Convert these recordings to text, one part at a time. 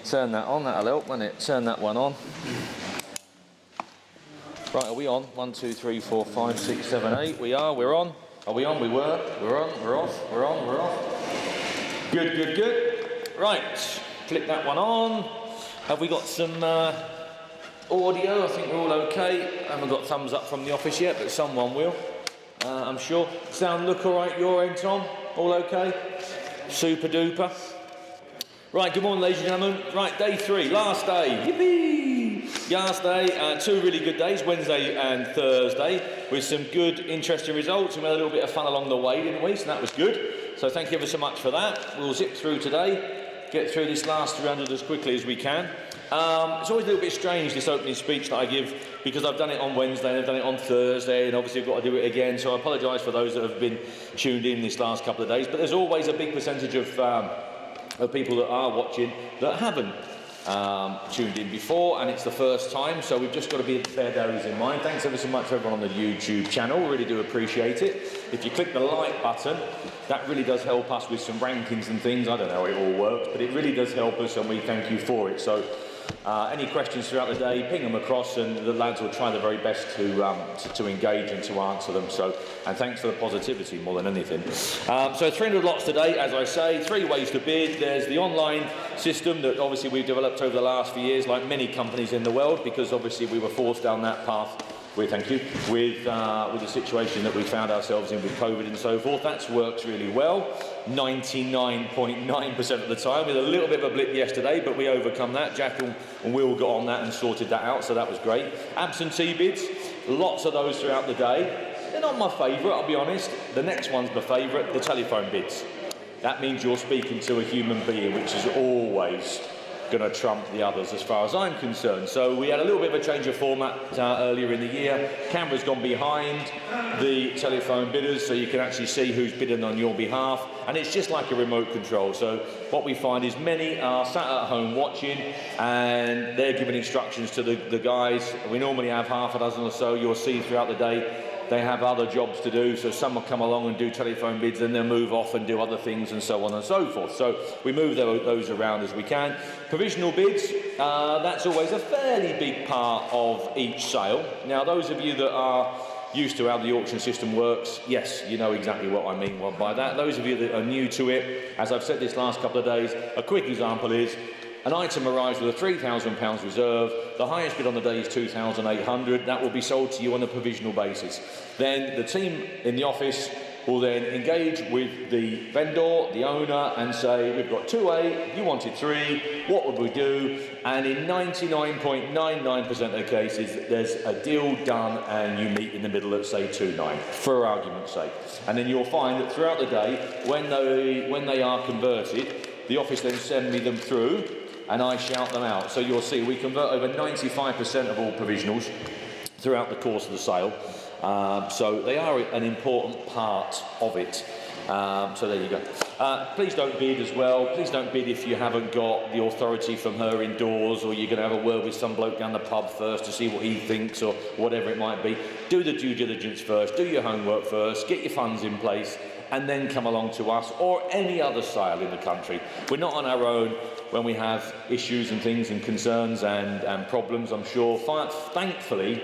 Turn that on, that'll help, won't it? Turn that one on. Right, are we on? 1, 2, 3, 4, 5, 6, 7, 8. We are, we're on. Are we on? We were. We're on, we're off, we're on, we're off. Good, good, good. Right, click that one on. Have we got some audio? I think we're all okay. Haven't got thumbs up from the office yet, but someone will, I'm sure. Sound look all right your end, Tom? All okay? Super duper. Right, good morning, ladies and gentlemen. Right, day 3, last day. Yippee! Last day, 2 really good days, Wednesday and Thursday, with some good, interesting results. And we had a little bit of fun along the way, didn't we? So that was good. So thank you ever so much for that. We'll zip through today, get through this last 300 as quickly as we can. It's always a little bit strange, this opening speech that I give, because I've done it on Wednesday and I've done it on Thursday, and obviously I've got to do it again. So I apologise for those that have been tuned in this last couple of days. But there's always a big percentage of people that are watching that haven't tuned in before, and it's the first time, so we've just got to bear those in mind. Thanks ever so much for everyone on the YouTube channel, really do appreciate it. If you click the like button, that really does help us with some rankings and things. I don't know how it all works, but it really does help us, and we thank you for it. So any questions throughout the day, ping them across, and the lads will try their very best to engage and to answer them. So, and thanks for the positivity more than anything. So 300 lots today, as I say, 3 ways to bid. There's the online system that obviously we've developed over the last few years, like many companies in the world, because obviously we were forced down that path. With the situation that we found ourselves in with COVID and so forth. That works really well, 99.9% of the time, with a little bit of a blip yesterday, but we overcome that. Jack and Will got on that and sorted that out, so that was great. Absentee bids, lots of those throughout the day. They're not my favourite, I'll be honest. The next one's my favourite, the telephone bids. That means you're speaking to a human being, which is always going to trump the others as far as I'm concerned. So we had a little bit of a change of format earlier in the year. Camera's gone behind the telephone bidders, so you can actually see who's bidding on your behalf, and it's just like a remote control. So what we find is many are sat at home watching, and they're giving instructions to the guys. We normally have half a dozen or so. You'll see throughout the day they have other jobs to do, so some will come along and do telephone bids, and they'll move off and do other things and so on and so forth. So we move those around as we can. Provisional bids, that's always a fairly big part of each sale. Now, those of you that are used to how the auction system works, yes, you know exactly what I mean by that. Those of you that are new to it, as I've said this last couple of days, a quick example is an item arrives with a £3,000 reserve. The highest bid on the day is £2,800. That will be sold to you on a provisional basis. Then the team in the office will then engage with the vendor, the owner, and say, we've got 2A, you wanted 3, what would we do? And in 99.99% of the cases, there's a deal done, and you meet in the middle at, say, 2.9, for argument's sake. And then you'll find that throughout the day, when they are converted, the office then send me them through, and I shout them out. So you'll see we convert over 95% of all provisionals throughout the course of the sale. So they are an important part of it. So there you go. Please don't bid as well. Please don't bid if you haven't got the authority from her indoors, or you're going to have a word with some bloke down the pub first to see what he thinks, or whatever it might be. Do the due diligence first. Do your homework first. Get your funds in place, and then come along to us or any other sale in the country. We're not on our own when we have issues and things and concerns and problems, I'm sure. Thankfully,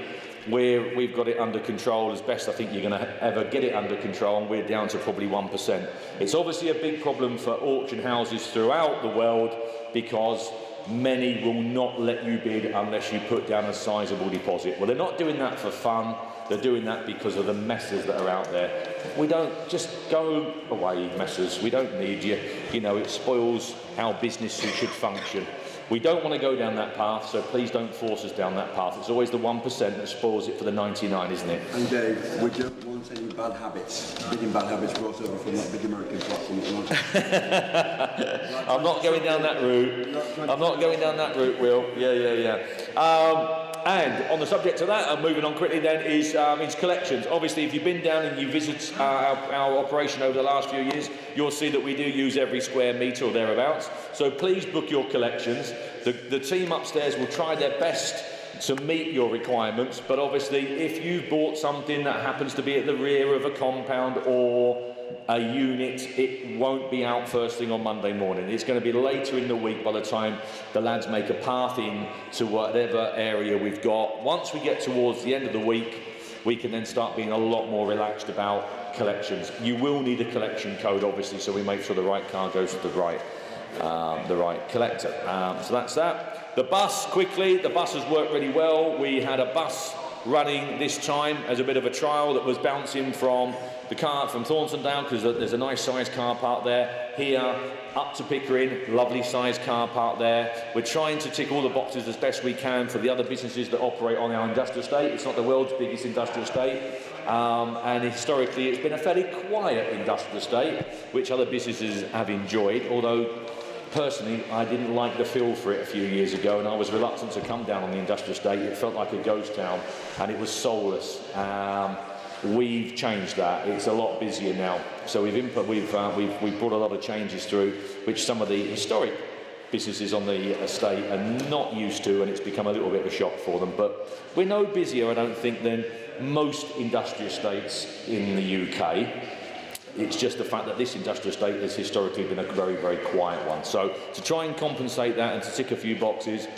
we've got it under control as best I think you're going to ever get it under control, and we're down to probably 1%. It's obviously a big problem for auction houses throughout the world, because many will not let you bid unless you put down a sizable deposit. Well, they're not doing that for fun. They're doing that because of the messes that are out there. We don't, just go away, messers. We don't need you. You know, it spoils how businesses should function. We don't want to go down that path, so please don't force us down that path. It's always the 1% that spoils it for the 99, isn't it? And Dave, we don't want any bad habits, bidding bad habits brought over from that big American platform at the moment. I'm not going down that route. I'm not going down that route, Will. Yeah. And on the subject of that, moving on quickly then, is collections. Obviously, if you've been down and you visit our operation over the last few years, you'll see that we do use every square metre or thereabouts. So please book your collections. The team upstairs will try their best to meet your requirements, but obviously if you've bought something that happens to be at the rear of a compound or a unit, it won't be out first thing on Monday morning. It's going to be later in the week by the time the lads make a path in to whatever area we've got. Once we get towards the end of the week, we can then start being a lot more relaxed about collections. You will need a collection code, obviously, so we make sure the right car goes to the right collector. So that's that. The bus, quickly, the bus has worked really well. We had a bus running this time as a bit of a trial that was bouncing from the car from Thornton down, because there's a nice sized car park there, here up to Pickering, lovely sized car park there. We're trying to tick all the boxes as best we can for the other businesses that operate on our industrial estate. It's not the world's biggest industrial estate, and historically it's been a fairly quiet industrial estate, which other businesses have enjoyed, although personally, I didn't like the feel for it a few years ago, and I was reluctant to come down on the industrial estate. It felt like a ghost town, and it was soulless. We've changed that. It's a lot busier now. So we've brought a lot of changes through, which some of the historic businesses on the estate are not used to, and it's become a little bit of a shock for them. But we're no busier, I don't think, than most industrial estates in the UK. It's just the fact that this industrial estate has historically been a very, very quiet one. So to try and compensate that and to tick a few boxes,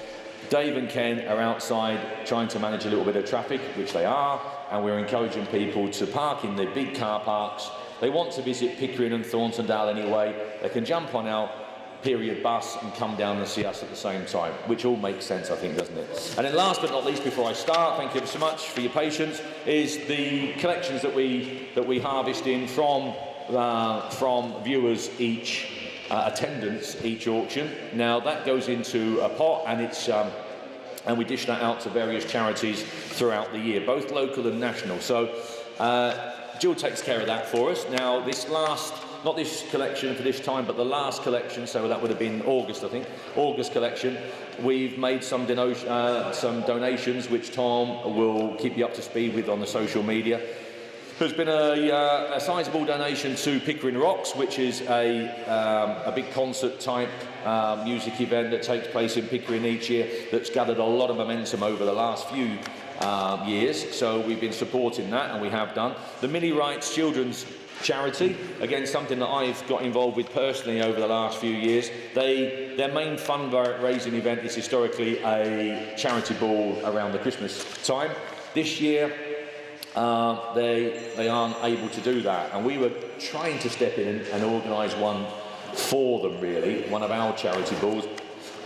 Dave and Ken are outside trying to manage a little bit of traffic, which they are, and we're encouraging people to park in the big car parks. They want to visit Pickering and Thorntondale anyway. They can jump on our period bus and come down and see us at the same time, which all makes sense, I think, doesn't it? And then last but not least, before I start, thank you so much for your patience, is the collections that we harvest in from viewers each attendance each auction. Now that goes into a pot, and it's and we dish that out to various charities throughout the year, both local and national. So Jill takes care of that for us. Now this last, not this collection for this time, but the last collection, so that would have been August, I think, August collection, we've made some donations, which Tom will keep you up to speed with on the social media. There's been a sizable donation to Pickering Rocks, which is a big concert type music event that takes place in Pickering each year, that's gathered a lot of momentum over the last few years. So we've been supporting that, and we have done. The Mini Rights Children's Charity, again something that I've got involved with personally over the last few years. Their main fundraising event is historically a charity ball around the Christmas time. This year they aren't able to do that, and we were trying to step in and organise one for them, really, one of our charity balls.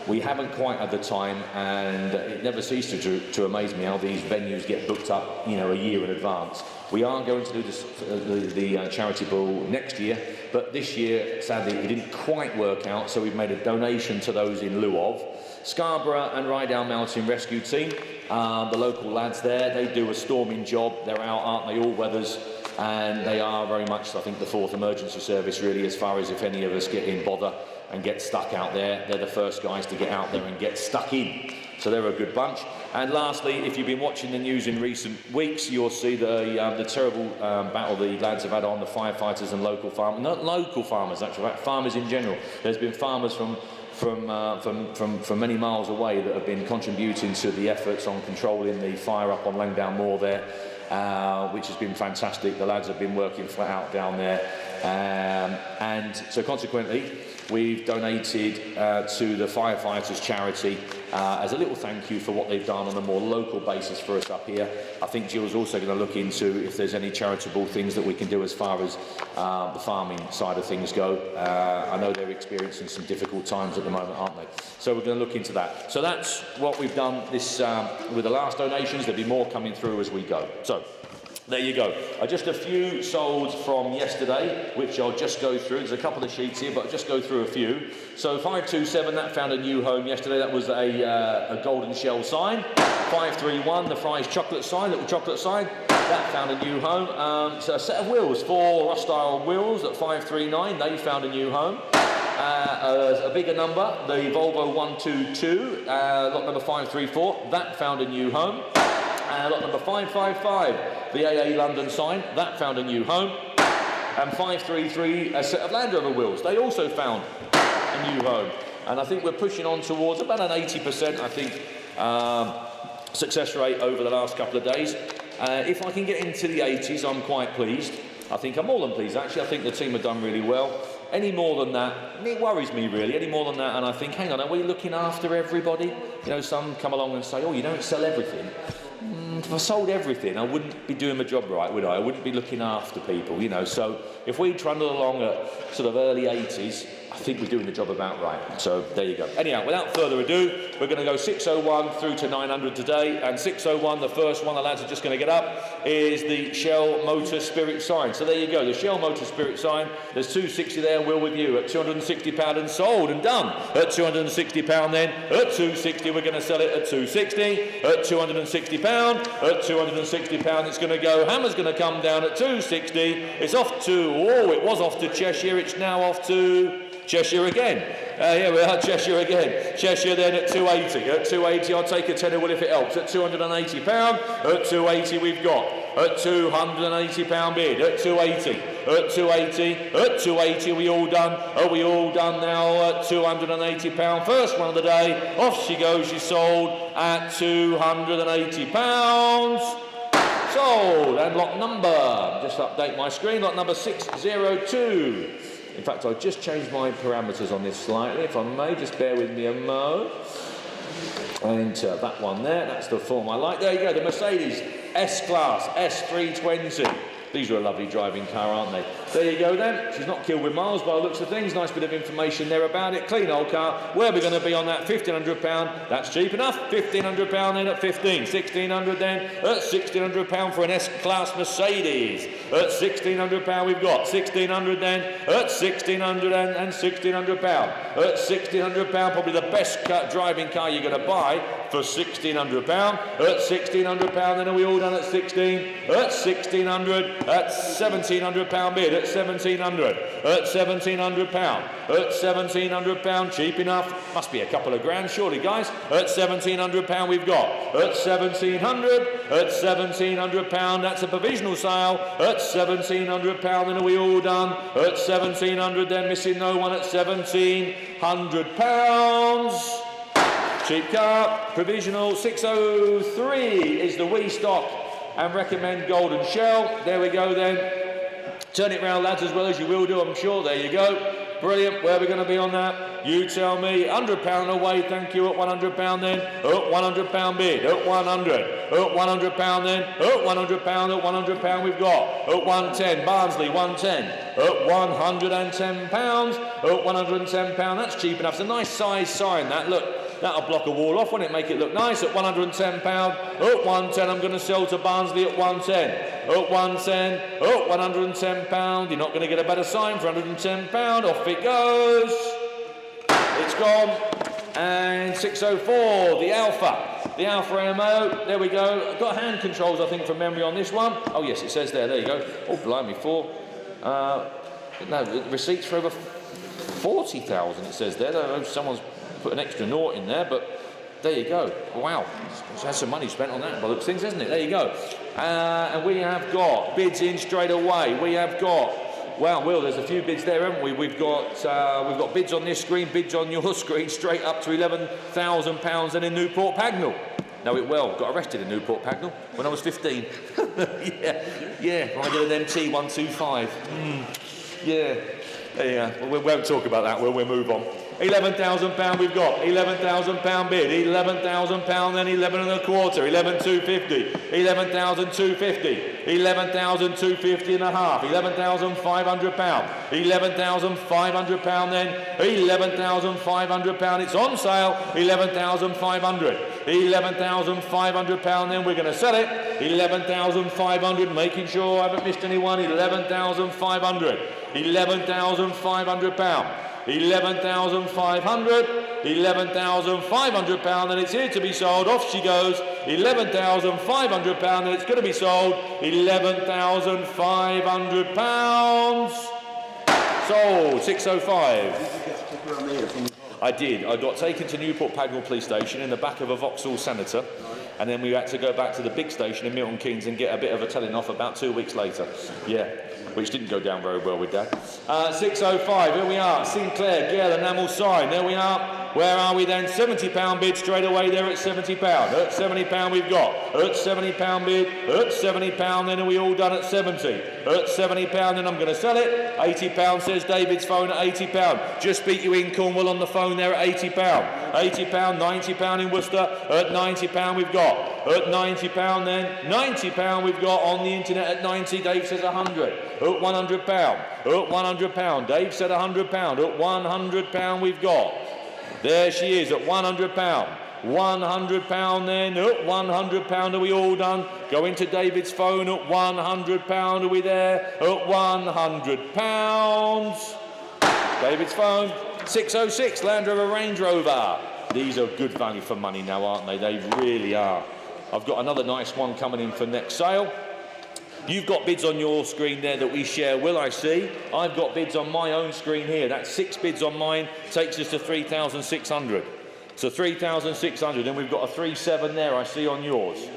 We haven't quite had the time, and it never ceases to amaze me how these venues get booked up, you know, a year in advance. We are going to do the charity ball next year, but this year, sadly, it didn't quite work out, so we've made a donation to those in lieu of. Scarborough and Rydal Mountain Rescue Team, the local lads there, they do a storming job. They're out, aren't they, all weathers, and they are very much, I think, the fourth emergency service, really, as far as if any of us get in bother and get stuck out there. They're the first guys to get out there and get stuck in. So they're a good bunch. And lastly, if you've been watching the news in recent weeks, you'll see the terrible battle the lads have had on the firefighters and local farmers, not local farmers actually, farmers in general. There's been farmers from many miles away that have been contributing to the efforts on controlling the fire up on Langdown Moor there, which has been fantastic. The lads have been working flat out down there, and so consequently we've donated to the firefighters charity as a little thank you for what they've done on a more local basis for us up here. I think Jill's also going to look into if there's any charitable things that we can do as far as the farming side of things go. I know they're experiencing some difficult times at the moment, aren't they? So we're going to look into that. So that's what we've done this with the last donations. There'll be more coming through as we go. So there you go. Just a few sold from yesterday, which I'll just go through. There's a couple of sheets here, but I'll just go through a few. So 527, that found a new home yesterday. That was a golden shell sign. 531, the Fry's chocolate sign, little chocolate sign. That found a new home. So a set of wheels, 4 Rustile wheels at 539. They found a new home. A bigger number, the Volvo 122, lot number 534. That found a new home. Lot number 555, the AA London sign, that found a new home. And 533, a set of Land Rover wheels, they also found a new home. And I think we're pushing on towards about an 80%, I think, success rate over the last couple of days. If I can get into the 80s, I'm quite pleased. I think I'm more than pleased, actually. I think the team have done really well. Any more than that, it worries me really, any more than that, and I think, hang on, are we looking after everybody? You know, some come along and say, oh, you don't sell everything. If I sold everything, I wouldn't be doing my job right, would I? I wouldn't be looking after people, you know. So if we trundle along at sort of early 80s, I think we're doing the job about right. So there you go. Anyhow, without further ado, we're going to go 601 through to 900 today. And 601, the first one the lads are just going to get up, is the Shell Motor Spirit sign. So there you go, the Shell Motor Spirit sign. There's 260 there, Will, with you, at £260 and sold and done. At £260 then, at 260 we're going to sell it at 260, at £260, at £260 it's going to go. Hammer's going to come down at 260. It's off to, oh, it was off to Cheshire, it's now off to Cheshire again. Here we are, Cheshire again. Cheshire then at 280. At 280, I'll take a tenner, Will, if it helps. At £280. At 280 we've got. At £280 bid. At 280. At 280. At 280, we all done. Are we all done now at £280? First one of the day. Off she goes. She's sold at £280. Sold. And lot number, just update my screen, lot number 602. In fact, I'll just change my parameters on this slightly, if I may. Just bear with me a mo. Enter that one there. That's the form I like. There you go, the Mercedes S-Class S320. These are a lovely driving car, aren't they? There you go then. She's not killed with miles by the looks of things. Nice bit of information there about it. Clean old car. Where are we going to be on that? £1,500. That's cheap enough. £1,500 then at 15. £1,600 then at £1,600 for an S-Class Mercedes. At £1,600 we've got. £1,600 then at £1,600 and £1,600. At £1,600, probably the best driving car you're going to buy for £1,600. At £1,600 then are we all done at 16? At £1,600. At £1,700 bid, at £1,700, at £1,700, at £1,700, cheap enough, must be a couple of grand surely guys, at £1,700 we've got, at £1,700, that's a provisional sale, at £1,700, then are we all done, at £1,700, then missing no one at £1,700, cheap car, provisional, 603 is the wee stock, and recommend Golden Shell. There we go then. Turn it round, lads, as well as you will do, I'm sure. There you go. Brilliant. Where are we going to be on that? You tell me. £100 away, thank you. At £100 then. At £100 bid. At 100. At £100 then. At £100. At £100 we've got. At 110. Barnsley, 110. At £110. At £110. That's cheap enough. It's a nice size sign, that. Look. That'll block a wall off, won't it? Make it look nice. At £110. At 110, I'm going to sell to Barnsley at 110. At 110. At £110. You're not going to get a better sign for £110. Off it goes. It's gone. And 604, the Alpha. The Alpha MO. There we go. I've got hand controls, I think, from memory on this one. Oh, yes, it says there. There you go. Oh, blimey, no, receipts for over 40,000, it says there. I don't know if someone's put an extra nought in there, but there you go. Wow, that's some money spent on that by the looks of things, isn't it? There you go. And we have got bids in straight away. We have got, wow, Will, there's a few bids there, haven't we? We've got bids on this screen, bids on your screen, straight up to £11,000 and in Newport Pagnell. Know it well. Got arrested in Newport Pagnell when I was 15. yeah. I did an MT 125. Yeah. There you go. We won't talk about that. We'll move on. £11,000 we've got. £11,000 bid. £11,000 then 11 and a quarter. 11,250. 11,250. 11,250 and a half. £11,500. £11,500 then. £11,500. It's on sale. £11,500. £11,500 then. We're going to sell it. £11,500. Making sure I haven't missed anyone. £11,500. £11,500. £11,500, £11,500, and it's here to be sold. Off she goes. £11,500, and it's going to be sold. £11,500. Sold. 605. I did. I got taken to Newport Pagnell Police Station in the back of a Vauxhall Senator, and then we had to go back to the big station in Milton Keynes and get a bit of a telling off about 2 weeks later. Yeah. which didn't go down very well with Dad. 605, here we are, Sinclair, Gale, enamel sign, there we are. Where are we then? £70 bid straight away there at £70. At £70 we've got. At £70 bid. At £70 then are we all done at 70. At £70 then I'm going to sell it. £80 says David's phone at £80. Just beat you in Cornwall on the phone there at £80. £80, £90 in Worcester. At £90 we've got. At £90 then. £90 we've got on the internet at 90. Dave says 100. At £100. At £100. Dave said £100. At £100 we've got. There she is at £100. £100 then, at £100 are we all done? Go into David's phone at £100, are we there? At £100. David's phone, 606, Land Rover Range Rover. These are good value for money now, aren't they? They really are. I've got another nice one coming in for next sale. You've got bids on your screen there that we share, Will, I see. I've got bids on my own screen here. That's 6 bids on mine, takes us to 3,600. So 3,600, and we've got a 3.7 there, I see on yours.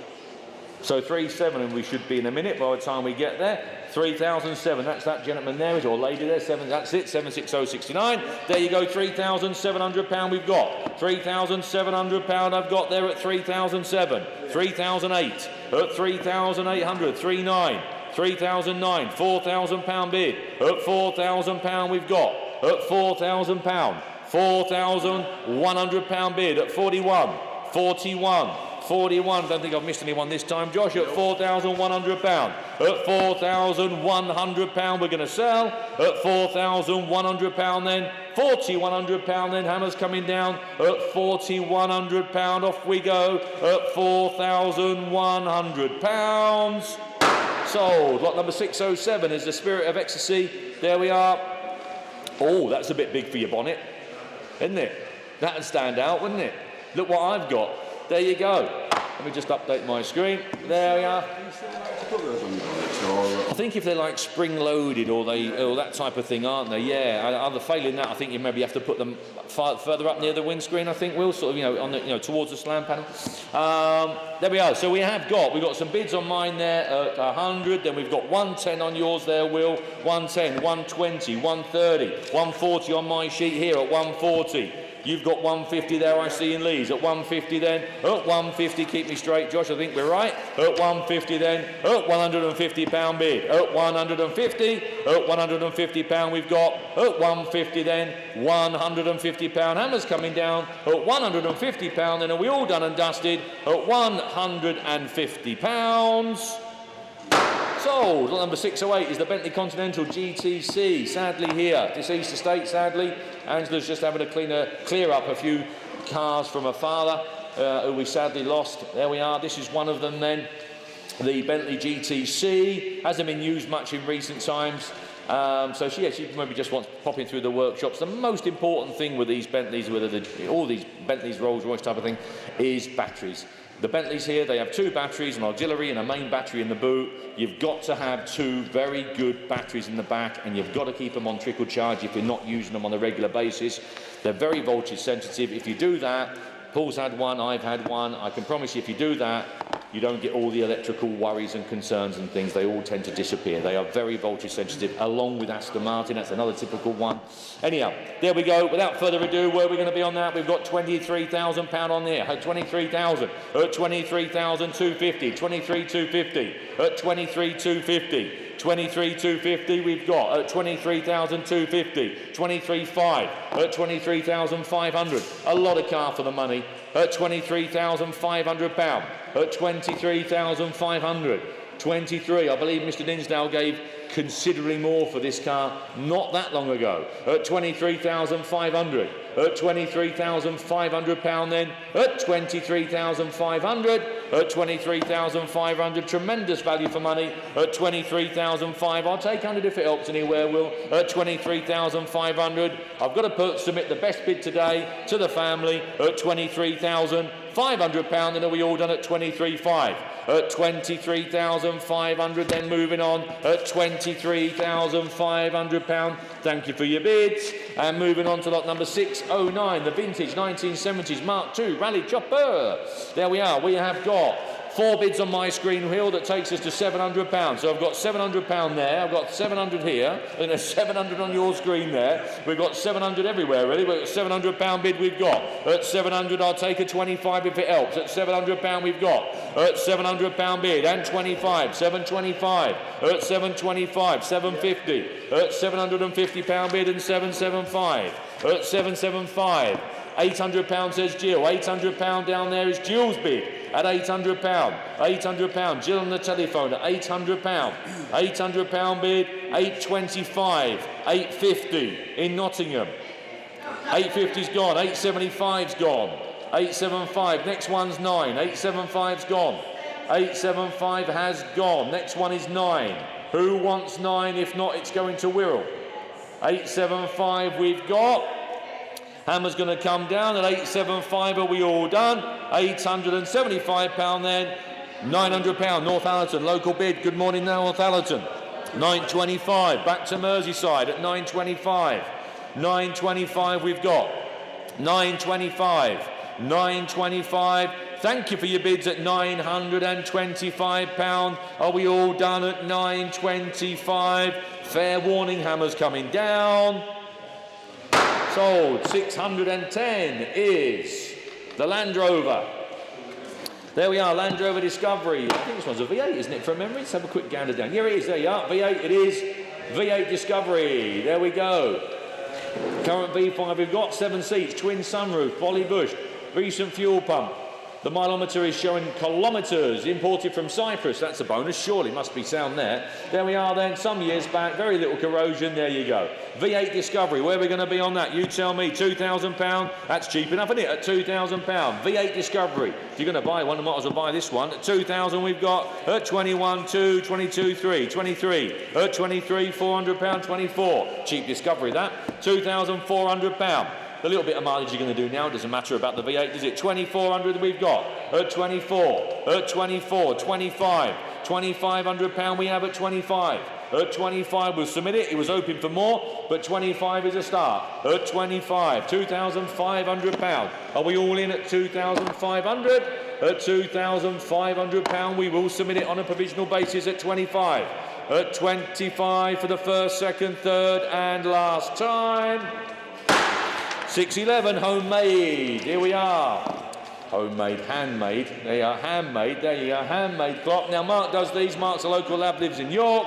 So 3.7, and we should be in a minute by the time we get there. 3,007, that's that gentleman there, or lady there, 7, that's it, 76069. There you go, £3,700 we've got. £3,700 I've got there at 3,007. 3,008, at 3,800, 3,9, 3,009, £4,000 bid. At £4,000 we've got. At £4,000, £4,100 bid. At 41, 41. 41, don't think I've missed anyone this time, Josh, at £4,100. At £4,100 we're going to sell. At £4,100 then, £4,100 then, hammers coming down. At £4,100 off we go. At £4,100. Sold. Lot number 607 is the Spirit of Ecstasy. There we are. Oh, that's a bit big for your bonnet, isn't it? That'd stand out, wouldn't it? Look what I've got. There you go. Let me just update my screen. There we are. I think if they're like spring-loaded or that type of thing, aren't they? Yeah. Either failing that, I think you maybe have to put them further up near the windscreen. I think Will, sort of, on the, towards the slam panel. There we are. So we've got some bids on mine there at 100. Then we've got 110 on yours there, Will. 110, 120, 130, 140 on my sheet here at 140. You've got 150 there, I see, in Leeds. At 150 then. At 150, keep me straight, Josh, I think we're right. At 150 then. At £150 bid. At 150. At £150 we've got. At 150 then. £150 hammers coming down. At £150 then are we all done and dusted. At £150. Sold. Lot number 608 is the Bentley Continental GTC. Sadly here, deceased estate, sadly. Angela's just having to clear up a few cars from her father, who we sadly lost. There we are. This is one of them then. The Bentley GTC. Hasn't been used much in recent times. So she maybe just wants popping through the workshops. The most important thing with these Bentleys, all these Bentleys, Rolls-Royce type of thing, is batteries. The Bentleys here, they have 2 batteries, an auxiliary and a main battery in the boot. You've got to have 2 very good batteries in the back, and you've got to keep them on trickle charge if you're not using them on a regular basis. They're very voltage sensitive. If you do that, Paul's had one, I've had one. I can promise you if you do that, you don't get all the electrical worries and concerns and things. They all tend to disappear. They are very voltage sensitive, along with Aston Martin. That's another typical one. Anyhow, there we go. Without further ado, where are we going to be on that? We've got £23,000 on there. At 23,000. At 23,250. 23,250. At 23,250. 23,250 we've got at 23,250, 23,500, at 23,500. A lot of car for the money at £23,500, at 23,500. 23, I believe Mr. Dinsdale gave considerably more for this car not that long ago. At 23,500. At £23,500 then. At 23,500. At 23,500. Tremendous value for money. At 23,500. I'll take 100 if it helps anywhere, Will. At 23,500. I've got to submit the best bid today to the family at £23,500, and are we all done at 23,500? At 23,500, then moving on at £23,500. Thank you for your bids. And moving on to lot number 609, the vintage 1970s Mark II Rally Chopper. There we are. We have got got 4 bids on my screen wheel that takes us to £700. So I've got £700 there, I've got 700 here, and there's 700 on your screen there. We've got 700 everywhere, really. We've got £700 bid we've got. At 700, I'll take a 25 if it helps. At £700 we've got. At £700 bid and 25, 725. At 725, 750. At £750 bid and 775. At 775. £800 says Jill. £800 down there is Jill's bid at £800. £800. Jill on the telephone at £800. £800 bid, 825. 850 in Nottingham. 850's gone. 875's gone. 875. Next one's 9. 875's gone. 875 has gone. Next one is 9. Who wants 9? If not, it's going to Wirral. 875 we've got. Hammer's going to come down at 875. Are we all done? £875 then. £900 Northallerton. Local bid. Good morning, Northallerton. 925. Back to Merseyside at 925. 925 we've got. 925. 925. Thank you for your bids at £925. Are we all done at 925? Fair warning, Hammer's coming down. Sold. 610 is the Land Rover. There we are, Land Rover Discovery. I think this one's a V8, isn't it, from memory? Let's have a quick gander down. Here it is, there you are, V8 it is. V8 Discovery, there we go. Current V5 we've got, 7 seats, twin sunroof, Bolly Bush, recent fuel pump. The mileometer is showing kilometres, imported from Cyprus. That's a bonus, surely, must be sound there. There we are then, some years back, very little corrosion, there you go. V8 Discovery, where are we going to be on that? You tell me, £2,000, that's cheap enough, isn't it, at £2,000. V8 Discovery, if you're going to buy one, I might as well buy this one. At 2,000 we've got, at 21, 2, 22, 3, 23, at 23, £400, 24. Cheap Discovery that, £2,400. The little bit of mileage you're going to do now doesn't matter about the V8, does it? 2,400 we've got. At 24. At 24. 25. £2,500 we have at 25. At 25 we'll submit it. It was hoping for more, but 25 is a start. At 25. £2,500. Are we all in at 2,500? At £2,500 we will submit it on a provisional basis at 25. At 25 for the first, second, third and last time. 611, homemade, here we are. Homemade, handmade, there you are, handmade, there you are, handmade clock. Now Mark does these, Mark's a local lab, lives in York,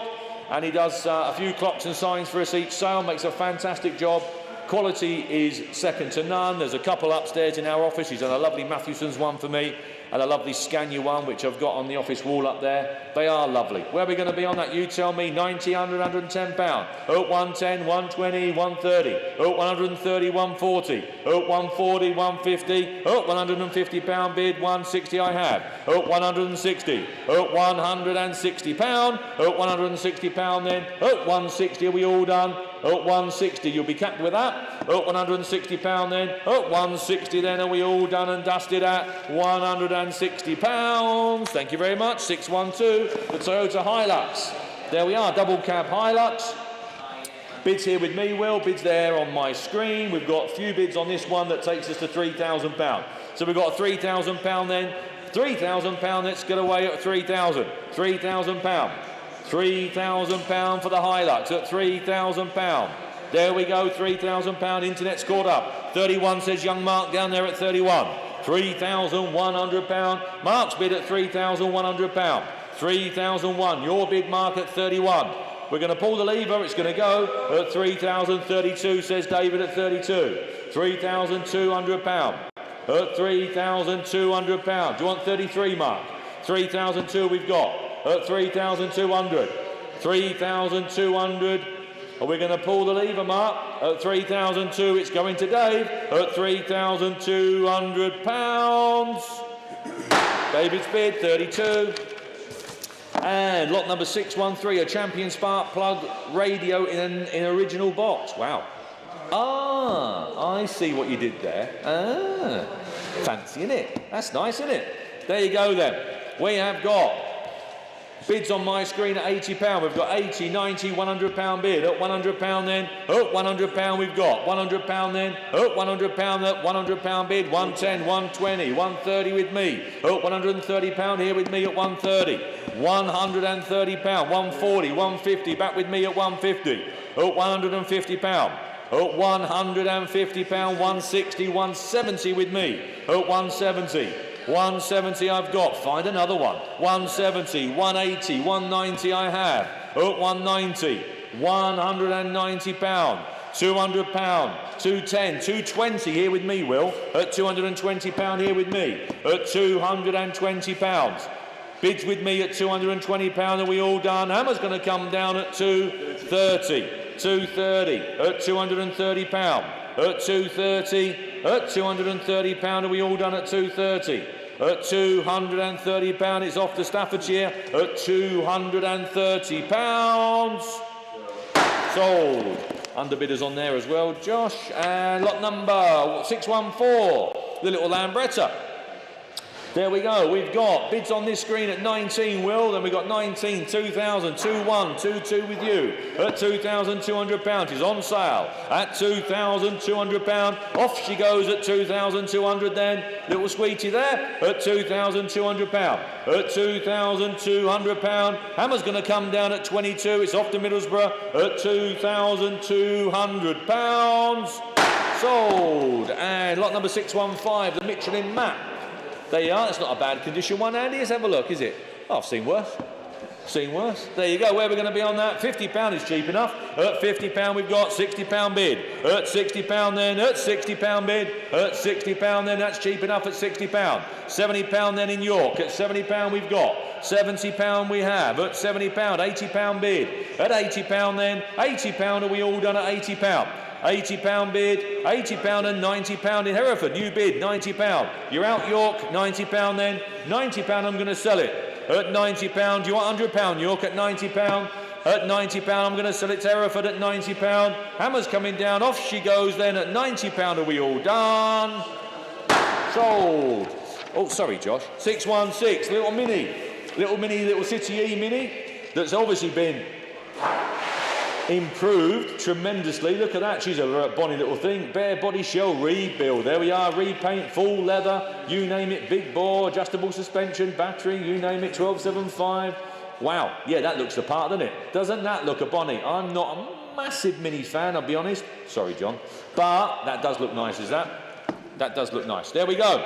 and he does a few clocks and signs for us each sale, makes a fantastic job. Quality is second to none. There's a couple upstairs in our office. He's done a lovely Mathewsons one for me and a lovely Scania one, which I've got on the office wall up there. They are lovely. Where are we going to be on that? You tell me. 90, 100, 110 pound. At 110, 120, 130. At 130, 140. At 140, 150. At 150 pound bid, 160 I have. At 160. At 160 pound. At 160 pound then. At 160 are we all done? At 160 you'll be capped with that. At 160 pound then. At 160 then are we all done and dusted at 160 pounds. Thank you very much. 612, the Toyota Hilux. There we are, double cab Hilux. Bids here with me, Will. Bids there on my screen. We've got a few bids on this one that takes us to £3,000. So we've got £3,000 then. £3,000, let's get away at 3,000. £3,000. £3,000 for the Hilux at £3,000. There we go, £3,000. Internet's caught up. 31 says young Mark down there at 31. £3,100. Mark's bid at £3,100. 3,001. Your bid, Mark, at 31. We're going to pull the lever. It's going to go at 3,032. Says David at 32. £3,200. At £3,200. Do you want 33, Mark? 3,002 we've got. At 3,200. 3,200. Are we going to pull the lever, Mark? At 3,002, it's going to Dave. At £3,200. David's bid, 32. And lot number 613, a Champion Spark Plug radio in an original box. Wow. Ah, I see what you did there. Ah, fancy, innit? That's nice, isn't it? There you go then. We have got Bids on my screen at £80. We've got 80, 90, £100 bid. At £100 then. At £100 we've got. £100 then. At £100 that £100 bid. 110, 120, 130 with me. At £130 here with me at 130. £130, 140, 150. Back with me at 150. At £150. At £150, 160, 170 with me. At 170. 170 I've got. Find another one. 170, 180, 190 I have. At 190. £190. £200. 210, 220 here with me, Will. At £220 here with me. At £220. Bids with me at £220. Are we all done? Hammer's going to come down at 230. 230 at £230. At 230. At £230. Are we all done at 230? At £230. It's off to Staffordshire at £230. Sold. Underbidders on there as well, Josh. And lot number 614, the little Lambretta. There we go. We've got bids on this screen at 19, Will. Then we've got 19, 2,000, 2-1, 2-2 with you. At £2,200. She's on sale at £2,200. Off she goes at 2,200 then. Little squeaky there at £2,200. At £2,200. Hammer's going to come down at 22. It's off to Middlesbrough at £2,200. Sold. And lot number 615, the Michelin map. There you are. That's not a bad condition one, Andy. Let's have a look, is it? Oh, I've seen worse. Seen worse. There you go. Where are we going to be on that? £50 is cheap enough. At £50 we've got £60 bid. At £60 then. At £60 bid. At £60 then. That's cheap enough at £60. £70 then in York. At £70 we've got. £70 we have. At £70. £80 bid. At £80 then. £80 are we all done at £80. £80 bid, £80 and £90 in Hereford. You bid £90. You're out York, £90 then. £90 I'm going to sell it. At £90, do you want £100 York at £90? At £90 I'm going to sell it to Hereford at £90. Hammer's coming down, off she goes then at £90. Are we all done? Sold. Oh, sorry, Josh. 616, little City E Mini that's obviously been improved tremendously. Look at that. She's a bonny little thing. Bare body shell rebuild. There we are. Repaint, full leather, you name it. Big bore, adjustable suspension, battery, you name it. 1275. Wow. Yeah, that looks the part, doesn't it? Doesn't that look a bonny? I'm not a massive Mini fan, I'll be honest. Sorry, John. But that does look nice, is that? That does look nice. There we go.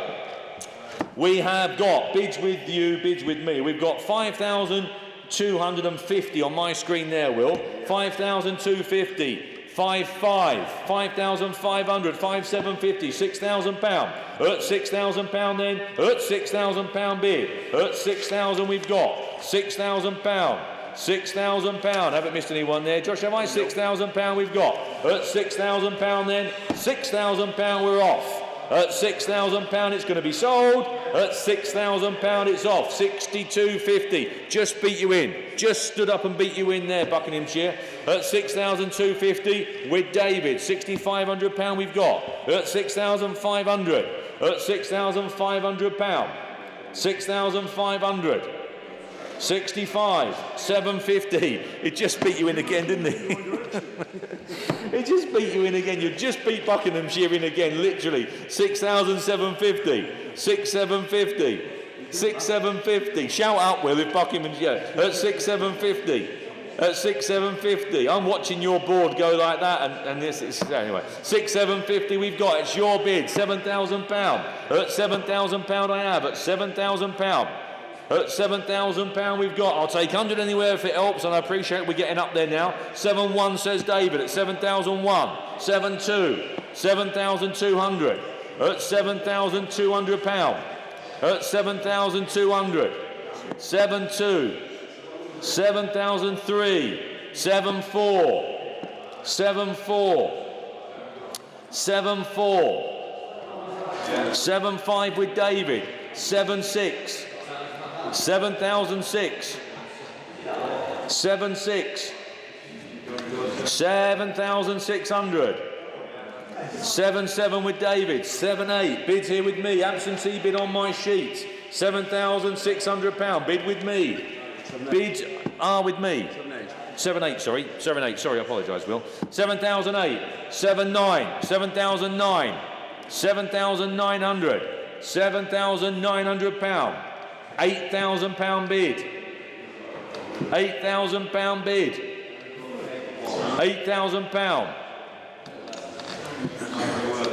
We have got bids with you, bids with me. We've got 5,250 on my screen there, Will. 5,250, 5,500, 5,750, £6,000. At £6,000 then, at £6,000 bid. At 6,000 we've got, £6,000. £6,000. Haven't missed anyone there. Josh, have I? £6,000 we've got. At £6,000 then, £6,000 we're off. At £6,000 it's going to be sold. At £6,000 it's off. 62.50. Just beat you in. Just stood up and beat you in there, Buckinghamshire. At 6,250 with David. £6,500 we've got. At 6,500. At £6,500. 6,500. 65, 750. It just beat you in again, didn't it? It just beat you in again. You just beat Buckinghamshire in again, literally. 6,750, 6,750, 6,750. Shout out, Will, if Buckinghamshire. At 6,750. At 6,750. I'm watching your board go like that, and this is anyway. 6,750 we've got. It's your bid. £7,000. At £7,000 I have. At £7,000. At £7,000 we've got. I'll take 100 anywhere if it helps, and I appreciate we're getting up there now. 7-1 says David at 7,001. 7-2. 7,200. At £7,200. At 7,200. 7-2. 7,003. 7-4. 7-4. 7-4. 7-5 with David. 7-6. 7,006. 7-6. 7,600. 7-7 with David. 7-8. Bids here with me. Absentee bid on my sheet. £7,600. Bid with me. Bids are with me. 7-8. 7-8, sorry, I apologise, Will. 7,008, 7,900, 7,009, 7,900, 7,900 pound, £8,000 bid, £8,000 bid, £8,000,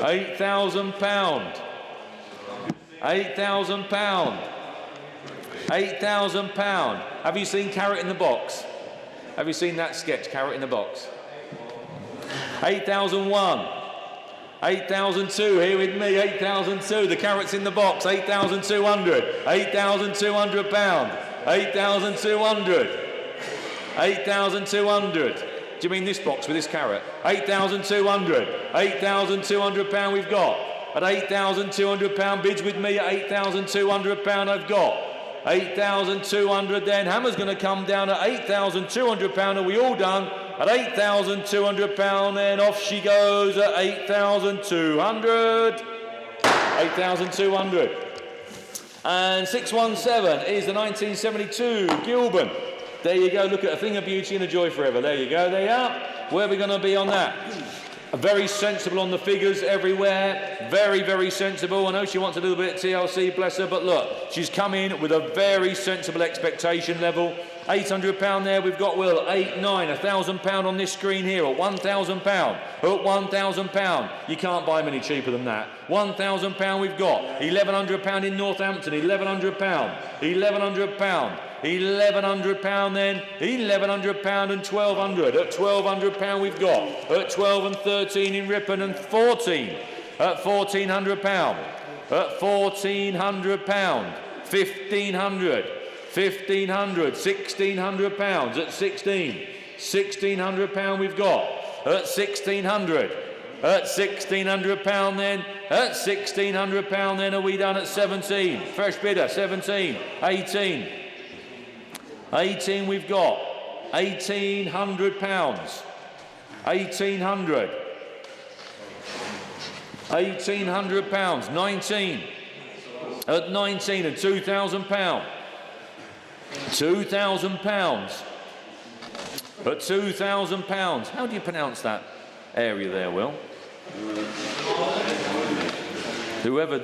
£8,000, £8,000, £8,000. Have you seen Carrot in the Box? Have you seen that sketch, Carrot in the Box? 8,001, 8,002, here with me, 8,002, the Carrot's in the Box, 8,200, 8,200 pound, 8,200, 8,200. Do you mean this box with this carrot? 8,200, 8,200 pound we've got. At 8,200 pound bids with me at 8,200 pound I've got. 8,200 then. Hammer's going to come down at 8,200 pound. Are we all done? At 8,200 pound then off she goes at 8,200. 8,200. And 617 is the 1972 Gilban. There you go. Look at a thing of beauty and a joy forever. There you go. There you are. Where are we going to be on that? Very sensible on the figures everywhere. Very, very sensible. I know she wants a little bit of TLC, bless her, but look, she's come in with a very sensible expectation level. £800 there, we've got, Will, 8, 9, £1,000 on this screen here at £1,000. At £1,000, you can't buy many cheaper than that. £1,000 we've got. £1,100 in Northampton, £1,100. £1,100. £1,100 then, £1,100 and 1,200. At £1,200 we've got. At 12 and 13 in Ripon and 14. At £1,400. At £1,400. £1,500. £1,500. £1,600 at 16. £1,600 we've got. At 1,600. At £1,600 then. At £1,600 then are we done at 17. Fresh bidder, 17. 18. 18 we've got. £1,800. 1,800. £1,800. 19. At 19 and £2,000. £2,000. At £2,000. How do you pronounce that area there, Will? Whoever.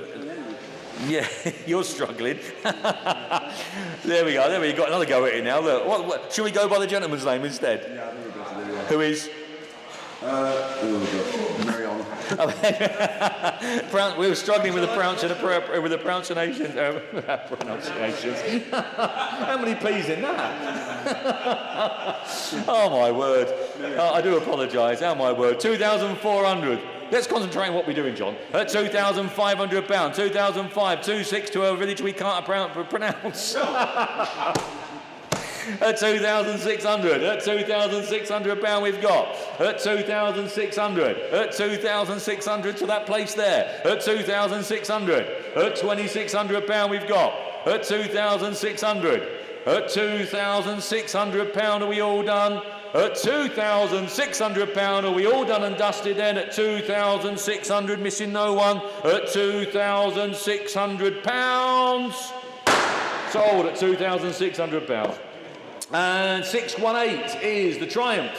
Yeah, you're struggling. There we go. There we go. Got another go at it now. Look, what, should we go by the gentleman's name instead? Yeah, I think we're better do, yeah. Who is? Carry on. We were struggling with the pronunciations. How many P's in that? Oh my word! I do apologise. Oh my word! 2,400. Let's concentrate on what we're doing, John. At £2,500, 2,005, 2,612 village we can't pronounce. At 2,600, at £2,600 we've got. At 2,600, at 2,600 to that place there. At 2,600, at £2,600 we've got. At 2,600, at £2,600 are we all done? At £2,600 are we all done and dusted then? At 2,600, missing no one. At £2,600. Sold at £2,600. And 618 is the Triumph.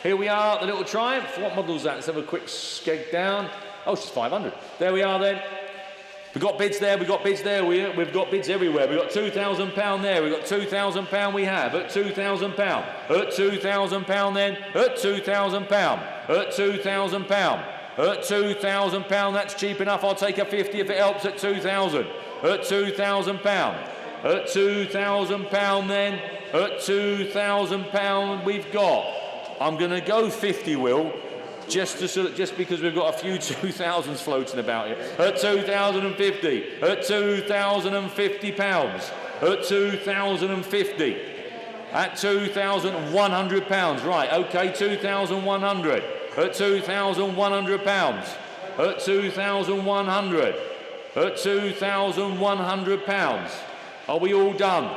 Here we are, the little Triumph. What model's that? Let's have a quick skeg down. Oh, she's 500. There we are then. We've got bids there, we've got bids there, we've got bids everywhere. We've got £2,000 there, we've got £2,000 we have. At £2,000. At £2,000 then. At £2,000. At £2,000. At £2,000, that's cheap enough. I'll take a 50 if it helps at 2,000. At £2,000. At £2,000 then. At £2,000 we've got. I'm going to go 50, Will, just because we've got a few 2,000s floating about here. At 2,050. At £2,050. At 2,050. At £2,100. Right, okay, 2,100. At £2,100. At 2,100. At £2,100. Are we all done?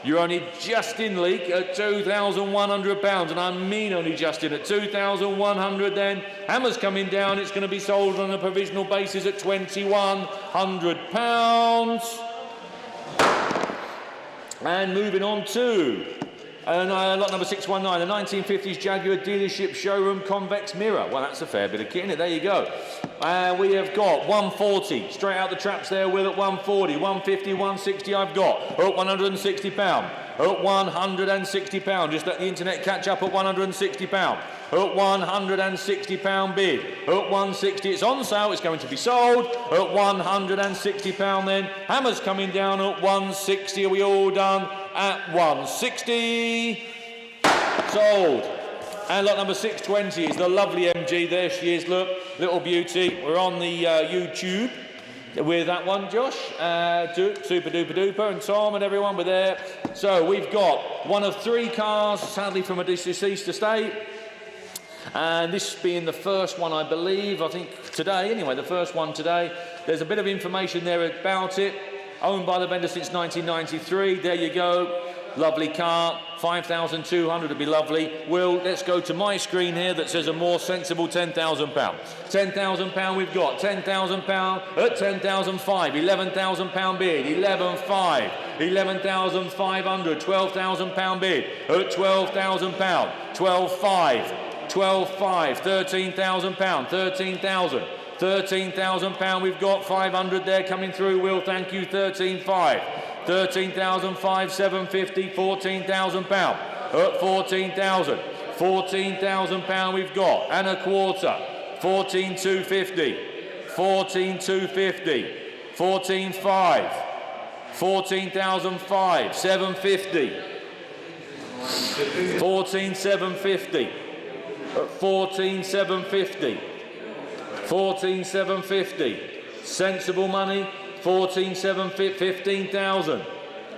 You're only just in leak at £2,100, and I mean only just in at 2,100 then. Hammer's coming down, it's going to be sold on a provisional basis at £2,100. And moving on to lot number 619, the 1950s Jaguar dealership showroom convex mirror. Well, that's a fair bit of kit in it. There you go. And we have got 140 straight out the traps there. Will at 140, 150, 160. I've got at 160 pound. At 160 pound. Just let the internet catch up at 160 pound. At 160 pound bid. At 160, it's on sale. It's going to be sold at 160 pound. Then hammers coming down at 160. Are we all done? At 160, sold. And lot number 620 is the lovely MG. There she is, look, little beauty. We're on the YouTube with that one, Josh, super duper duper, and Tom and everyone were there. So we've got one of 3 cars, sadly from a deceased estate, and this being the first one, I believe, I think today, anyway, the first one today. There's a bit of information there about it. Owned by the vendor since 1993. There you go. Lovely car. 5,200 would be lovely. Will, let's go to my screen here that says a more sensible £10,000. £10,000 we've got. £10,000 at 10,005. £11,000 bid. 11,500. 11,500. £12,000 bid at £12,000. 12,500. 12,500. £13,000. 13,000. £13,000 we've got. 500 there coming through. Will, thank you. 13,500. 13,500. 750. £14,000 at 14,000. £14,000 we've got, and a quarter. 14,250. 14,250. 14,500. 14,500. 750. 14,750. 14,750. 14,750. Sensible money. 14,750. 15,000.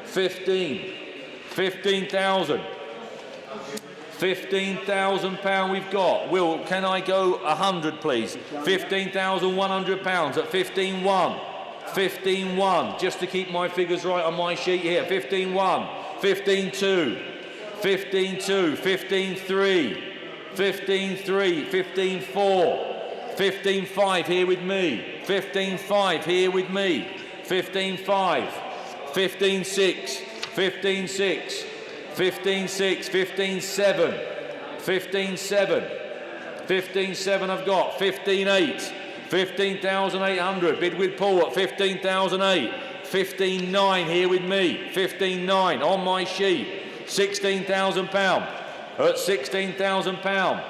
15,000. £15,000 we've got. Will, can I go 100 please? £15,100 at 15,100. 15,100, just to keep my figures right on my sheet here. 15,100. 15,200. 15,200. 15,300. 15,300. 15,400. 15,500 here with me. 15,500 here with me. 15,500. 15,600. 15,600. 15,600. 15,700. 15,700. 15,700 I've got. 15,800. 15,800. Bid with Paul at 15,008. 15,900 here with me. 15,900 on my sheet. £16,000 at £16,000.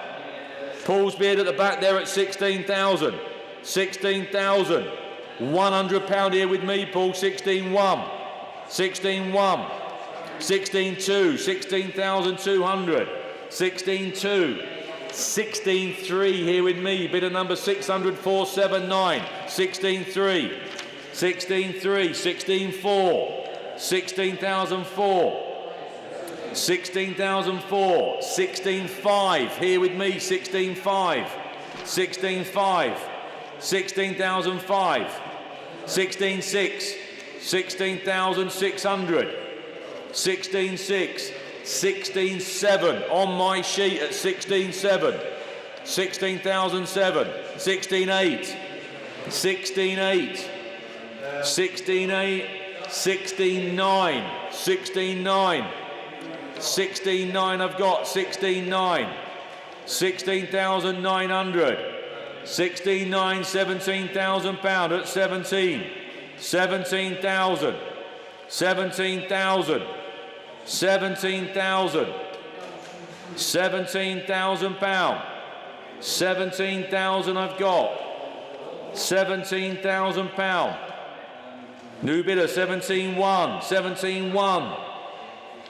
Paul's bid at the back there at 16,000. 16,000. £100 here with me, Paul. 16,100. 16,100. 16,200. 16,200. 16,200. 16,300 here with me. Bidder number 600. 479. 16,300. 16,300. 16,400. 16,004. 16,004. 16,500 here with me. 16,500. 16,500. 16,005. 16,600. 16,600. 16,600. 16,700 on my sheet at 16,700. 16,007. 16,800. 16,800. 16,800. 16,900. 16,900. 16,900 I've got. 16,900. 16,900. 16,900. £17,000 at 17. 17,000. 17,000. 17,000. £17,000. 17,000 I've got. £17,000. New bidder 17,100. 17,100.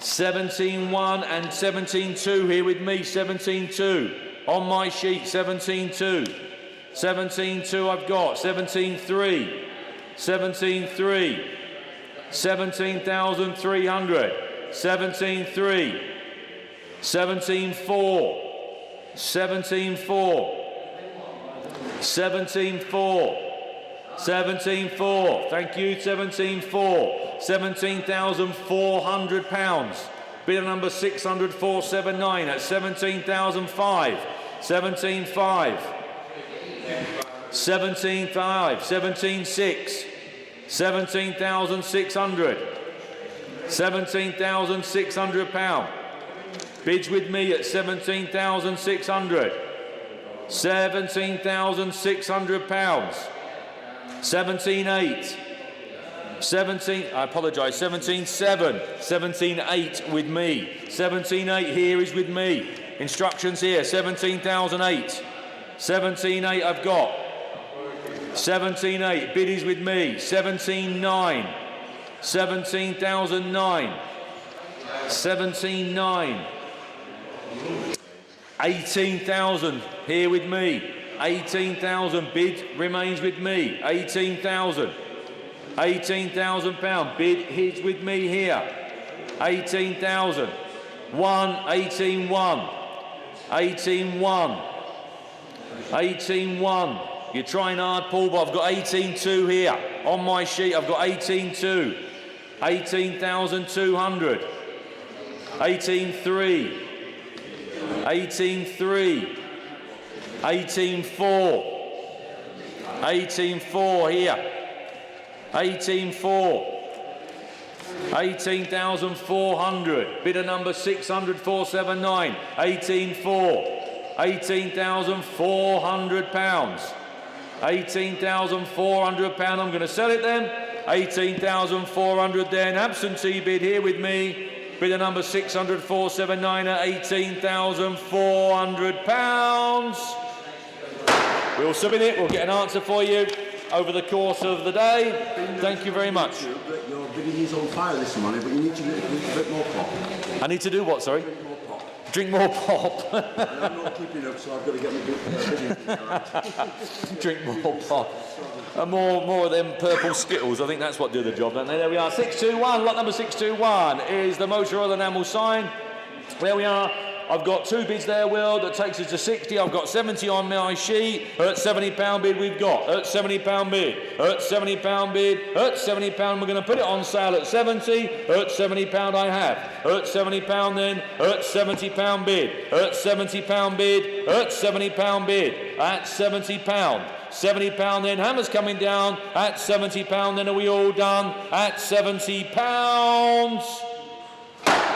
17,100 and 17,200 here with me. 17,200 on my sheet. 17,200. 17,200 I've got. 17,300. 17,300. 17,300. 17,300. 17,400. 17,400. 17,400. 17,400. Thank you. 17,400. £17,400. Bidder number 600. 479 at 17,500. 17,500. 17,500. 17,600. 17,600. £17,600. Bids with me at £17,600. £17,600. 17,800. 17,700. 17,800 with me. 17,800 here is with me. Instructions here. 17,800. 17,800 I've got. 17,800. Bid is with me. 17,900. 17,900. 17,900. 18,000 here with me. 18,000. Bid remains with me. 18,000. £18,000. Bid is with me here. 18,000. 18,1. 18,1. 18,1. You're trying hard, Paul, but I've got 18,2 here. On my sheet, I've got 18,2. 18,200. 18,3. 18,3. 18,4. 18,4 here. 18,4. 18,400. Bidder number 600,479. 18,4. £18,400. £18,400. I'm going to sell it then. 18,400 then. Absentee bid here with me. Bidder number 600,479 at £18,400. We'll submit it. We'll get an answer for you over the course of the day. Thank you very much. Your bidding is on fire this morning, but you need to do a bit more pop. I need to do what, sorry? Drink more pop. I'm not keeping up, so I've got to get my bidding. Drink more pop. And more of them purple Skittles. I think that's what do the job, don't they? There we are. 621. Lot number 621 is the motor oil enamel sign. There we are. I've got two bids there, Will, that takes us to 60. I've got 70 on my sheet. At £70 bid we've got. At £70 bid. At £70 bid. At £70 we're going to put it on sale at 70. At £70 I have. At £70 then. At £70 bid. At £70 bid. At £70 bid. At £70. £70 then. Hammer's coming down. At £70 then. Are we all done? At £70.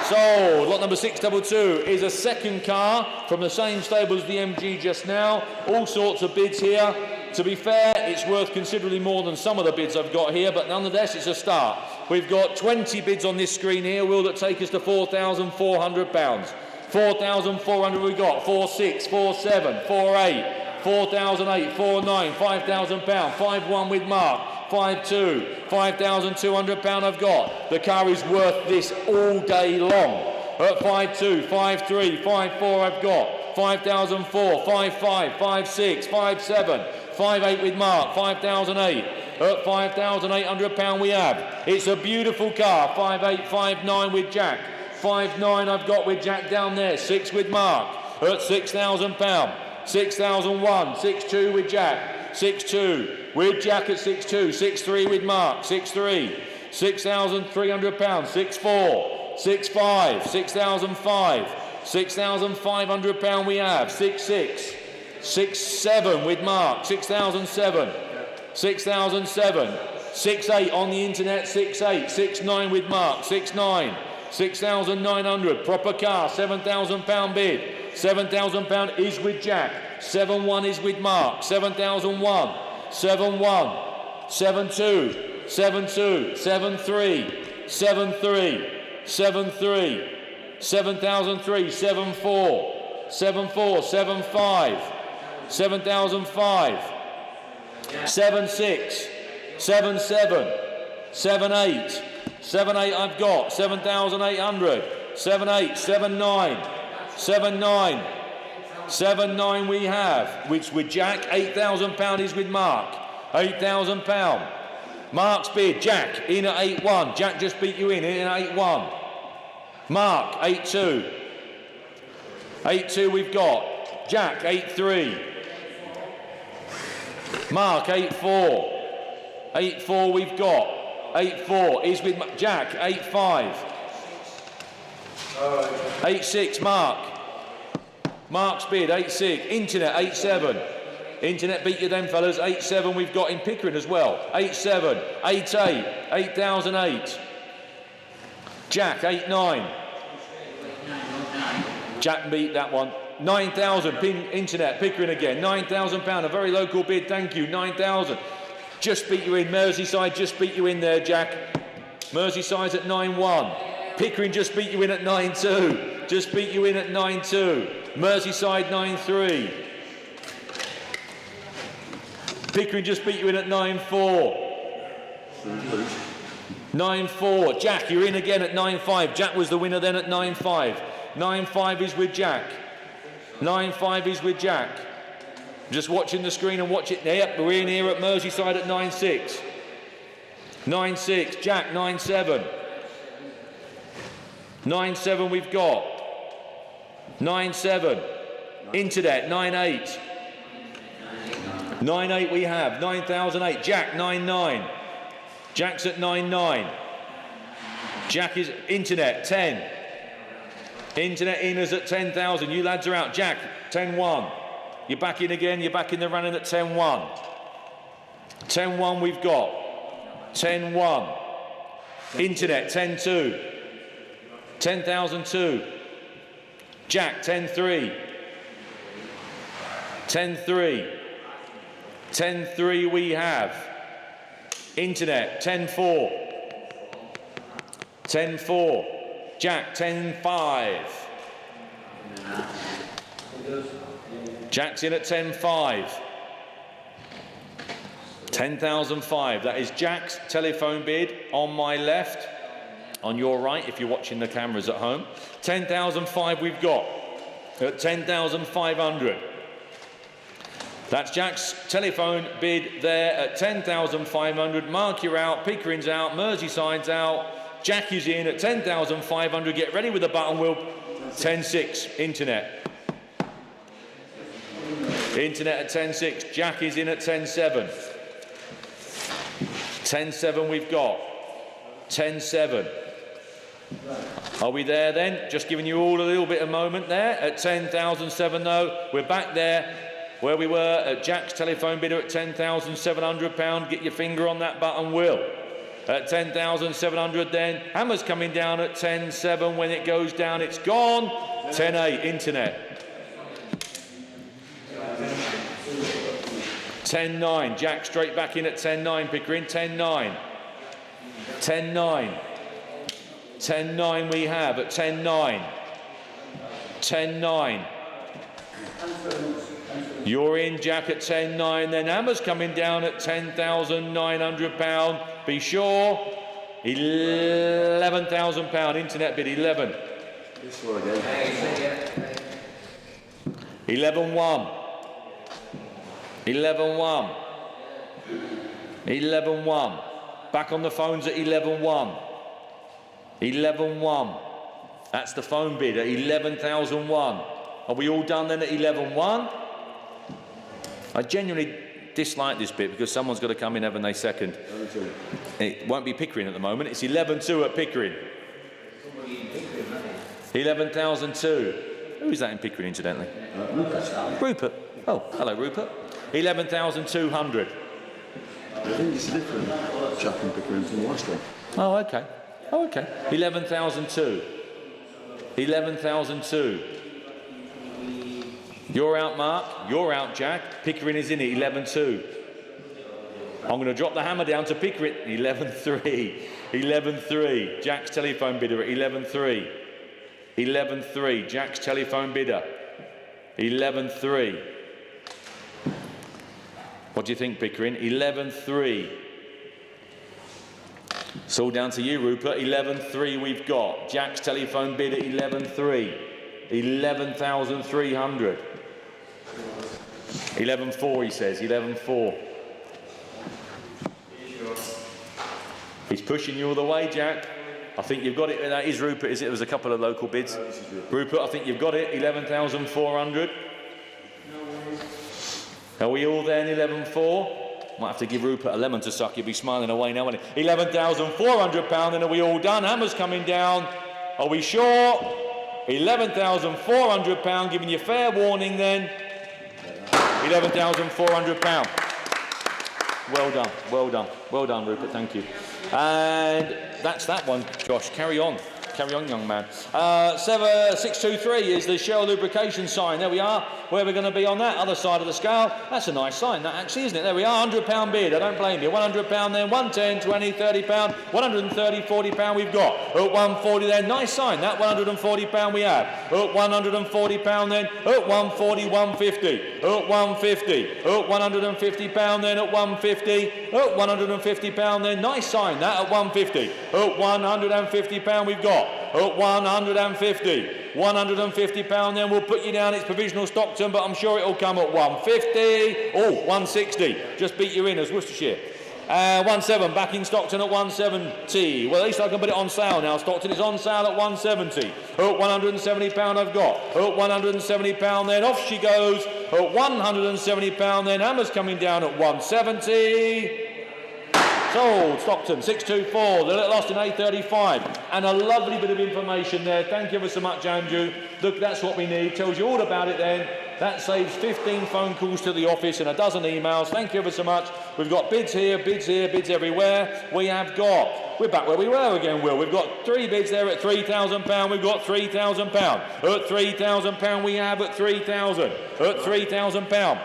Sold. Lot number 622 is a second car from the same stable as the MG just now. All sorts of bids here. To be fair, it's worth considerably more than some of the bids I've got here, but nonetheless, it's a start. We've got 20 bids on this screen here, Will, that take us to £4,400. 4,400 we've got. 4,600, 4,700, 4,800, 4,800, 4,900, £5,000. 5,1 with Mark. 5,200, £5,200 I've got. The car is worth this all day long. At 5,200, 5,300, 5,400 I've got. 5,004, 5,500, 5,600, 5,700, 5,800 with Mark. 5,008. At £5,800 we have. It's a beautiful car. 5,800, 5,900 with Jack. 5,900 I've got with Jack down there. 6 with Mark. At £6,000. 6,001, 6,200 with Jack. 6,200 with Jack at 6,200, 6,300 with Mark, 6,300, £6,300, 6,400, 6,500, 6,500, £6,500 we have, 6,600, 6,700 with Mark, 6,007, 6,007, 6,800 on the internet, 6,800, 6,900 with Mark, 6,900, 6,900, proper car, £7,000 bid, £7,000 is with Jack, 7,100 is with Mark, 7,001, 7,100, 7,200, 7,200, 7,300, 7,300, 7,300, 7,003, 7,400, 7,400, 7,500, 7,500, 7,600, 7,700, 7,800, 7,800 I've got, 7,800, 7,800, 7,900, 7,900, 7,900 we have, which with Jack, £8,000 is with Mark, £8,000. Mark's bid, Jack in at 8,100. Jack just beat you in at 8,100. Mark, 8,200. 8,200 we've got. Jack, 8,300. Mark, 8,400. 8,400 we've got. 8,400 is with Jack, 8,500. 8,600 Mark. Mark's bid, 8,600. Internet, 8,700. Internet beat you then, fellas. 8,700 we've got in Pickering as well. 8,700. 8,800. 8,008. Jack, 8-9. Jack beat that one. 9,000, internet, Pickering again. £9,000, a very local bid, thank you, 9,000. Just beat you in, Merseyside just beat you in there, Jack. Merseyside's at 9-1. Pickering just beat you in at 9-2. Just beat you in at 9-2. Merseyside 9-3. Pickering just beat you in at 9-4. 9-4. Jack, you're in again at 9-5. Jack was the winner then at 9-5. 9-5 is with Jack. 9-5 is with Jack. Just watching the screen and watch it. Yep, we're in here at Merseyside at 9-6. 9-6. Jack, 9-7. 9-7 we've got. 9-7. Internet, 9-8. 9-8 we have. 9,008. Jack, 9-9. Jack's at 9-9. Jack is internet, 10. Internet inners at 10,000. You lads are out. Jack, 10-1. You're back in again. You're back in the running at 10-1. 10-1 we've got. 10-1. Internet, 10-2. 10,002. Jack, 10-3. 10-3. 10-3 we have. Internet, 10-4. 10-4. Jack, 10-5. Jack's in at 10-5. 10,005. That is Jack's telephone bid on my left. On your right, if you're watching the cameras at home. 10,005 we've got. At 10,500. That's Jack's telephone bid there at 10,500. Mark, you're out. Pickering's out. Merseyside's out. Jack is in at 10,500. Get ready with the button wheel. 10-6. Internet. Internet at 10-6. Jack is in at 10-7. 10-7 we've got. 10-7. Are we there then? Just giving you all a little bit of moment there. At 10,007 though. We're back there where we were at Jack's telephone bidder at £10,700. Get your finger on that button, Will. At 10,700 then. Hammer's coming down at 10.7. When it goes down, it's gone. 10.8, internet. 10.9, Jack straight back in at 10.9, Pickering. 10.9. 10.9. 10.9 we have at 10.9. 10.9. You're in, Jack, at 10.9. Then Hammer's coming down at £10,900. Be sure. £11,000. Internet bid 11. This one again. 11-1. 11-1. 11-1. Back on the phones at 11-1. 11-1. That's the phone bid at 11,001. Are we all done then at 11-1? I genuinely dislike this bit because someone's got to come in, haven't they, second? 11-2. It won't be Pickering at the moment. It's 11-2 at Pickering. 11,002. Who is that in Pickering, incidentally? Rupert. Rupert. Oh, hello, Rupert. 11,200. I think it's a different chap in Pickering from the last one. Oh, okay. Oh, okay. 11,002. 11,002. You're out, Mark. You're out, Jack. Pickering is in it. 11-2. I'm going to drop the hammer down to Pickering. 11-3. 11-3. Jack's telephone bidder at 11-3. 11-3. Jack's telephone bidder. 11-3. What do you think, Pickering? 11-3. It's all down to you, Rupert. 11-3 we've got. Jack's telephone bid at 11-3. 11,300. 11-4, he says. 11-4. He's pushing you all the way, Jack. I think you've got it. That is Rupert, is it? There was a couple of local bids. Rupert, I think you've got it. 11,400. Are we all there in 11-4? Might have to give Rupert a lemon to suck. He'll be smiling away now, won't he? £11,400, and are we all done? Hammer's coming down. Are we sure? £11,400, giving you fair warning then. £11,400. Well done, well done, well done, Rupert, thank you. And that's that one, Josh. Carry on. Carry on, young man. 623 is the Shell lubrication sign. There we are. Where we're going to be on that other side of the scale. That's a nice sign, that actually, isn't it? There we are. £100 bid. I don't blame you. £100 then. 110, 20, £30, 130, £40 we've got. At 140 then. Nice sign. That £140 we have. At £140 then. At 140, 150. At 150. At £150 then. At 150. At £150 then. Nice sign. That at 150. At £150 we've got. At 150. £150 then. We'll put you down. It's provisional Stockton, but I'm sure it'll come at 150. Oh, 160. Just beat you in as Worcestershire. 17 back in Stockton at 170. Well, at least I can put it on sale now. Stockton is on sale at 170. At £170 I've got. At £170 then. Off she goes. At £170 then. Hammer's coming down at 170. Sold, Stockton, 624, the Little Austin A35. And a lovely bit of information there. Thank you ever so much, Andrew. Look, that's what we need. Tells you all about it then. That saves 15 phone calls to the office and a dozen emails. Thank you ever so much. We've got bids here, bids everywhere. We have got, we're back where we were again, Will. We've got 3 bids there at £3,000. We've got £3,000. At £3,000 we have at £3,000. At £3,000.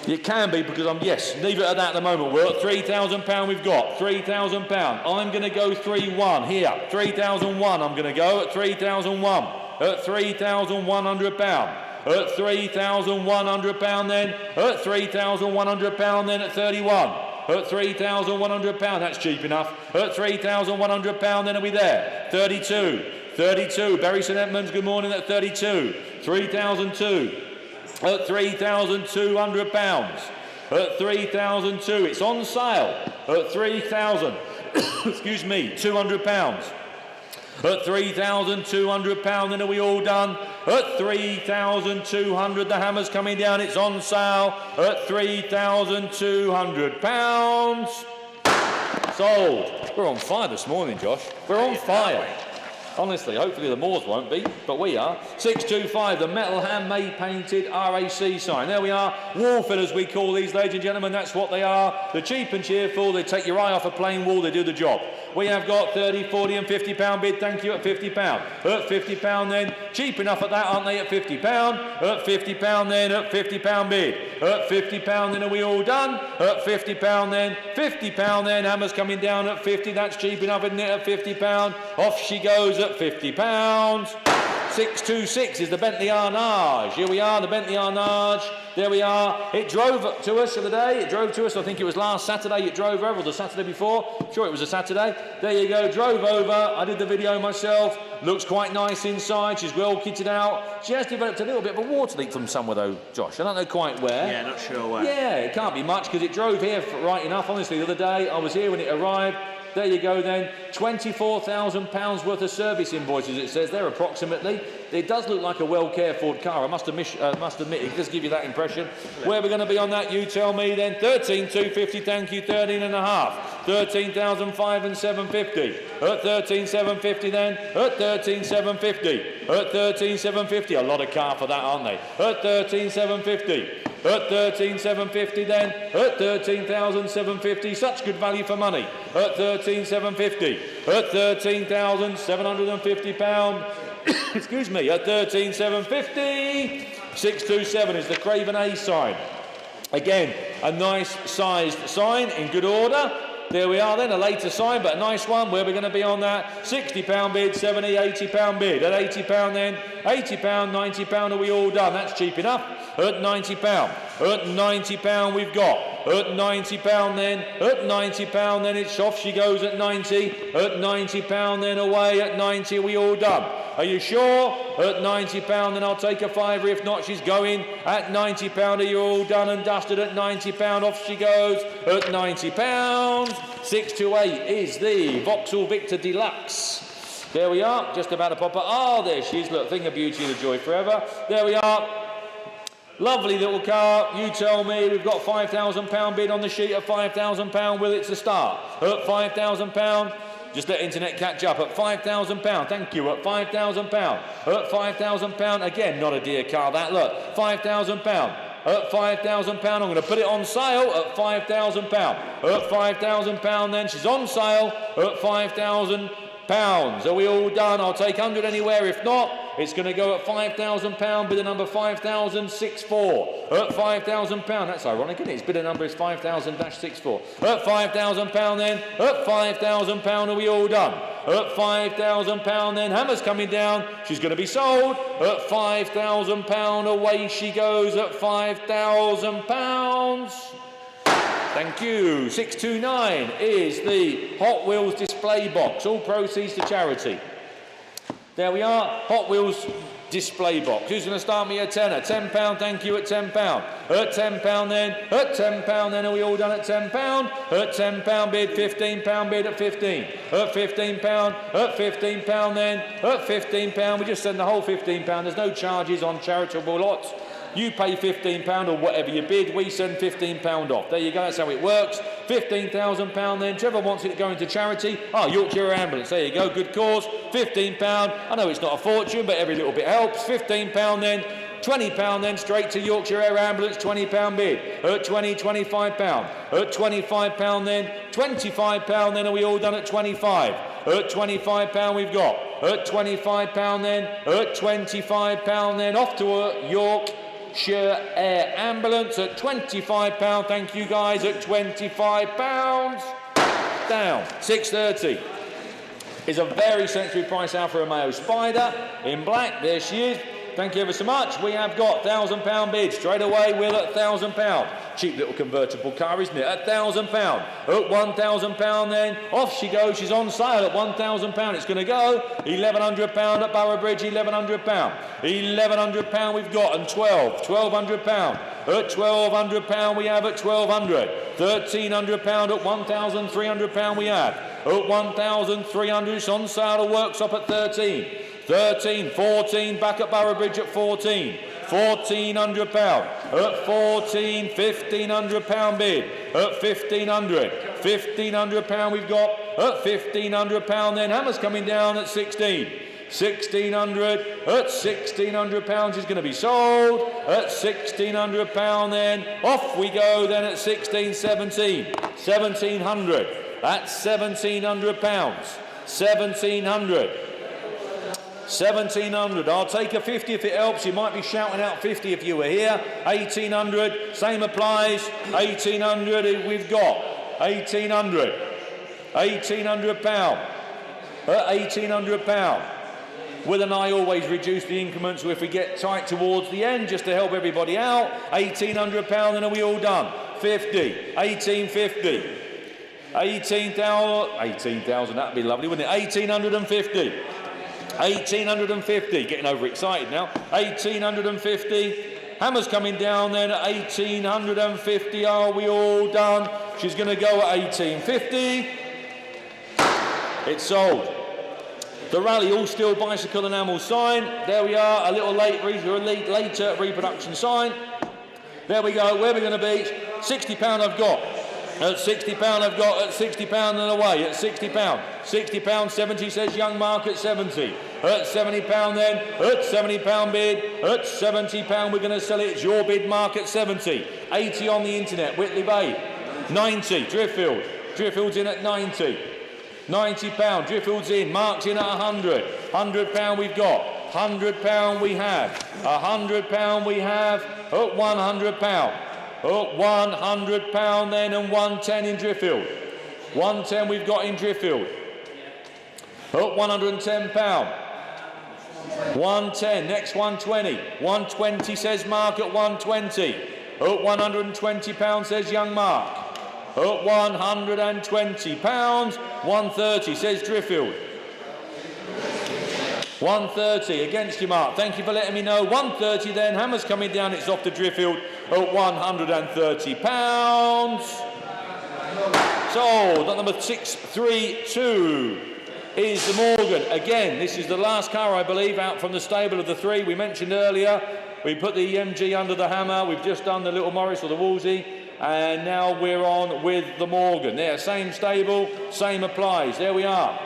You can be because yes, leave it at that at the moment. We're at £3,000 we've got. £3,000. I'm going to go 3-1 here. 3,001 I'm going to go at 3,001. At £3,100. At £3,100 then. At £3,100 then at 31. At £3,100, that's cheap enough. At £3,100 then are we there? 32. 32. Bury St Edmunds, good morning at 32. 3,002. At £3,200. At 3,002, it's on sale. At 3,000, excuse me, £200. At £3,200, then are we all done? At 3,200, the hammer's coming down, it's on sale. At £3,200. Sold. We're on fire this morning, Josh. We're on fire. Honestly, hopefully the Moors won't be, but we are. 625, the metal handmade painted RAC sign. There we are. Wall fillers we call these, ladies and gentlemen. That's what they are. They're cheap and cheerful. They take your eye off a plain wall. They do the job. We have got 30, 40 and £50 bid. Thank you at £50. At £50 then. Cheap enough at that, aren't they, at £50? At £50 then. At £50 bid. At £50 then. Are we all done? At £50 then. £50 then. Hammer's coming down at 50. That's cheap enough, isn't it, at £50? Off she goes at £50. 626 is the Bentley Arnage. Here we are, the Bentley Arnage. There we are. It drove to us the other day. It drove to us, I think it was last Saturday it drove over, or the Saturday before. I'm sure it was a Saturday. There you go, drove over. I did the video myself. Looks quite nice inside. She's well kitted out. She has developed a little bit of a water leak from somewhere though, Josh. I don't know quite where. Yeah, not sure where. Yeah, it can't be much because it drove here right enough. Honestly, the other day I was here when it arrived. There you go then, £24,000 worth of service invoices it says there approximately. It does look like a well cared for car, I must admit it does give you that impression. Where are we going to be on that, you tell me then. 13,250, thank you, 13.5. 13,500 and 750. At 13,750 then. At 13,750. At 13,750. A lot of car for that, aren't they? At 13,750. At 13,750 then. At 13,750. Such good value for money. At 13,750. At £13,750. Excuse me. At 13,750. 627 is the Craven A sign. Again, a nice sized sign in good order. There we are then, a later sign, but a nice one. Where are we going to be on that? £60 bid, 70, £80 bid. At £80 then, £80, £90, are we all done? That's cheap enough. At £90. At £90 we've got. At £90 then. At £90 then, it's off she goes at 90. At £90 then, away at 90, are we all done? Are you sure? At £90 then I'll take a fiver. If not, she's going. At £90, are you all done and dusted? At £90, off she goes. At £90. 628 is the Vauxhall Victor Deluxe. There we are, just about to pop up. Oh, there she is. Look, thing of beauty, the joy forever. There we are. Lovely little car. You tell me. We've got £5,000 bid on the sheet at £5,000. Will it's a start? At £5,000. Just let internet catch up. At £5,000. Thank you. At £5,000. At £5,000. Again, not a dear car that. Look, £5,000. At £5,000. I'm going to put it on sale at £5,000. At £5,000 then. She's on sale at £5,000. Are we all done? I'll take 100 anywhere. If not, it's going to go at £5,000. Bidder number 5,064. At £5,000. That's ironic, isn't it? Its bidder number is 5,000-64. At £5,000 then. At £5,000. Are we all done? At £5,000 then. Hammer's coming down. She's going to be sold. At £5,000. Away she goes at £5,000. Thank you. 629 is the Hot Wheels display box. All proceeds to charity. There we are. Hot Wheels display box. Who's going to start me a tenner? £10. Thank you. At £10. At £10 then. At £10 then. Are we all done at £10? At £10 bid. £15 bid at 15. At £15. At £15 then. At £15. We just send the whole £15. There's no charges on charitable lots. You pay £15 or whatever you bid, we send £15 off. There you go, that's how it works. £15,000 then. Trevor wants it going to charity. Yorkshire Ambulance, there you go, good cause. £15. I know it's not a fortune, but every little bit helps. £15 then. £20 then, straight to Yorkshire Air Ambulance, £20 bid. At £25. At £25 then. £25 then, are we all done at 25? At £25 we've got. At £25 then. At £25 then. Off to Yorkshire Air Ambulance at £25. Thank you guys. At £25. Down. 630 is a very sensible price Alfa Romeo Spider in black. There she is. Thank you ever so much. We have got £1,000 bid. Straight away, we're at £1,000. Cheap little convertible car, isn't it? At £1,000. At £1,000 then. Off she goes. She's on sale at £1,000. It's going to go. £1,100 at Boroughbridge. £1,100. £1,100 we've got. And £1,200. At £1,200 we have at £1,200. £1,300 at £1,300 we have. At £1,300 it's on sale at Workshop at 13. 13, 14, back at Boroughbridge at 14. £1,400. At 14, £1,500 bid. At £1,500. £1,500 we've got. At £1,500 then. Hammer's coming down at 16. £1,600. At £1,600 is going to be sold. At £1,600 then. Off we go then at 16, 17. £1,700. That's £1,700. £1,700. £1,700. I'll take a 50 if it helps. You might be shouting out 50 if you were here. £1,800. Same applies. £1,800 we've got. £1,800. £1,800. £1,800. Will and I always reduce the increments so if we get tight towards the end, just to help everybody out. £1,800, and are we all done? 50. 1,850. 18,000. That'd be lovely, wouldn't it? 1,850. 1,850. Getting overexcited now. 1,850. Hammer's coming down then at 1,850. Are we all done? She's going to go at 1,850. It's sold. The rally all steel bicycle enamel sign. There we are. A little later reproduction sign. There we go. Where are we going to be? £60 I've got. At £60 I've got. At £60 and away. At £60. £60, 70 says young Mark at 70. At £70 then. At £70 bid. At £70 we're going to sell it. It's your bid, Mark, at 70. 80 on the internet. Whitley Bay. 90. Driffield. Driffield's in at 90. £90. Driffield's in. Mark's in at 100. £100 we've got. £100 we have. £100 we have. At £100. At £100 then, and 110 in Driffield. 110 we've got in Driffield. At £110. 110. Next 120. 120 says Mark at 120. At £120 says young Mark. At £120. 130 says Driffield. 130 against you, Mark. Thank you for letting me know. 130 then. Hammer's coming down. It's off to Driffield at £130. Sold. At number 632 is the Morgan. Again, this is the last car, I believe, out from the stable of the three we mentioned earlier. We put the MG under the Hammer. We've just done the Little Morris or the Wolsey. And now we're on with the Morgan. There, same stable, same applies. There we are.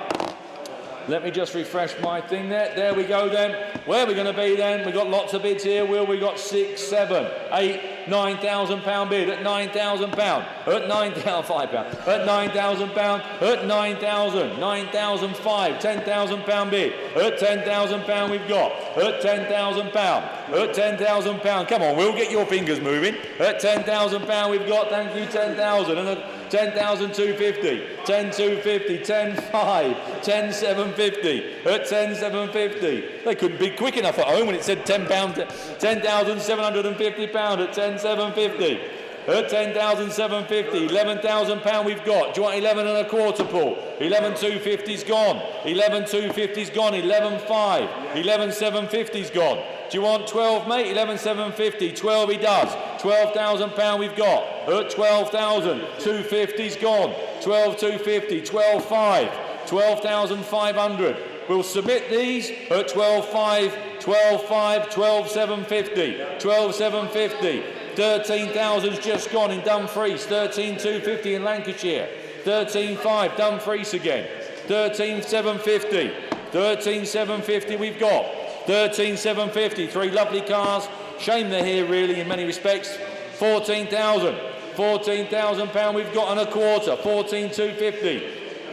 Let me just refresh my thing there. There we go then. Where are we going to be then? We've got lots of bids here. Will we got 6, 7, 8, £9,000 bid at £9,000. At £9,000, at £9,000, at 9,000, 9,005, £10,000 bid. At £10,000 we've got. At £10,000, at £10,000. Come on, Will, get your fingers moving. At £10,000 we've got. Thank you, 10,000. And at 10,250, 10,250, 10,5, 10,750, at 10,750. They couldn't be quick enough at home when it said £10, £10,750 at 10,750. At 10,750, £11,000 we've got. Do you want 11 and a quarter, Paul? 11,250's gone. 11,250's gone. 11,5. 11,750's gone. Do you want 12, mate? 11,750. 12 he does. £12,000 we've got. At 12,250's gone. 12,250. 12,5. 12,500. We'll submit these at 12,5. 12,5. 12,750. 12,750. 13,000's just gone in Dumfries. 13,250 in Lancashire. 13,500 Dumfries again. 13,750. 13,750 we've got. 13,750. 3 lovely cars. Shame they're here really in many respects. 14,000. £14,000 we've got and a quarter. 14,250.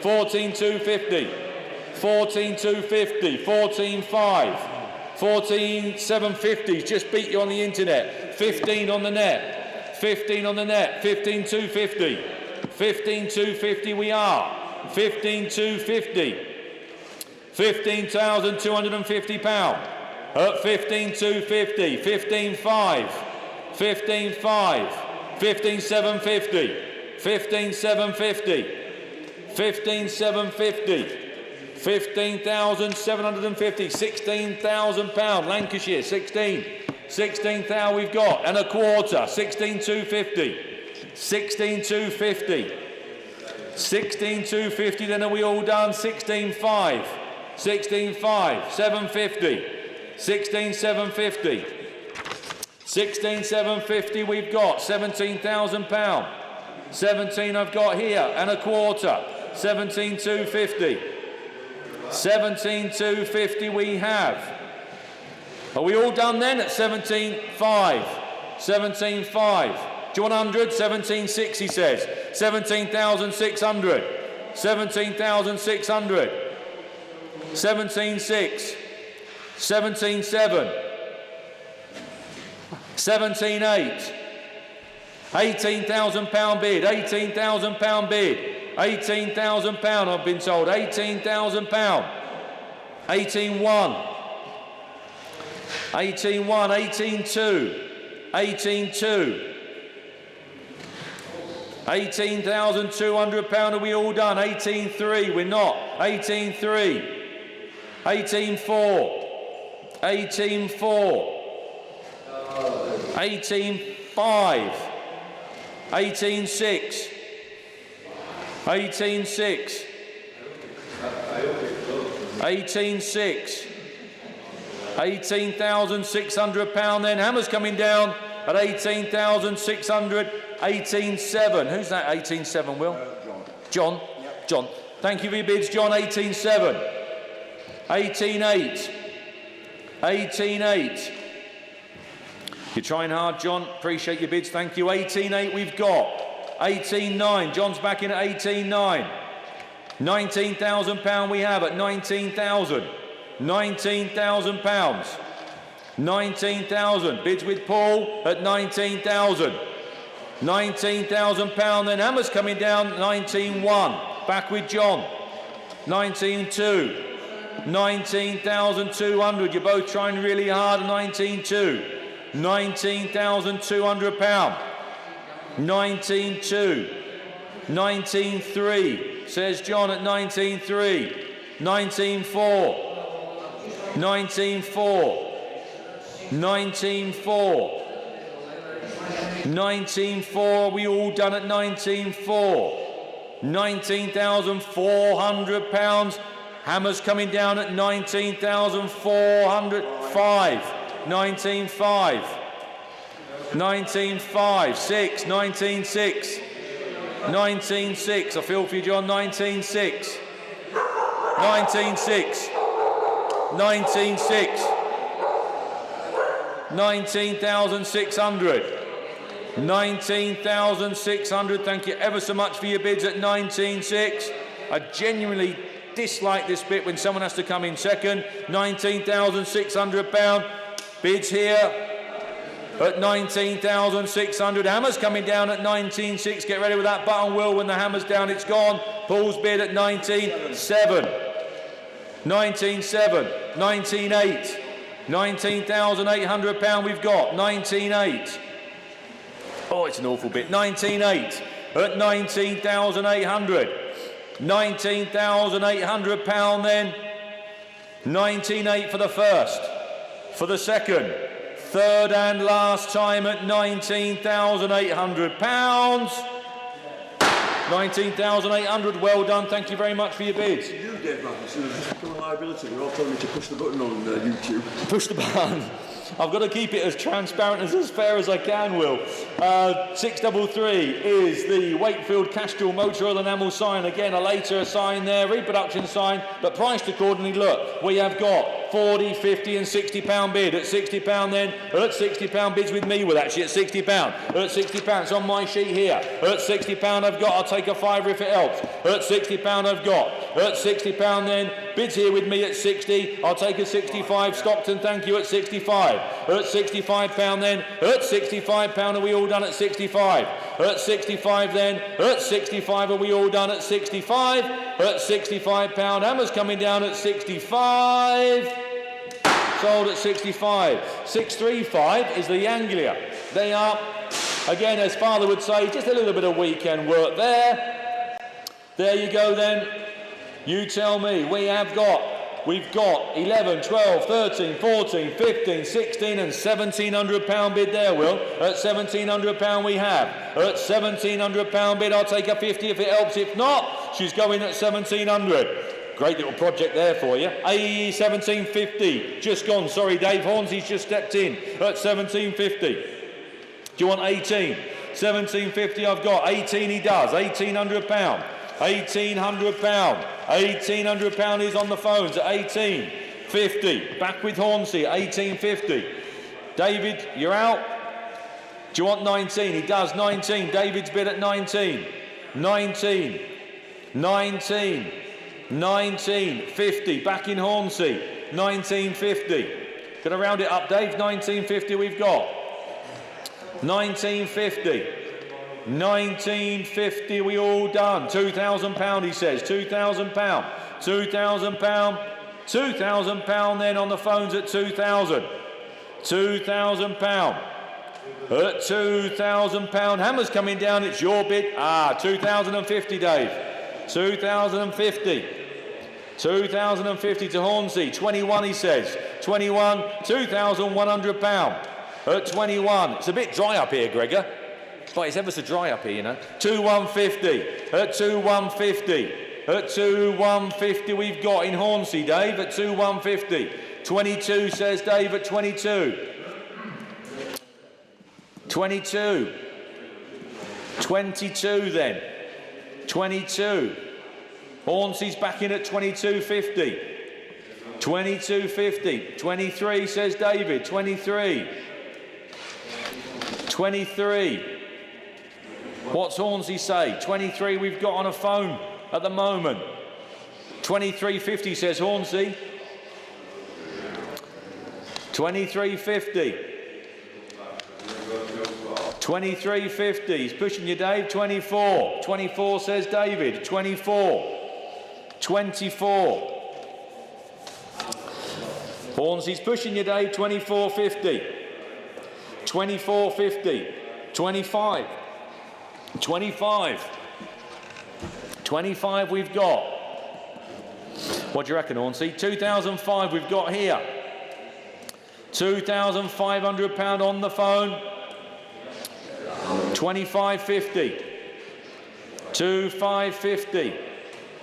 14,250. 14,250. 14,500. 14,750. Just beat you on the internet. 15 on the net. 15 on the net. 15,250. 15,250 we are. 15,250. £15,250 at 15,250. 15,500. 15,500. 15,750. 15,750. 15,750. 15,750. £16,000. Lancashire, 16. 16,000 we've got and a quarter. 16,250. 16,250. 16,250. Then are we all done? 16,500. 16,500. 750. 16,750. 16,750 we've got. £17,000. 17 I've got here and a quarter. 17,250. 17,250 we have. Are we all done then at 17,500? 17,500. Do you want 100? 17,600 he says. 17,600. 17,600. 17,600. 17,700. 17,800. £18,000 bid. £18,000 bid. £18,000 I've been told. £18,000. 18,100. 18,100. 18,200. 18,200. £18,200 are we all done? 18,300 we're not. 18,300. 18,400. 18,400. 18,500. 18,600. 18,600. 18,600. £18,600 then. Hammer's coming down at 18,600. 18,700. Who's that 18,700, Will? John. John? Yep. John. Thank you for your bids, John. 18,700. 18,800. 18,800. You're trying hard, John. Appreciate your bids. Thank you. 18,800 we've got. 18,900. John's back in at 18,900. £19,000 we have at 19,000. £19,000. 19,000. Bids with Paul at 19,000. £19,000 then. Hammer's coming down. 19,100. Back with John. 19,200. 19,200. You're both trying really hard. 19,200. £19,200. 19,200. 19,300. Says John at 19,300. 19,400. 19,400. 19,400. 19,400. We all done at 19,400. £19,400. Hammer's coming down at 19,400. 19,500. 19,500. 6. 19,600. 19,600. I feel for you, John. 19,600. 19,600. 19,600. 19,600. 19,600. Thank you ever so much for your bids at 19,600. I genuinely dislike this bit when someone has to come in second. £19,600 bids here at 19,600. Hammer's coming down at 19,600. Get ready with that button, Will. When the hammer's down, it's gone. Paul's bid at 19,700. 19,700. 19,800. £19,800 we've got. 19,800. Oh, it's an awful bit. 19,800 at 19,800. £19,800 then. 19,800 for the first. For the second. Third and last time at £19,800. 19,800. Well done. Thank you very much for your bids. You, Dave Mathewsons, just become a liability. You're all telling me to push the button on YouTube. Push the button. I've got to keep it as transparent as fair as I can, Will. 633 is the Wakefield Castrol Motor Oil Enamel sign. Again, a later sign there, reproduction sign, but priced accordingly. Look, we have got 40, 50 and £60 bid. At £60 then, at £60 bids with me, Will, actually at £60. At £60, it's on my sheet here. At £60 I've got, I'll take a fiver if it helps. At £60 I've got. At £60 then, bids here with me at 60. I'll take a 65. Stockton, thank you, at 65. At £65 then. At £65 are we all done at 65. At 65 then. At 65 are we all done at 65. At £65. Hammer's coming down at 65. Sold at 65. 635 is the Anglia. They are, again, as Father would say, just a little bit of weekend work there. There you go then. You tell me. We've got 11, 12, 13, 14, 15, 16 and £1,700 bid there, Will. At £1,700 we have. At £1,700 bid, I'll take a 50 if it helps. If not, she's going at 1,700. Great little project there for you. 1750, just gone. Sorry, Dave Hornsey's just stepped in at 1750. Do you want 18? 1750 I've got. 18 he does. £1,800. £1,800. £1,800 is on the phones at 1850. Back with Hornsey at 1850. David, you're out. Do you want 19? He does. 19. David's bid at 19. 19. 19. 1950. Back in Hornsey. 1950. Gonna round it up, Dave. 1950 we've got. 1950. 1950 we all done. £2,000 he says. £2,000. £2,000. £2,000 then on the phones at 2,000. £2,000. At £2,000. Hammer's coming down. It's your bid. 2,050, Dave. 2,050. 2,050 to Hornsey. 21 he says. 21. £2,100. At 21. It's a bit dry up here, Gregor. But it's ever so dry up here, you know. 2,150. At 2,150. At 2,150 we've got in Hornsey, Dave. At 2,150. 22 says Dave at 22. 22. 22 then. 22. Hornsey's back in at 22.50. 22.50. 23 says David. 23. 23. What's Hornsey say? 23 we've got on a phone at the moment. 23.50 says Hornsey. 23.50. 23.50. He's pushing you, Dave. 24. 24 says David. 24. 24. Hornsey's pushing you, Dave. 24.50. 24.50. 25. 25. 25 we've got. What do you reckon, Hornsey? 2,005 we've got here. £2,500 on the phone. 25.50. 2,550.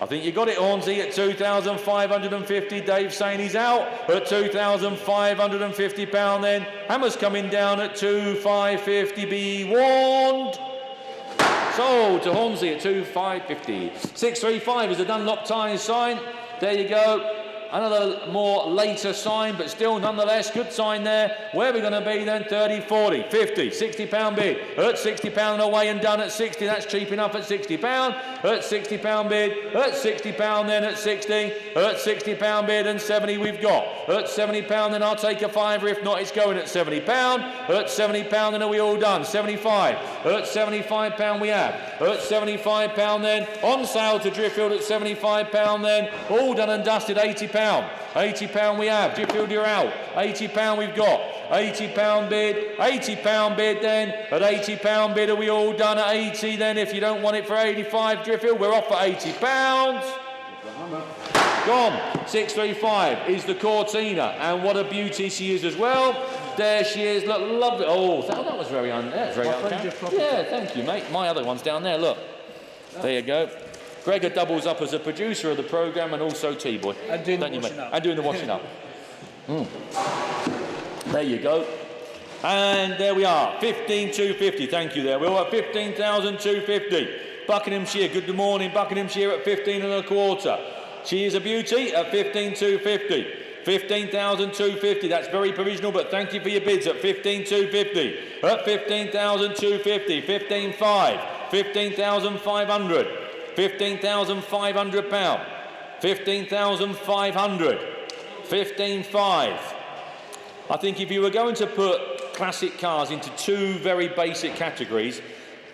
I think you got it, Hornsey, at 2,550. Dave saying he's out at £2,550 then. Hammer's coming down at 2,550. Be warned. Sold to Hornsey at 2,550. 635 is a Dunlop tyre sign. There you go. Another more later sign, but still nonetheless good sign there. Where are we going to be then? 30, 40, 50, 60 pound bid. At 60 pound away and done at 60. That's cheap enough at 60 pound. At 60 pound bid. At 60 pound then at 60. At 60 pound bid and 70 we've got. At 70 pound then I'll take a fiver. If not, it's going at 70 pound. At 70 pound then are we all done? 75. At 75 pound we have. At 75 pound then on sale to Driffield at 75 pound then. All done and dusted. 80 pound. 80 pound we have. Driffield, you're out. 80 pound we've got. 80 pound bid. 80 pound bid then. At 80 pound bid are we all done at 80 then? If you don't want it for 85 Driffield, we're off at 80 pounds. Gone. 635 is the Cortina, and what a beauty she is as well. There she is. Look, lovely. Oh, that was very that's very yeah, thank you, mate. My other one's down there. Look. There you go. Gregor doubles up as a producer of the programme and also T-Boy. And doing the washing up. And doing the washing up. There you go. And there we are. 15,250. Thank you there. We're at 15,250. Buckinghamshire. Good morning. Buckinghamshire at 15 and a quarter. She is a beauty at 15,250. 15,250. That's very provisional, but thank you for your bids at 15,250. At 15,250. 15,500. 15,500. 15,500 pound. 15,500. 15,500. I think if you were going to put classic cars into two very basic categories,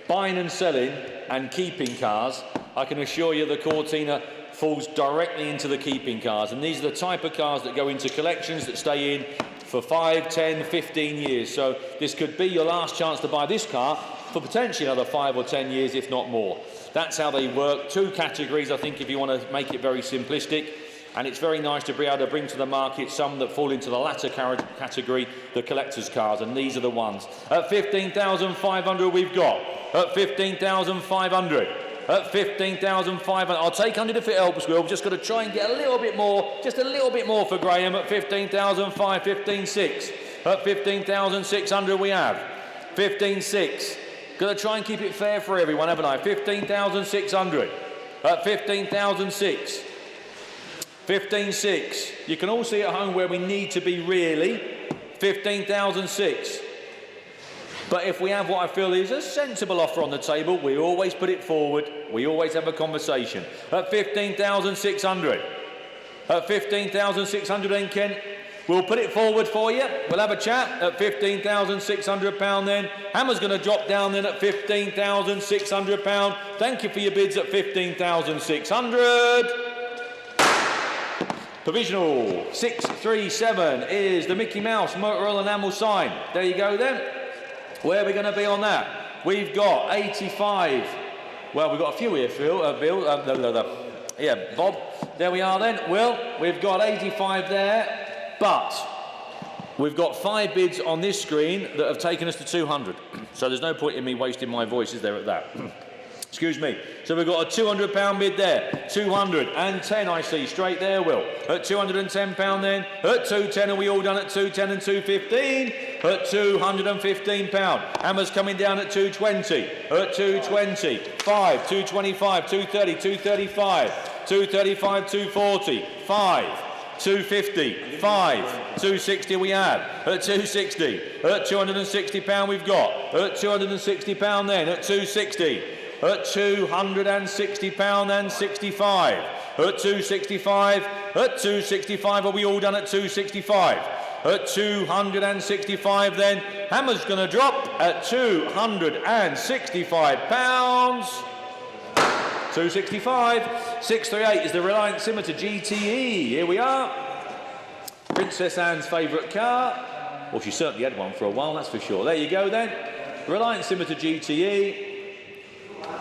buying and selling and keeping cars, I can assure you the Cortina falls directly into the keeping cars, and these are the type of cars that go into collections that stay in for 5, 10, 15 years. So this could be your last chance to buy this car for potentially another 5 or 10 years, if not more. That's how they work. Two categories, I think, if you want to make it very simplistic. And it's very nice to be able to bring to the market some that fall into the latter category, the collector's cars, and these are the ones. At 15,500 we've got. At 15,500. At 15,500. I'll take 100 if it helps, Will. We've just got to try and get a little bit more, just a little bit more for Graham at 15,500, 15,600. At 15,600 we have. 15,600. Got to try and keep it fair for everyone, haven't I? 15,600. At 15,600. 15,600. You can all see at home where we need to be really. 15,600. But if we have what I feel is a sensible offer on the table, we always put it forward. We always have a conversation. At 15,600. At 15,600 then, Kent. We'll put it forward for you. We'll have a chat at £15,600 then. Hammer's going to drop down then at £15,600. Thank you for your bids at 15,600. Provisional 637 is the Mickey Mouse Motor Oil enamel sign. There you go then. Where are we going to be on that? We've got 85. Well, we've got a few here, Phil. Yeah, Bob. There we are then. Will, we've got 85 there. But we've got 5 bids on this screen that have taken us to 200. So there's no point in me wasting my voice, is there, at that? Excuse me. So we've got a £200 bid there. 210 I see straight there, Will. At £210 then. At 210 are we all done at 210 and 215? At £215. Hammer's coming down at 220. At 220. 5, 225, 230, 235, 235, 240, 5. 250, 5, 260 we have. At 260, at £260 we've got. At £260 then, at 260. At £260 and 65. At 265, at 265 are we all done at 265? At 265 then, Hammer's going to drop at £265. 265. 638 is the Reliant Scimitar GTE. Here we are. Princess Anne's favourite car. Well, she certainly had one for a while, that's for sure. There you go then. Reliant Scimitar GTE.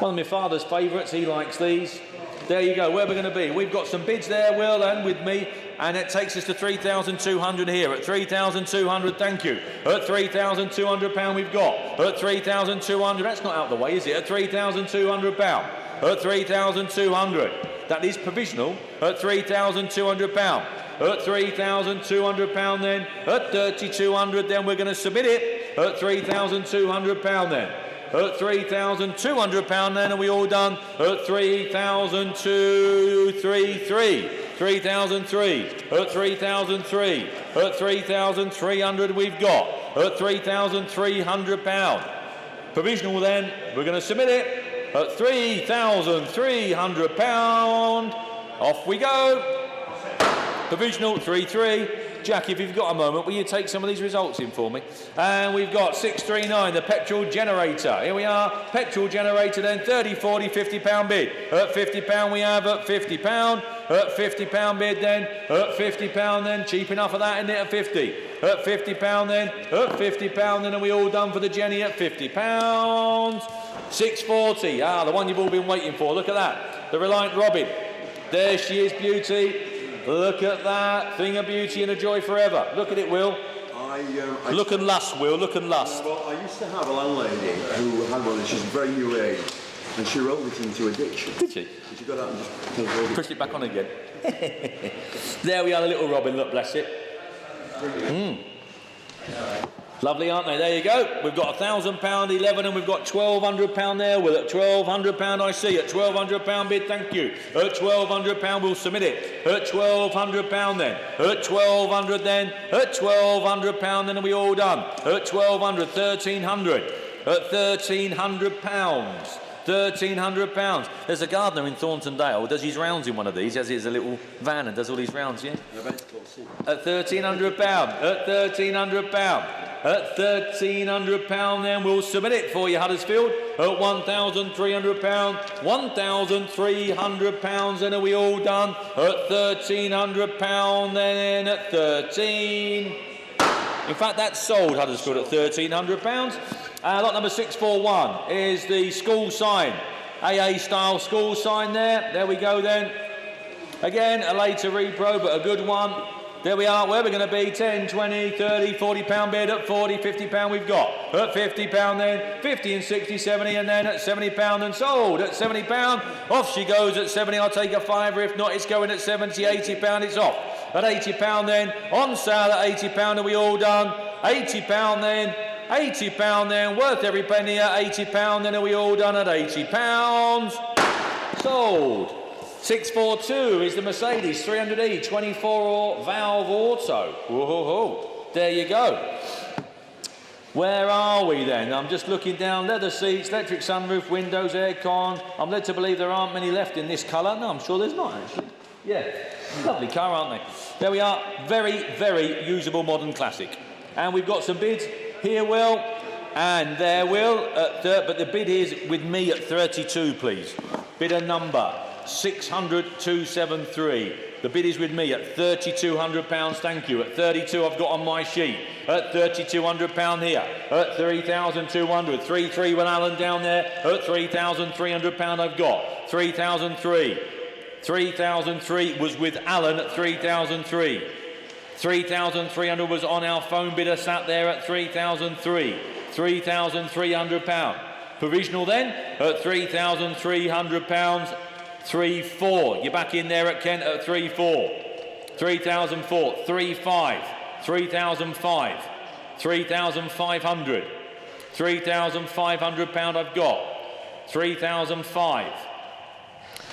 One of my father's favourites, he likes these. There you go, where we're going to be. We've got some bids there, Will, and with me, and it takes us to 3,200 here. At 3,200, thank you. At £3,200 we've got. At 3,200, that's not out of the way, is it? At £3,200. At 3,200. That is provisional. At £3,200. At £3,200 then. At 3,200 then we're going to submit it. At £3,200 then. At £3,200 then are we all done? At 3,233. 3,003, at 3,003, at 3,300 we've got, at £3,300. Provisional then, we're going to submit it at £3,300. Off we go. Provisional 3-3. Jack, if you've got a moment, will you take some of these results in for me? And we've got 639, the petrol generator. Here we are, petrol generator then, 30, 40, £50 bid. At £50 we have at £50. At £50 bid then, at £50 then, cheap enough of that, isn't it, at 50? At £50 then, at £50 then, are we all done for the Jenny at £50? 640, the one you've all been waiting for, look at that. The Reliant Robin, there she is, beauty. Look at that, thing of beauty and a joy forever. Look at it, Will. Look and lust, Will, look and lust. Well, I used to have a landlady who had one, and she's very new age, and she rolled it into addiction. Did she? She got out and just pushed it back on again. There we are, the little Robin, look, bless it. Lovely, aren't they? There you go. We've got £1,000, 11, and we've got £1,200 there. We're at £1,200, I see. At £1,200 bid, thank you. At £1,200, we'll submit it. At £1,200 then. At £1,200 then. At £1,200 then, are we all done? At £1,200, £1,300. At £1,300. £1,300. There's a gardener in Thorntondale, does his rounds in one of these, as he has a little van and does all his rounds, yeah? At £1,300. At £1,300. At £1,300 then, we'll submit it for you, Huddersfield. At £1,300. £1,300 then, are we all done? At £1,300 then, at 13. In fact, that's sold, Huddersfield, at £1,300. Lot number 641 is the school sign. AA style school sign there. There we go then. Again, a later repro, but a good one. There we are, where we're going to be, 10, 20, 30, £40 bid, at 40, £50 we've got. At £50 then, 50 and 60, 70, and then at £70 and sold. At £70, off she goes at 70, I'll take a fiver, if not, it's going at 70, £80, it's off. At £80 then, on sale at £80, are we all done? £80 then, £80 then, worth every penny at £80 then, are we all done at £80? Sold. 642 is the Mercedes 300E 24 valve auto. Whoa, there you go. Where are we then? I'm just looking down. Leather seats, electric sunroof, windows, aircon. I'm led to believe there aren't many left in this colour. No, I'm sure there's not actually. Yeah, lovely car, aren't they? There we are. Very, very usable modern classic. And we've got some bids here, Will, and there, Will. But the bid is with me at 32, please. Bidder number 600,273. The bid is with me at £3,200, thank you. At 32 I've got on my sheet. At £3,200 here. At 3,200. 3-3 with Alan down there. At £3,300 I've got. 3,003. 3,003 was with Alan at 3,003. 3,300 was on our phone bidder sat there at 3,003. £3,300. Provisional then at £3,300. 3-4. You're back in there at Kent at 3-4. 3,004. 3-5. 3,005. 3,500. £3,500 I've got. 3,005.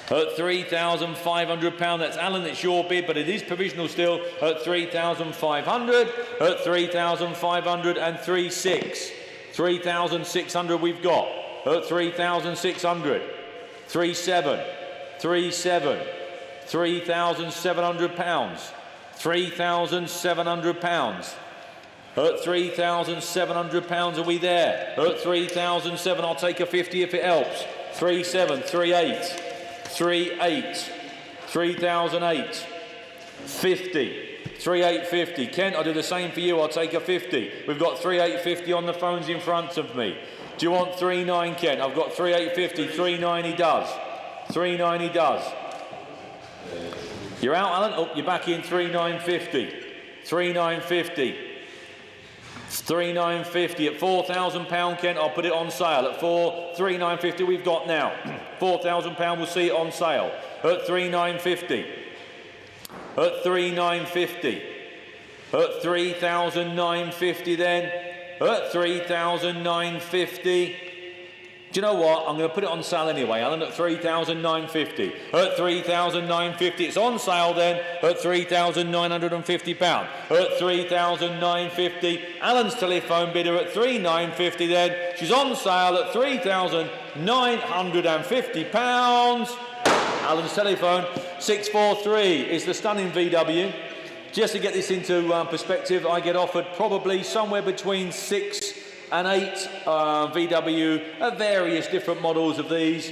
At £3,500, that's Alan, it's your bid, but it is provisional still at 3,500. At 3,500 and 3,600. 3,600 we've got. At 3,600. 3,700. 3,700. £3,700. £3,700. At £3,700, are we there? At 3,700, I'll take a 50 if it helps. 3,700, 3,800. 3,800. 3,008. 50. 3,850. Kent, I'll do the same for you. I'll take a 50. We've got 3,850 on the phones in front of me. Do you want 3,900, Kent? I've got 3,850. 3,900 he does. 3,900 he does. You're out, Alan? Oh, you're back in. 3,950. 3,950. 3,950 at £4,000, Kent. I'll put it on sale at 3,950 we've got now. £4,000, we'll see it on sale at 3,950. At 3,950. At 3,950 then. At 3,950. Do you know what? I'm going to put it on sale anyway, Alan, at 3,950. At 3,950. It's on sale then at £3,950. At 3,950. Alan's telephone bidder at 3,950 then. She's on sale at £3,950. Alan's telephone 643 is the stunning VW. Just to get this into perspective, I get offered probably somewhere between 6 and 8 VW of various different models of these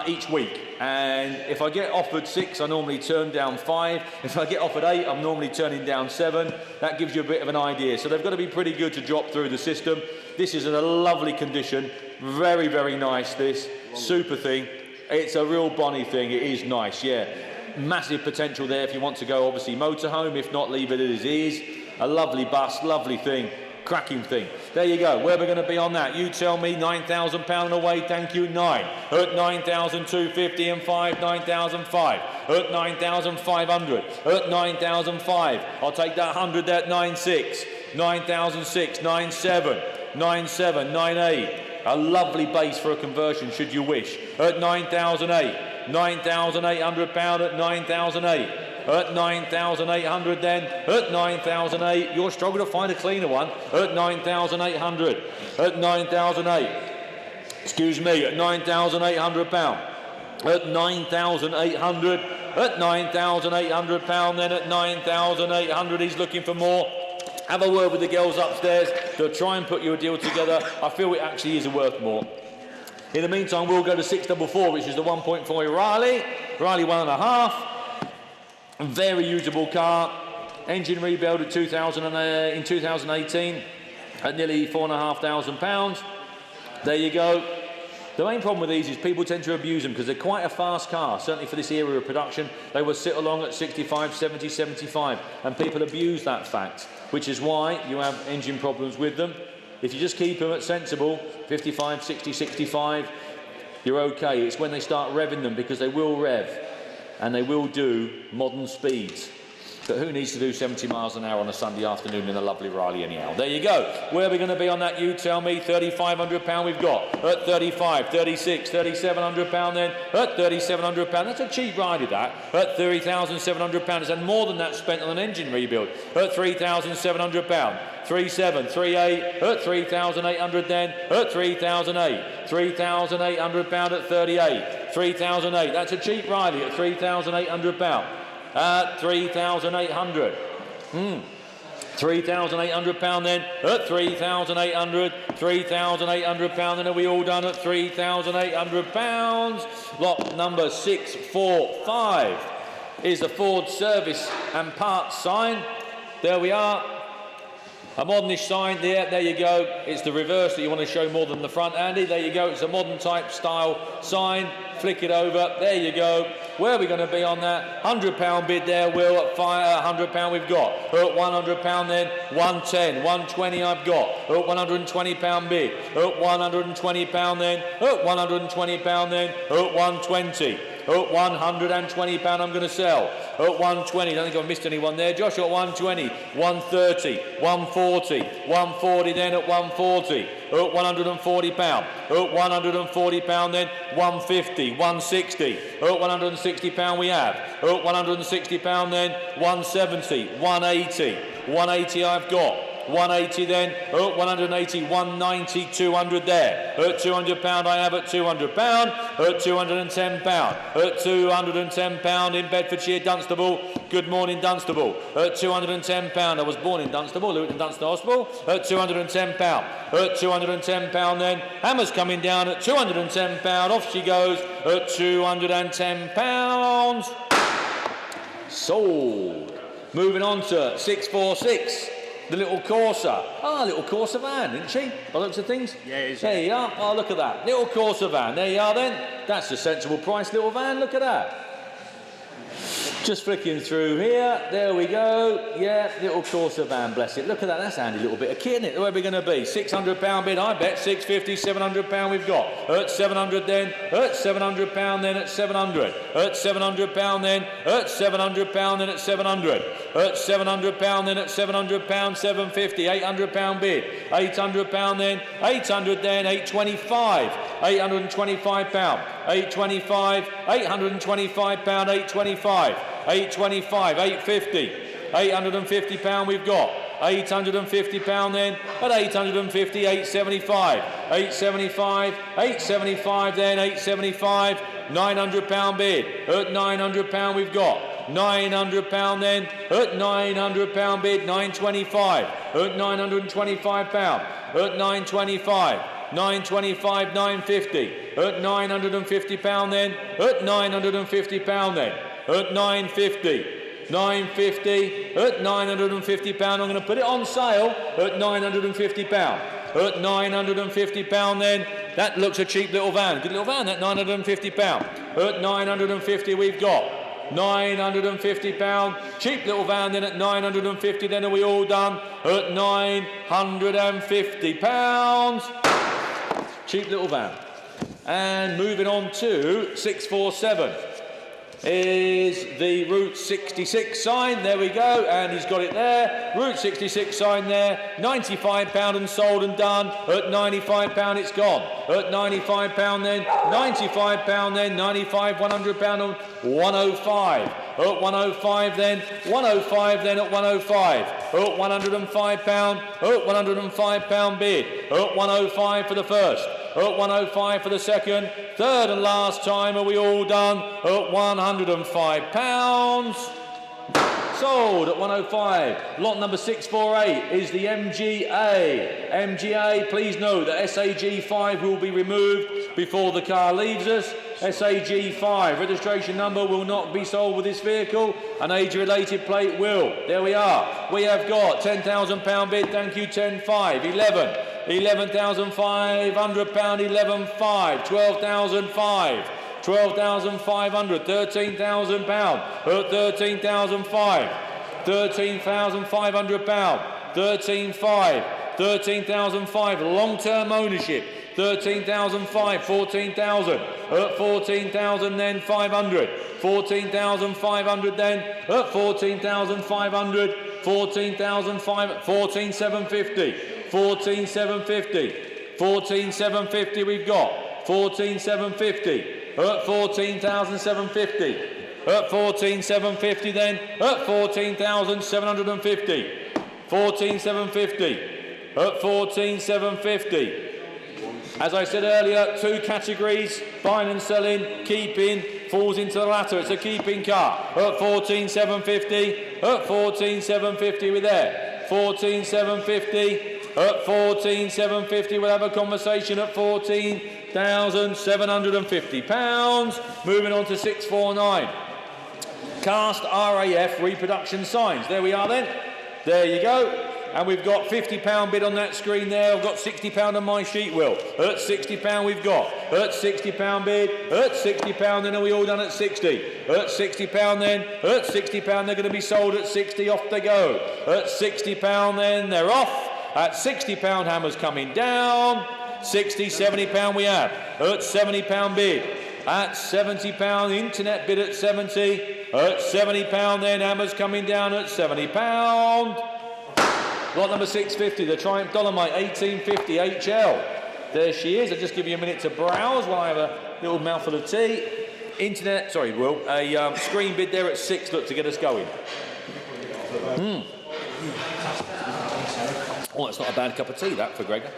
each week. And if I get offered 6, I normally turn down 5. If I get offered 8, I'm normally turning down 7. That gives you a bit of an idea. So they've got to be pretty good to drop through the system. This is in a lovely condition. Very, very nice, this. Super thing. It's a real bonny thing. It is nice, yeah. Massive potential there if you want to go, obviously, motorhome. If not, leave it as it is. A lovely bus, lovely thing. Cracking thing. There you go. Where we're going to be on that? You tell me. £9,000 away. Thank you. 9. At 9,250 and 5. 9,005. At 9,500. At 9,005. I'll take that 100 there at 9,6. 9,006. 9,7. 9,7. 9,8. A lovely base for a conversion, should you wish. At 9,008. £9,800 at 9,008. At 9,800 then. At 9,008. You'll struggle to find a cleaner one. At 9,800. At 9,008. Excuse me. At £9,800. At 9,800. At £9,800 then. At 9,800. He's looking for more. Have a word with the girls upstairs. They'll try and put you a deal together. I feel it actually is worth more. In the meantime, we'll go to 644, which is the 1.4 Riley 1.5. Very usable car. Engine rebuild at in 2018 at nearly £4,500. There you go. The main problem with these is people tend to abuse them because they're quite a fast car, certainly for this era of production. They will sit along at 65, 70, 75, and people abuse that fact, which is why you have engine problems with them. If you just keep them at sensible, 55, 60, 65, you're okay. It's when they start revving them, because they will rev and they will do modern speeds. But who needs to do 70 miles an hour on a Sunday afternoon in a lovely Riley anyhow? There you go. Where are we going to be on that? You tell me. £3,500 we've got. At 35, 36, £3,700 then. At £3,700. That's a cheap Riley, that. At £3,700. And more than that spent on an engine rebuild. At £3,700. 37, 38, at 3,800 then, at 3,008, £3,800 at 38, 3,008. That's a cheap Riley at £3,800. At 3,800. £3,800 then, at 3,800, £3,800 then. Are we all done at £3,800? Lot number 645 is the Ford service and parts sign. There we are. A modernish sign there, there you go. It's the reverse that you want to show more than the front, Andy. There you go, it's a modern type style sign. Flick it over, there you go. Where are we going to be on that? £100 bid there, Will, at £100 we've got. At £100 then, 110, 120 I've got. At £120 bid. At £120 then, at £120 then, at 120. At £120 I'm going to sell. At 120, I don't think I've missed anyone there. Josh at 120, 130, 140, 140 then at 140. At £140. At £140 then, 150, 160. At £160 we have. At £160 then, 170, 180. 180 I've got. 180 then, at 180, 190, 200 there. At £200 I have at £200. At £210. At £210 in Bedfordshire, Dunstable. Good morning, Dunstable. At £210. I was born in Dunstable, Luton Dunstable Hospital. At £210. At £210 then. Hammer's coming down at £210. Off she goes at £210. Sold. Moving on to 646. The little Corsa. Little Corsa van, isn't she? By the looks of things. Yeah, it is. There you are. Oh, look at that. Little Corsa van. There you are then. That's a sensible price, little van. Look at that. Just flicking through here, there we go. Yeah, little Corsa van, bless it. Look at that, that's a handy little bit of kit, isn't it? Where are we going to be? £600 bid, I bet. 650, £700 we've got. At 700 then, at £700 then, at 700. At £700 then, at £700 then, at 700. At £700 then, at £700, £750, £800 bid. £800 then, 800 then, £825. £825, £825, £825, £825. 825, 850, £850 we've got. £850 then, at 850, 875, 875, 875 then, 875, £900 bid, at £900 we've got. £900 then, at £900 bid, 925, at £925, at 925. 925, 950, at £950 then, at £950 then. At 950, 950, at £950. I'm going to put it on sale at £950. At £950 then, that looks a cheap little van. Good little van, that £950. At 950 we've got £950. Cheap little van then at 950. Then are we all done? At £950. Cheap little van. And moving on to 647. Is the Route 66 sign. There we go, and he's got it there. Route 66 sign there. £95 and sold and done. At £95 it's gone. At £95 then, £95 then, 95, £100 on 105. At 105 then, 105 then at 105. At £105, at £105 bid. At 105 for the first. At 105 for the second. Third and last time, are we all done? At £105. Sold at 105. Lot number 648 is the MGA. MGA, please note that SAG5 will be removed before the car leaves us. SAG5, registration number will not be sold with this vehicle. An age-related plate will. There we are. We have got £10,000 bid, thank you, 10.5, 11. £11,500, 11.5, 12,500, 12,500, £13,000 at 13,500, £13,500, 13,500, 13,500, long-term ownership, 13,500, 14,000 at 14,000 then 500, 14,500 then at 14,500, 14,500, 14,750, 14,750, 14,750 we've got, 14,750 at 14,750, at 14,750 then at 14,750, 14,750 at 14,750. As I said earlier, two categories, buying and selling, keeping, falls into the latter. It's a keeping car. At 14,750, at 14,750 we're there. 14,750, at 14,750 we'll have a conversation at £14,750. Moving on to 649. Cast RAF reproduction signs. There we are then. There you go. And we've got £50 bid on that screen there. I've got £60 on my sheet, Will. At £60 we've got. At £60 bid. At £60 then are we all done at 60? At £60 then. At £60 they're going to be sold at 60. Off they go. At £60 then they're off. At £60 hammers coming down. 60, £70 we have. At £70 bid. At £70 internet bid at 70. At £70 then hammers coming down at £70. Lot number 650, the Triumph Dolomite 1850 HL. There she is. I'll just give you a minute to browse while I have a little mouthful of tea. Internet, sorry, Will, a screen bid there at 6, look, to get us going. Oh, that's not a bad cup of tea, that, for Gregor.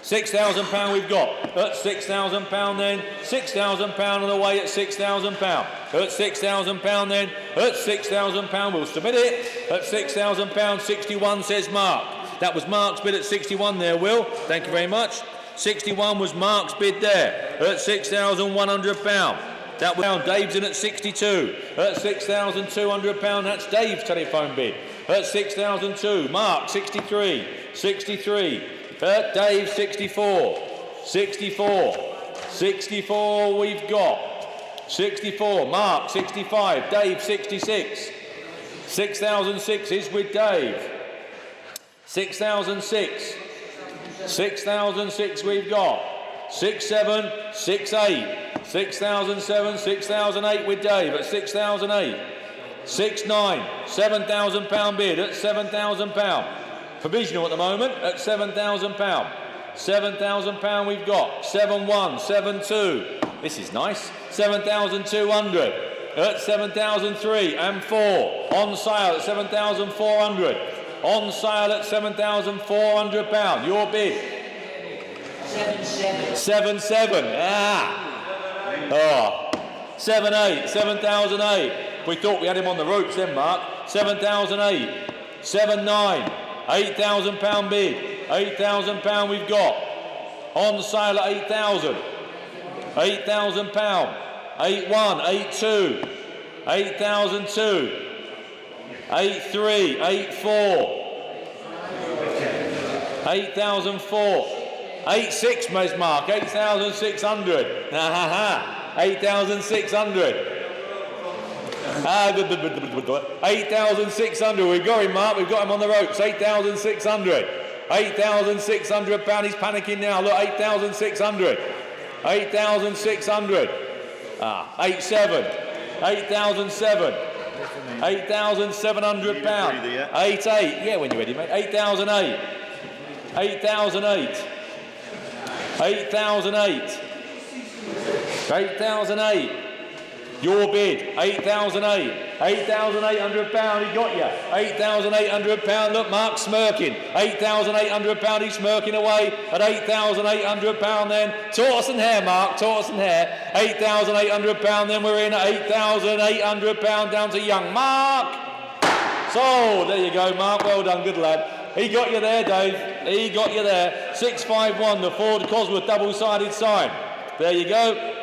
£6,000 we've got. At £6,000 then, £6,000 on the way at £6,000. At £6,000 then, at £6,000 we'll submit it. At £6,000, 61 says Mark. That was Mark's bid at 61 there, Will. Thank you very much. 61 was Mark's bid there. At £6,100. That was Dave's in at 62. At £6,200, that's Dave's telephone bid. At 6,002, Mark 63. 63. At Dave 64. 64. 64 we've got. 64, Mark, 65, Dave, 66. 6,006 is with Dave. 6,006. 6,006 we've got. 6,7, 6,8. 6,007, 6,008 with Dave at 6,008. 6,9, £7,000 bid at £7,000. Provisional at the moment at £7,000. £7,000 we've got. 7,1, 7,2. This is nice. 7,200 at 7,003 and 4. On sale at 7,400. On sale at £7,400. Your bid. 7,7. Ah. Oh. 7,8. 7,008. We thought we had him on the ropes then, Mark. 7,008. 7,9. £8,000 bid. £8,000 we've got. On sale at 8,000. £8,000. 8,1. 8,2. 8,002. 8,3. 8,4. 8,004. 8,6, Mark. 8,600. 8,600. 8,600. We've got him, Mark. We've got him on the ropes. 8,600. £8,600. He's panicking now. Look, 8,600. 8,600. 8,7. 8,007. £8,700. 8,8. Yeah, when you're ready, mate. 8,008. 8,008. 8,008. 8,008. Your bid, 8,008. £8,800, he got you. £8,800, look, Mark smirking. £8,800, he's smirking away at £8,800 then. Tortoise and hare, Mark, tortoise and hare. £8,800, then we're in at £8,800 down to young Mark. So, there you go, Mark, well done, good lad. He got you there, Dave, he got you there. 651, the Ford Cosworth double-sided sign. There you go.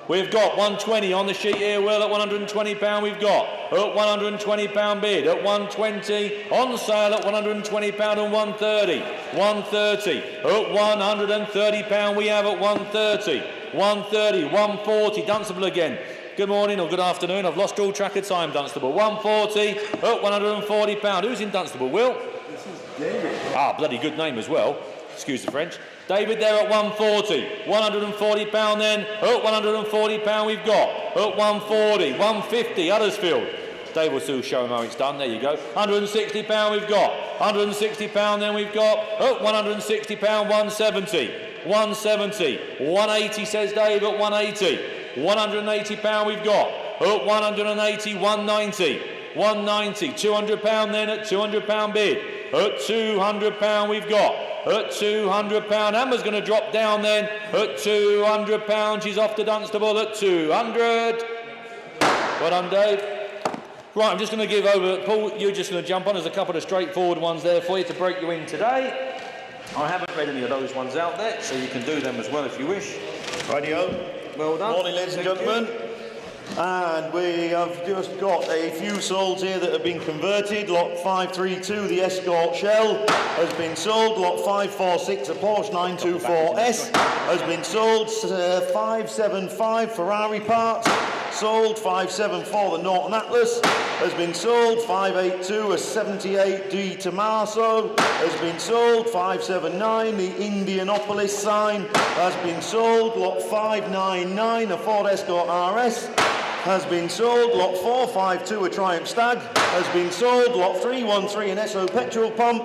We've got 120 on the sheet here, Will, at £120 we've got. At £120 bid, at 120, on sale at £120 and 130. 130, at £130 we have at 130. 130, 140, Dunstable again. Good morning or good afternoon, I've lost all track of time, Dunstable. 140, at £140. Who's in Dunstable, Will? This is David. Ah, bloody good name as well. Excuse the French. David there at 140. £140 then. At £140 we've got. At 140. 150 Huddersfield. Dave will still show him how it's done. There you go. £160 we've got. £160 then we've got. At £160 170. 170. 180 says Dave at 180. £180 we've got. At 180. 190. 190. £200 then at £200 bid. At £200 we've got. At £200, Amber's going to drop down then. At £200, she's off to Dunstable at 200. Well done, Dave. Right, I'm just going to give over, Paul, you're just going to jump on. There's a couple of straightforward ones there for you to break you in today. I haven't read any of those ones out there, so you can do them as well if you wish. Radio. Well done. Morning, ladies and gentlemen. And we have just got a few solds here that have been converted. Lot 532, the Escort Shell, has been sold. Lot 546, a Porsche 924S, has been sold. 575, Ferrari parts, sold. 574, the Norton Atlas, has been sold. 582, a 78 D Tommaso, has been sold. 579, the Indianapolis sign, has been sold. Lot 599, a Ford Escort RS, has been sold. Lot 452, a Triumph Stag, has been sold. Lot 313, an Esso petrol pump.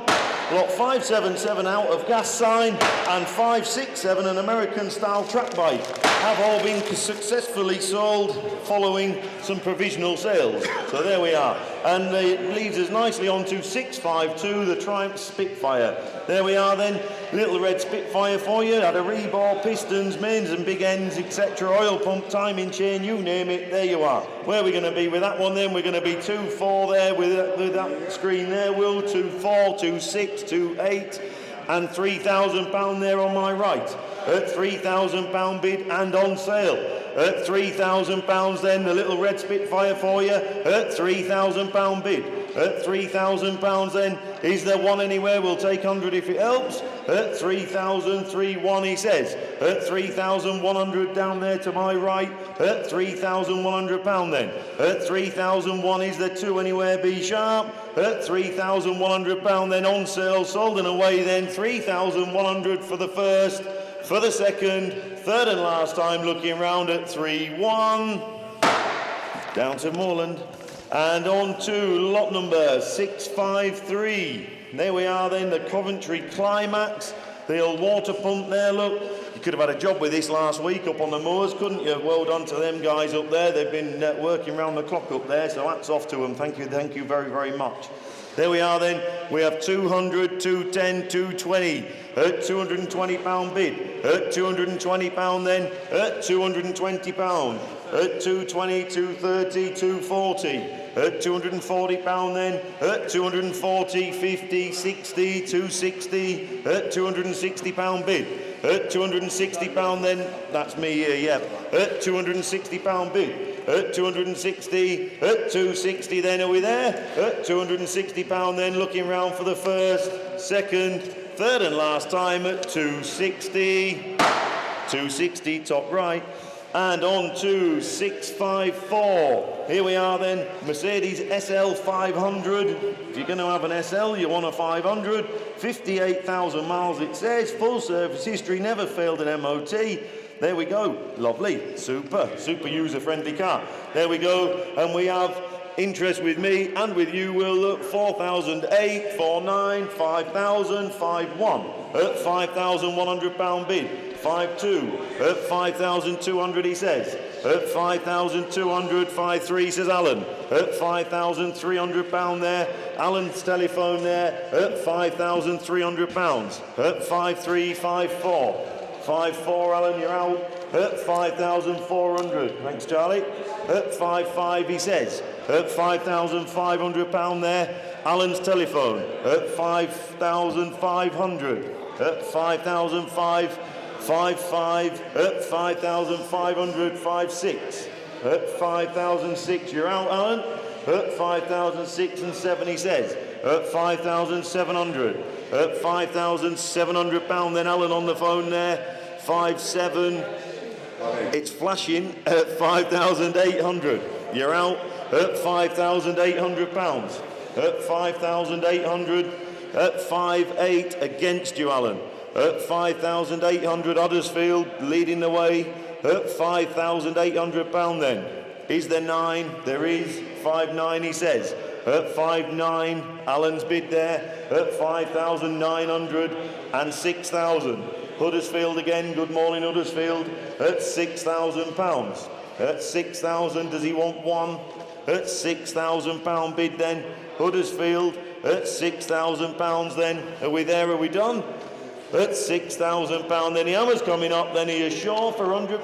Lot 577, out of gas sign, and 567, an American style track bike, have all been successfully sold following some provisional sales. So there we are. And it leads us nicely on to 652, the Triumph Spitfire. There we are then, little red Spitfire for you. Had a rebore, pistons, mains and big ends, etc. Oil pump, timing chain, you name it, there you are. Where are we going to be with that one then? We're going to be 2-4 there with that screen there, Will. 2-4, 2-6, 2-8, and £3,000 there on my right. At £3,000 bid and on sale. at £3,000 then, the little red Spitfire for you, at £3,000 bid. At £3,000 then, is there one anywhere? We'll take 100 if it helps. At 3,003 he says. At 3,100 down there to my right. At £3,100 then. At 3,001 is there two anywhere? Be sharp. At £3,100 then, on sale, sold and away then. 3,100 for the first, for the second, third and last time, looking round at 3-1. Down to Moorland. And on to lot number 653. There we are then, the Coventry Climax. The old water pump there, look. You could have had a job with this last week up on the moors, couldn't you? Well done to them guys up there. They've been working round the clock up there, so hats off to them. Thank you very, very much. There we are then, we have 200, 210, 220, at £220 bid, at £220 then, at £220, at 220, 230, 240, at £240 then, at 240, 50, 60, 260, at £260 bid, at £260 then, that's me here, yeah, at £260 bid. At 260, at 260 then, are we there? At £260 then, looking round for the first, second, third and last time at 260. 260, top right. And on to 654. Here we are then, Mercedes SL 500. If you're going to have an SL, you want a 500. 58,000 miles it says, full service history, never failed an MOT. There we go, lovely, super user-friendly car. There we go, and we have interest with me and with you. We'll look 4,008, 49, 5,000, 51 at £5,100 bid, 52 at 5,200 he says, at 5,200, 53 says Alan, at £5,300 there, Alan's telephone there, at £5,300, at 5354. 5-4, Alan, you're out. At 5,400. Thanks, Charlie. At 5-5, he says. At £5,500 there. Alan's telephone. At 5,500. At 5,005. 5-5. At 5,500. 5-6. At 5,006, you're out, Alan. At 5,006 and 7, he says. At 5,700. At £5,700 then, Alan on the phone there. 5-7. It's flashing at 5,800. You're out at £5,800. At 5,800. At 5-8 against you, Alan. At 5,800, Huddersfield leading the way. At £5,800 then. Is there 9? There is. 5-9, he says. At 5-9, Alan's bid there. At 5,900 and 6,000. Huddersfield again, good morning Huddersfield. At £6,000. At 6,000, does he want one? At £6,000 bid then. Huddersfield at £6,000 then. Are we there, are we done? At £6,000 then, the hammer's coming up, then he is sure for £100.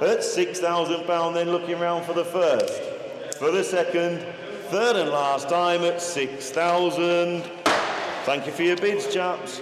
At £6,000 then, looking round for the first. For the second, third and last time at 6,000. Thank you for your bids, chaps.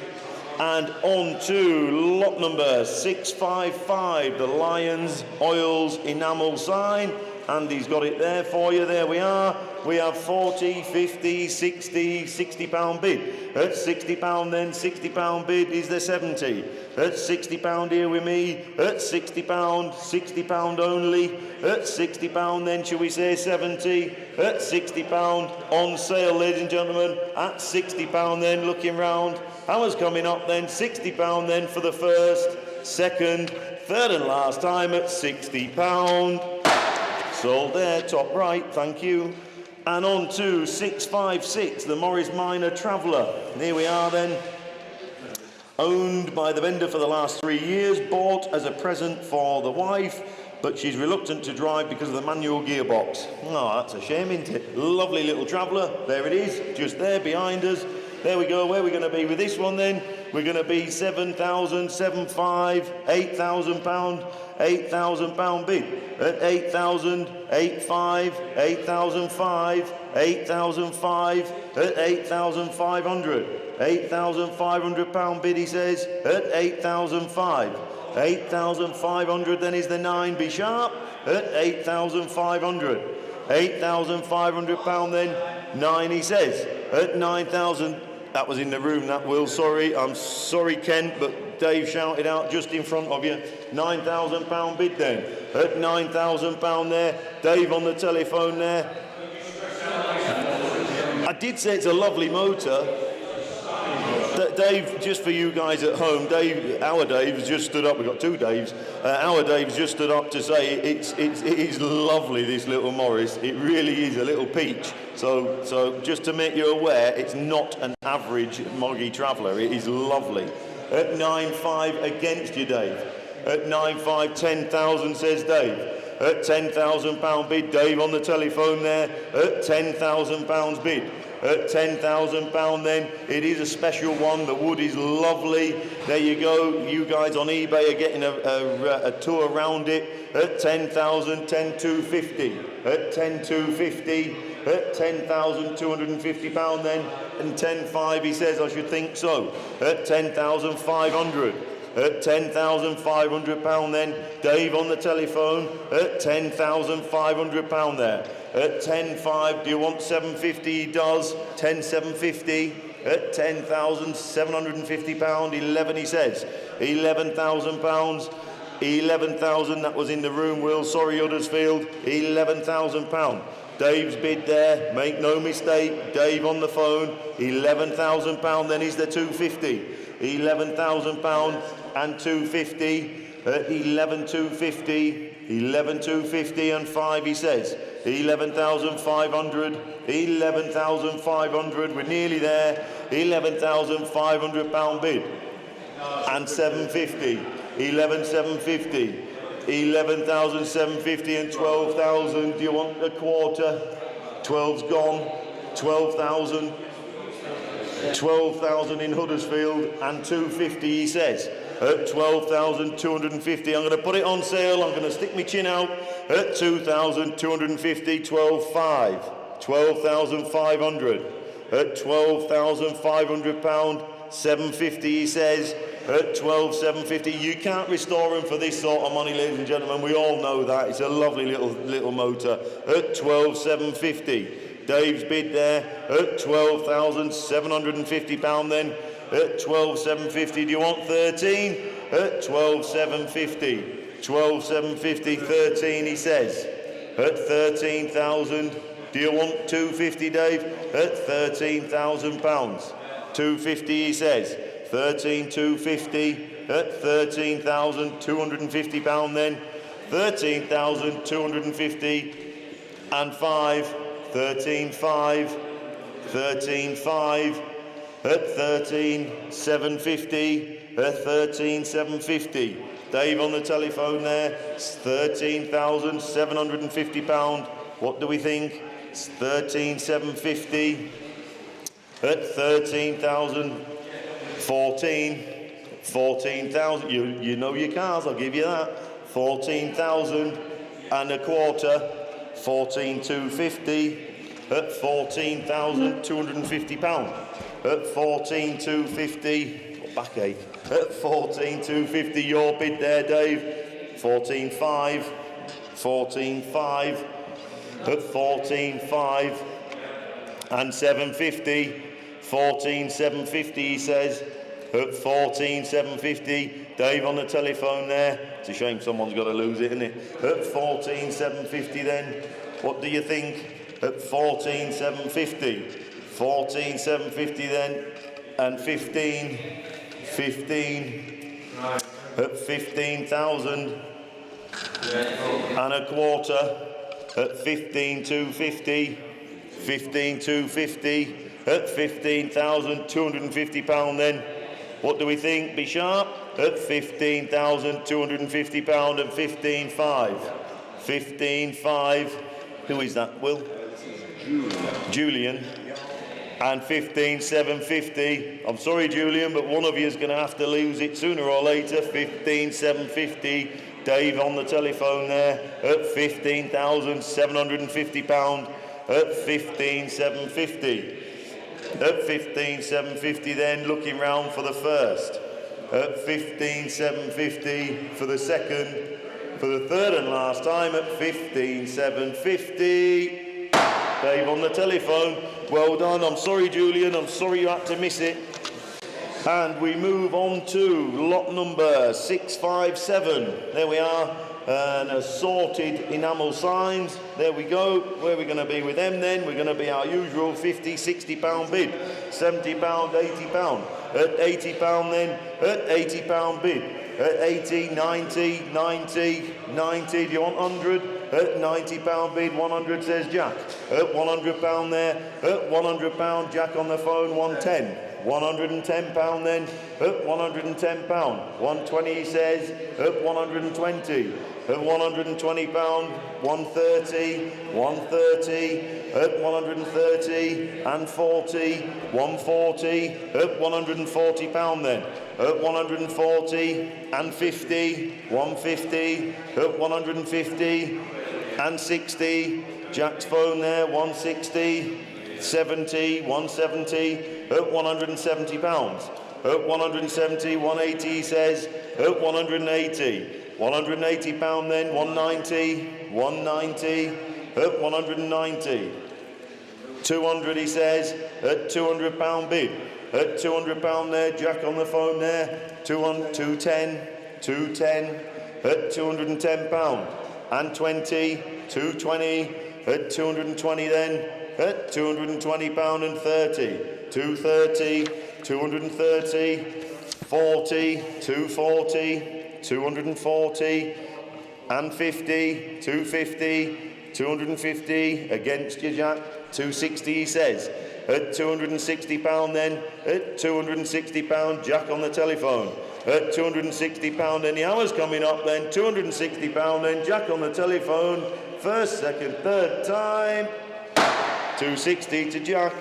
And on to lot number 655, the Lions Oils enamel sign. Andy's got it there for you. There we are. We have 40, 50, 60, £60 bid. At £60 then, £60 bid. Is there 70? At £60 here with me. At £60, £60 only. At £60 then, shall we say 70? At £60 on sale, ladies and gentlemen. At £60 then, looking round. Hammer's coming up then, £60 then for the first, second, third and last time at £60. Sold there, top right, thank you. And on to 656, the Morris Minor Traveller. Here we are then. Owned by the vendor for the last 3 years, bought as a present for the wife, but she's reluctant to drive because of the manual gearbox. Oh, that's a shame, isn't it? Lovely little Traveller, there it is, just there behind us. There we go, where are we going to be with this one then? We're going to be 7,000, 7,500, £8,000, £8,000 bid. At 8,000, 8,500, 8,500, 8,500, at 8,500. £8,500 bid, he says, at 8,500. 8,500 then is the 9, be sharp, at 8,500. £8,500 then, 9 he says, at 9,000, that was in the room that Will, sorry, I'm sorry Ken, but Dave shouted out just in front of you, £9,000 bid then, at £9,000 there, Dave on the telephone there. I did say it's a lovely motor. Dave, just for you guys at home, our Dave's just stood up. We've got two Daves. Our Dave's just stood up to say it is lovely, this little Morris. It really is a little peach. So just to make you aware, it's not an average Moggy Traveller. It is lovely. At 9.5 against you, Dave. At 9.5, 10,000 says Dave. At £10,000 bid, Dave on the telephone there. At £10,000 bid. At £10,000 then, it is a special one. The wood is lovely. There you go. You guys on eBay are getting a tour around it. At 10,000, 10,250. At 10,250. At £10,250 then. And 10.5 he says, I should think so. At 10,500. At £10,500 then, Dave on the telephone, at £10,500 there. At 10.5, do you want 750? He does. 10,750. At £10,750, 11 he says. £11,000. 11,000, that was in the room, Will, sorry Huddersfield. £11,000. Dave's bid there, make no mistake, Dave on the phone, £11,000, then is the 250. £11,000 and 250, 11,250, 11,250 and 5 he says, 11,500, 11,500, we're nearly there, £11,500 bid, and 750, 11,750, 11,750 and 12,000, do you want a quarter? 12's gone, 12,000. 12,000 in Huddersfield and 250 he says. At 12,250 I'm going to put it on sale, I'm going to stick my chin out at 2,250, 12,500, 12,500 at £12,500, 750 he says. At 12,750, you can't restore them for this sort of money, ladies and gentlemen, we all know that, it's a lovely little motor. At 12,750 Dave's bid there at £12,750 then. At 12,750, do you want 13? At 12,750. 12,750, 13 he says. At 13,000, do you want 250, Dave? At £13,000. 250 he says. 13,250 at £13,250 then. 13,250 and 5. 13.5, 13.5 at 13,750, at 13,750. Dave on the telephone there, it's £13,750. What do we think? It's 13,750 at 13,000, 14,000. You know your cars, I'll give you that. 14,000 and a quarter. 14,250 at £14,250. At 14,250, backache. At 14,250, your bid there, Dave. 14,500, 14,500 at 14,500 and 750. 14,750, he says. At 14,750, Dave on the telephone there. It's a shame someone's got to lose it, isn't it? At 14,750 then, what do you think? At 14,750. 14,750 then, and 15, at 15,000 and a quarter. At 15,250. 15,250 at £15,250 then. What do we think? Be sharp. At £15,250 and 15,500. 15,500. Who is that, Will? Julian. And 15,750. I'm sorry, Julian, but one of you is going to have to lose it sooner or later. 15,750. Dave on the telephone there at £15,750. At 15,750. At 15,750 then, looking round for the first. at 15,750 for the second. For the third and last time at 15,750. Dave on the telephone. Well done. I'm sorry, Julian. I'm sorry you had to miss it. And we move on to lot number 657. There we are. And assorted enamel signs. There we go. Where are we going to be with them then? We're going to be our usual 50, 60 pound bid. 70 pound, 80 pound. At 80 pound then, at 80 pound bid. At 80, 90, 90, 90. Do you want 100? At 90 pound bid, 100 says Jack. At 100 pound there, at 100 pound, Jack on the phone, 110. 110 pound then, at 110 pound. 120 he says, at 120. At 120 pound, 130, 130, at 130 and 40, 140, at 140 pound then. At 140 and 50, 150, at 150 and 60. Jack's phone there, 160, 70, 170, at 170 pounds. At 170, 180 he says, at 180. 180 pound then, 190, 190, at 190. 200 he says, at 200 pound bid. At 200 pound there, Jack on the phone there, 210, 210, at 210 pound. And 20, 220, at 220 then, at 220 pound and 30. 230, 230, 40, 240, 240 and 50, 250, 250 against you, Jack. 260 he says. At 260 pound then, at 260 pound, Jack on the telephone. At 260 pound then, the hour's coming up then, 260 pound then, Jack on the telephone. First, second, third time. 260 to Jack.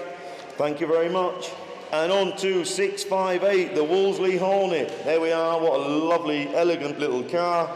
Thank you very much. And on to 658, the Wolseley Hornet. There we are, what a lovely, elegant little car.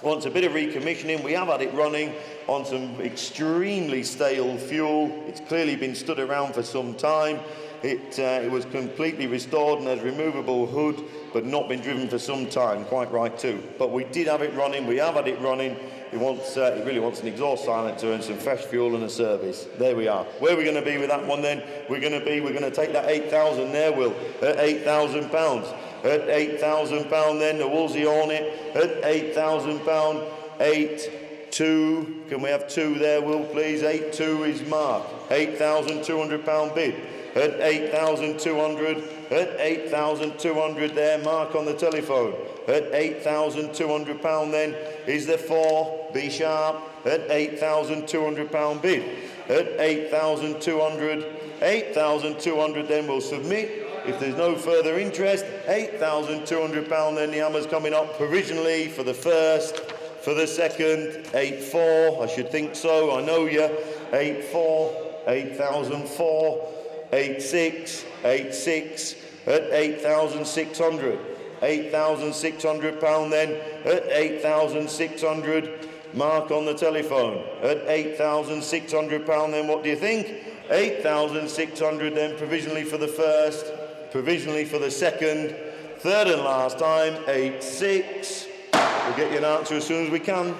Wants a bit of recommissioning. We have had it running on some extremely stale fuel. It's clearly been stood around for some time. It was completely restored and has removable hood, but not been driven for some time, quite right too. But we did have it running, we have had it running. It really wants an exhaust silencer and some fresh fuel and a service. There we are. Where are we going to be with that one then? We're going to take that 8,000 there, Will, at 8,000 pounds. At 8,000 pound then, the Wolseley Hornet, at 8,000 pound, 8,2. Can we have 2 there, Will, please? 8,2 is Mark. 8,200 pound bid. At 8,200, at 8,200 there, Mark on the telephone. At 8,200 pound then is the 4, B sharp, at 8,200 pound bid. At 8,200, 8,200 then we'll submit. If there's no further interest, 8,200 pound then the hammer's coming up provisionally for the first, for the second, 8,4, I should think so, I know you. 8,4, 8,004, 8,6, 8,6, at 8,600. 8,600 pound then, at 8,600, Mark on the telephone. At 8,600 pound then, what do you think? 8,600 then, provisionally for the first, provisionally for the second, third and last time, 8,6. We'll get you an answer as soon as we can.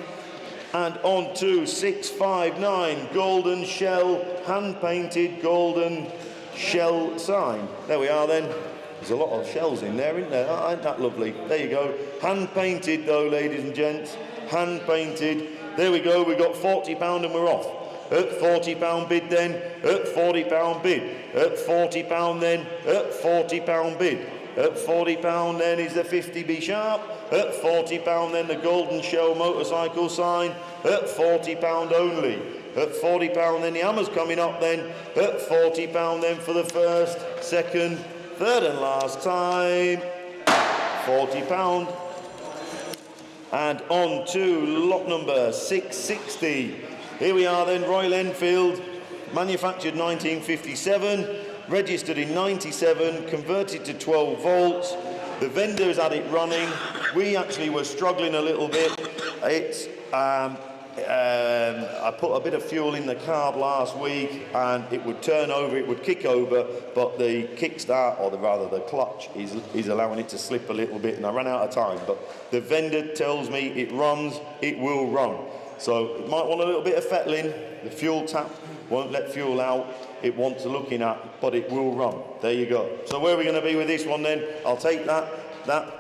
And on to 659, golden shell, hand-painted golden shell sign. There we are then. There's a lot of shells in there, isn't there? Ain't that lovely? There you go. Hand-painted though, ladies and gents. Hand-painted. There we go. We got £40 and we're off. At £40 bid then. At £40 bid. At £40 then. At £40 bid. At £40 then is the 50B sharp. At £40 then the golden shell motorcycle sign. At £40 only. At £40 then the hammer's coming up then. At £40 then for the first, second, third and last time, £40. And on to lot number 660. Here we are then, Royal Enfield, manufactured 1957, registered in 97, converted to 12 volts. The vendors had it running. We actually were struggling a little bit. I put a bit of fuel in the carb last week and it would turn over, it would kick over, but the kickstart, or rather the clutch, is allowing it to slip a little bit, and I ran out of time. But the vendor tells me it runs, it will run. So it might want a little bit of fettling. The fuel tap won't let fuel out. It wants looking at, but it will run. There you go. So where are we going to be with this one then? I'll take that.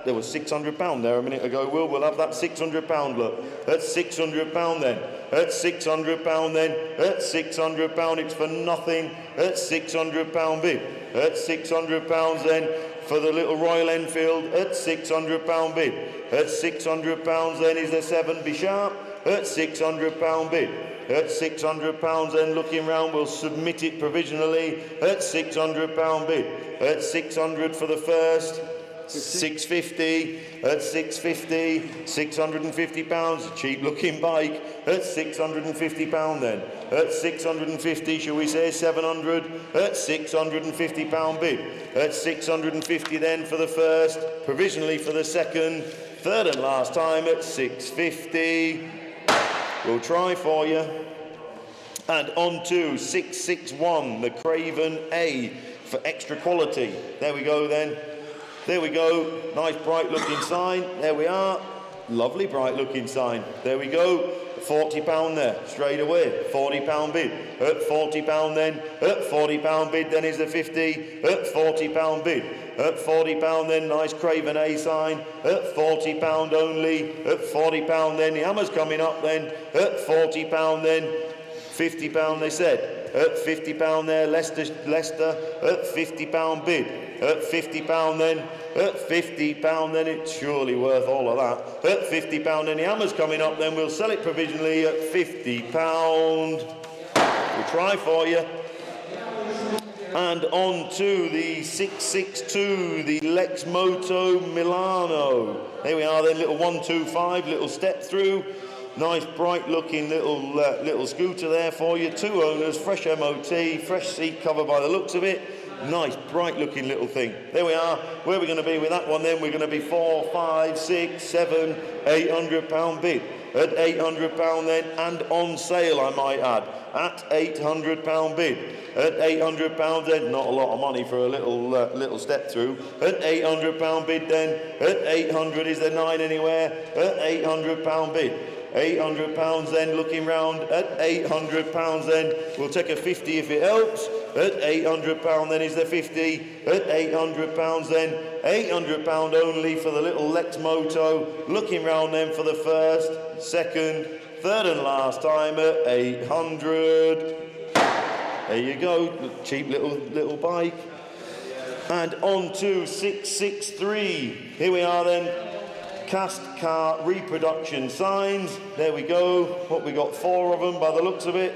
There was £600 there a minute ago. We'll have that £600 look. That's £600 then. That's £600 then. That's £600. It's for nothing. That's £600 bid. That's £600 then for the little Royal Enfield. That's £600 bid. That's £600 then is the 7 be sharp. That's £600 bid. At £600 then, looking round, we'll submit it provisionally at £600 bid. At 600 for the first, 650, at 650, £650, a cheap looking bike, at £650 then. At 650, shall we say 700, at £650 bid. At 650 then for the first, provisionally for the second, third and last time at 650. We'll try for you. And on to 661, the Craven A for extra quality. There we go then. There we go. Nice bright looking sign. There we are. Lovely bright looking sign. There we go. £40 there, straight away. £40 bid. At £40 then. At £40 bid then is the 50. At £40 bid. At £40 then, nice Craven A sign. At £40 only. At £40 then, the hammer's coming up then. At £40 then. £50 they said. At £50 there, Leicester at £50 bid. At £50 then. At £50 then, it's surely worth all of that. At £50 then, the hammer's coming up then. We'll sell it provisionally at £50. We'll try for you. And on to the 662, the Lex Moto Milano. There we are then, little 125, little step through. Nice bright looking little scooter there for you. 2 owners, fresh MOT, fresh seat cover by the looks of it. Nice bright looking little thing. There we are. Where are we going to be with that one then? We're going to be 4, 5, 6, 7, £800 bid. At £800 then, and on sale I might add, at £800 bid. At £800 then, not a lot of money for a little step through. At £800 bid then, at 800 is the 9 anywhere, at £800 bid. £800 then, looking round, at £800 then, we'll take a 50 if it helps. At £800 then is the 50, at £800 then, £800 only for the little Lex Moto, looking round then for the first, second, third and last time at 800. There you go, cheap little bike. And on to 663, here we are then. Cast car reproduction signs. There we go. What we got, 4 of them by the looks of it.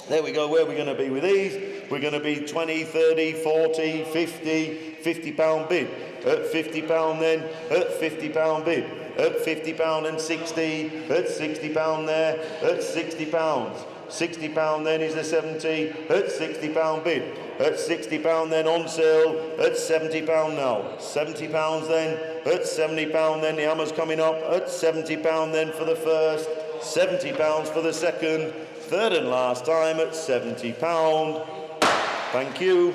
There we go. Where are we going to be with these? We're going to be 20, 30, 40, 50, £50 bid. At £50 then, at £50 bid. At £50 and 60, at £60 there, at £60. £60 then is the 70, at £60 bid. At £60 then on sale, at £70 now. £70 then, at £70 then, the hammer's coming up, at £70 then for the first, £70 for the second, third and last time at £70. Thank you.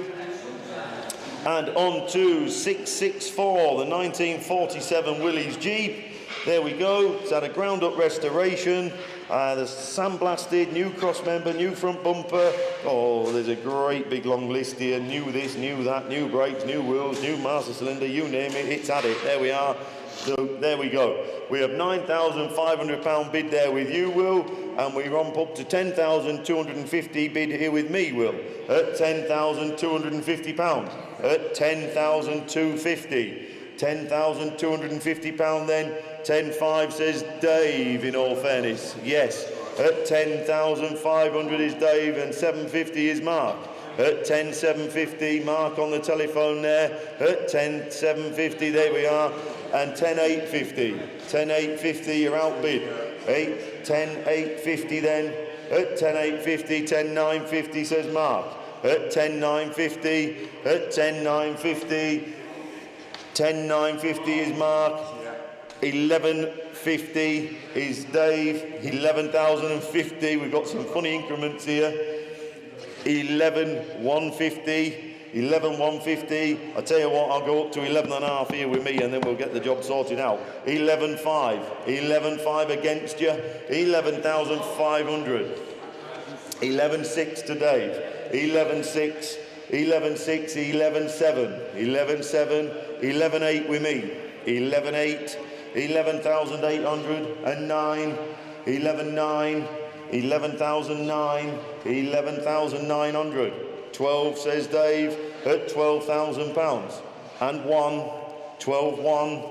And on to 664, the 1947 Willys Jeep. There we go, it's had a ground up restoration. The sandblasted, new cross member, new front bumper. Oh, there's a great big long list here. New this, new that, new brakes, new wheels, new master cylinder, you name it, it's had it. There we are. So there we go. We have £9,500 bid there with you, Will, and we romp up to £10,250 bid here with me, Will, at £10,250. At £10,250. £10,250 then. 10,500 says Dave, in all fairness. Yes. At 10,500 is Dave and 750 is Mark. At 10,750, Mark on the telephone there. At 10,750, there we are. And 10,850. 10,850, you're outbid. 10,850 then. At 10,850, 10,950 says Mark. At 10,950, at 10,950, 10,950 is Mark. 11,500 50 is Dave. 11,050. We've got some funny increments here. 11,150. 11,150. I tell you what, I'll go up to 11.5 here with me, and then we'll get the job sorted out. 11.5. 11.5 against you. 11,500. 11.6 to Dave. 11.6. 11.6. 11.7. 11.7. 11.8 with me. 11.8. 11,800 and 9. 11.9. 11,009. 11,900. 12 says Dave at £12,000 and 1. 12.1.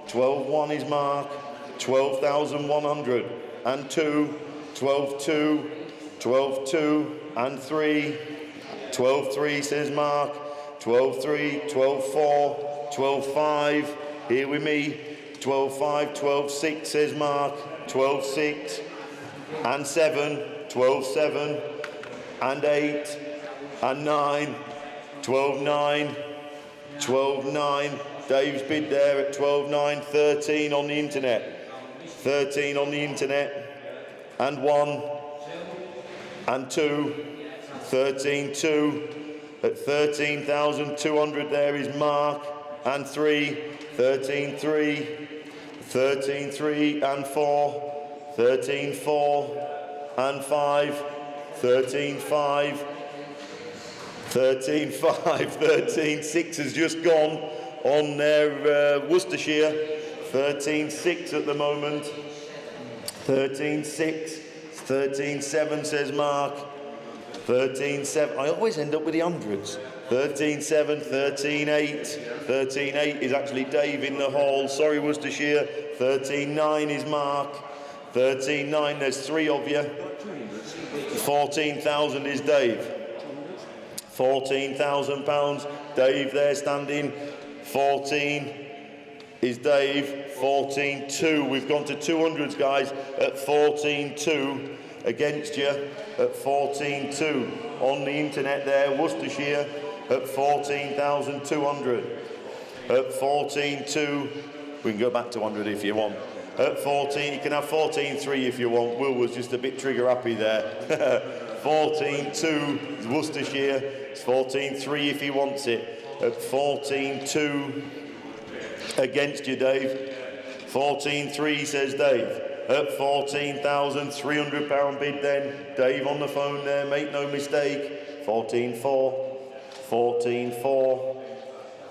12.1 is Mark. 12,100 and 2. 12.2. 12.2 and 3. 12.3 says Mark. 12.3. 12.4. 12.5 here with me. 12.5. 12.6 says Mark. 12.6 and 7. 12.7 and 8 and 9. 12.9. 12.9. Dave's bid there at 12.9. 13 on the internet. 13 on the internet and 1 and 2. 13.2 at 13,200 there is Mark and 3. 13.3. 13.3 and 4. 13.4 and 5. 13.5. 13.5. 13.6 has just gone on their Worcestershire. 13.6 at the moment. 13.6. 13.7 says Mark. 13.7. I always end up with the hundreds. 13.7. 13.8. 13.8 is actually Dave in the hall. Sorry, Worcestershire. 13.9 is Mark. 13.9. There's 3 of you. 14,000 is Dave. £14,000. Dave there standing. 14 is Dave. 14.2. We've gone to 200s, guys, at 14.2 against you at 14.2 on the internet there. Worcestershire at 14,200. At 14.2. We can go back to 100 if you want. At 14, you can have 14.3 if you want. Will was just a bit trigger happy there. 14.2 is Worcestershire. It's 14.3 if he wants it. At 14.2 against you, Dave. 14.3 says Dave. At £14,300 bid then. Dave on the phone there, make no mistake. 14.4. 14.4.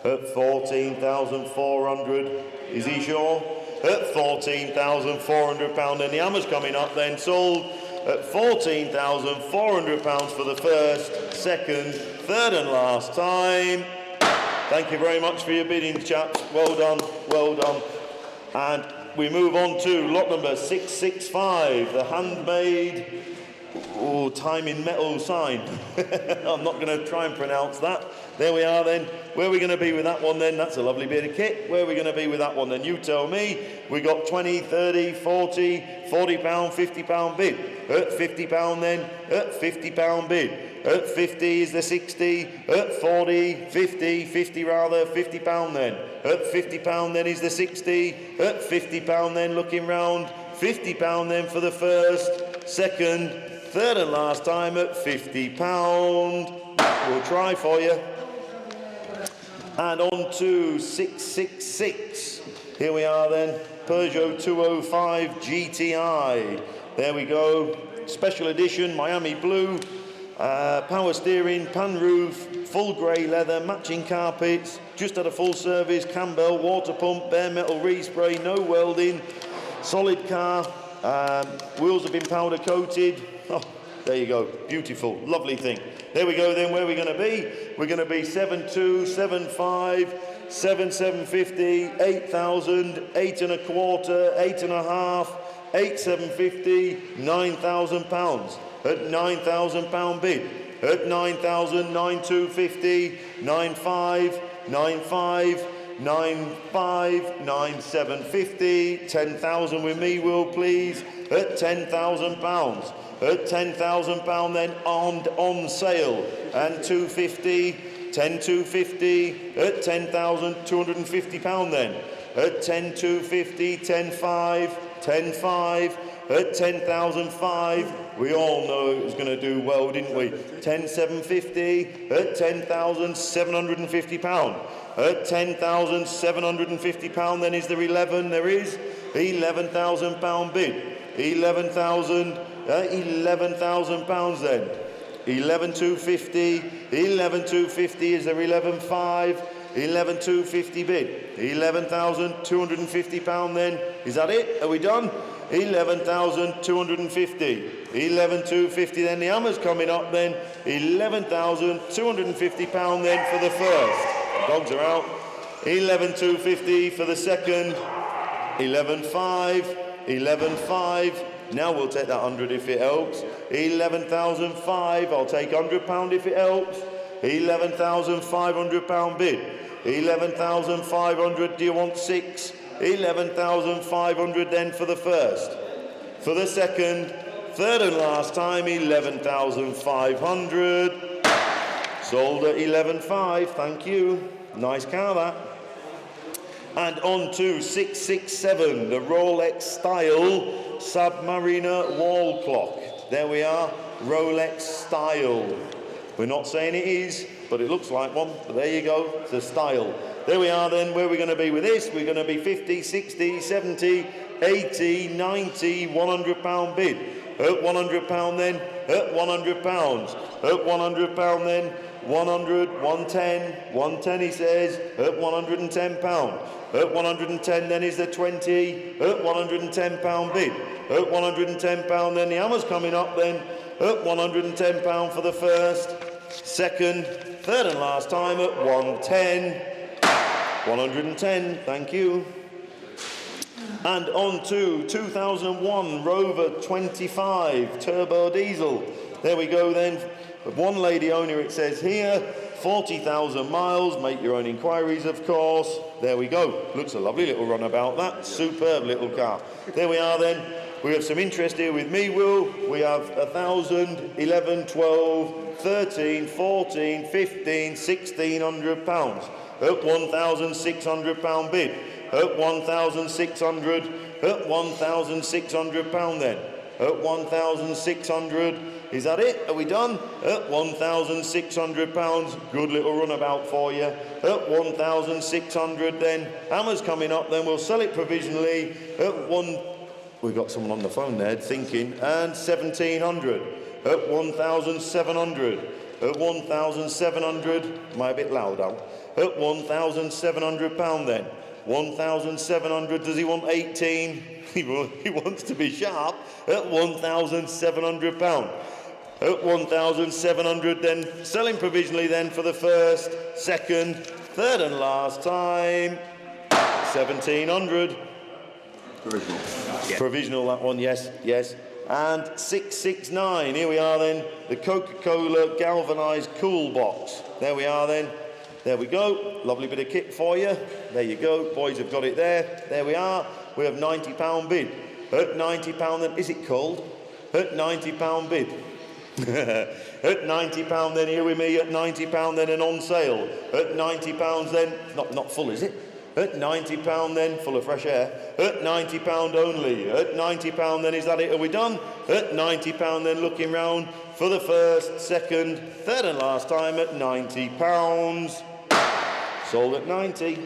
At 14,400. Is he sure? At £14,400, and the hammer's coming up then, sold at £14,400 for the first, second, third and last time. Thank you very much for your bidding, chaps. Well done, well done. And we move on to lot number 665, the handmade time in metal sign. I'm not going to try and pronounce that. There we are then. Where are we going to be with that one then? That's a lovely bit of kit. Where are we going to be with that one then? You tell me. We got 20, 30, 40, £40, £50 bid. At £50 then. At £50 bid. At 50 is the 60. At 40, 50, 50 rather, £50 then. At £50 then is the 60. At £50 then looking round. £50 then for the first, second, third and last time at £50. We'll try for you. And on to 666. Here we are then. Peugeot 205 GTI. There we go. Special edition, Miami blue. Power steering, pan roof, full grey leather, matching carpets. Just had a full service, Campbell, water pump, bare metal respray, no welding. Solid car. Wheels have been powder coated. Oh, there you go. Beautiful. Lovely thing. There we go then. Where are we going to be? We're going to be 7.2, 7.5, 7,750, 8,000, 8 and a quarter, 8.5, 8,750, £9,000. At £9,000 bid. At 9,000, 9,250, 9,5, 9,5, 9,5, 9,750, 10,000 with me, Will, please. At £10,000. At £10,000 then on sale. And 250, 10,250, at £10,250 then. At 10,250, 10,5, 10.5, at 10,005. We all know it was going to do well, didn't we? 10,750 at 10,750 pound. At 10,750 pound, then is there 11? There is 11,000 pound bid. 11,000 pounds then. 11,250. 11,250 is there 11,5. 11,250 bid. 11,250 pound then. Is that it? Are we done? 11,250. 11,250 then. The hammer's coming up then. 11,250 pound then for the first. Dogs are out. 11,250 for the second. 11,5. 11,5. Now we'll take that 100 if it helps. 11,005. I'll take £100 if it helps. 11,500 pound bid. 11,500. Do you want 6? 11,500 then for the first. For the second, third and last time, 11,500. Sold at 11,500. Thank you. Nice car that. And on to 667, the Rolex style Submariner wall clock. There we are, Rolex style. We're not saying it is, but it looks like one. But there you go, it's a style. There we are then, where are we going to be with this? We're going to be 50, 60, 70, 80, 90, 100 pound bid. At 100 pound then, at 100 pounds. At 100 pound then, 100, 110, 110 he says, at 110 pound. At 110 then is the 20, at 110 pound bid. At 110 pound then the hammer's coming up then, at 110 pound for the first, second, third and last time at 110. 110, thank you. And on to 2001 Rover 25 turbo diesel. There we go then. One lady owner, it says here, 40,000 miles, make your own inquiries of course. There we go. Looks a lovely little runabout that. Superb little car. There we are then. We have some interest here with me, Will. We have 1,000, 11, 12, 13, 14, 15, 1,600 pounds. At 1,600 pound bid. At 1,600. At 1,600 pound then. At 1,600. Is that it? Are we done? At 1,600 pounds. Good little runabout for you. At 1,600 then. Hammer's coming up then. We'll sell it provisionally at one. We've got someone on the phone there thinking. And 1,700. At 1,700. At 1,700. Am I a bit loud out? At 1,700 pound then. 1,700. Does he want 18? He wants to be sharp. At 1,700 pound. At 1,700 then. Selling provisionally then for the first, second, third and last time. 1,700. Provisional. Yeah. Provisional, that one, yes, yes. And 669, here we are then, the Coca-Cola galvanised cool box. There we are then. There we go. Lovely bit of kit for you. There you go. Boys have got it there. There we are. We have £90 bid. At £90 then, is it cold? At £90 bid. At £90 then, here with me, at £90 then and on sale. At £90 then, not full is it? At £90 then, full of fresh air. At £90 only. At £90 then, is that it? Are we done? At £90 then, looking round for the first, second, third and last time at £90. Sold at 90.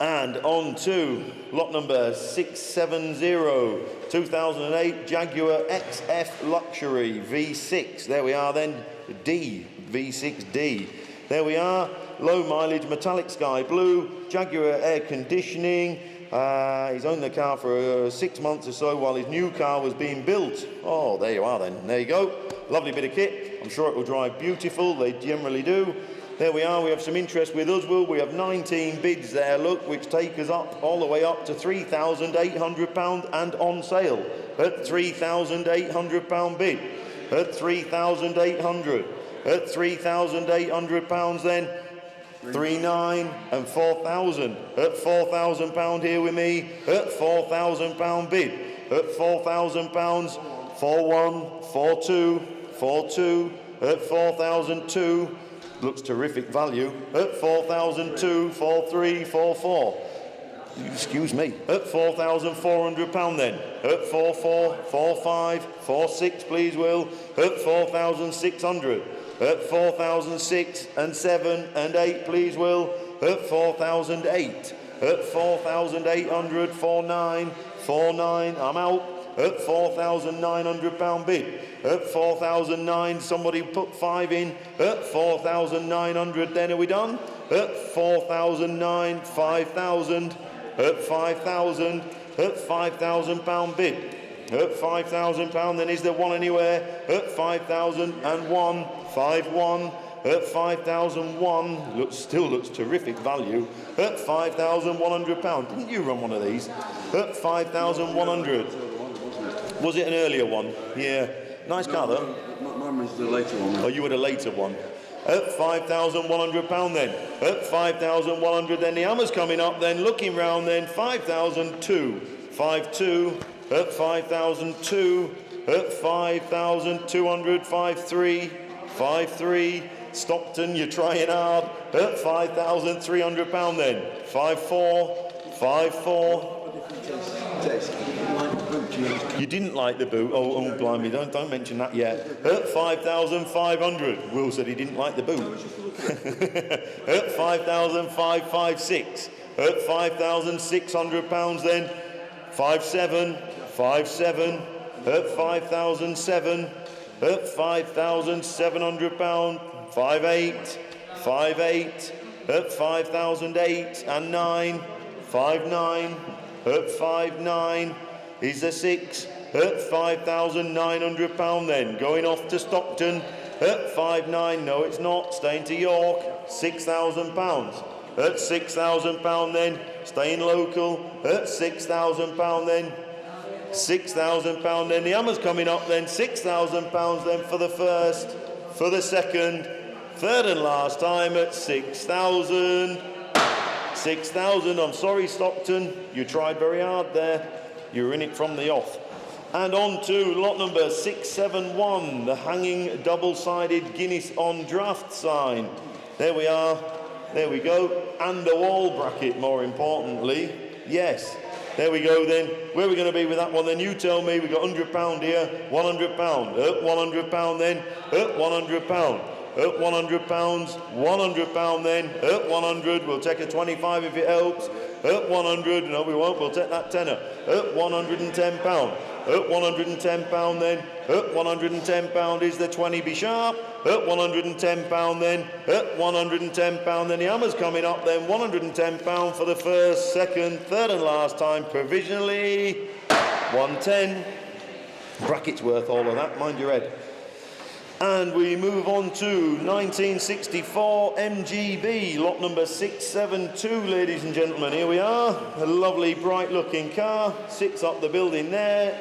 And on to lot number 670, 2008 Jaguar XF Luxury V6. There we are then, D, V6D. There we are, low mileage, metallic sky blue, Jaguar air conditioning. He's owned the car for 6 months or so while his new car was being built. Oh, there you are then, there you go. Lovely bit of kit. I'm sure it will drive beautiful, they generally do. There we are, we have some interest with us, Will. We have 19 bids there, look, which take us up, all the way up to £3,800 and on sale. At £3,800 bid. At 3,800. At £3,800 then. 3,900 and 4,000. At £4,000 here with me. At £4,000 bid. At £4,000. 4,1, 4,2, 4,2. At 4,002. Looks terrific value. At 4,002, 4,3, 4,4. Excuse me. At £4,400 then. At 4-4, 4-5, 4-6, please, Will. At 4,600. At 4,006 and 7 and 8, please, Will. At 4,008. At 4,800, 4-9, 4-9, I'm out. At £4,900 bid. At 4,009, somebody put 5 in. At 4,900, then are we done? At 4,009, 5,000. At 5,000. At £5,000 bid. At £5,000, then is there one anywhere? At 5,001, 5-1. At 5,001, still looks terrific value. At £5,100. Didn't you run one of these? At 5,100. Was it an earlier one? Yeah. Nice car though. Mine was the later one. Oh, you had a later one. At £5,100 then. At 5,100 then. The hammer's coming up then. Looking round then. 5,002. 5-2. At 5,002. At 5,200. 5-3. 5-3. Stockton, you're trying hard. At £5,300 then. 5-4. 5-4. You didn't like the boot. Oh, blimey, don't mention that yet. At 5,500. Will said he didn't like the boot. At 5,556. At £5,600 then. 5-7. 5-7. At 5,007. At £5,700. 5-8. 5-8. At 5,008 and 9. 5-9. At 5-9. Is there 6? At £5,900 then. Going off to Stockton. At 5-9. No, it's not. Staying to York. £6,000. At £6,000 then. Staying local. At £6,000 then. £6,000 then. The hammer's coming up then. £6,000 then for the first. For the second. Third and last time at 6,000. 6,000. I'm sorry, Stockton. You tried very hard there. You were in it from the off. And on to lot number 671, the hanging double-sided Guinness on draft sign. There we are. There we go. And a wall bracket, more importantly. Yes. There we go then. Where are we going to be with that one then? You tell me. We've got £100 here. £100. At £100 then. At £100. At £100. £100 then. At 100. We'll take a 25 if it helps. At 100. No, we won't. We'll take that tenner. At £110. At £110 then. At £110 is the 20 be sharp. At £110 then. At £110 then. The hammer's coming up then. £110 for the first, second, third and last time. Provisionally 110. Bracket's worth all of that. Mind your head. And we move on to 1964 MGB, lot number 672, ladies and gentlemen. Here we are. A lovely, bright-looking car. Sits up the building there.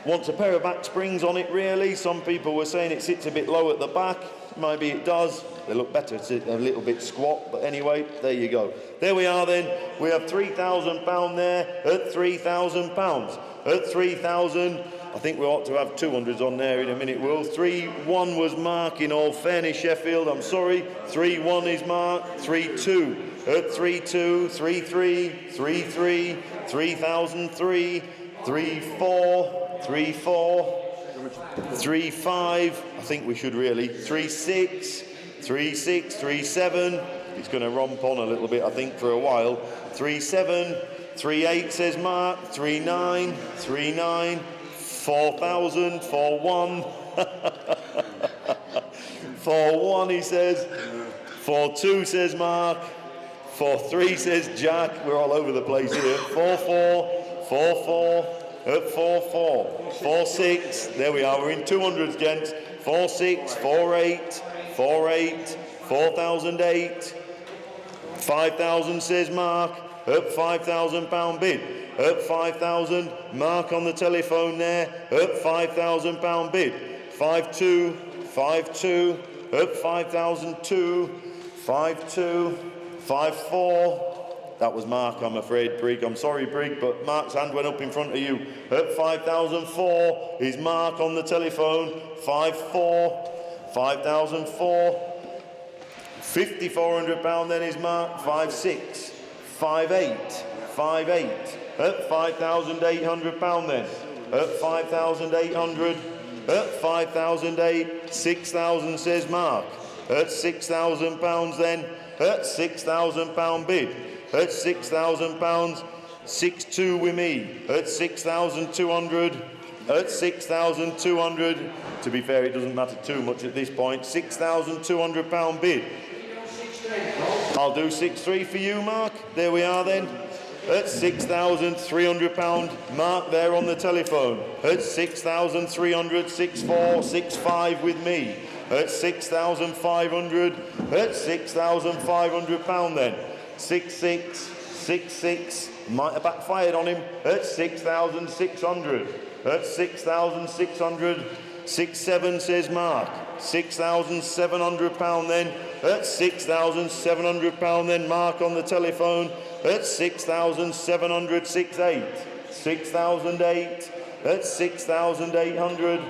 Wants a pair of back springs on it, really. Some people were saying it sits a bit low at the back. Maybe it does. They look better. It's a little bit squat. But anyway, there you go. There we are then. We have £3,000 there at £3,000. At 3,000. I think we ought to have 200s on there in a minute, Will. 3-1 was Mark, in all fairness, Sheffield. I'm sorry. 3-1 is Mark. 3-2. At 3-2, 3-3, 3-3, 3,003, 3-4, 3-4, 3-5. I think we should really. 3-6, 3-6, 3-7. It's going to romp on a little bit, I think, for a while. 3-7, 3-8 says Mark. 3-9, 3-9. 4,000, 4-1. 4-1, he says. 4-2 says Mark. 4-3 says Jack. We're all over the place here. 4-4, 4-4, at 4-4. 4-6, there we are. We're in 200s, gents. 4-6, 4-8, 4-8, 4,008. 5,000 says Mark. At £5,000 bid. At 5,000, Mark on the telephone there. At £5,000 bid. 5-2, 5-2. At 5,002, 5-2, 5-4. That was Mark, I'm afraid, Brig. I'm sorry, Brig, but Mark's hand went up in front of you. At 5,004 is Mark on the telephone. 5-4, 5,004. £5,400 then is Mark. 5-6, 5-8. 5-8, at £5,800 then, at 5,800, at 5,008, 6,000 says Mark, at £6,000 then, at £6,000 bid, at £6,000, 6-2 with me, at 6,200, at 6,200, to be fair it doesn't matter too much at this point, £6,200 bid. I'll do 6-3 for you, Mark. There we are then. At £6,300, Mark there on the telephone. At 6,300, 6-4, 6-5 with me. At 6,500, at £6,500 then. 6-6, 6-6, might have backfired on him. At 6,600, at 6,600, 6-7 says Mark. £6,700 then, at £6,700 then, Mark on the telephone, at 6,700, 6-8, 6,008, at 6,800,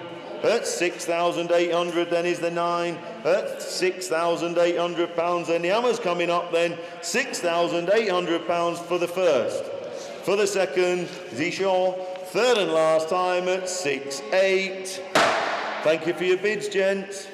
at 6,800 then is the 9, at £6,800 then the hammer's coming up then, £6,800 for the first. For the second, is he sure? Third and last time at 6-8. Thank you for your bids, gents.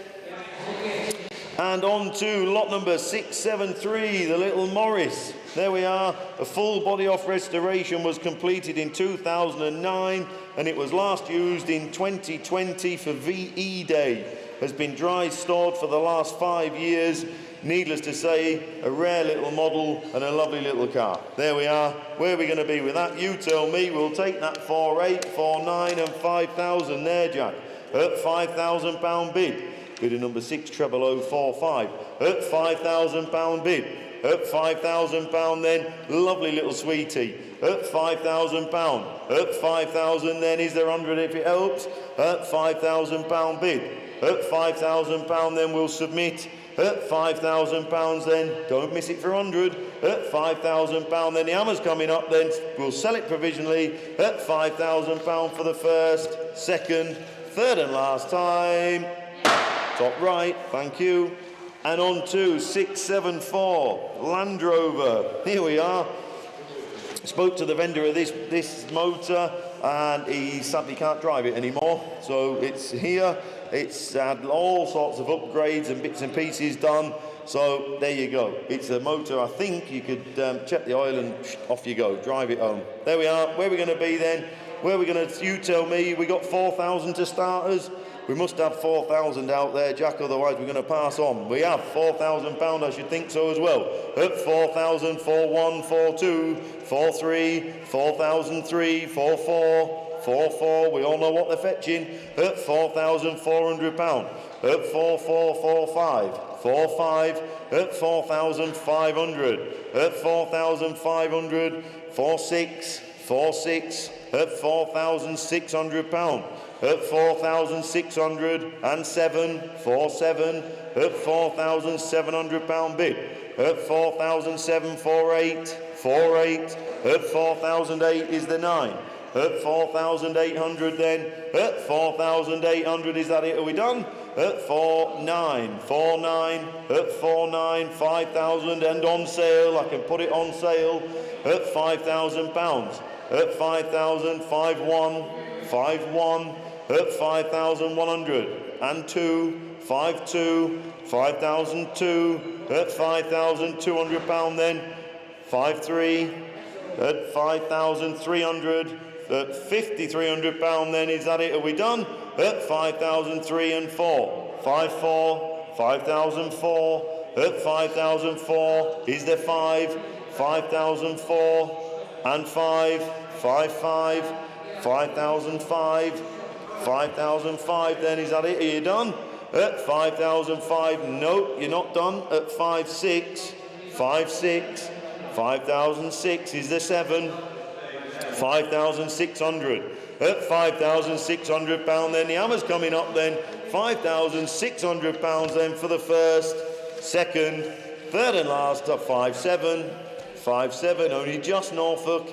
And on to lot number 673, the Little Morris. There we are. A full body off restoration was completed in 2009 and it was last used in 2020 for VE Day. Has been dry stored for the last 5 years. Needless to say, a rare little model and a lovely little car. There we are. Where are we going to be with that? You tell me. We'll take that for 8, 4, 9 and 5,000 there, Jack. At £5,000 bid. Bidder number 6, 0045. At £5,000 bid. At £5,000 then, lovely little sweetie. At £5,000. At 5,000 then, is there 100 if it helps? At £5,000 bid. At £5,000 then we'll submit. At £5,000 then, don't miss it for 100. At £5,000 then, the hammer's coming up then, we'll sell it provisionally. At £5,000 for the first, second, third and last time. Top right, thank you. And on to 674, Land Rover. Here we are. Spoke to the vendor of this motor and he sadly can't drive it anymore. So it's here. It's had all sorts of upgrades and bits and pieces done. So there you go. It's a motor, I think you could check the oil and off you go. Drive it home. There we are. Where are we going to be then? Where are we going to, you tell me. We got 4,000 to starters. We must have 4,000 out there, Jack, otherwise we're going to pass on. We have £4,000, I should think so as well. At 4,000, 4-1, 4-2, 4-3, 4,003, 4-4, 4-4. We all know what they're fetching. At £4,400. At 4-4, 4-5, 4-5. At 4,500. At 4,500, 4-6, 4-6. At £4,600. At 4,607, 4-7, at £4,700 bid. At 4,748, 4-8, at 4,008 is the 9. At 4,800 then, at 4,800 is that it? Are we done? At 4-9, 4-9, at 4-9, 5,000 and on sale. I can put it on sale at £5,000. At 5,000, 5-1, 5-1. At 5,100 and 2, 5-2, 5,002, at £5,200 then, 5-3, at 5,300, at £5,300 then, is that it? Are we done? At 5,003 and 4, 5-4, 5,004, at 5,004, is there 5, 5,004 and 5, 5-5, 5,005, 5,005 then, is that it? Are you done? At 5,005, no, you're not done. At 5-6, 5-6, 5,006 is the 7, 5,600. At £5,600 then, the hammer's coming up then, £5,600 then for the first, second, third and last at 5-7, 5-7, only just Norfolk,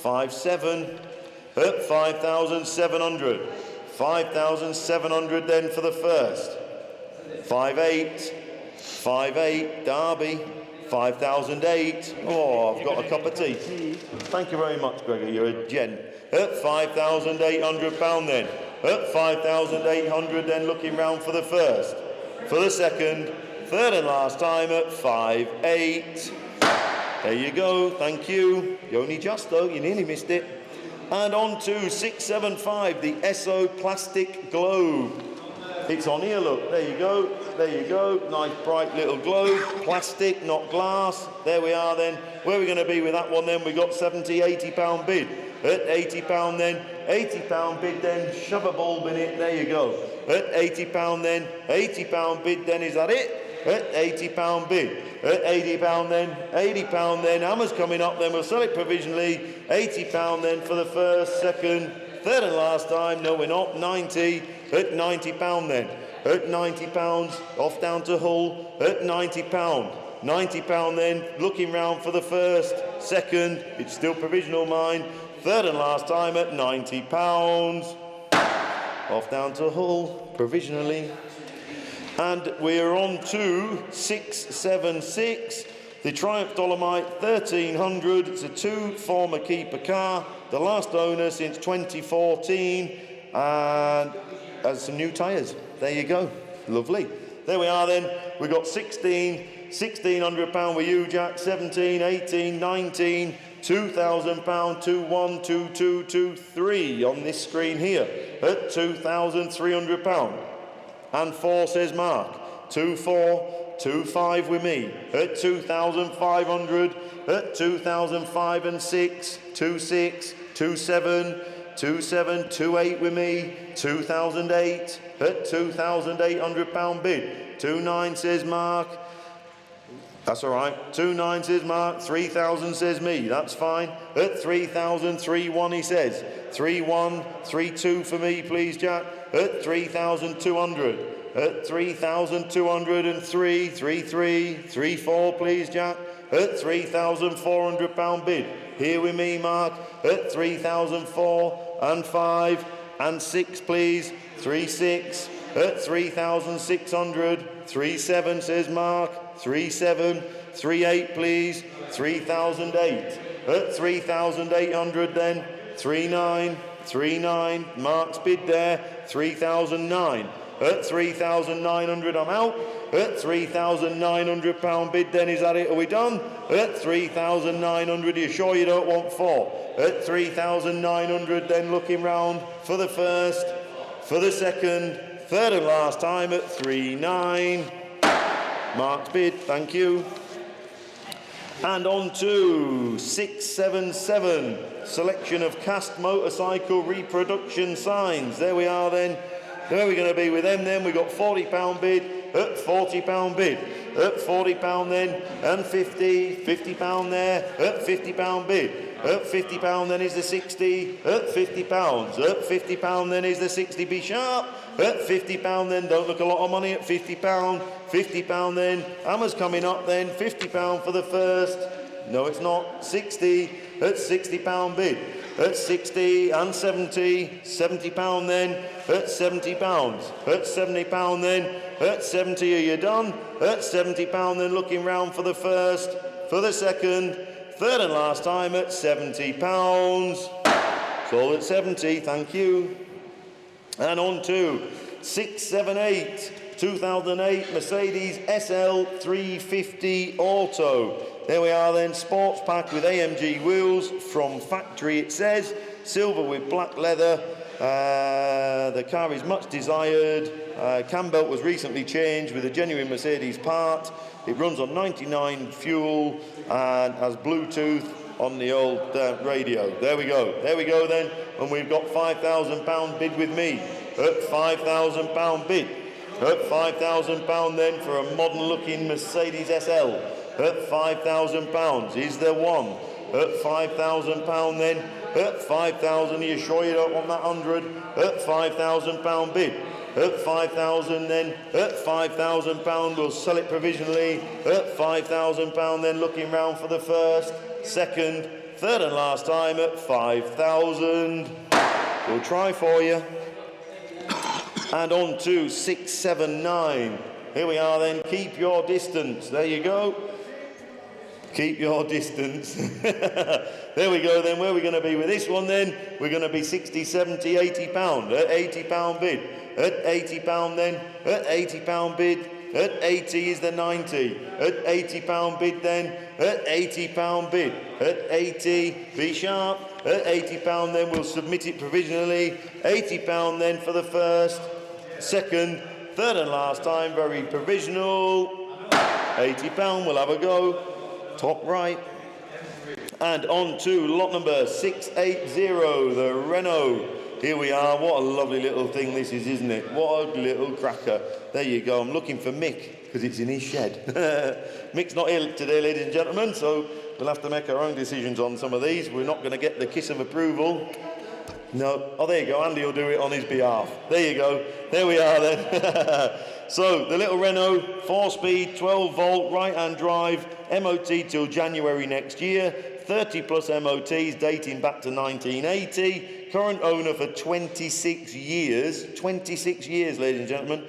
5-7, at 5,700. 5,700 then for the first. 5-8, 5-8, Derby, 5,008. Oh, I've got a cup of tea. Thank you very much, Gregor. You're a gent. At £5,800 then. At 5,800 then, looking round for the first. For the second. Third and last time at 5,8. There you go. Thank you. You only just though. You nearly missed it. And on to 675, the Esso Plastic Globe. It's on here, look. There you go. There you go. Nice bright little globe. Plastic, not glass. There we are then. Where are we going to be with that one then? We got 70, £80 bid. At £80 then. £80 bid then. Shove a bulb in it. There you go. At £80 then. £80 bid then. Is that it? At £80 bid. At £80 then. £80 then. Hammer's coming up then. We'll sell it provisionally. £80 then for the first, second, third and last time. No, we're not. 90. At £90 then. At £90. Off down to Hull. At £90. £90 then. Looking round for the first, second. It's still provisional, mine. Third and last time at £90. Off down to Hull. Provisionally. And we're on to 676, the Triumph Dolomite 1300. It's a 2 former keeper car, the last owner since 2014, and has some new tyres. There you go. Lovely. There we are then. We've got 1,600 with you, Jack. 17, 18, 19, £2,000, 21, 22, 23 on this screen here at £2,300. And 4 says Mark. 2, 4, 2, 5 with me at 2,500. At 2,005 and 6, 2, 6, 2, 7, 2, 7, 2, 8 with me. 2,008 at £2,800 bid. 2, 9 says Mark. That's all right. 2, 9 says Mark. 3,000 says me. That's fine. At 3,000, 3, 1 he says. 3, 1, 3, 2 for me, please, Jack. At 3,200. At 3,203. 3, 3, 3, 4, please, Jack. At £3,400 bid. Here with me, Mark. At 3,004 and 5 and 6, please. 3, 6. At 3,600. 3, 7 says Mark. 3, 7. 3, 8, please. 3,008. At 3,800 then. 3, 9. 3, 9. Mark's bid there. 3,009. At 3,900 I'm out. At £3,900 bid then, is that it? Are we done? At 3,900, are you sure you don't want 4? At 3,900 then, looking round for the first, for the second, third and last time at 3,900. Mark's bid, thank you. And on to 677, selection of cast motorcycle reproduction signs. There we are then. Where are we going to be with them then? We've got £40 bid, at £40 bid, at £40 then, and £50 there, at £50 bid, at £50 then is the 60, at £50, at £50 then is the 60, be sharp, at £50 then, don't look a lot of money at £50, £50 then, Hammer's coming up then, £50 for the first, no it's not, 60, at £60 bid, at 60 and 70, £70 then, at £70, at £70 then, at 70 are you done? At £70 then, looking round for the first, for the second, third and last time at £70. It's all at 70, thank you. And on to 678, 2008 Mercedes SL 350 Auto. There we are then, sports pack with AMG wheels from factory it says, silver with black leather. The car is much desired. Cam belt was recently changed with a genuine Mercedes part. It runs on 99 fuel and has Bluetooth on the old radio. There we go then. And we've got £5,000 bid with me. At £5,000 bid. At £5,000 then for a modern looking Mercedes SL. At £5,000. Is there one? At £5,000 then. At 5,000, are you sure you don't want that 100? At £5,000 bid. At 5,000 then. At £5,000, we'll sell it provisionally. At £5,000 then, looking round for the first, second, third and last time at 5,000. We'll try for you. And on to 679. Here we are then, keep your distance. There you go. Keep your distance. There we go then. Where are we going to be with this one then? We're going to be 60, 70, 80 pound. At 80 pound bid. At 80 pound then. At 80 pound bid. At 80 is the 90. At 80 pound bid then. At 80 pound bid. At 80, be sharp. At 80 pound then we'll submit it provisionally. 80 pound then for the first, second, third and last time, very provisional. 80 pound, we'll have a go. Top right. And on to lot number 680, the Renault. Here we are. What a lovely little thing this is, isn't it? What a little cracker. There you go. I'm looking for Mick because it's in his shed. Mick's not here today, ladies and gentlemen, so we'll have to make our own decisions on some of these. We're not going to get the kiss of approval. No. Oh, there you go. Andy will do it on his behalf. There you go. There we are then. So, the little Renault, 4-speed, 12-volt, right-hand drive, MOT till January next year, 30 plus MOTs dating back to 1980, current owner for 26 years. 26 years, ladies and gentlemen.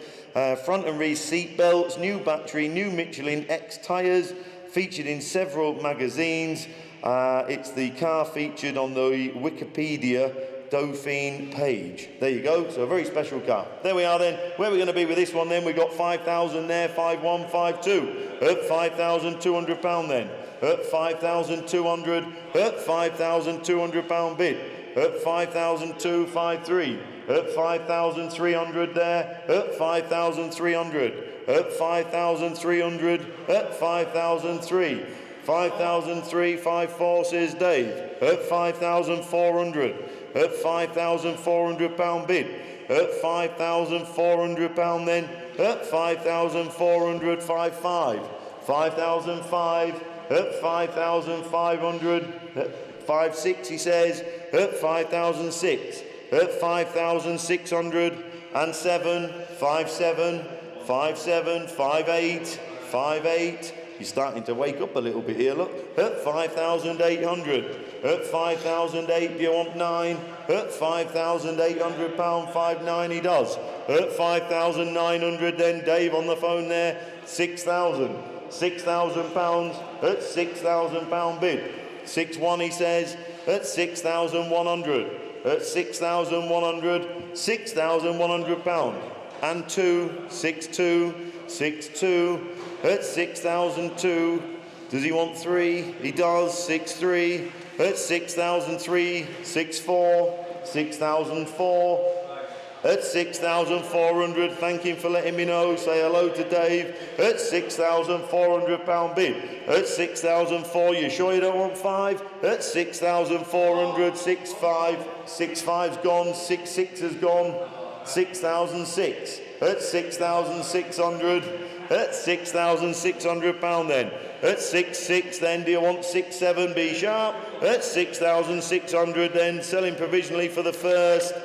Front and rear seat belts, new battery, new Michelin X tyres, featured in several magazines. It's the car featured on the Wikipedia Dauphine page. There you go. So a very special car. There we are then. Where are we going to be with this one then? We've got 5,000 there, 5,152. At 5,200 pound then. At 5,200. At 5,200 pound bid. At 5,253. At 5,300 there. At 5,300. At 5,300. At 5,003. 5,003, 5,4 says Dave. At 5,400. At 5,400 pound bid. At 5,400 pound then. At 5,400, 5,5. 5,005. At 5,500. At 5,6 he says. At 5,006. At 5,600 and 7. 5,7. 5,7. 5,8. 5,8. You're starting to wake up a little bit here, look. At 5,800. At 5,008, do you want 9? At 5,800 pound, 5,9 he does. At 5,900 then, Dave on the phone there, 6,000. 6,000 pounds, at 6,000 pound bid. 6,1 he says, at 6,100. At 6,100, 6,100 pound. And 2, 6,2, 6,2. At 6,002, does he want 3? He does, 6,3. At 6,003, 6,4, 6,004. At 6,400, thank him for letting me know, say hello to Dave. At 6,400 pound bid. At 6,004, you sure you don't want 5? At 6,400, 6,5. 6,5's gone, 6,6 has gone. 6,006. At 6,600. At 6,600 pound then. At 6,6 then, do you want 6,7? Be sharp. At 6,600 then, selling provisionally for the first.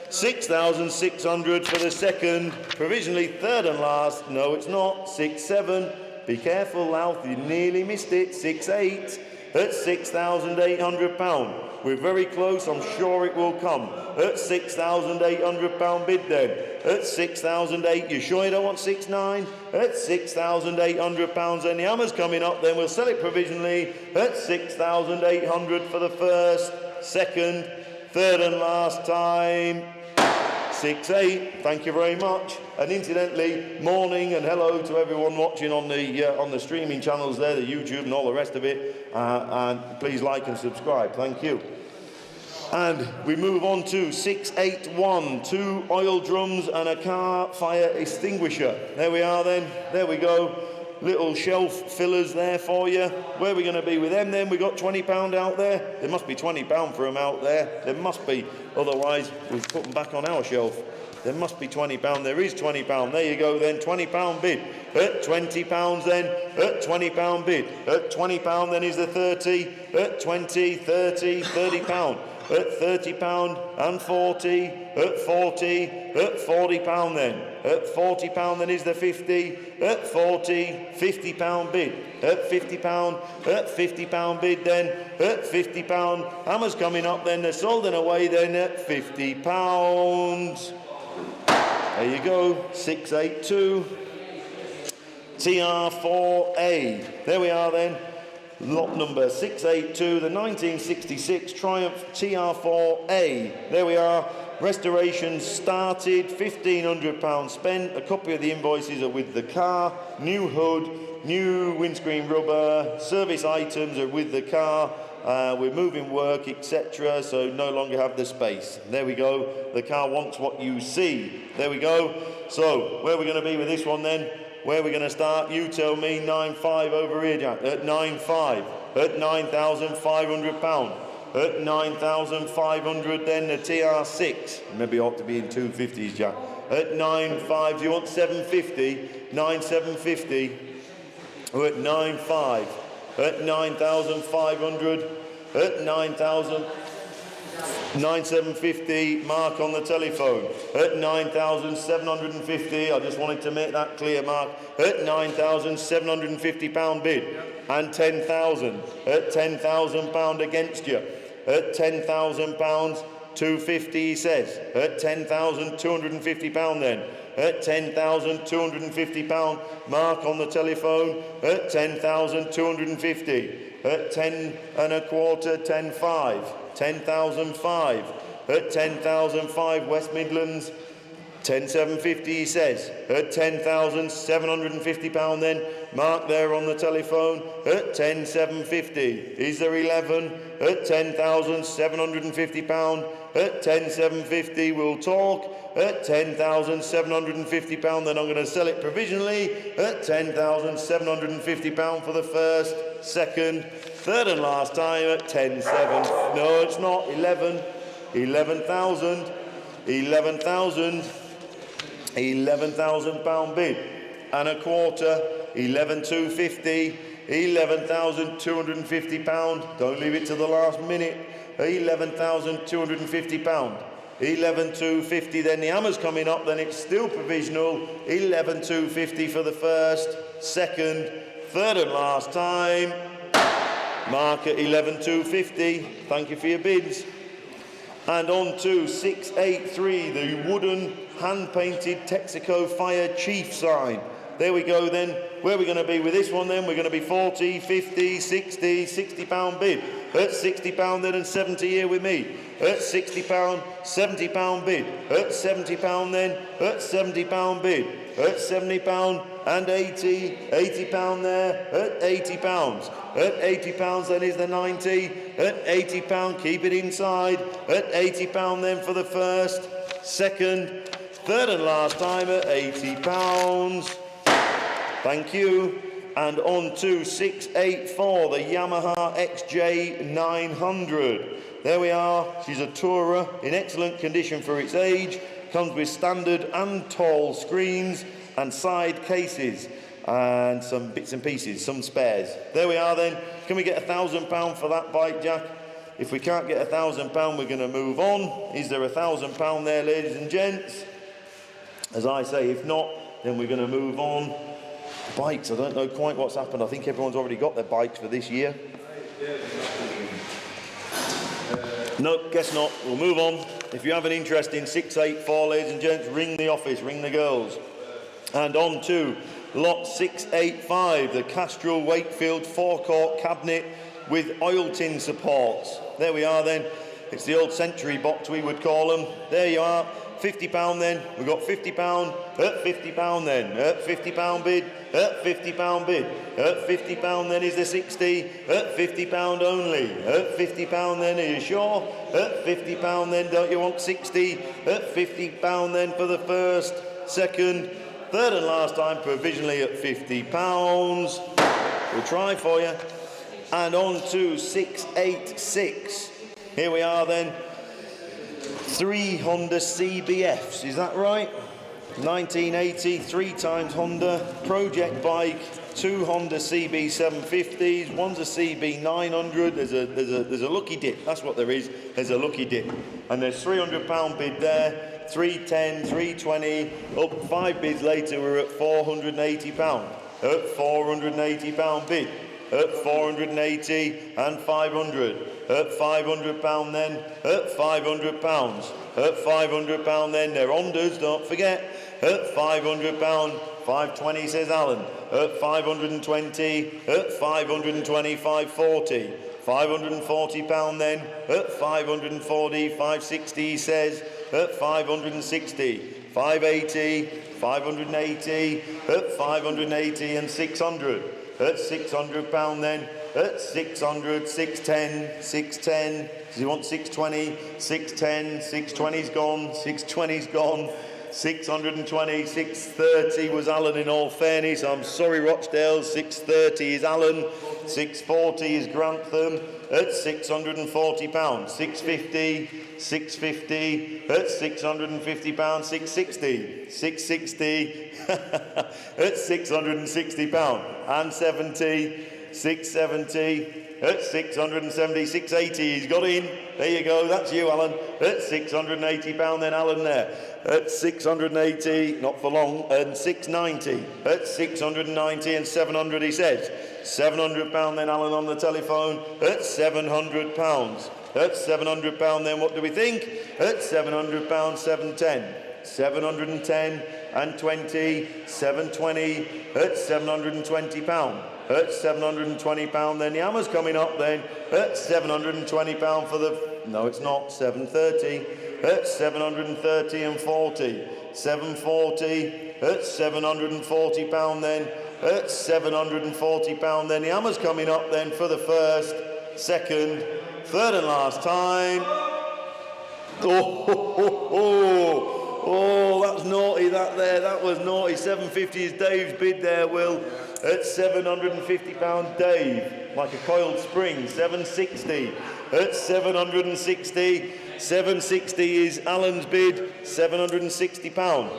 6,600 for the second. Provisionally third and last. No, it's not. 6,7. Be careful, Alf, you nearly missed it. 6,8. At 6,800 pound. We're very close, I'm sure it will come. At 6,800 pound bid then. At 6,008, you sure you don't want 6,9? At 6,800 pounds then, the hammer's coming up then, we'll sell it provisionally. At 6,800 for the first, second, third and last time. 6,8, thank you very much. And incidentally, morning and hello to everyone watching on the streaming channels there, the YouTube and all the rest of it. And please like and subscribe, thank you. And we move on to 681, 2 oil drums and a car fire extinguisher. There we are then, there we go. Little shelf fillers there for you. Where are we going to be with them then? We got £20 out there. There must be £20 for them out there. There must be. Otherwise, we've put them back on our shelf. There must be £20. There is £20. There you go then. £20 bid. At £20 then. At £20 bid. At £20 then is the 30. At 20, 30, £30. At £30 and 40. At 40. At £40 then. At £40 then is the 50. At 40, £50 bid. At £50, at £50 bid then. At £50, hammers coming up then. They're sold and away then at £50. There you go, 682. TR4A. There we are then. Lot number 682, the 1966 Triumph TR4A. There we are. Restoration started, £1,500 spent. A copy of the invoices are with the car. New hood, new windscreen rubber, service items are with the car. We're moving work, etc. So no longer have the space. There we go. The car wants what you see. There we go. So where are we going to be with this one then? Where are we going to start? You tell me. 9.5 over here, Jack. At 9.5. At £9,500. At 9,500, then the TR6. Maybe ought to be in 250s, Jack. At 9.5, do you want 750? 9,750. We're at 9.5. At 9,500. At 9,000. 9,750, Mark on the telephone. At 9,750, I just wanted to make that clear, Mark. At £9,750 bid. And 10,000. At £10,000 against you. At £10,000, 250, he says. At £10,250 then. At £10,250, Mark on the telephone. At 10,250. At 10 and a quarter, 10.5. 10,005. At 10,005, West Midlands. 10,750, he says. At £10,750 then. Mark there on the telephone. At 10,750. Is there 11? At £10,750. At 10,750, we'll talk. At £10,750, then I'm going to sell it provisionally. At £10,750 for the first, second, third and last time at 10,700. No, it's not. 11. 11,000. 11,000. £11,000 bid. And a quarter. 11,250. £11,250. Don't leave it to the last minute. £11,250. 11,250. Then the hammer's coming up. Then it's still provisional. 11,250 for the first, second, third and last time. Mark at 11,250. Thank you for your bids. And on to 683, the wooden hand-painted Texaco Fire Chief sign. There we go then. Where are we going to be with this one then? We're going to be 40, 50, 60, £60 bid. At £60 then and 70 here with me. At £60, £70 bid. At £70 then, at £70 bid. At £70 and 80, £80 there. At £80. At £80 then is the 90. At £80, keep it inside. At £80 then for the first, second, third and last time at £80. Thank you. And on to 684, the Yamaha XJ900. There we are. She's a tourer in excellent condition for its age. Comes with standard and tall screens and side cases and some bits and pieces, some spares. There we are then. Can we get £1,000 for that bike, Jack? If we can't get £1,000, we're going to move on. Is there £1,000 there, ladies and gents? As I say, if not, then we're going to move on. Bikes, I don't know quite what's happened. I think everyone's already got their bikes for this year. No, guess not. We'll move on. If you have an interest in 684, ladies and gents, ring the office, ring the girls. And on to lot 685, the Castrol Wakefield forecourt cabinet with oil tin supports. There we are then. It's the old century box, we would call them. There you are. £50 then. We've got £50. At £50 then. At £50 bid. At £50 bid. At £50 then is the 60. At £50 only. At £50 then, are you sure? At £50 then, don't you want 60? At £50 then for the first, second, third and last time provisionally at £50. We'll try for you. And on to 686. Here we are then. 3 Honda CBFs, is that right? 1980, 3 times Honda, project bike, 2 Honda CB750s, one's a CB900, there's a lucky dip, that's what there is, there's a lucky dip. And there's £300 bid there, 310, 320, up 5 bids later we're at £480. At £480 bid. At 480 and 500. At £500 then. At £500. At £500 then. They're Hondas, don't forget. At £500. 520 says Alan. At 520, at 520, 540. £540 then, at 540, 560 he says, at 560, 580, 580, at 580 and 600, at £600 then, at 600, 610, 610, does he want 620, 610, 620's gone, 620's gone, 620, 630 was Alan in all fairness. I'm sorry Rochdale, 630 is Alan, 640 is Grantham at £640, 650, 650 at £650, 660, 660 at £660 and 70, 670 at 670, 680, he's got in. There you go, that's you, Alan. At £680 then, Alan there. At 680, not for long, and 690. At 690 and 700, he says. £700 then, Alan on the telephone. At £700. At £700 then, what do we think? At £700, 710. 710 and 20, 720 at £720. At £720 then, the hammer's coming up then at £720 for the, no it's not, 730, at 730 and 40, 740 at £740 then, at £740 then, the hammer's coming up then for the first, second, third and last time. Oh, that's naughty, that there, that was naughty. 750 is Dave's bid there, Will. At £750, Dave, like a coiled spring. 760. At 760. 760 is Alan's bid. £760.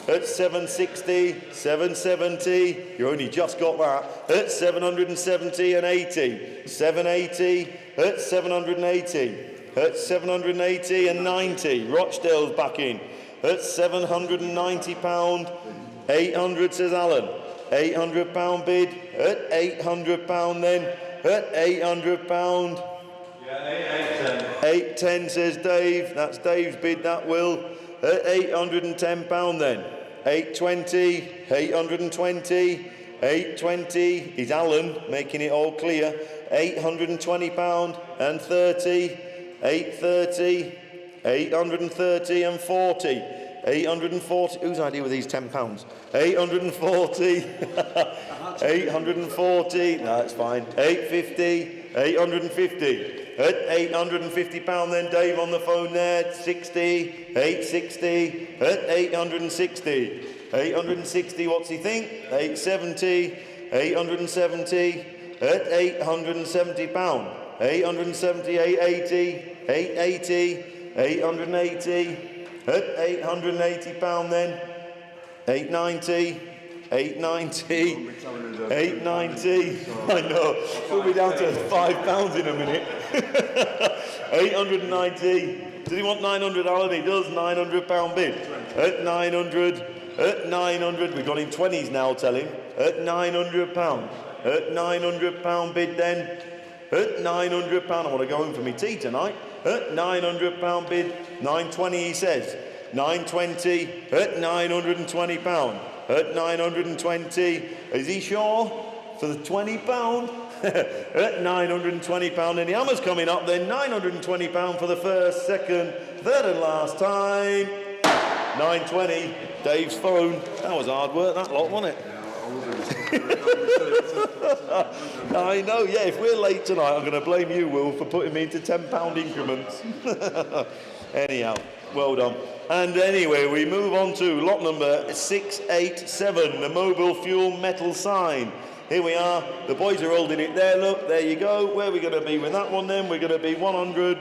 At 760, 770. You only just got that. At 770 and 80. 780. At 780. At 780 and 90. Rochdale's back in. At £790, 800 says Alan. £800 bid at £800 then. At £800. Yeah, 810 says Dave. That's Dave's bid, that will. At £810 then. 820, 820, 820 is Alan, making it all clear. £820 and 30, 830. 830 and 40. 840. Whose idea were these £10? 840. 840. No, that's fine. 850. 850. At £850 then, Dave on the phone there. 60. 860. At 860. 860. What's he think? 870. 870. At £870. 870. 880. 880. 880 at £880 then. 890, 890, 890. I know, we'll be down to £5 in a minute. 890. Does he want 900, Alan? He does. £900 bid. At 900, at 900. We've got him 20s now, tell him. At £900. At £900 bid then. At £900. I want to go home for my tea tonight. At £900 bid, 920 he says. 920 at £920. At 920, is he sure? For the £20? At £920, and the hammer's coming up then. £920 for the first, second, third and last time. 920, Dave's phone. That was hard work, that lot, wasn't it? I know, yeah, if we're late tonight, I'm going to blame you, Will, for putting me into £10 increments. Anyhow, well done. And anyway, we move on to lot number 687, the mobile fuel metal sign. Here we are, the boys are holding it there, look, there you go. Where are we going to be with that one then? We're going to be 100.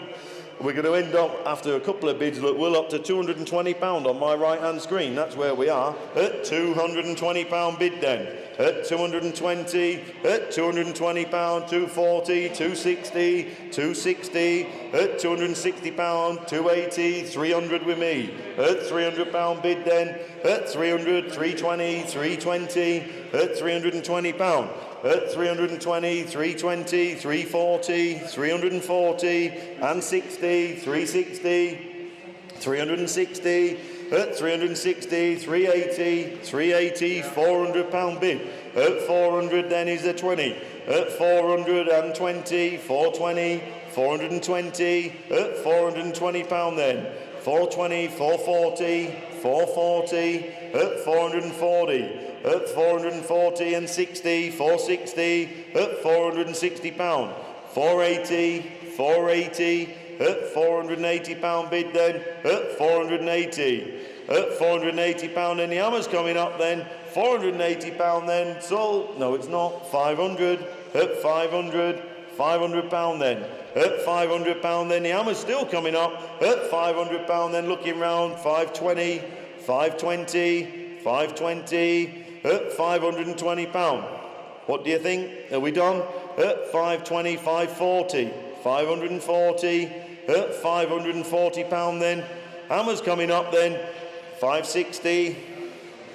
We're going to end up, after a couple of bids, look, we're up to £220 on my right-hand screen. That's where we are. At £220 bid then. At 220, at £220, 240, 260, 260, at £260, 280, 300 with me. At £300 bid then. At 300, 320, 320, at £320. At 320, 320, 340, 340, and 60, 360, 360, at 360, 380, 380, £400 bid. At 400 then is a 20. At 420, 420, 420, at £420 then. 420, 440, 440, at 440, at 440 and 60, 460, at £460. 480, 480, at £480 bid then, at 480. At £480 and the hammer's coming up then, £480 then, sold, no it's not, 500, at 500, £500 then. At £500 then the hammer's still coming up, at £500 then looking round, 520, 520, 520, at £520. What do you think? Are we done? At 520, 540, 540, at £540 then. Hammer's coming up then, 560.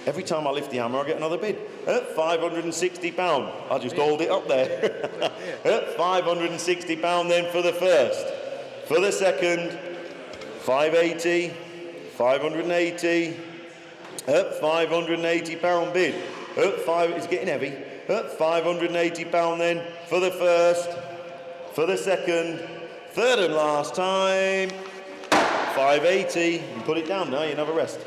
Every time I lift the hammer I get another bid. At £560. I'll just hold it up there. At £560 then for the first. For the second, 580, 580, at £580 bid. It's getting heavy. At £580 then for the first. For the second, third and last time, 580. You put it down now, you can have a rest.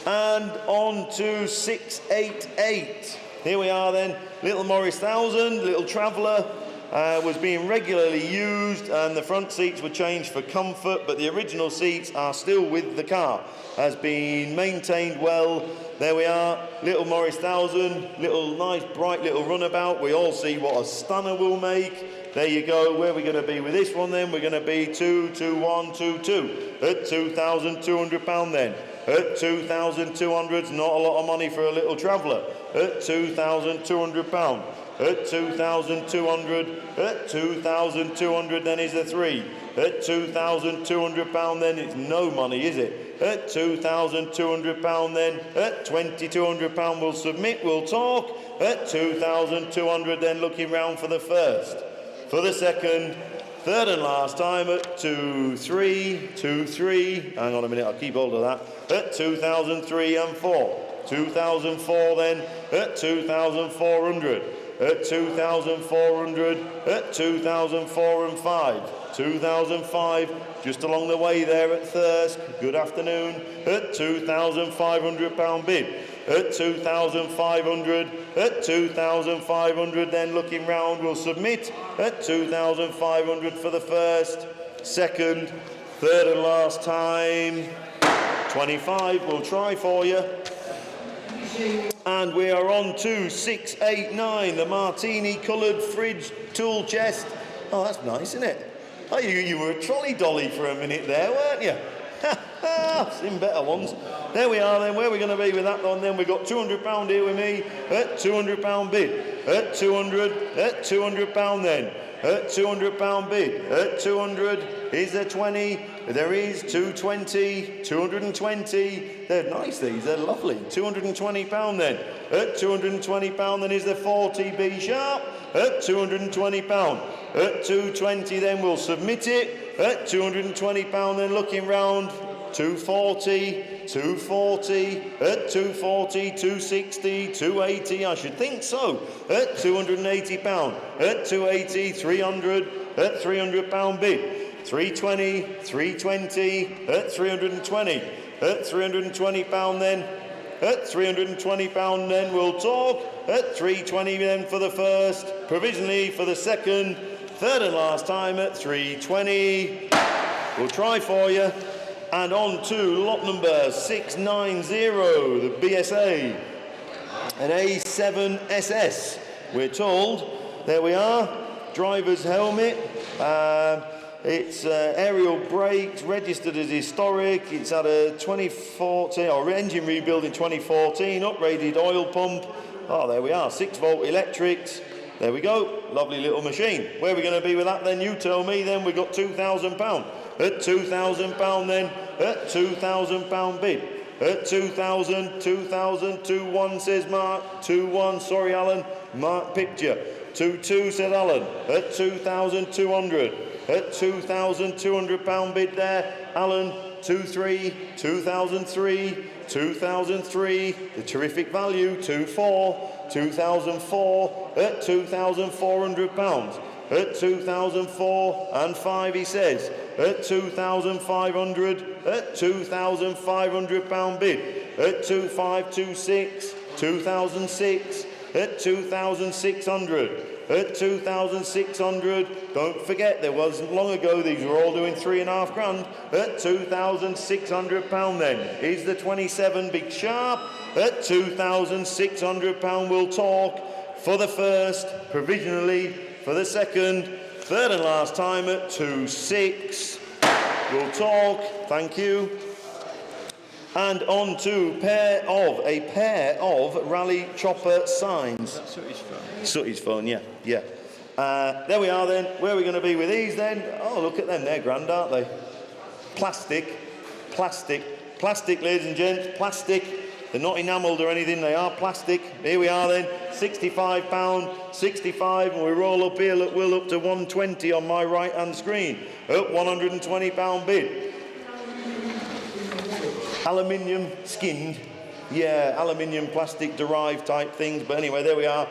And on to 688. Here we are then, little Morris 1000, little Traveller, was being regularly used and the front seats were changed for comfort, but the original seats are still with the car. Has been maintained well. There we are, little Morris 1000, little nice bright little runabout. We all see what a stunner will make. There you go. Where are we going to be with this one then? We're going to be 22122 at £2,200 then. At £2,200, not a lot of money for a little Traveller. At £2,200. At 2,200, at 2,200 then is the 3. At £2,200 then it's no money, is it? At £2,200 then, at £2,200 we'll submit, we'll talk. At 2,200 then looking round for the first. For the second, third and last time at 2,3, 2,3. Hang on a minute, I'll keep hold of that. At 2,003 and 4. 2,004 then, at 2,400. At 2,400, at 2,004 and 5. 2,005, just along the way there at Thirsk. Good afternoon. At £2,500 bid. At 2,500, at 2,500, then looking round, we'll submit. At 2,500 for the first, second, third and last time. 25, we'll try for you. And we are on to 689, the Martini coloured fridge tool chest. Oh, that's nice, isn't it? Oh, you were a trolley dolly for a minute there, weren't you? Seen better ones. There we are then, where are we going to be with that one then? We've got £200 here with me, at £200 bid. At 200, at £200 then. At £200 bid. At 200 is there 20. There is 220, 220. They're nice, these, they're lovely. £220 then. At £220 then is the 40 B sharp. At £220. At 220 then we'll submit it. At £220 then looking round. 240, 240, at 240, 260, 280, I should think so. At £280. At 280, 300, at £300 bid. 320, 320, at 320, at £320 then, at £320 then we'll talk, at 320 then for the first, provisionally for the second, third and last time at 320. We'll try for you. And on to lot number 690, the BSA, an A7SS, we're told. There we are, driver's helmet. It's aerial brakes, registered as historic. It's had a 2014, or engine rebuild in 2014, upgraded oil pump. Oh, there we are, 6-volt electrics. There we go, lovely little machine. Where are we going to be with that then? You tell me then. We've got £2,000. At £2,000 then, at £2,000 bid. At 2,000, 2,000, 2-1 says Mark. 2-1, sorry Alan, Mark picture. 2-2 said Alan. At 2,200. At £2,200 bid there, Alan, 2-3, 2003, 2003, the terrific value, 2-4, 2004, at £2,400. At 2004 and 5, he says. At 2,500, at £2,500 bid. At 2526, 2006, at 2,600. At 2,600, don't forget there wasn't long ago these were all doing £3.5 grand. At £2,600 then is the 27 big sharp. At £2,600 we'll talk for the first, provisionally for the second, third and last time at 2-6. We'll talk, thank you. And on to a pair of Rally Chopper signs. That's Sooty's phone. Sooty's phone, yeah. There we are then. Where are we going to be with these then? Oh, look at them. They're grand, aren't they? Plastic, ladies and gents. Plastic. They're not enamelled or anything. They are plastic. Here we are then. £65, 65, and we roll up here. Look, we're up to 120 on my right-hand screen. At £120 bid. Aluminium skinned, yeah, aluminium plastic derived type things, but anyway, there we are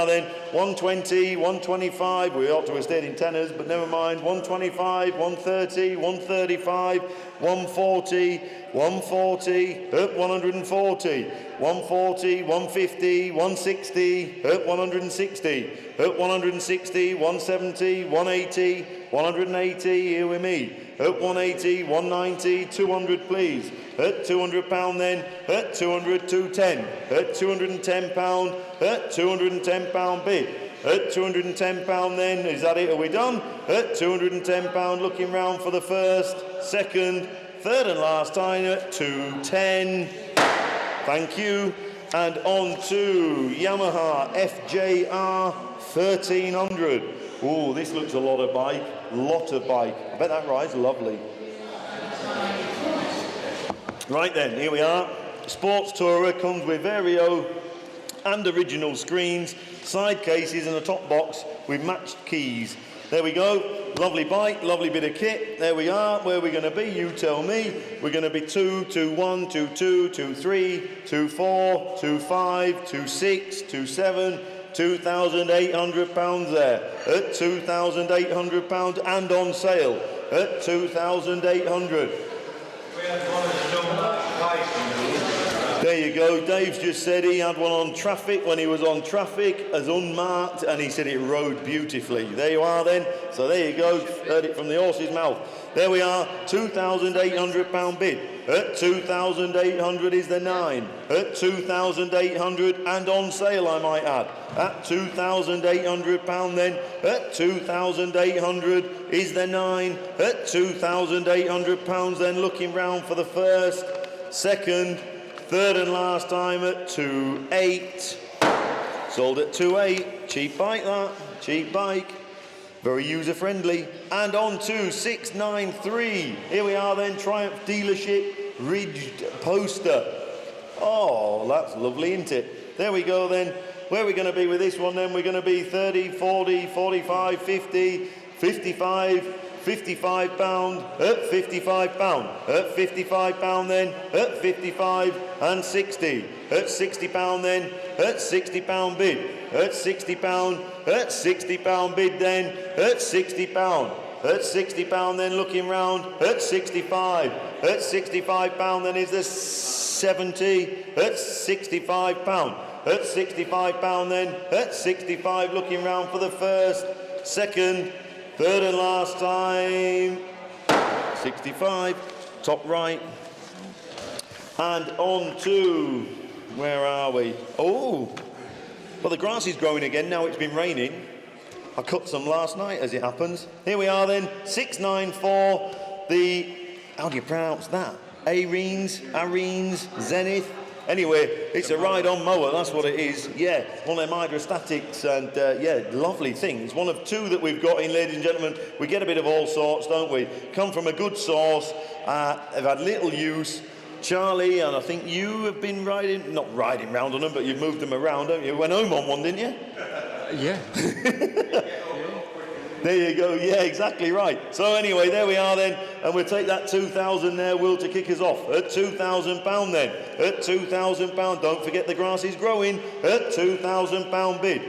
then. 120, 125, we ought to have stayed in tenors, but never mind. 125, 130, 135, 140, 140, at 140, 140, 150, 160, at 160, at 160, 170, 180, 180, here with me. At 180, 190, 200 please. At £200 then, at 200, 210. At £210, at £210 bid. At £210 then, is that it, are we done? At £210, looking round for the first, second, third and last time at 210. Thank you. And on to Yamaha FJR 1300. Oh, this looks a lot of bike. I bet that ride's lovely. Right then, here we are. Sports Tourer comes with Vario and original screens, side cases and a top box with matched keys. There we go. Lovely bike, lovely bit of kit. There we are. Where are we going to be? You tell me. We're going to be 2, 2, 1, 2, 2, 2, 3, 2, 4, 2, 5, 2, 6, 2, 7, £2,800 there. At £2,800 and on sale. At 2,800. There you go. Dave's just said he had one on traffic when he was on traffic as unmarked, and he said it rode beautifully. There you are then. So there you go. Heard it from the horse's mouth. There we are. £2,800 bid. At 2,800 is the 9. At 2,800 and on sale, I might add. At £2,800 then. At 2,800 is the 9. At £2,800 then, looking round for the first, second, third and last time at 2.8. Sold at 2.8. Cheap bike that. Cheap bike. Very user-friendly. And on to 693. Here we are then, Triumph Dealership Ridged Poster. Oh, that's lovely, isn't it? There we go then. Where are we going to be with this one then? We're going to be 30, 40, 45, 50, 55, £55, at £55, at £55 then, at 55 and 60, at £60 then, at £60 bid, at £60, at £60 bid then, at £60, at £60 then, looking round, at 65, at £65 then is the 70, at £65, at £65 then, at 65, looking round for the first, second, third and last time, 65, top right. And on to, where are we? Oh, well, the grass is growing again now it's been raining. I cut some last night as it happens. Here we are then, 694, the, how do you pronounce that? Arenes, Zenith. Anyway, it's a ride-on mower, that's what it is. Yeah, one of them hydrostatics, and yeah, lovely thing. It's one of two that we've got in, ladies and gentlemen. We get a bit of all sorts, don't we? Come from a good source. They've had little use. Charlie, and I think you have been riding, not riding round on them, but you've moved them around, haven't you? You went home on one, didn't you? Yeah. There you go. Yeah, exactly right. So anyway, there we are then, and we'll take that 2,000 there, Will, to kick us off at £2,000 then. At £2,000. Don't forget the grass is growing. At £2,000 bid.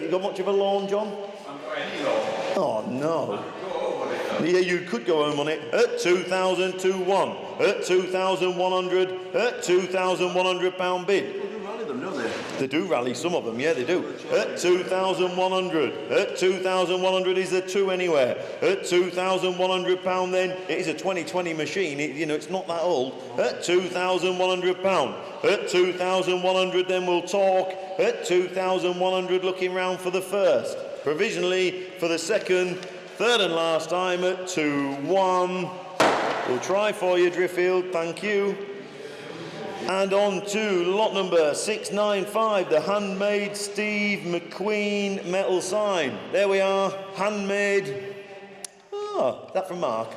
You got much of a lawn, John? I'm got any lawn. Oh no. Go over it. Yeah, you could go home on it. At 2,000 to 1. At 2,100. At £2,100 bid. They do rally them, don't they? They do rally, some of them, yeah, they do. At 2,100. At 2,100 is the 2 anywhere. At £2,100 then, it is a 2020 machine. It's not that old. At £2,100. At 2,100 then we'll talk. At 2,100 looking round for the first. Provisionally for the second. Third and last time at 2-1. We'll try for you, Driffield. Thank you. And on to lot number 695, the handmade Steve McQueen metal sign. There we are, handmade. Oh, that from Mark.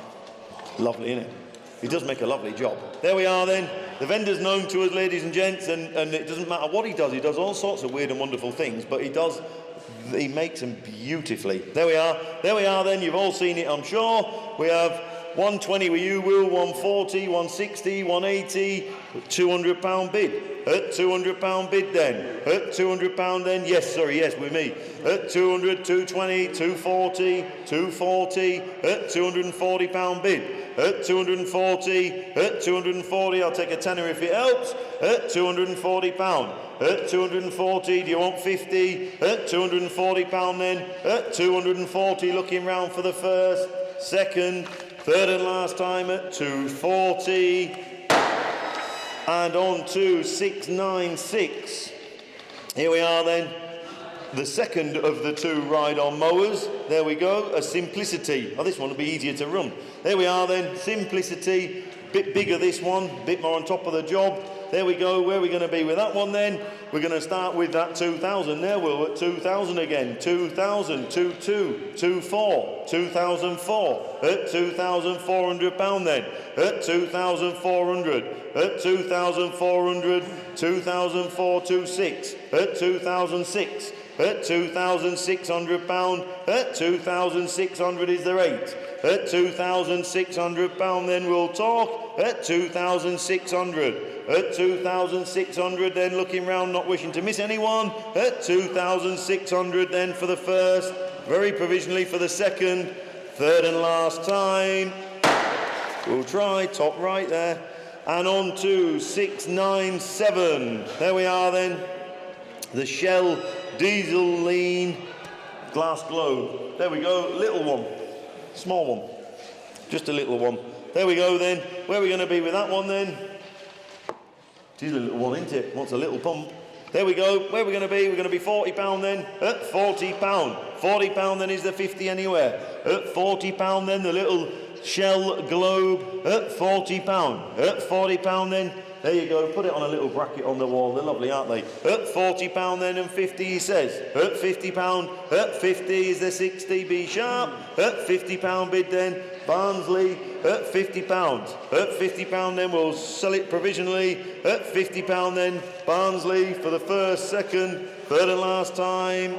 Lovely, isn't it? He does make a lovely job. There we are then. The vendor's known to us, ladies and gents, and it doesn't matter what he does. He does all sorts of weird and wonderful things, but he makes them beautifully. There we are. There we are then. You've all seen it, I'm sure. We have 120 with you, Will, 140, 160, 180, £200 bid. At £200 bid then. At £200 then. Yes, with me. At 200, 220, 240, 240. At £240 bid. At 240, at 240, I'll take a tenner if it helps. At £240. At 240, do you want 50? At £240 then. At 240, looking round for the first, second, third and last time at 240. And on to 696. Here we are then. The second of the 2 ride-on mowers. There we go, a Simplicity. Oh, this one will be easier to run. There we are then, Simplicity. Bit bigger this one, bit more on top of the job. There we go. Where are we going to be with that one then? We're going to start with that 2,000 there, Will, at 2,000 again. 2,000, 2,2, 2,4, 2,004. At £2,400 then. At 2,400. At 2,400. 2,426. At 2,006. At £2,600. At 2,600 is the rate. At £2,600 then we'll talk. At 2,600. At 2,600 then looking round, not wishing to miss anyone. At 2,600 then for the first. Very provisionally for the second. Third and last time. We'll try, top right there. And on to 697. There we are then. The Shell Diesel Lean Glass Globe. There we go, little one. Small one. Just a little one. There we go then. Where are we going to be with that one then? It is a little one, isn't it? Wants a little pump. There we go. Where are we going to be? We're going to be £40 then. At £40. £40 then is the 50 anywhere. At £40 then the little Shell Globe. At £40. At £40 then. There you go, put it on a little bracket on the wall. They're lovely, aren't they? At £40 then and 50, he says. At £50. At 50 is the 60, be sharp. At £50 bid then. Barnsley at £50. At £50 then we'll sell it provisionally. At £50 then. Barnsley for the first, second, third and last time.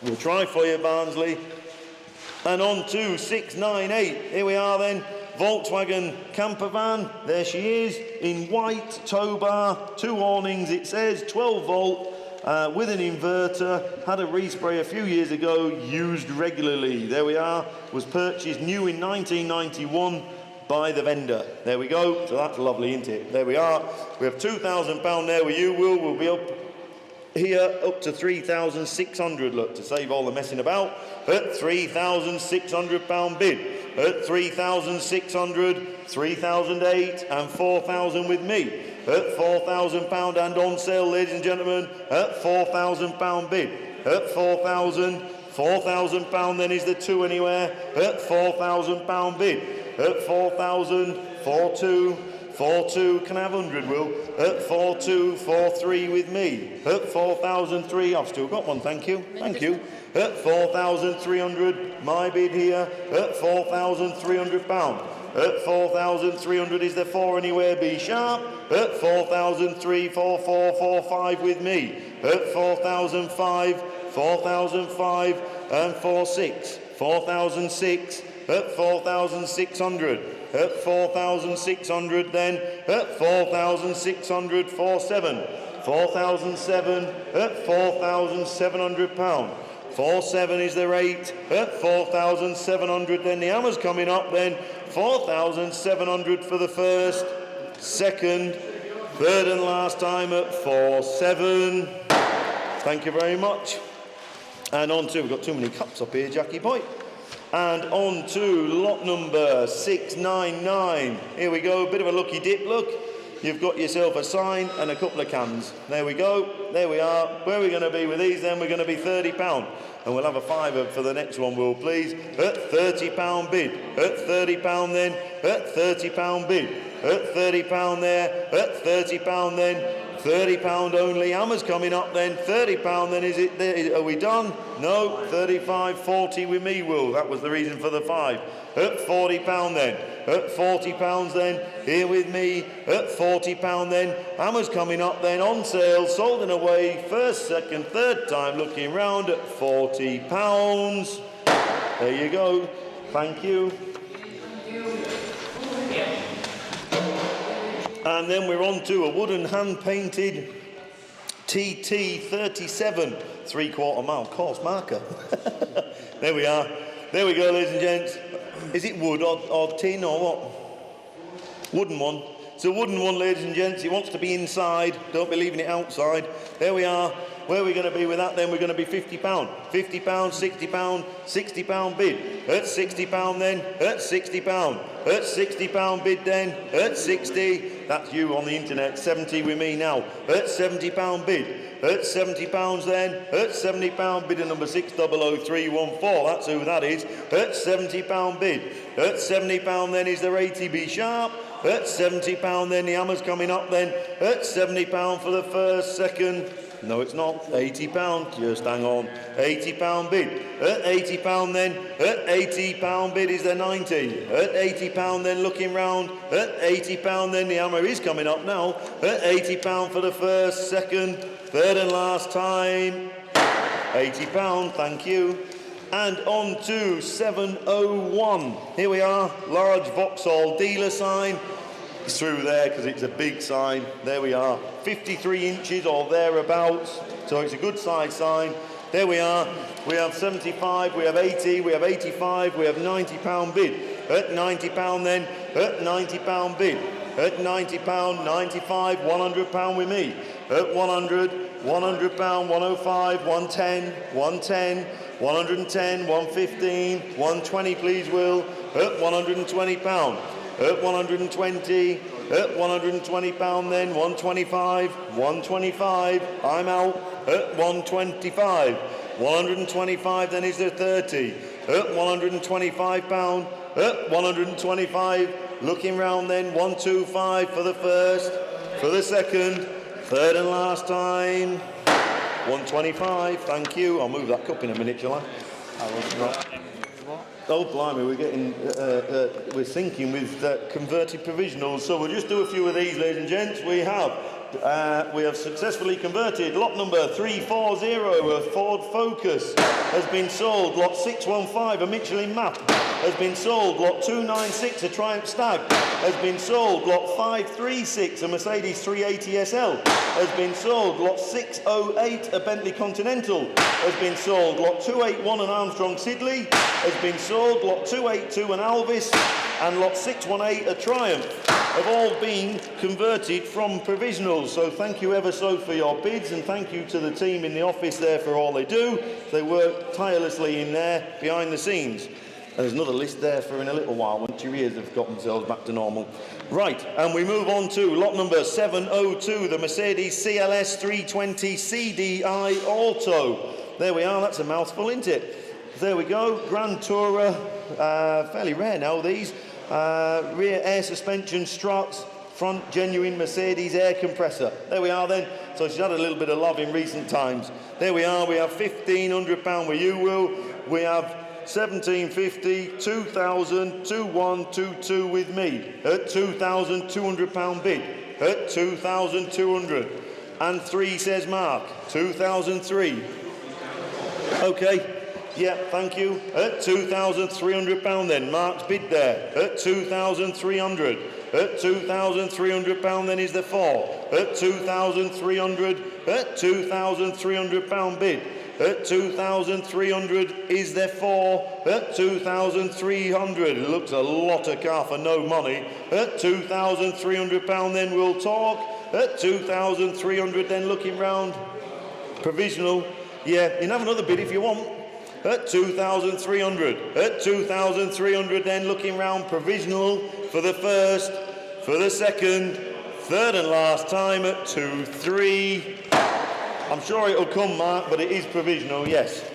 We'll try for you, Barnsley. And on to 698. Here we are then. Volkswagen camper van, there she is, in white, tow bar, 2 awnings, it says, 12 volt, with an inverter, had a respray a few years ago, used regularly. There we are, was purchased new in 1991 by the vendor. There we go, so that's lovely, isn't it? There we are, we have £2,000 there with you, Will. We'll be up here up to 3,600, look, to save all the messing about, at £3,600 bid. At 3,600, 3,008 and 4,000 with me. At £4,000 and on sale, ladies and gentlemen, at £4,000 bid. At 4,000, £4,000 then is the 2 anywhere. At £4,000 bid. At 4,000, 4,2, 4,2, can I have 100, Will? At 4,2, 4,3 with me. At 4,003, I've still got one, thank you, thank you. At 4,300, my bid here, at £4,300. At 4,300 is there 4 anywhere, be sharp. At 4,003, 4445 with me. At 4,005, 4,005 and 46. 4,006 at 4,600. At 4,600 then. At 4,600, 47. 4,007 at 4,700 pound. 47 is the rate at 4,700. Then the hammer's coming up then. 4,700 for the first, second, third and last time at 4,7. Thank you very much. And on to, we've got too many cups up here, Jackie Boy. And on to lot number 699. Here we go, a bit of a lucky dip, look. You've got yourself a sign and a couple of cans. There we go, there we are. Where are we going to be with these then? We're going to be £30. And we'll have a fiver for the next one, Will, please. At £30 bid. At £30 then. At £30 bid. At £30 there. At £30 then. £30 only. Hammer's coming up then. £30 then. Is it? Are we done? No. 35, 40 with me, Will. That was the reason for the 5. At £40 then. At £40 then. Here with me. At £40 then. Hammer's coming up then. On sale. Sold and away. First, second, third time. Looking round at £40. There you go. Thank you. And then we're on to a wooden hand-painted TT 37 3/4 mile course marker. There we are. There we go, ladies and gents. Is it wood or tin or what? Wooden one. It's a wooden one, ladies and gents. It wants to be inside. Don't be leaving it outside. There we are. Where are we going to be with that then? We're going to be £50. £50, £60, £60 bid. At £60 then. At £60. At £60 bid then. At 60. That's you on the internet. 70 with me now. At £70 bid. At £70 then. At £70 bid number 600314. That's who that is. At £70 bid. At £70 then is the 80 be sharp. At £70 then the hammer's coming up then. At £70 for the first, second. No, it's not. £80. Just hang on. £80 bid. At £80 then. At £80 bid is the 90. At £80 then looking round. At £80 then the hammer is coming up now. At £80 for the first, second, third and last time. £80. Thank you. And on to 701. Here we are. Large Vauxhall dealer sign. It's through there because it's a big sign. There we are. 53 inches or thereabouts. So it's a good size sign. There we are. We have 75, we have 80, we have 85, we have £90 bid. At £90 then. At £90 bid. At £90, 95, £100 with me. At 100, £100, 105, 110, 110, 110, 115, 120 please, Will. At £120. At 120, at £120 then, 125, 125, I'm out. At 125, 125 then is the 30. At £125, at 125, looking round then, 125 for the first, for the second, third and last time. 125, thank you. I'll move that cup in a minute, shall I? Oh, blimey, we're getting, we're sinking with converted provisionals. So we'll just do a few of these, ladies and gents. We have successfully converted lot number 340, a Ford Focus, has been sold. Lot 615, a Michelin Map, has been sold. Lot 296, a Triumph Stag, has been sold. Lot 536, a Mercedes 380 SL, has been sold. Lot 608, a Bentley Continental, has been sold. Lot 281, an Armstrong Siddeley, has been sold. Lot 282, an Alvis, and lot 618, a Triumph, have all been converted from provisionals. So thank you ever so for your bids, and thank you to the team in the office there for all they do. They work tirelessly in there behind the scenes. And there's another list there for in a little while once your ears have got themselves back to normal. Right, and we move on to lot number 702, the Mercedes CLS 320 CDI Auto. There we are, that's a mouthful, isn't it? There we go, Grand Tourer, fairly rare now these. Rear air suspension struts, front genuine Mercedes air compressor. There we are then. So she's had a little bit of love in recent times. There we are, we have £1,500 with you, Will. We have 1750, 2000, 2122 with me at £2,200 bid at 2,200. And 3 says Mark, 2003. Okay. Yeah, thank you. At £2,300 then. Mark's bid there. At 2,300. At £2,300 then is the 4. At 2,300. At £2,300 bid. At 2,300 is there 4. At 2,300. It looks a lot of car for no money. At £2,300 then we'll talk. At 2,300 then looking round. Provisional. Yeah, you can have another bid if you want. At 2,300. At 2,300 then looking round. Provisional for the first, for the second, third and last time at 2-3. I'm sure it'll come, Mark, but it is provisional, yes.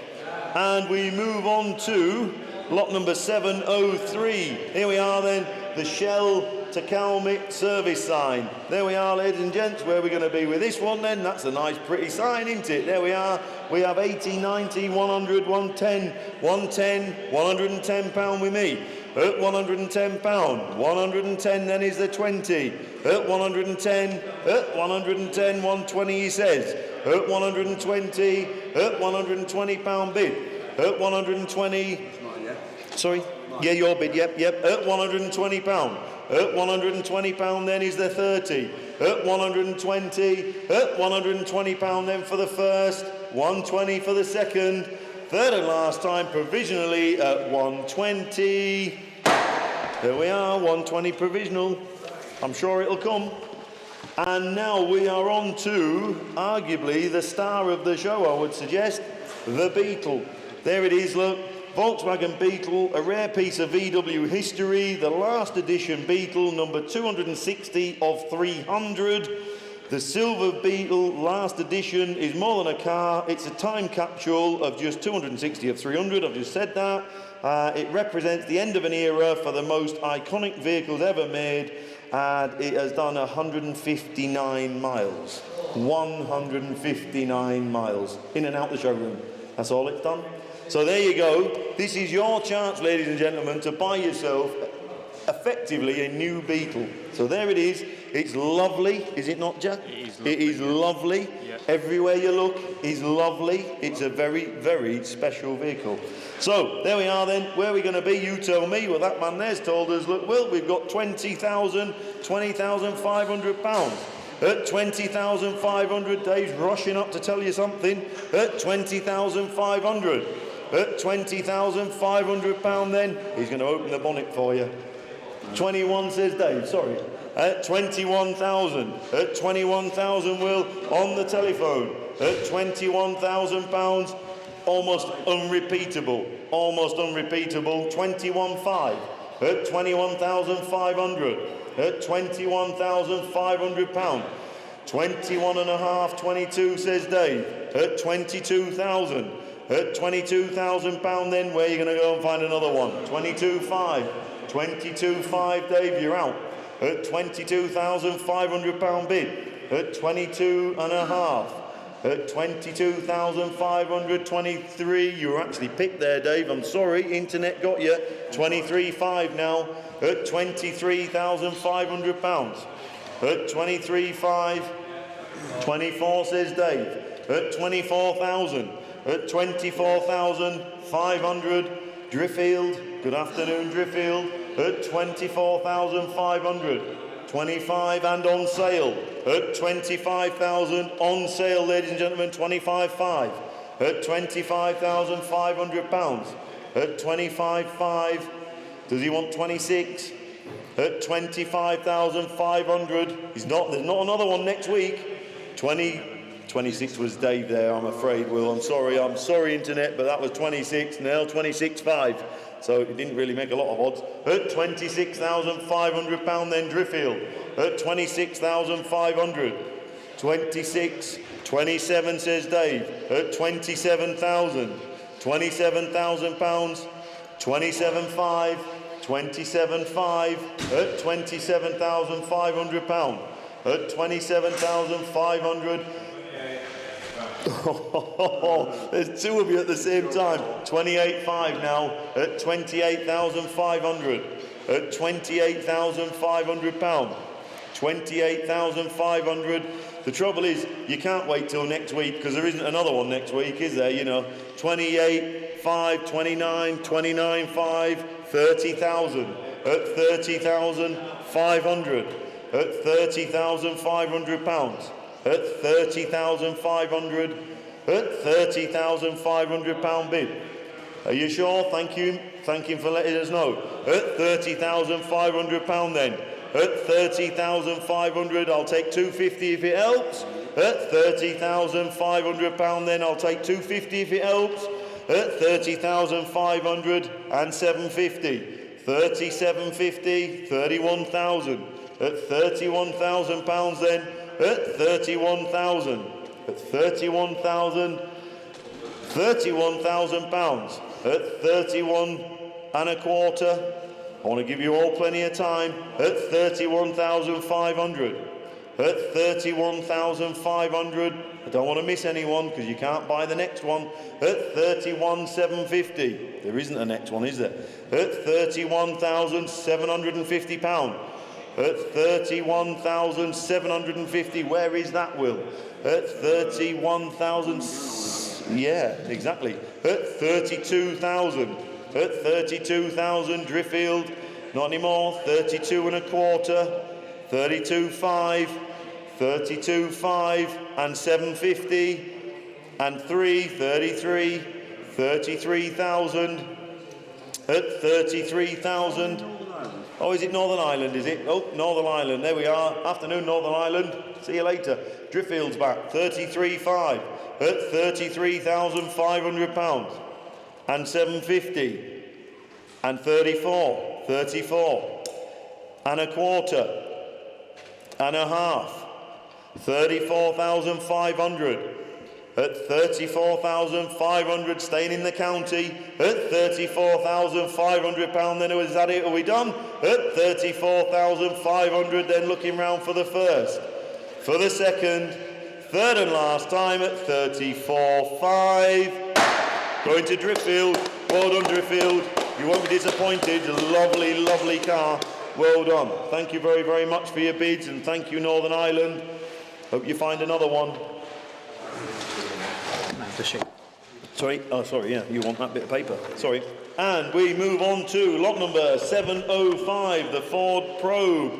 And we move on to lot number 703. Here we are then, the Shell to Calmick service sign. There we are, ladies and gents. Where are we going to be with this one then? That's a nice pretty sign, isn't it? There we are. We have 80, 90, 100, 110, 110, 110 pound with me. At 110 pound, 110 then is the 20. At 110, at 110, 120 he says. At 120, at 120 pound bid. At 120, sorry? Yeah, your bid, yep. At 120 pound. At 120 pound then is the 30. At 120, at 120 pound then for the first. 120 for the second. Third and last time provisionally at 120. There we are, 120 provisional. I'm sure it'll come. And now we are on to, arguably, the star of the show, I would suggest, the Beetle. There it is, look. Volkswagen Beetle, a rare piece of VW history, the last edition Beetle, number 260 of 300. The silver Beetle, last edition, is more than a car. It's a time capsule of just 260 of 300, I've just said that. It represents the end of an era for the most iconic vehicles ever made, and it has done 159 miles. 159 miles in and out the showroom. That's all it's done. So there you go. This is your chance, ladies and gentlemen, to buy yourself effectively a new Beetle. So there it is. It's lovely, is it not, Jack? It is lovely. Yeah. Everywhere you look is lovely. It's a very, very special vehicle. So there we are then. Where are we going to be? You tell me. Well, that man there's told us, look, Will, we've got £20,500. At 20,500, Dave's rushing up to tell you something. At 20,500. At £20,500 then, he's going to open the bonnet for you. 21 says Dave, sorry. At 21,000. At 21,000, Will, on the telephone. At £21,000, almost unrepeatable. Almost unrepeatable. 21,500. At 21,500. At £21,500. 21.5, 22 says Dave. At 22,000. At £22,000 then, where are you going to go and find another one? 22.5. 22.5, Dave, you're out. At £22,500 bid. At 22.5. At 22,500, 23. You were actually picked there, Dave. I'm sorry, internet got you. 23.5 now. At £23,500. At 23.5. 24 says Dave. At 24,000. At 24,500. Driffield. Good afternoon, Driffield. At 24,500. 25 and on sale. At 25,000 on sale, ladies and gentlemen. 25.5. At £25,500. At 25.5. Does he want 26? At 25,500. There's not another one next week. 26 was Dave there, I'm afraid, Will. I'm sorry, internet, but that was 26. Now 26.5. So it didn't really make a lot of odds. At £26,500 then Driffield. At 26,500. 26. 27 says Dave. At 27,000. £27,000. 27.5. 27.5. At £27,500. At 27,500. There's two of you at the same time. 28.5 now at 28,500. At 28,500 pounds. 28,500. The trouble is, you can't wait till next week because there isn't another one next week, is there? You know, 28.5, 29, 29.5, 30,000. At 30,500. At 30,500 pounds. At 30,500. At 30,500 pound bid. Are you sure? Thank you. Thank him for letting us know. At 30,500 pound then. At 30,500, I'll take 250 if it helps. At 30,500 pound then, I'll take 250 if it helps. At 30,500 and 750. 3750, 31,000. At 31,000 pounds then. At 31,000. At 31,000. 31,000 pounds. At 31 and a quarter. I want to give you all plenty of time. At 31,500. At 31,500. I don't want to miss anyone because you can't buy the next one. At 31,750. There isn't a next one, is there? At 31,750 pounds. At 31,750. Where is that, Will? At 31,000. Yeah, exactly. At 32,000. At 32,000, Driffield. Not anymore. 32 and a quarter. 32.5. 32.5 and 750. And 33. 33,000. At 33,000. Oh, is it Northern Ireland, is it? Oh, Northern Ireland. There we are. Afternoon, Northern Ireland. See you later. Driffield's back. 33.5. At 33,500 pounds. And 750. And 34. 34. And a quarter. And a half. 34,500. At 34,500, staying in the county. At 34,500 pound, then is that it? Are we done? At 34,500, then looking round for the first. For the second. Third and last time at 34.5. Going to Driffield. Well done, Driffield. You won't be disappointed. Lovely, lovely car. Well done. Thank you very, very much for your bids, and thank you, Northern Ireland. Hope you find another one. Sorry, yeah, you want that bit of paper. Sorry. And we move on to lot number 705, the Ford Probe.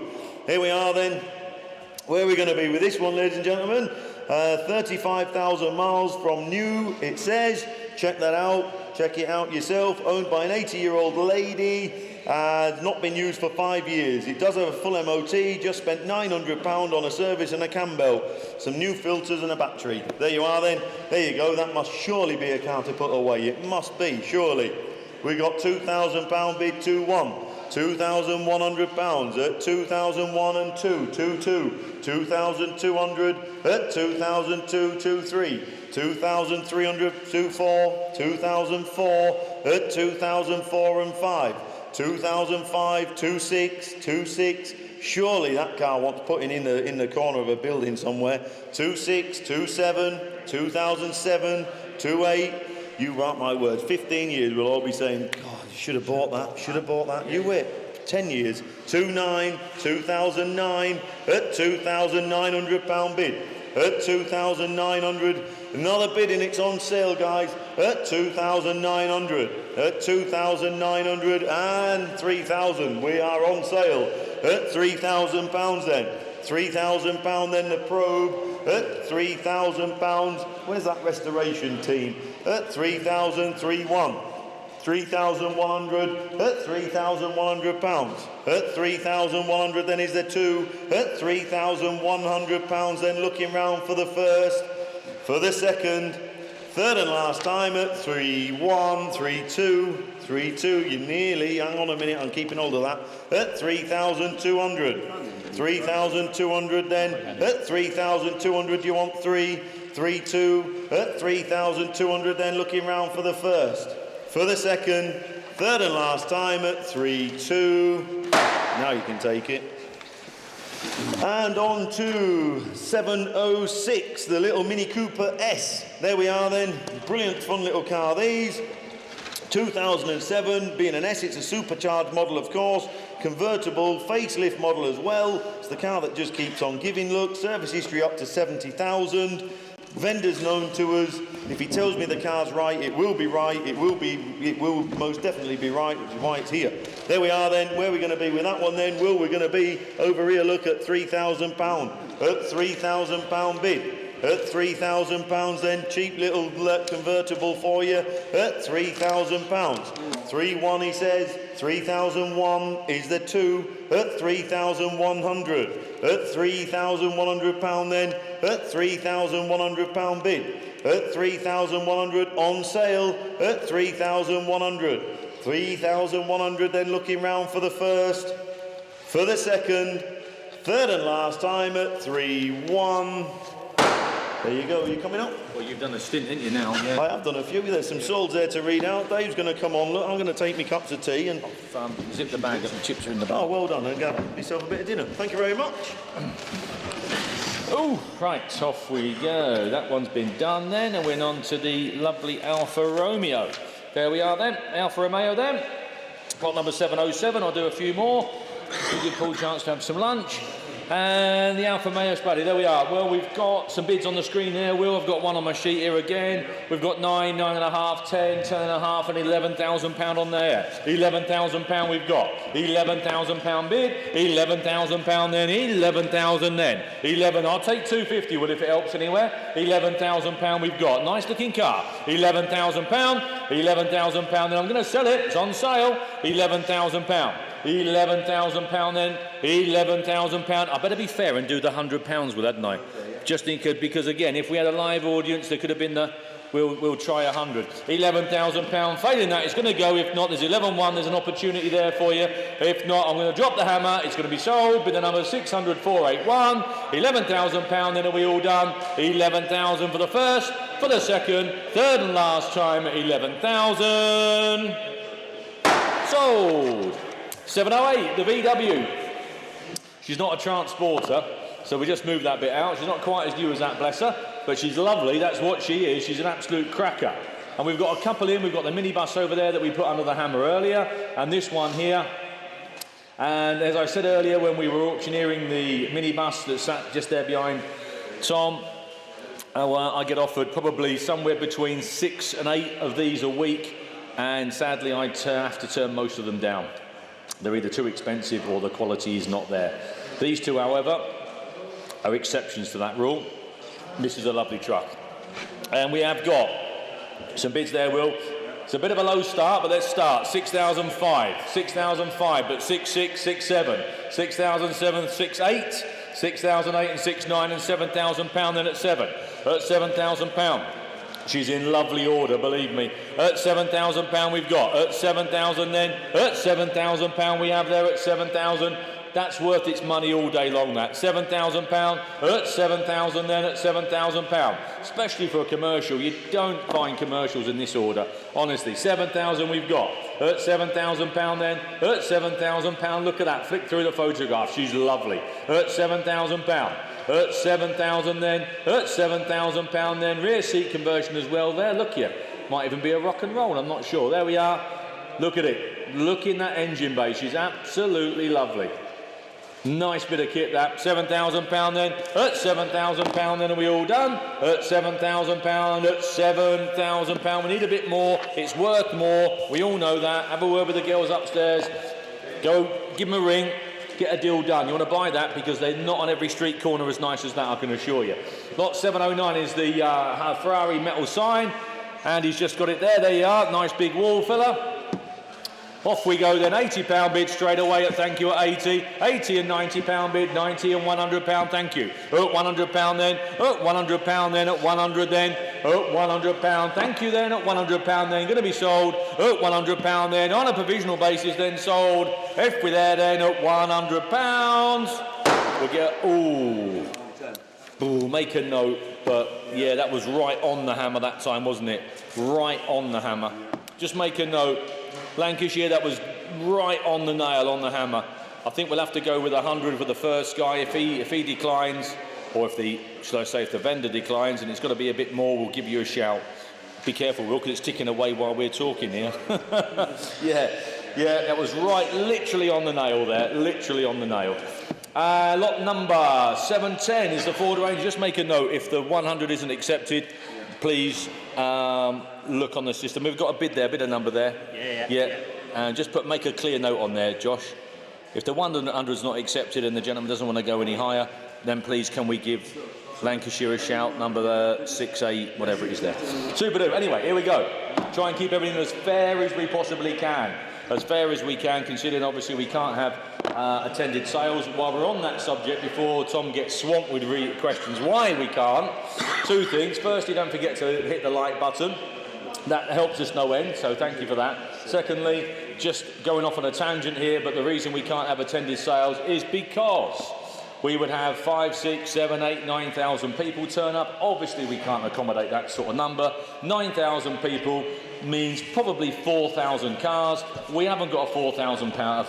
Here we are then. Where are we going to be with this one, ladies and gentlemen? 35,000 miles from new, it says. Check that out. Check it out yourself. Owned by an 80-year-old lady. Not been used for 5 years. It does have a full MOT. Just spent £900 on a service and a cam belt. Some new filters and a battery. There you are then. There you go. That must surely be a car to put away. It must be, surely. We got £2,000 bid 2-1. £2,100 at 2,001 and 2, 2,200 at 2,002, 23, 2,300, 24, 2,004 at 2,004 and 5, 2005, 26. Surely that car wants putting in the corner of a building somewhere. 26, 27, 2007, 28. You mark my words. 15 years we'll all be saying, God, you should have bought that. Should have bought that. You wait. 10 years. 29, 2009 at £2,900 bid. At 2,900. Another bid and it's on sale, guys. At 2,900. At 2,900 and 3,000. We are on sale. At £3,000 then. £3,000 then the Probe. At £3,000. Where's that restoration team? At 3,003.1. 3,100 at £3,100. At 3,100 then is there two. At £3,100 then looking round for the first. For the second. Third and last time at 3-1, 3-2, 3-2. You nearly, hang on a minute, I'm keeping hold of that. At 3,200. 3,200 then. At 3,200 you want 3, 3-2. At 3,200 then looking round for the first. For the second. Third and last time at 3-2. Now you can take it. And on to 706, the little Mini Cooper S. There we are then. Brilliant fun little car these. 2007, being an S, it's a supercharged model of course. Convertible, facelift model as well. It's the car that just keeps on giving. Look, service history up to 70,000. Vendor's known to us. If he tells me the car's right, it will be right. It will most definitely be right, which is why it's here. There we are then. Where are we going to be with that one then? Well, we're going to be over here, look, at £3,000. At £3,000 bid. At £3,000 then, cheap little convertible for you. At £3,000. 3-1 he says. 3,001 is the 2 at 3,100. At £3,100 then. At £3,100 bid. At 3,100 on sale. At 3,100. 3,100 then, looking round for the first, for the second, third and last time at 3-1. There you go, are you coming up? Well, you've done a stint, haven't you, now? Yeah. I have done a few. There's some solds there to read out. Dave's going to come on. Look, I'm going to take me cups of tea and... Zip the bag up, the chips are in the bag. Oh, well done, and get yourself a bit of dinner. Thank you very much. Oh, right, off we go. That one's been done then, and we're on to the lovely Alfa Romeo. There we are then, Alfa Romeo then. Plot number 707, I'll do a few more. Give you a full chance to have some lunch. And the Alfa Romeo Spuddy, there we are. Well, we've got some bids on the screen there, Will. I've got one on my sheet here again. We've got 9, 9.5, 10, 10.5 and £11,000 on there. £11,000 we've got. £11,000 bid, £11,000 then, £11,000 then. 11, I'll take 250, Will, if it helps anywhere. £11,000 we've got. Nice looking car. £11,000, £11,000 then. I'm going to sell it, it's on sale. £11,000. £11,000 then, £11,000. I better be fair and do the £100 with, hadn't I? Just think, because again, if we had a live audience, there could have been the, we'll try 100. £11,000. Failing that, it's going to go. If not, there's 11-1. There's an opportunity there for you. If not, I'm going to drop the hammer. It's going to be sold with the number 600,481. £11,000. Then are we all done? 11,000 for the first, for the second, third and last time at 11,000. Sold. 708, the VW. She's not a transporter, so we just moved that bit out. She's not quite as new as that, bless her, but she's lovely. That's what she is. She's an absolute cracker. And we've got a couple in. We've got the minibus over there that we put under the hammer earlier, and this one here. And as I said earlier, when we were auctioneering the minibus that sat just there behind Tom, I get offered probably somewhere between 6 and 8 of these a week, and sadly I'd have to turn most of them down. They're either too expensive or the quality is not there. These two, however, are exceptions to that rule. This is a lovely truck. And we have got some bids there, Will. It's a bit of a low start, but let's start. 6,005, 6,005, but 6,6, 6,7, 6,007, 6,8, 6,008 and 6,9 and £7,000 then at 7. At £7,000. She's in lovely order, believe me. At £7,000 we've got. At 7,000 then. At £7,000 we have there at 7,000. That's worth its money all day long, that. £7,000. At 7,000 then at £7,000. Especially for a commercial. You don't find commercials in this order. Honestly, 7,000 we've got. At £7,000 then. At £7,000. Look at that. Flick through the photograph. She's lovely. At £7,000. At 7,000 then, at £7,000 then, rear seat conversion as well there, look here, might even be a rock and roll, I'm not sure, there we are, look at it, look in that engine bay, she's absolutely lovely. Nice bit of kit that, £7,000 then, at £7,000 then, are we all done? At £7,000, at £7,000, we need a bit more, it's worth more, we all know that, have a word with the girls upstairs, go give them a ring, get a deal done. You want to buy that because they're not on every street corner as nice as that, I can assure you. Lot 709 is the Ferrari metal sign, and he's just got it there. There you are, nice big wall filler. Off we go then, £80 bid straight away at thank you at 80. 80 and £90 bid, 90 and £100, thank you. At £100 then, at £100 then, at 100 then, at £100, thank you then, at £100 then, going to be sold, at £100 then, on a provisional basis then sold, if we're there then, at £100. We'll get, ooh, make a note, but yeah, that was right on the hammer that time, wasn't it? Right on the hammer. Just make a note. Lancashire, that was right on the nail, on the hammer. I think we'll have to go with 100 for the first guy. If he declines, or if the vendor declines, and it's got to be a bit more, we'll give you a shout. Be careful, Will, because it's ticking away while we're talking here. Yeah, that was right, literally on the nail there, literally on the nail. Lot number 710 is the Ford Ranger. Just make a note, if the 100 isn't accepted, please look on the system. We've got a bid number there. Yeah. And just make a clear note on there, Josh. If the 100 is not accepted and the gentleman doesn't want to go any higher, then please can we give Lancashire a shout, number 68, whatever it is there. Super duper. Anyway, here we go. Try and keep everything as fair as we possibly can. As fair as we can, considering obviously we can't have attended sales. While we're on that subject, before Tom gets swamped with questions why we can't, two things. Firstly, don't forget to hit the like button. That helps us no end, so thank you for that. Secondly, just going off on a tangent here, but the reason we can't have attended sales is because we would have 5, 6, 7, 8, 9,000 people turn up. Obviously, we can't accommodate that sort of number. 9,000 people means probably 4,000 cars. We haven't got a 4,000 car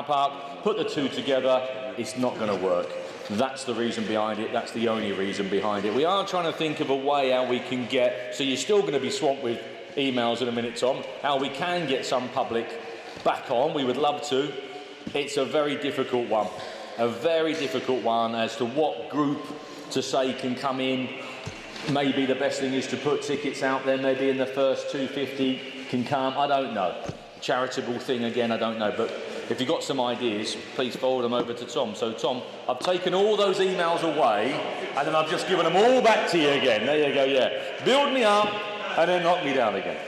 park. Put the two together, it's not going to work. That's the reason behind it. That's the only reason behind it. We are trying to think of a way how we can get, so you're still going to be swamped with emails in a minute, Tom, how we can get some public back on. We would love to. It's a very difficult one. A very difficult one as to what group to say can come in. Maybe the best thing is to put tickets out there, maybe in the first 250 can come. I don't know. Charitable thing again, I don't know. But if you've got some ideas, please forward them over to Tom. So, Tom, I've taken all those emails away and then I've just given them all back to you again. There you go, yeah. Build me up and then knock me down again.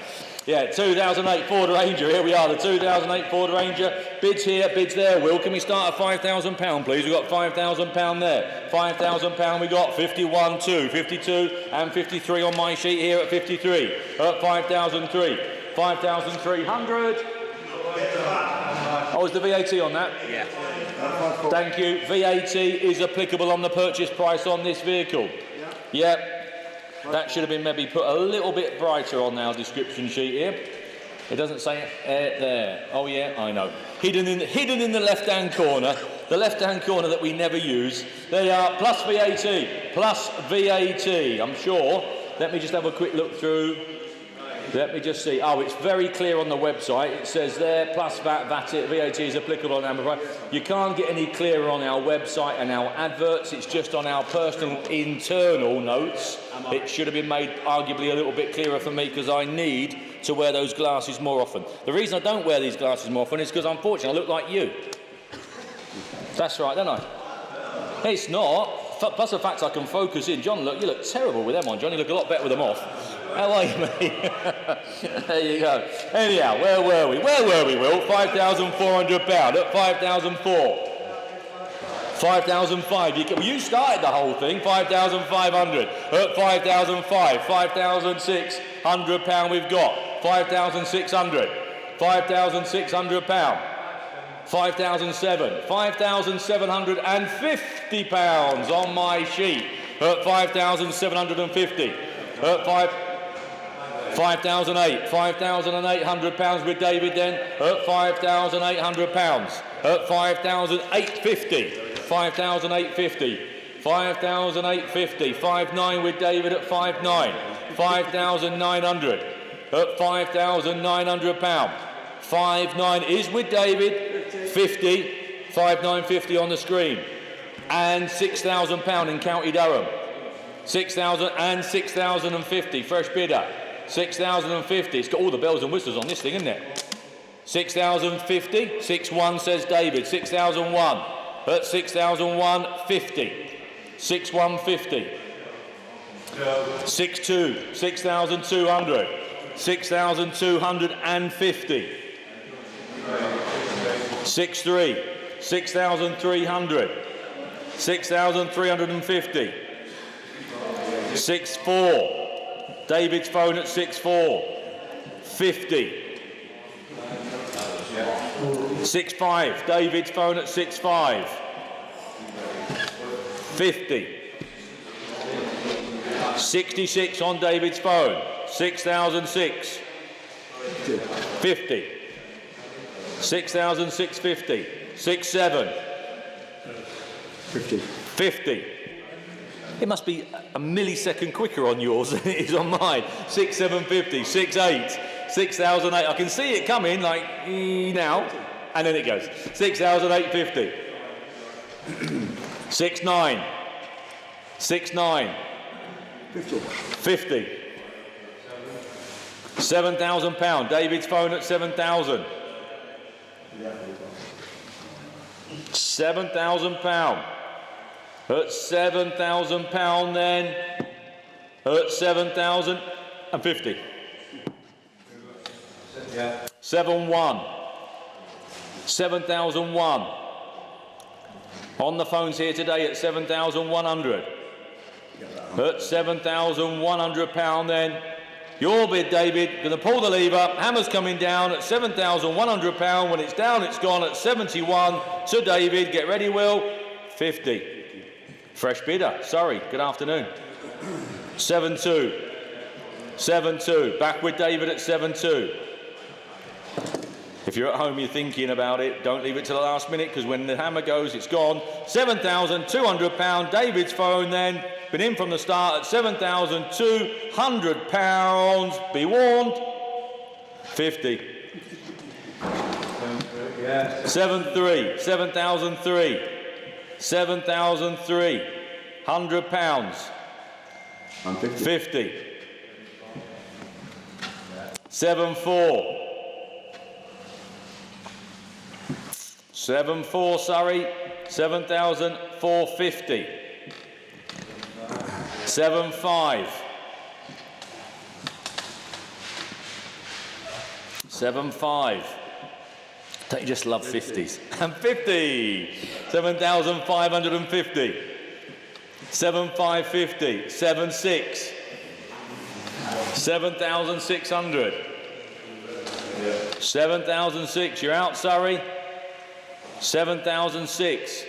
Yeah, 2008 Ford Ranger. Here we are, the 2008 Ford Ranger. Bids here, bids there. Will, can we start at £5,000, please? We've got £5,000 there. £5,000 we got 51, 2, 52 and 53 on my sheet here at 53. At 5,003. 5,300. Oh, is the VAT on that? Yeah. Thank you. VAT is applicable on the purchase price on this vehicle. Yep. That should have been maybe put a little bit brighter on our description sheet here. It doesn't say it there. Oh yeah, I know. Hidden in the left-hand corner. The left-hand corner that we never use. There you are, plus VAT. Plus VAT, I'm sure. Let me just have a quick look through. Let me just see. Oh, it's very clear on the website. It says there, plus VAT is applicable on Amazon. You can't get any clearer on our website and our adverts. It's just on our personal internal notes. It should have been made arguably a little bit clearer for me because I need to wear those glasses more often. The reason I don't wear these glasses more often is because, unfortunately, I look like you. That's right, don't I? It's not. Plus the fact I can focus in. John, look, you look terrible with them on. John, you look a lot better with them off. How are you, mate? There you go. Anyhow, where were we? Will? £5,400 at 5,004. 5,005. You started the whole thing. 5,500 at 5,005. £5,600 we've got. 5,600. £5,600. 5,007. £5,750 on my sheet at 5,750. At 5,008. £5,800 with David then at £5,800. At 5,850. 5,850. 5,850. 5,900 with David at 5,900. 5,900 at £5,900. 5,900 is with David. 50. 5,950 on the screen. And £6,000 in County Durham. 6,000 and 6,050. Fresh bidder. 6,050. It's got all the bells and whistles on this thing, isn't it? 6,050. 6,1 says David. 6,001. At 6,150. 6,150. 6,2. 6,200. 6,250. 6,3. 6,300. 6,350. 6,4. David's phone at 6,4. 50. 6,5. David's phone at 6,5. 50. 66 on David's phone. 6,006. 50. 6,650. 6-7. 50. 50. It must be a millisecond quicker on yours than it is on mine. 6-7, 50. 6-8. 6,008. I can see it coming like now, and then it goes. 6,850. 6-9. 6-9. 50. 50. £7,000. David's phone at 7,000. £7,000. At £7,000 then. At 7,050. 7-1. 7,001. On the phones here today at 7,100. At £7,100 then. Your bid, David. Going to pull the lever. Hammer's coming down at £7,100. When it's down, it's gone at 71. To David. Get ready, Will. 50. Fresh bidder. Sorry. Good afternoon. 7-2. 7-2. Back with David at 7-2. If you're at home, you're thinking about it, don't leave it to the last minute, because when the hammer goes, it's gone. £7,200. David's phone then. Been in from the start at £7,200. Be warned. 50. 7-3. 7,003. 7,003. £100. 50. 7-4. 7-4, Surrey. 7,450. 7-5. 7-5. Don't you just love 50s? And 50. 7,550. 7,550. 7-6. 7,600. 7,006. You're out, Surrey. 7,006.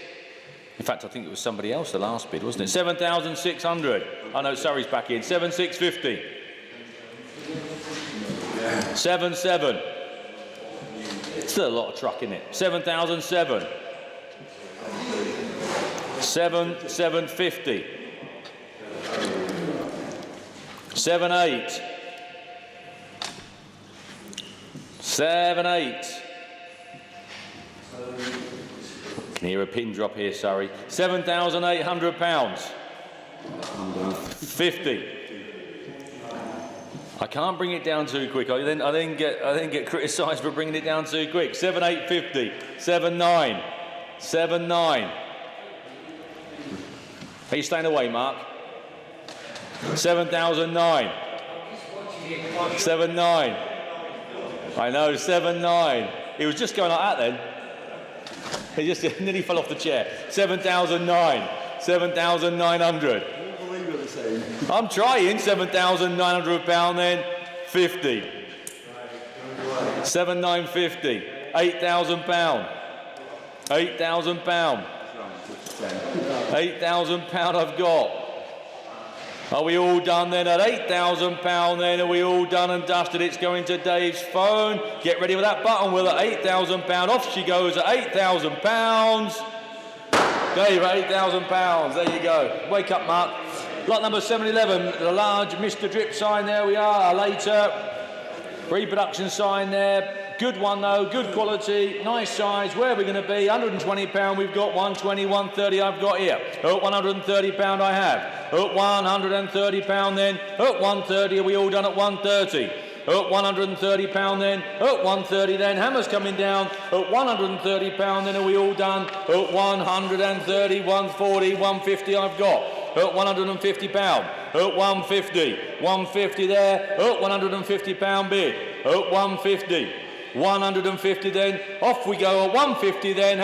In fact, I think it was somebody else, the last bid, wasn't it? 7,600. Oh no, Surrey's back in. 7,650. 7-7. Still a lot of truck in it. 7,007. 7,750. 7-8. 7-8. Can hear a pin drop here, Surrey. £7,800. 50. I can't bring it down too quick. I then get criticised for bringing it down too quick. 7,850. 7-9. 7-9. Are you staying away, Mark? 7,009. 7-9. I know, 7-9. He was just going like that then. He just nearly fell off the chair. 7,009. 7,900. I'm trying. £7,900 then. 50. 7,950. £8,000. £8,000. £8,000 I've got. Are we all done then at £8,000 then? Are we all done and dusted? It's going to Dave's phone. Get ready with that button, Will, at £8,000. Off she goes at £8,000. Dave, at £8,000. There you go. Wake up, Mark. Lot number 711, the large Mr. Drip sign, there we are. Later. Reproduction sign there. Good one though, good quality, nice size. Where are we going to be? £120 we've got, 120, 130 I've got here. At £130 I have. At £130 then. At 130, are we all done at 130? At £130 then. At 130 then. Hammer's coming down. At £130 then, are we all done? At 130, 140, 150 I've got. At £150. At 150. 150 there. At £150 bid. At 150. 150 then, off we go at 150 then,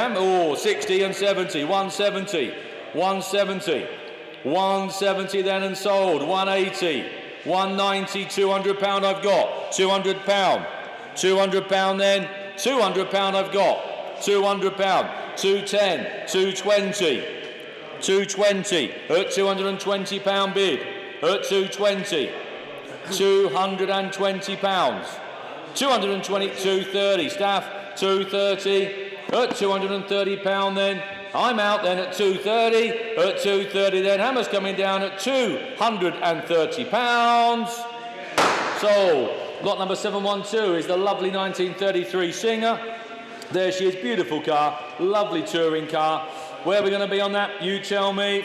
60 and 70, 170, 170, 170 then and sold, 180, 190, £200 I've got, £200, £200 then, £200 I've got, £200, 210, 220, 220, at £220 bid, at 220, £220. 220, 230, staff, 230, at £230 then. I'm out then at 230. At 230 then. Hammer's coming down at £230. Sold. Lot number 712 is the lovely 1933 Singer. There she is, beautiful car, lovely touring car. Where are we going to be on that? You tell me.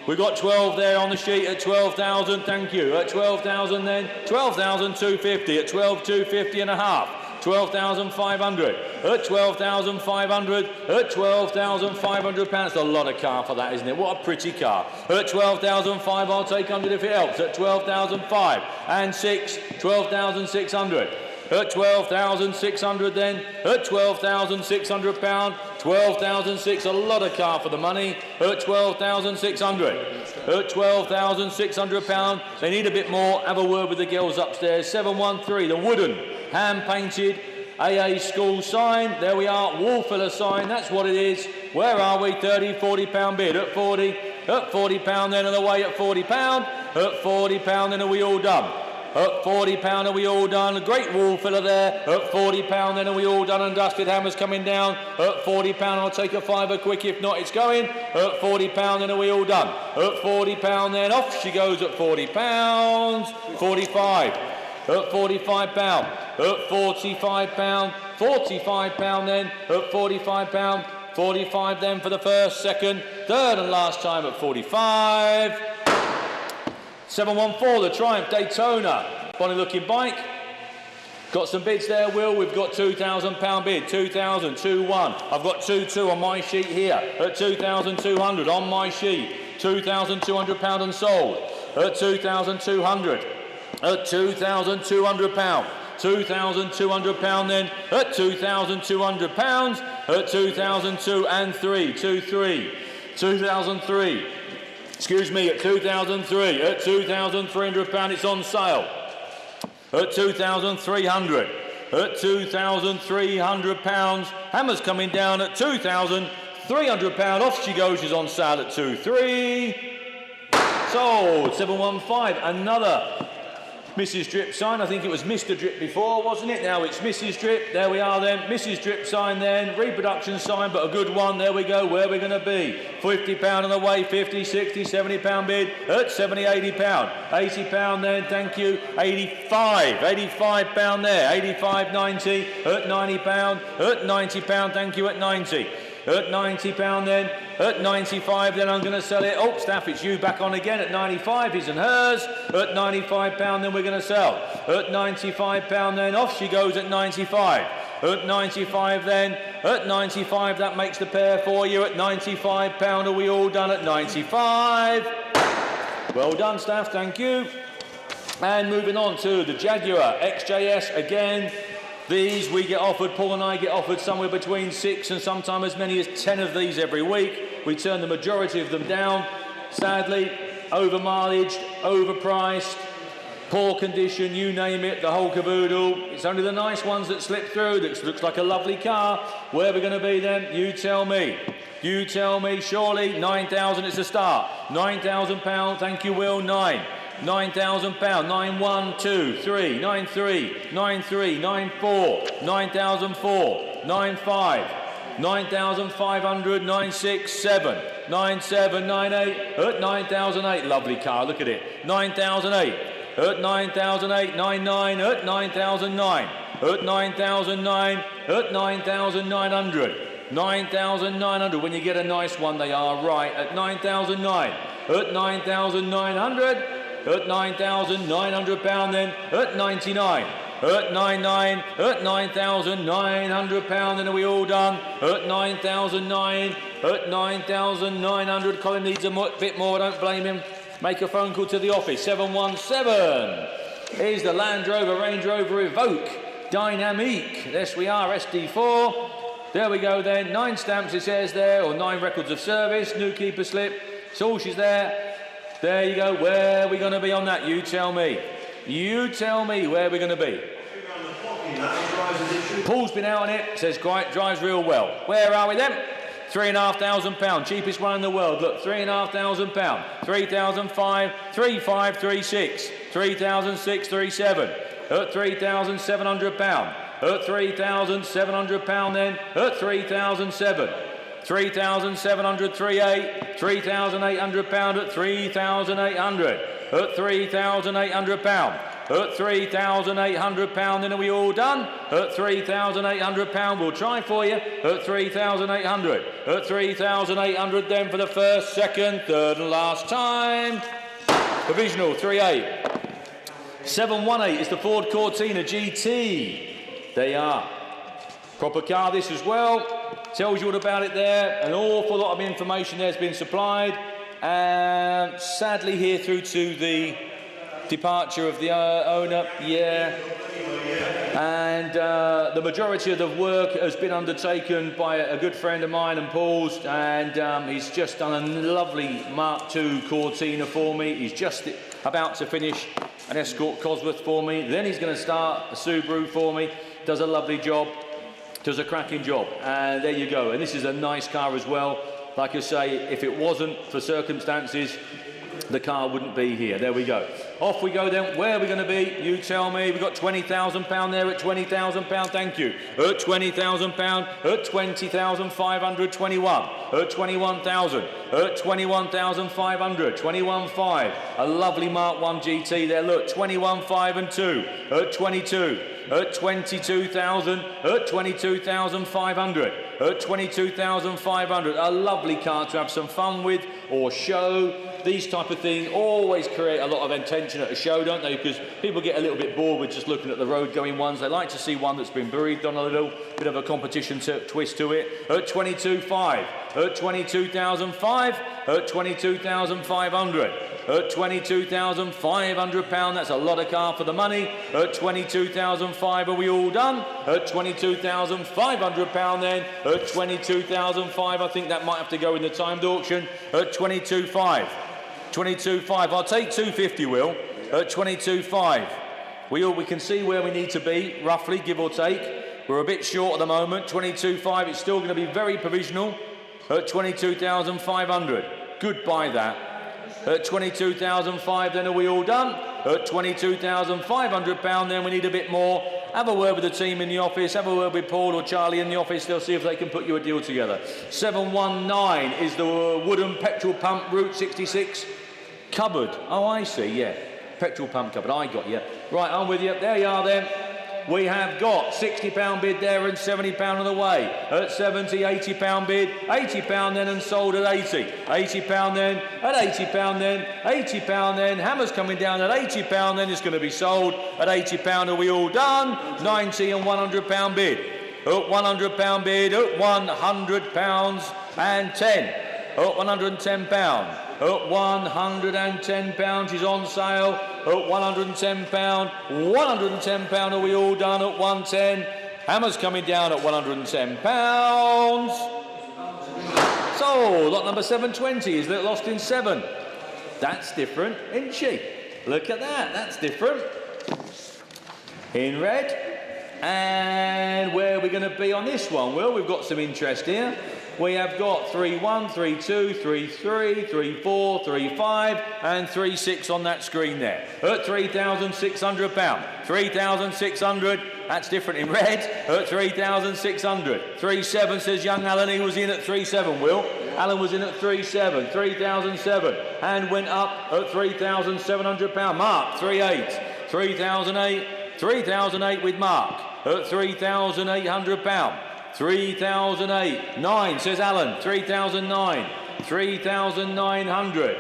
We've got 12 there on the sheet at 12,000, thank you. At 12,000 then, 12,250 at 12,250 and a half. 12,500 at 12,500 at 12,500 pounds. That's a lot of car for that, isn't it? What a pretty car. At 12,500, I'll take 100 if it helps. At 12,500 and 6, 12,600. At 12,600 then, at 12,600 pound, 12,600, a lot of car for the money, at 12,600. At 12,600 pound, they need a bit more, have a word with the girls upstairs. 713, the wooden, hand-painted AA school sign, there we are, wall filler sign, that's what it is. Where are we? 30, 40 pound bid, at 40 pound then, and away at 40 pound, at 40 pound then, are we all done? At 40 pound, are we all done? A great wall filler there. At 40 pound, then are we all done and dusted? Hammer's coming down. At 40 pound, I'll take a fiver quick. If not, it's going. At 40 pound, then are we all done? At 40 pound, then off she goes at 40 pounds. 45. At 45 pound. At 45 pound. 45 pound then. At 45 pound. 45 then for the first, second, third and last time at 45. 714, the Triumph Daytona, funny looking bike. Got some bids there, Will. We've got £2,000 bid, 2,000, 2-1. I've got 2-2 on my sheet here at 2,200 on my sheet. £2,200 and sold at 2,200. At £2,200. £2,200 then at £2,200 at 2,002 2003. Excuse me, at 2003, at £2,300 it's on sale. At 2,300, at £2,300. Hammer's coming down at £2,300. Off she goes, she's on sale at 2,300. Sold, 715, another Mrs. Drip sign. I think it was Mr. Drip before, wasn't it? Now it's Mrs. Drip. There we are then. Mrs. Drip sign then. Reproduction sign, but a good one. There we go. Where are we going to be? £50 on the way. 50, 60, £70 bid at 70, £80. £80 then. Thank you. 85. £85 there. 85, 90 at £90. At £90. Thank you at 90. At £90 then, at 95 then I'm going to sell it. Oh, Staff, it's you back on again at 95, his and hers. At £95 then we're going to sell. At £95 then, off she goes at 95. At 95 then, at 95 that makes the pair for you. At £95, are we all done at 95? Well done, Staff, thank you. And moving on to the Jaguar XJS again. These we get offered, Paul and I get offered somewhere between 6 and sometimes as many as 10 of these every week. We turn the majority of them down. Sadly, over mileaged, overpriced, poor condition, you name it, the whole caboodle. It's only the nice ones that slip through. That looks like a lovely car. Where are we going to be then? You tell me. You tell me, surely 9,000 is the start. £9,000, thank you, Will, 9. £9,000, 9,123, 93, 93, 94, 9,004, 95, 9,500, 967, 97, 98, at 9,008, lovely car, look at it, 9,008, at 9,008, 99, at 9,009, at 9,009, at 9,900, 9,900, when you get a nice one they are right, at 9,009, at 9,900, at £9,900 then, at 99, at 99, at £9,900 then are we all done, at 9,009, at 9,900, Colin needs a bit more, don't blame him, make a phone call to the office, 717, here's the Land Rover, Range Rover Evoque, Dynamique, yes we are, SD4, there we go then, 9 stamps it says there, or 9 records of service, new keeper slip, so she's there. There you go. Where are we going to be on that? You tell me. You tell me where we're going to be. Paul's been out on it. Says quite drives real well. Where are we then? £3,500. Cheapest one in the world. Look, £3,500. 3,005, 3,536, 3,637. At £3,700. at £3,700 then, at 3,007. 3,700, 3,800, 3,800 pound at 3,800, at 3,800 pound, at 3,800 pound, then are we all done? At 3,800 pound, we'll try for you, at 3,800, at 3,800 then for the first, second, third and last time. Provisional, 3-8. 718 is the Ford Cortina GT. They are. Proper car this as well. Tells you all about it there. An awful lot of information there has been supplied. Sadly here through to the departure of the owner. Yeah. And the majority of the work has been undertaken by a good friend of mine and Paul's, and he's just done a lovely Mark II Cortina for me. He's just about to finish an Escort Cosworth for me. Then he's going to start a Subaru for me. Does a lovely job. Does a cracking job. And there you go. And this is a nice car as well. Like I say, if it wasn't for circumstances, the car wouldn't be here. There we go. Off we go then. Where are we going to be? You tell me. We've got £20,000 there at £20,000. Thank you. At £20,000. At 20,521. At 21,000. At 21,500. 21,500. A lovely Mark 1 GT there. Look, 21,500 and 2. At 22. At 22,000. At 22,500. At 22,500. A lovely car to have some fun with or show. These type of things always create a lot of attention at a show, don't they? Because people get a little bit bored with just looking at the road going ones. They like to see one that's been breathed on a little bit of a competition twist to it. At 22,500. At 22,500. At 22,500. At £22,500, that's a lot of car for the money. At 22,500, are we all done? At £22,500 then. At 22,500, I think that might have to go in the timed auction. At 22,500. 22,500, I'll take 250, Will. At 22,500. We can see where we need to be, roughly, give or take. We're a bit short at the moment. 22,500, it's still going to be very provisional. At 22,500. Goodbye that. At 22,500, then are we all done? At £22,500, then we need a bit more. Have a word with the team in the office, have a word with Paul or Charlie in the office, they'll see if they can put you a deal together. 719 is the wooden petrol pump Route 66 cupboard. Oh, I see, yeah. Petrol pump cupboard, I got you. Right, I'm with you. There you are then. We have got £60 bid there and £70 on the way. At 70, £80 bid, £80 then and sold at 80. £80 then, at £80 then, £80 then. Hammer's coming down at £80 then. It's going to be sold at £80. Are we all done? £90 and £100 bid. At £100 bid, at £100 and 10. At £110. At £110 is on sale. At £110. £110, are we all done? At 110. Hammer's coming down at £110. So, lot number 720 is lost in 7. That's different, isn't she? Look at that, that's different. In red. And where are we going to be on this one? Well, we've got some interest here. We have got 3-1, 3-2, 3-3, 3-4, 3-5 and 3-6 on that screen there. At £3,600. 3,600, that's different in red. At 3,600. 3-7 says young Alan, he was in at 3-7, Will. Alan was in at 3-7, 3,007 and went up at £3,700. Mark, 3-8. 3,008. 3,008 with Mark at £3,800. 3,008. 9 says Alan. 3,009. 3,900.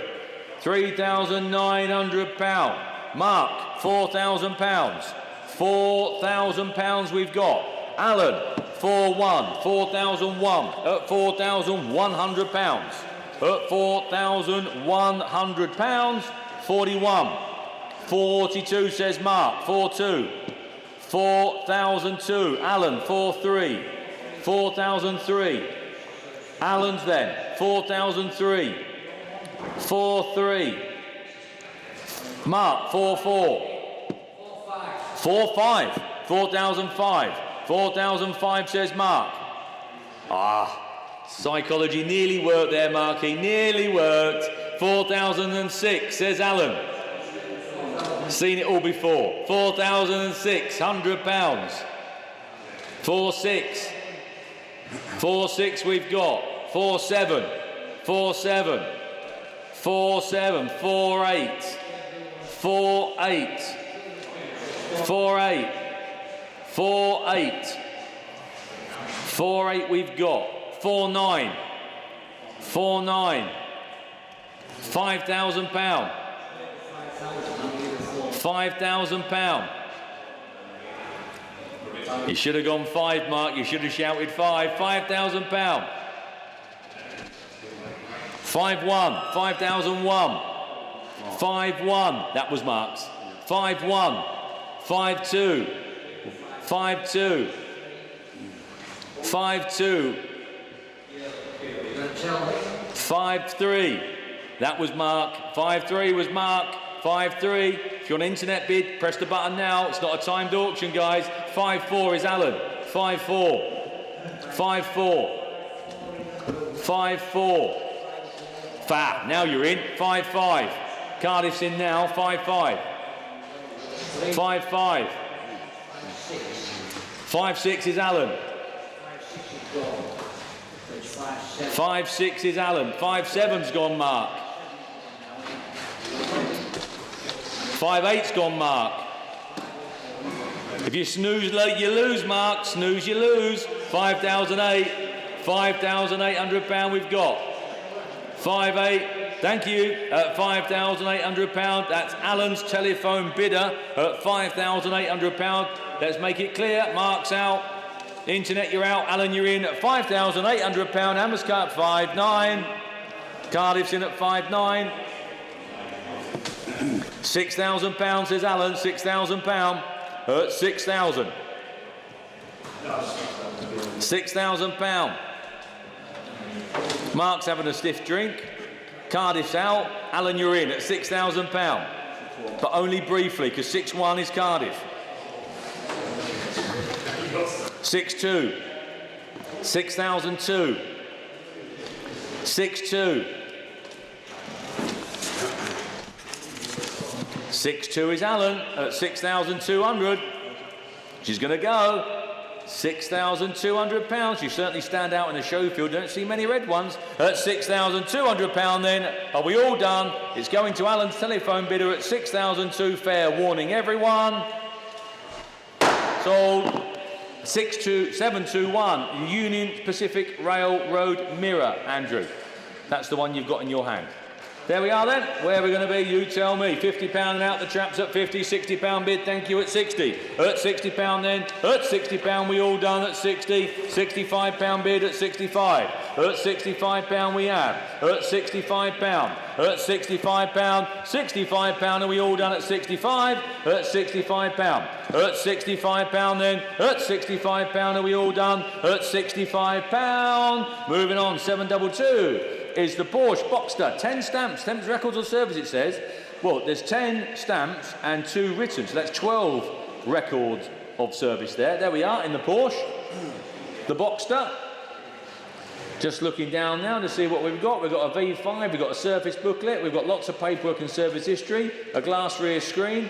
£3,900. Mark, £4,000. £4,000 we've got. Alan, 4-1. 4,001 at £4,100. At £4,100. 41. 42 says Mark. 4-2. 4,002. Alan, 4-3. 4,003. Alan's then. 4,003. 4-3. Mark, 4-4. 4-5. 4,005. 4,005 says Mark. Psychology nearly worked there, Marky. Nearly worked. 4,006 says Alan. Seen it all before. £4,600. 4-6. 4-6 we've got. 4-7. 4-7. 4-7. 4-8. 4-8. 4-8. 4-8. 4-8 we've got. 4-9. 4-9. £5,000. £5,000. You should have gone 5, Mark. You should have shouted 5. £5,000. 5-1. 5,001. 5-1. That was Mark's. 5-1. 5-2. 5-2. 5-2. 5-3. That was Mark. 5-3 was Mark. 5-3. If you're on internet bid, press the button now. It's not a timed auction, guys. 5-4 is Alan. 5-4. 5-4. 5-4. Fab. Now you're in. 5-5. Cardiff's in now. 5-5. 5-5. 5-6 is Alan. 5-6 is Alan. 5-7's gone, Mark. 5-8's gone, Mark. If you snooze late, you lose, Mark. Snooze, you lose. 5,008. £5,800 we've got. 5-8. Thank you. At £5,800. That's Alan's telephone bidder at £5,800. Let's make it clear. Mark's out. Internet, you're out. Alan, you're in at £5,800. Hammerscut, 5-9. Cardiff's in at 5-9. £6,000, says Alan. £6,000. At 6,000. £6,000. Mark's having a stiff drink. Cardiff's out. Alan, you're in at £6,000. But only briefly, because 6-1 is Cardiff. 6-2. 6,002. 6-2. 6-2 is Alan at 6,200. She's going to go. £6,200. You certainly stand out in the show field. Don't see many red ones. At £6,200 then. Are we all done? It's going to Alan's telephone bidder at 6,002. Fair warning, everyone. Sold. 721. Union Pacific Railroad Mirror, Andrew. That's the one you've got in your hand. There we are then. Where are we going to be? You tell me. £50 and out. The traps at 50. £60 bid. Thank you at 60. At £60 then. At £60 we all done at 60. £65 bid at 65. At £65 we have. At £65. At £65. £65 are we all done at 65. At £65. At £65 then. At £65 are we all done at £65. Moving on. 722. Is the Porsche Boxster. 10 stamps, 10 records of service, it says. Well, there's 10 stamps and 2 written, so that's 12 records of service there. There we are in the Porsche. The Boxster. Just looking down now to see what we've got. We've got a V5, we've got a service booklet, we've got lots of paperwork and service history, a glass rear screen.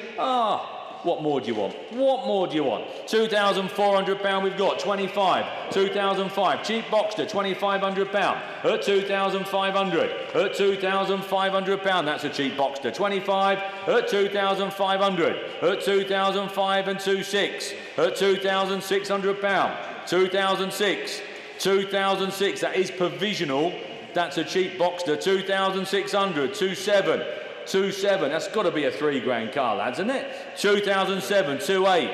What more do you want? What more do you want? £2,400 we've got, 25. 2005, cheap Boxster, £2,500. At 2,500. At £2,500, that's a cheap Boxster. 25. At 2,500. At 2,005 and 26. At £2,600. 2006. 2006, that is provisional. That's a cheap Boxster. 2,600. 27. 27, that's got to be a £3,000 car, lads, isn't it? 2007, 28,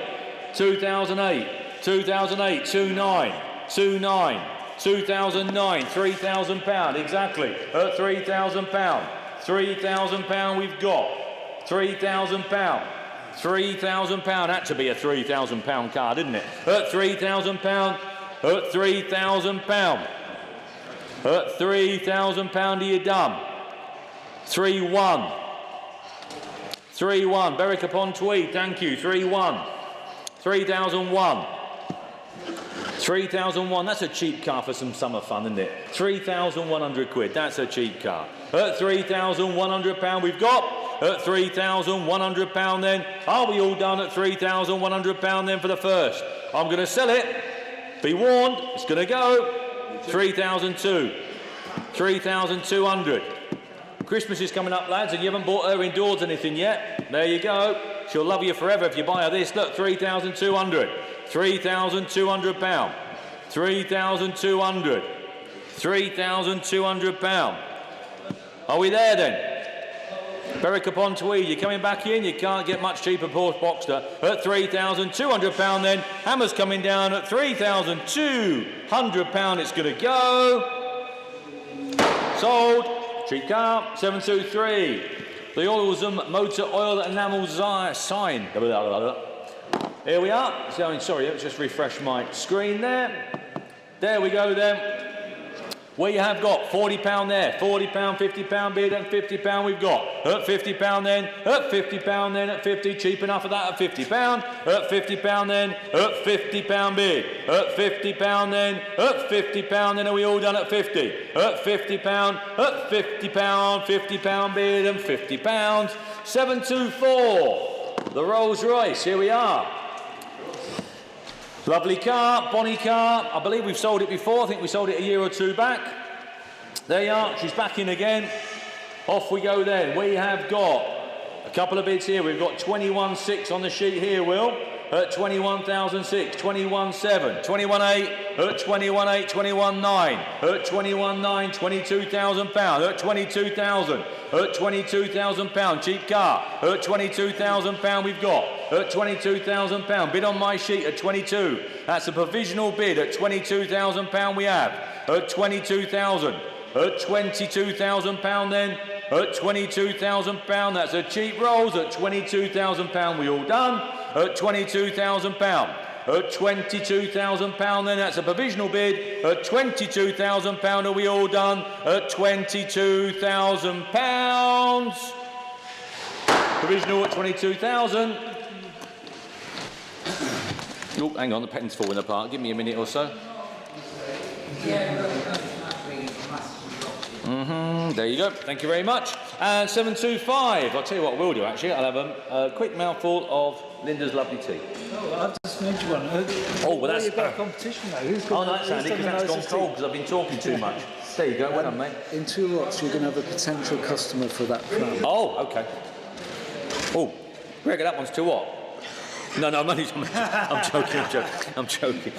2008, 2008, 29, 29, 2009, £3,000, exactly, at £3,000, £3,000 we've got, £3,000, £3,000, had to be a £3,000 car, didn't it? At £3,000, at £3,000, at £3,000 are you done? 3-1. 3-1. Berwick upon Tweed, thank you. 3-1. 3,001. 3,001. That's a cheap car for some summer fun, isn't it? 3,100 quid. That's a cheap car. At £3,100 we've got. At £3,100 then. Are we all done at £3,100 then for the first? I'm going to sell it. Be warned, it's going to go. 3,002. 3,200. Christmas is coming up, lads, and you haven't bought her indoors anything yet. There you go. She'll love you forever if you buy her this. Look, 3,200. 3,200 pound. 3,200. 3,200 pound. Are we there then? Berwick upon Tweed, you're coming back in. You can't get much cheaper Porsche Boxster at 3,200 pound. Then Hammer's coming down at 3,200 pound. It's going to go. Sold. Cheap car. 723. The Oilsome Motor Oil Enamel sign. Here we are. Sorry, let's just refresh my screen there. There we go then. We have got £40 there, £40, £50 bid, and £50 we've got. At £50 then, at £50 then, at 50, cheap enough for that at £50. At £50 then, at £50 bid. At £50 then, at £50 then, are we all done at 50? At £50, at £50, £50 bid, and £50. 724, the Rolls Royce, here we are. Lovely car, Bonnie car. I believe we've sold it before. I think we sold it a year or two back. There you are. She's back in again. Off we go then. We have got a couple of bids here. We've got 21.6 on the sheet here, Will. At 21,006, 21.7, 21.8, at 21.8, 21.9, at 21.9, 22,000 pound, at 22,000, at 22,000 pound, cheap car, at 22,000 pound we've got, at 22,000 pound, bid on my sheet at 22, that's a provisional bid at 22,000 pound we have, at 22,000, at 22,000 pound then, at 22,000 pound, that's a cheap rolls, at 22,000 pound we all done, at 22,000 pound, at 22,000 pound then, that's a provisional bid, at 22,000 pound are we all done, at 22,000 pounds, provisional at 22,000. Oh, hang on, the pen's falling apart, give me a minute or so. There you go, thank you very much. And 725, I'll tell you what we'll do actually, I'll have a quick mouthful of Linda's lovely tea. Oh, I've just made you one. Oh, well that's... You've got a competition now. Oh, that's Andy, because that's gone cold because I've been talking too much. There you go, well done, mate. In 2 lots, you're going to have a potential customer for that pram. Oh, okay. Oh, reckon that one's too hot. No, I'm joking.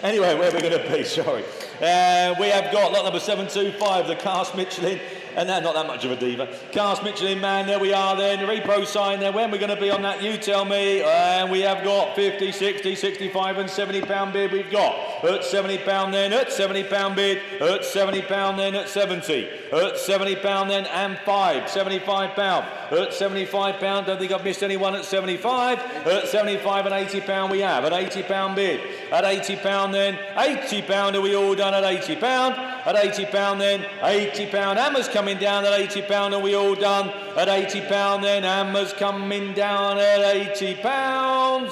Anyway, where are we going to be? Sorry. We have got lot number 725, the Cast Michelin, and not that much of a diva. Cast Michelin man, there we are then, the repro sign there. When we're going to be on that, you tell me. And we have got 50, 60, 65 and 70 pound bid we've got. At 70 pound then, at 70 pound bid, at 70 pound then, at 70. At 70 pound then, and 75 pound. At 75 pound, don't think I've missed anyone at 75. At 75 and 80 pound we have. At 80 pound bid. At 80 pound then, 80 pound are we all done at 80 pound. At 80 pound then, 80 pound. Hammer's coming down at 80 pound are we all done. At 80 pound then, Hammer's coming down at 80 pounds.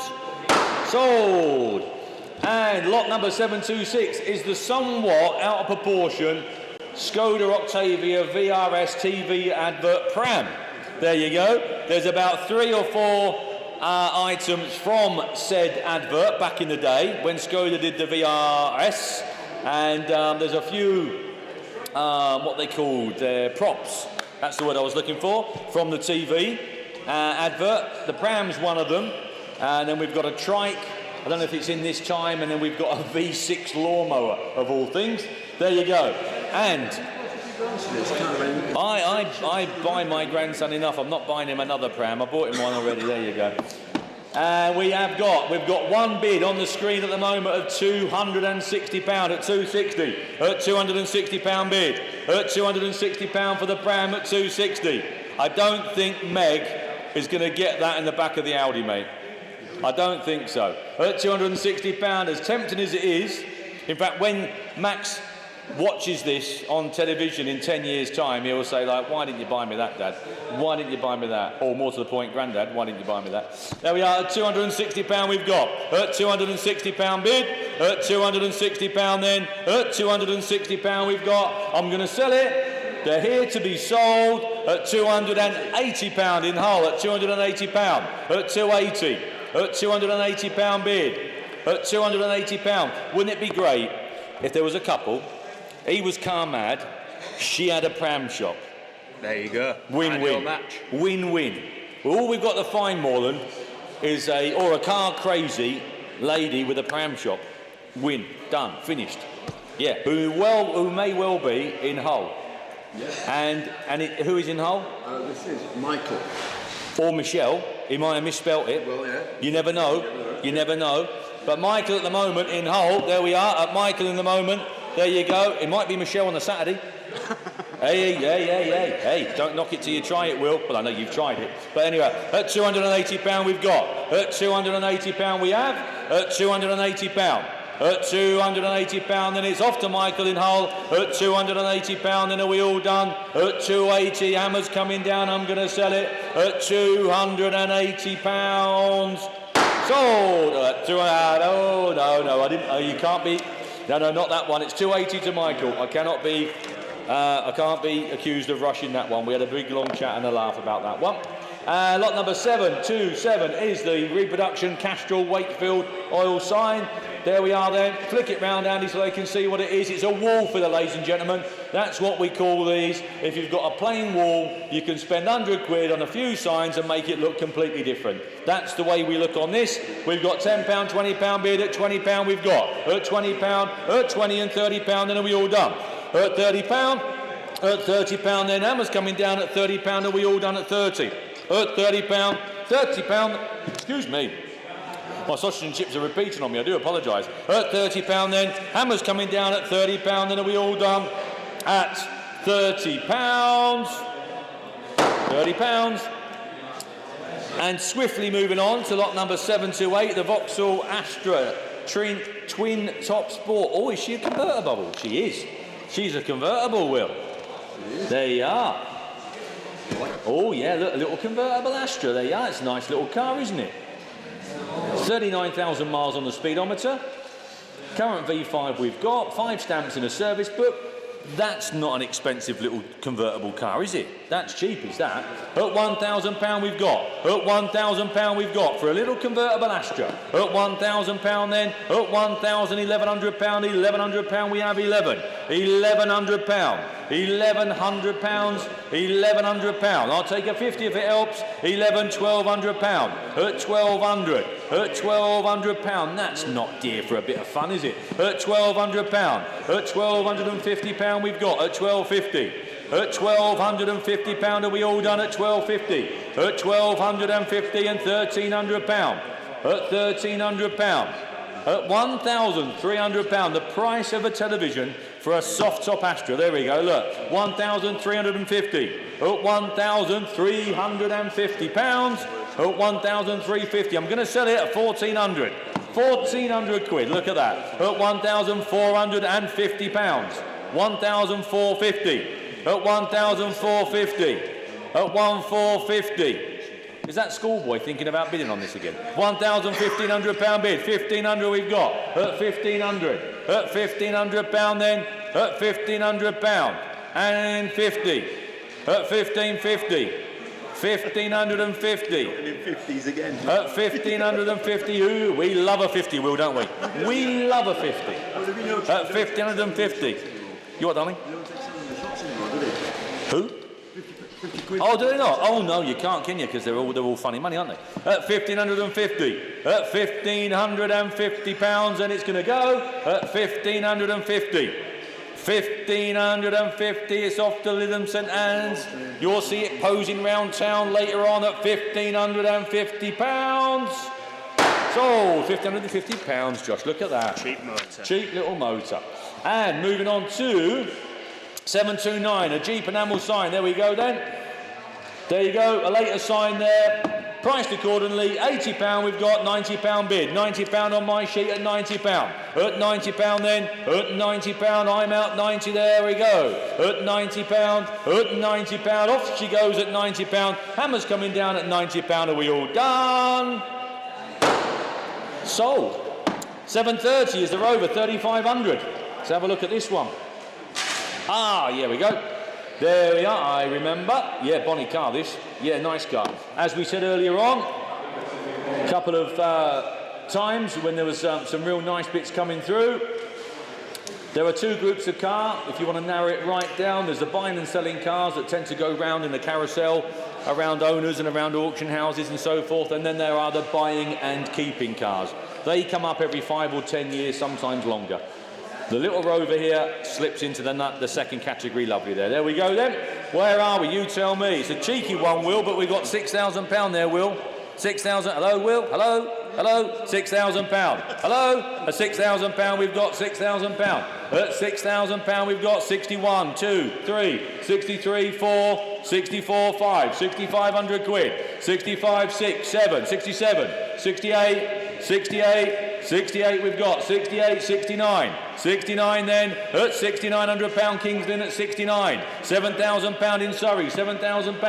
Sold. And lot number 726 is the somewhat out of proportion Skoda Octavia VRS TV advert pram. There you go. There's about 3 or 4 items from said advert back in the day when Skoda did the VRS, and there's a few what they called props. That's the word I was looking for from the TV advert. The pram's one of them, and then we've got a trike. I don't know if it's in this time, and then we've got a V6 lawnmower of all things. There you go. And I buy my grandson enough. I'm not buying him another pram. I bought him one already. There you go. We've got one bid on the screen at the moment of £260 at 260. At £260 bid. At £260 for the pram at 260. I don't think Meg is going to get that in the back of the Audi, mate. I don't think so. At £260, as tempting as it is, in fact, when Max watches this on television in 10 years' time, he'll say, like, why didn't you buy me that, Dad? Why didn't you buy me that? Or more to the point, Grandad, why didn't you buy me that? There we are, at £260 we've got. At £260 bid. At £260 then. At £260 we've got. I'm going to sell it. They're here to be sold at £280 in Hull. At £280. At 280. At £280 bid. at £280. Wouldn't it be great if there was a couple, he was car mad, she had a pram shop? There you go. Win-win. Match. Win-win. Well, all we've got to find, Moreland, is a car crazy lady with a pram shop. Win. Done. Finished. Yeah. Who may well be in Hull. Yeah. And who is in Hull? This is Michael. Or Michelle. He might have misspelt it. Well, yeah. You never know. You never know. But Michael at the moment in Hull. There we are. At Michael in the moment. There you go. It might be Michelle on the Saturday. Hey, don't knock it till you try it, Will. Well, I know you've tried it. But anyway, at £280 we've got. At £280 we have. At £280. At £280, then it's off to Michael in Hull. At £280, then are we all done? At £280, Hammer's coming down. I'm going to sell it at £280. Sold at oh no, I didn't. You can't be. No, not that one. It's £280 to Michael. I can't be accused of rushing that one. We had a big long chat and a laugh about that one. Lot number 727 is the reproduction Castrol Wakefield oil sign. There we are then. Flick it round, Andy, so they can see what it is. It's a wall filler, ladies and gentlemen. That's what we call these. If you've got a plain wall, you can spend 100 quid on a few signs and make it look completely different. That's the way we look on this. We've got £10, £20 bid. At £20 we've got. At £20, at £20 and £30, then are we all done? At £30, at £30 then Hammer's coming down at £30, are we all done at 30? At £30, excuse me. My sausage and chips are repeating on me, I do apologise. At £30 then, Hammer's coming down at £30, then are we all done? At £30. £30. And swiftly moving on to lot number 728, the Vauxhall Astra Twin Top Sport. Oh, is she a convertible? She is. She's a convertible, Will. There you are. Oh, yeah, look, a little convertible Astra. There you are. It's a nice little car, isn't it? 39,000 miles on the speedometer. Current V5 we've got. 5 stamps in a service book. That's not an expensive little convertible car, is it? That's cheap, is that? At £1,000 we've got. At £1,000 we've got for a little convertible Astra. At £1,000 then. At £1,100. £1,100 we have 11. £1,100. £1,100. £1,100. I'll take a 50 if it helps. £1,200. At £1,200. At £1,200. That's not dear for a bit of fun, is it? At £1,200. At £1,250 we've got. At £1,250. At £1,250 are we all done at £1,250? At £1,250 and £1,300. At £1,300. At £1,300, the price of a television for a soft top Astra. There we go, look, £1,350. At £1,350. At £1,350. I'm going to sell it at £1,400. 1,400 quid, look at that. At £1,450. £1,450. At £1,450. At £1,450. Is that schoolboy thinking about bidding on this again? £1,500 bid. 1,500 we've got. At 1,500. At £1,500 then. At £1,500. And 50. At 1,550. 1,550. In 50s again. At 1,550. Ooh, we love a 50, Will, don't we? We love a 50. At 1,550. You what, darling? Who? Oh, do they not? Oh no, you can't, can you? Because they're all funny money, aren't they? At 1,550. At £1,550, and it's going to go at 1,550. 1,550. It's off to Lytham St Anne's. You'll see it posing round town later on at £1,550. Sold. £1,550, Josh. Look at that. Cheap motor. Cheap little motor. And moving on to 729, a Jeep enamel sign. There we go then. There you go, a later sign there. Priced accordingly, £80 we've got, £90 bid. £90 on my sheet at £90. At £90 then, at £90, I'm out 90, there we go. At £90, at £90, off she goes at £90. Hammer's coming down at £90, are we all done? Sold. 730 is the Rover, 3,500. Let's have a look at this one. Ah, here we go. There we are, I remember. Yeah, bonny car this. Yeah, nice car. As we said earlier on, a couple of times when there was some real nice bits coming through. There are two groups of car. If you want to narrow it right down, there's the buying and selling cars that tend to go round in the carousel around owners and around auction houses and so forth, and then there are the buying and keeping cars. They come up every 5 or 10 years, sometimes longer. The little Rover here slips into the second category. Lovely there. There we go then. Where are we? You tell me. It's a cheeky one, Will, but we've got £6,000 there, Will. 6,000. Hello, Will. Hello. Hello. £6,000. Hello. At £6,000 we've got £6,000. At £6,000 we've got 61, 2, 3, 63, 4, 64, 5, 6,500 quid. 65, 6, 7, 67, 68, 68, 68 we've got. 68, 69. 69 then at £6,900 Kings Lynn at 69. £7,000 in Surrey, £7,000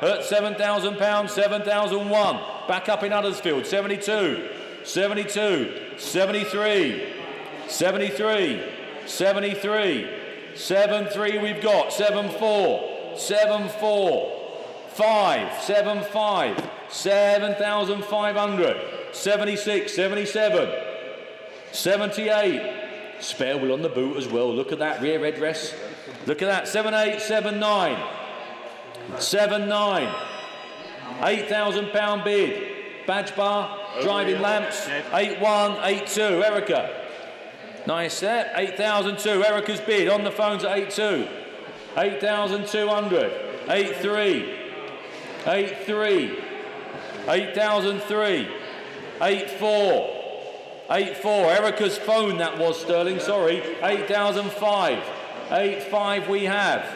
at £7,000, 7,001. Back up in Huddersfield, 72, 72, 73, 73, 73, 73 we've got, 74, 74, 5, 75, 7,500, 76, 77, 78. Spare wheel on the boot as well. Look at that rear headrest. Look at that. 78, 79, 79. £8,000 bid. Badge bar, driving lamps. 81, 82. Erica. Nice there. 8,002. Erica's bid on the phones at 82. 8,200. 83. 83. 8,003. 84. 84, Erica's phone that was, Sterling, sorry. 8,005. 85 we have.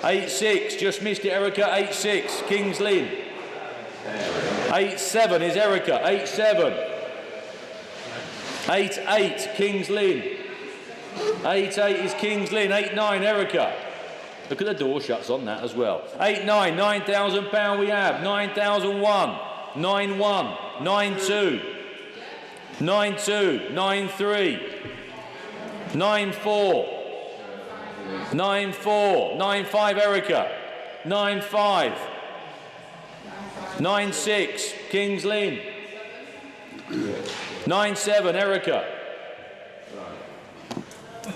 86, just missed it, Erica. 86, Kings Lynn. 87 is Erica. 87. 88, Kings Lynn. 88 is Kings Lynn. 89, Erica. Look at the door shuts on that as well. 89, £9,000 we have. 9,001. 91. 92. 92, 93, 94, 94, 95 Erica, 95, 96 Kings Lynn, 97 Erica,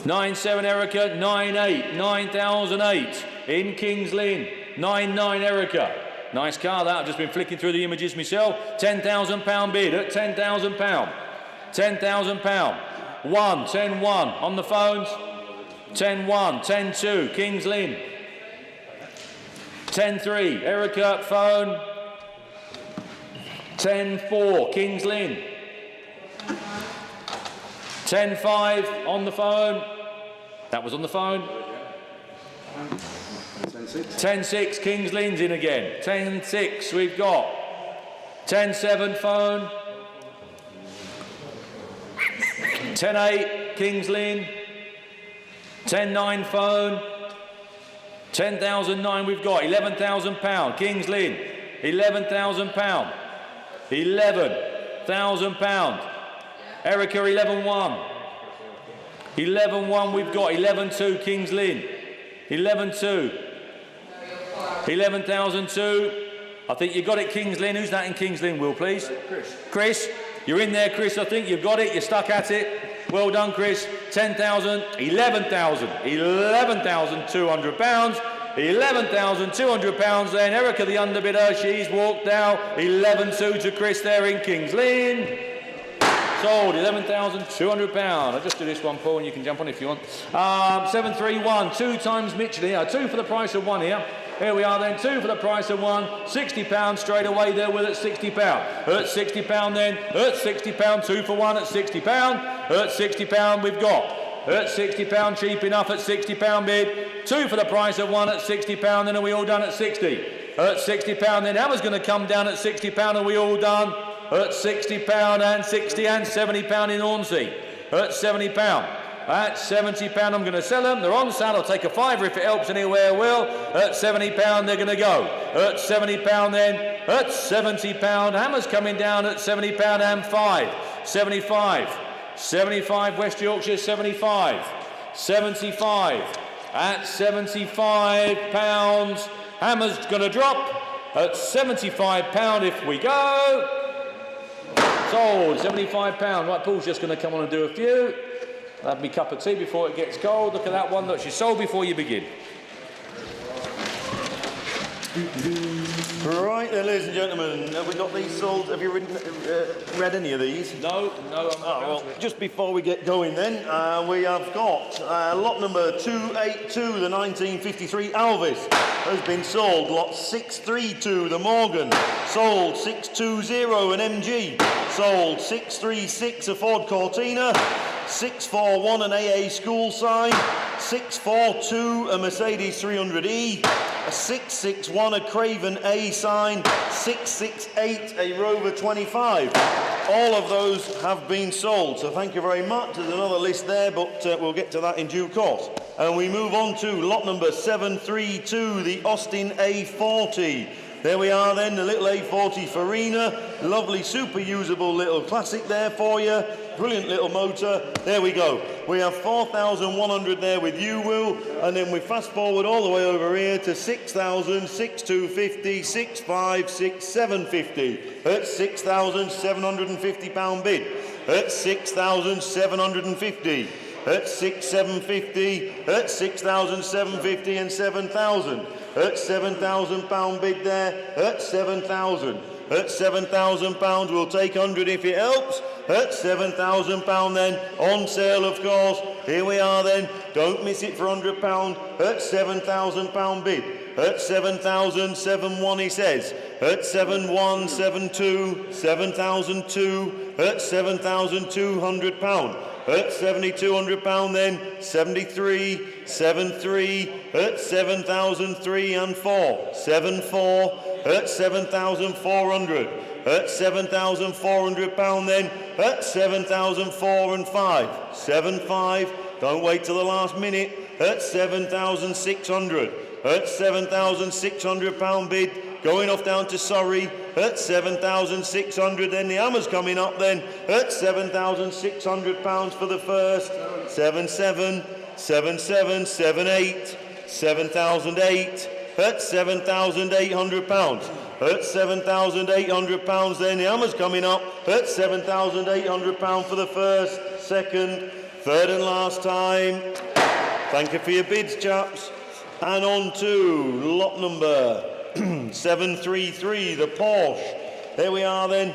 97 Erica, 98, 9,008 in Kings Lynn, 99 Erica. Nice car that, I've just been flicking through the images myself. £10,000 bid at £10,000. £10,000. 1, 10, 1 on the phones. 10, 1, 10, 2, Kings Lynn. 10, 3, Erica phone. 10, 4, Kings Lynn. 10, 5 on the phone. That was on the phone. 10, 6, Kings Lynn's in again. 10, 6 we've got. 10, 7 phone. 10-8, Kings Lynn. 10-9 phone. 10,009 we've got. £11,000, Kings Lynn. £11,000. £11,000. Erica, 11-1. 11-1 we've got. 11-2, Kings Lynn. 11-2. 11,002. I think you got it, Kings Lynn. Who's that in Kings Lynn, Will, please? Chris. Chris, you're in there, Chris. I think you've got it. You're stuck at it. Well done, Chris. 10,000, 11,000, £11,200. £11,200 then. Erica, the underbidder, she's walked out. 11-2 to Chris there in Kings Lynn. Sold, £11,200. I'll just do this one, Paul, and you can jump on if you want. 731, 2 times Mitchell here. 2 for the price of 1 here. Here we are then, 2 for the price of 1. £60 straight away there with at £60. At £60 then, at £60, 2 for 1 at £60. At £60 we've got. At £60 cheap enough at £60 bid. 2 for the price of 1 at £60, then are we all done at 60? At £60 then, Hammer's going to come down at £60, are we all done? At £60 and 60 and £70 in Hornsey. At £70. At £70 I'm going to sell them. They're on sale. I'll take a fiver if it helps anywhere, Will. At £70 they're going to go. At £70 then. At £70. Hammer's coming down at £70 and 5. 75. 75 West Yorkshire, 75. 75. At £75. Hammer's going to drop. At £75 if we go. Sold, £75. Right, Paul's just going to come on and do a few. I'll have me cup of tea before it gets cold. Look at that one. Look, she's sold before you begin. Right then, ladies and gentlemen, have we got these sold? Have you read any of these? No, I'm not. Well, just before we get going then, we have got lot number 282, the 1953 Alvis, has been sold. Lot 632, the Morgan, sold. 620, an MG, sold. 636, a Ford Cortina, 641, an AA school sign, 642, a Mercedes 300E, a 661, a Craven A sign, 668, a Rover 25. All of those have been sold, so thank you very much. There's another list there, but we'll get to that in due course. And we move on to lot number 732, the Austin A40. There we are then, the little A40 Farina, lovely super usable little classic there for you, brilliant little motor. There we go. We have 4,100 there with you, Will, and then we fast forward all the way over here to 6,000, 6,250, 6,5, 6,750. At £6,750 bid. At 6,750. At 6,750. At 6,750 and 7,000. At £7,000 bid there. At 7,000. At £7,000 we'll take 100 if it helps. At £7,000 then, on sale of course. Here we are then, don't miss it for £100. At £7,000 bid. At 7,071 he says. At 7,172, 7,002. At £7,200. At £7,200 then, 73, 73, at 7,003 and 4, 74, at 7,400, at £7,400 then, at 7,004 and 5, 75, don't wait till the last minute, at 7,600, at £7,600 bid, going off down to Surrey, at 7,600, then the hammer's coming up then, at £7,600 for the first, 77, 77, 78, 7,008, at £7,800. At £7,800 then the hammer's coming up, at £7,800 for the first, second, third and last time. Thank you for your bids, chaps. And on to lot number 733, the Porsche. There we are then.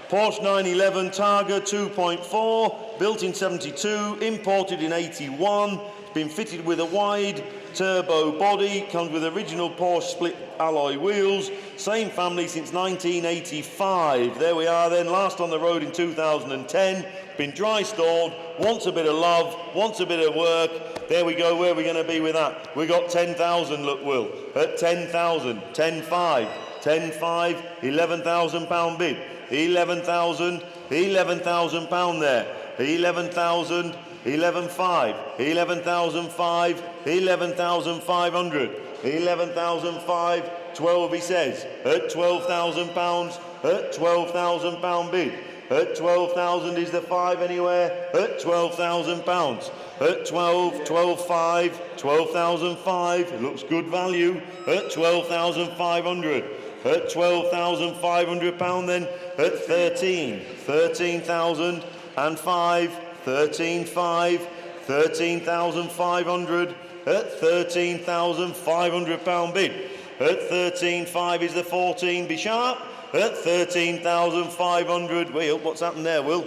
Porsche 911 Targa 2.4, built in 72, imported in 81. It's been fitted with a wide turbo body, comes with original Porsche split alloy wheels, same family since 1985. There we are then, last on the road in 2010, been dry stored, wants a bit of love, wants a bit of work. There we go, where are we going to be with that? We got 10,000, look Will, at 10,000, 10,5, 10,5, £11,000 bid, 11,000, £11,000 there, 11,000, 11,5, 11,005, 11,500, 11,005, 12 he says, at £12,000, at £12,000 bid, at 12,000 is the 5 anywhere, at £12,000, at 12, 12,5, 12,005, it looks good value, at 12,500, at £12,500 then, at 13, 13,000 and 5, 13,5, 13,500, at £13,500 bid, at 13,5 is the 14, be sharp, at 13,500, Will, what's happened there, Will?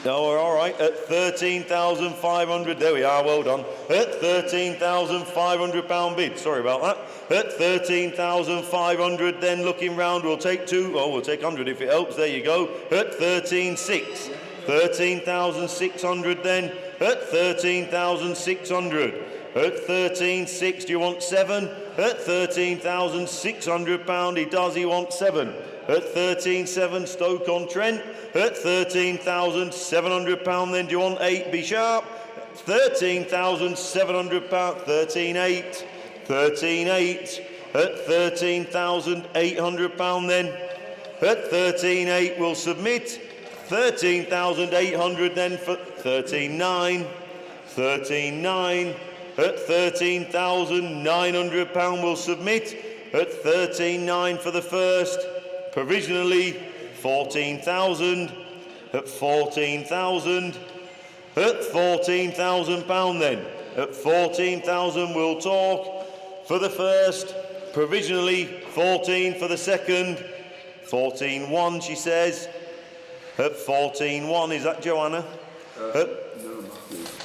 No, we're all right, at 13,500, there we are, well done, at £13,500 bid, sorry about that, at 13,500, then looking round, we'll take 2, oh, we'll take 100 if it helps, there you go, at 13,600, 13,600 then, at 13,600, at 13,600, do you want 7? At £13,600, he does, he wants 7. At 13,700, Stoke-on-Trent, at £13,700 then, do you want 8? Be sharp. 13,700, 13,800, 13,800, at £13,800 then, at 13,800 we'll submit, 13,800 then for 13,900, 13,900, at £13,900 we'll submit, at 13,900 for the first, provisionally 14,000, at 14,000, at 14,000 pound then. At 14,000 we'll talk for the first, provisionally 14 for the second, 14,1 she says. At 14,1, is that Joanna?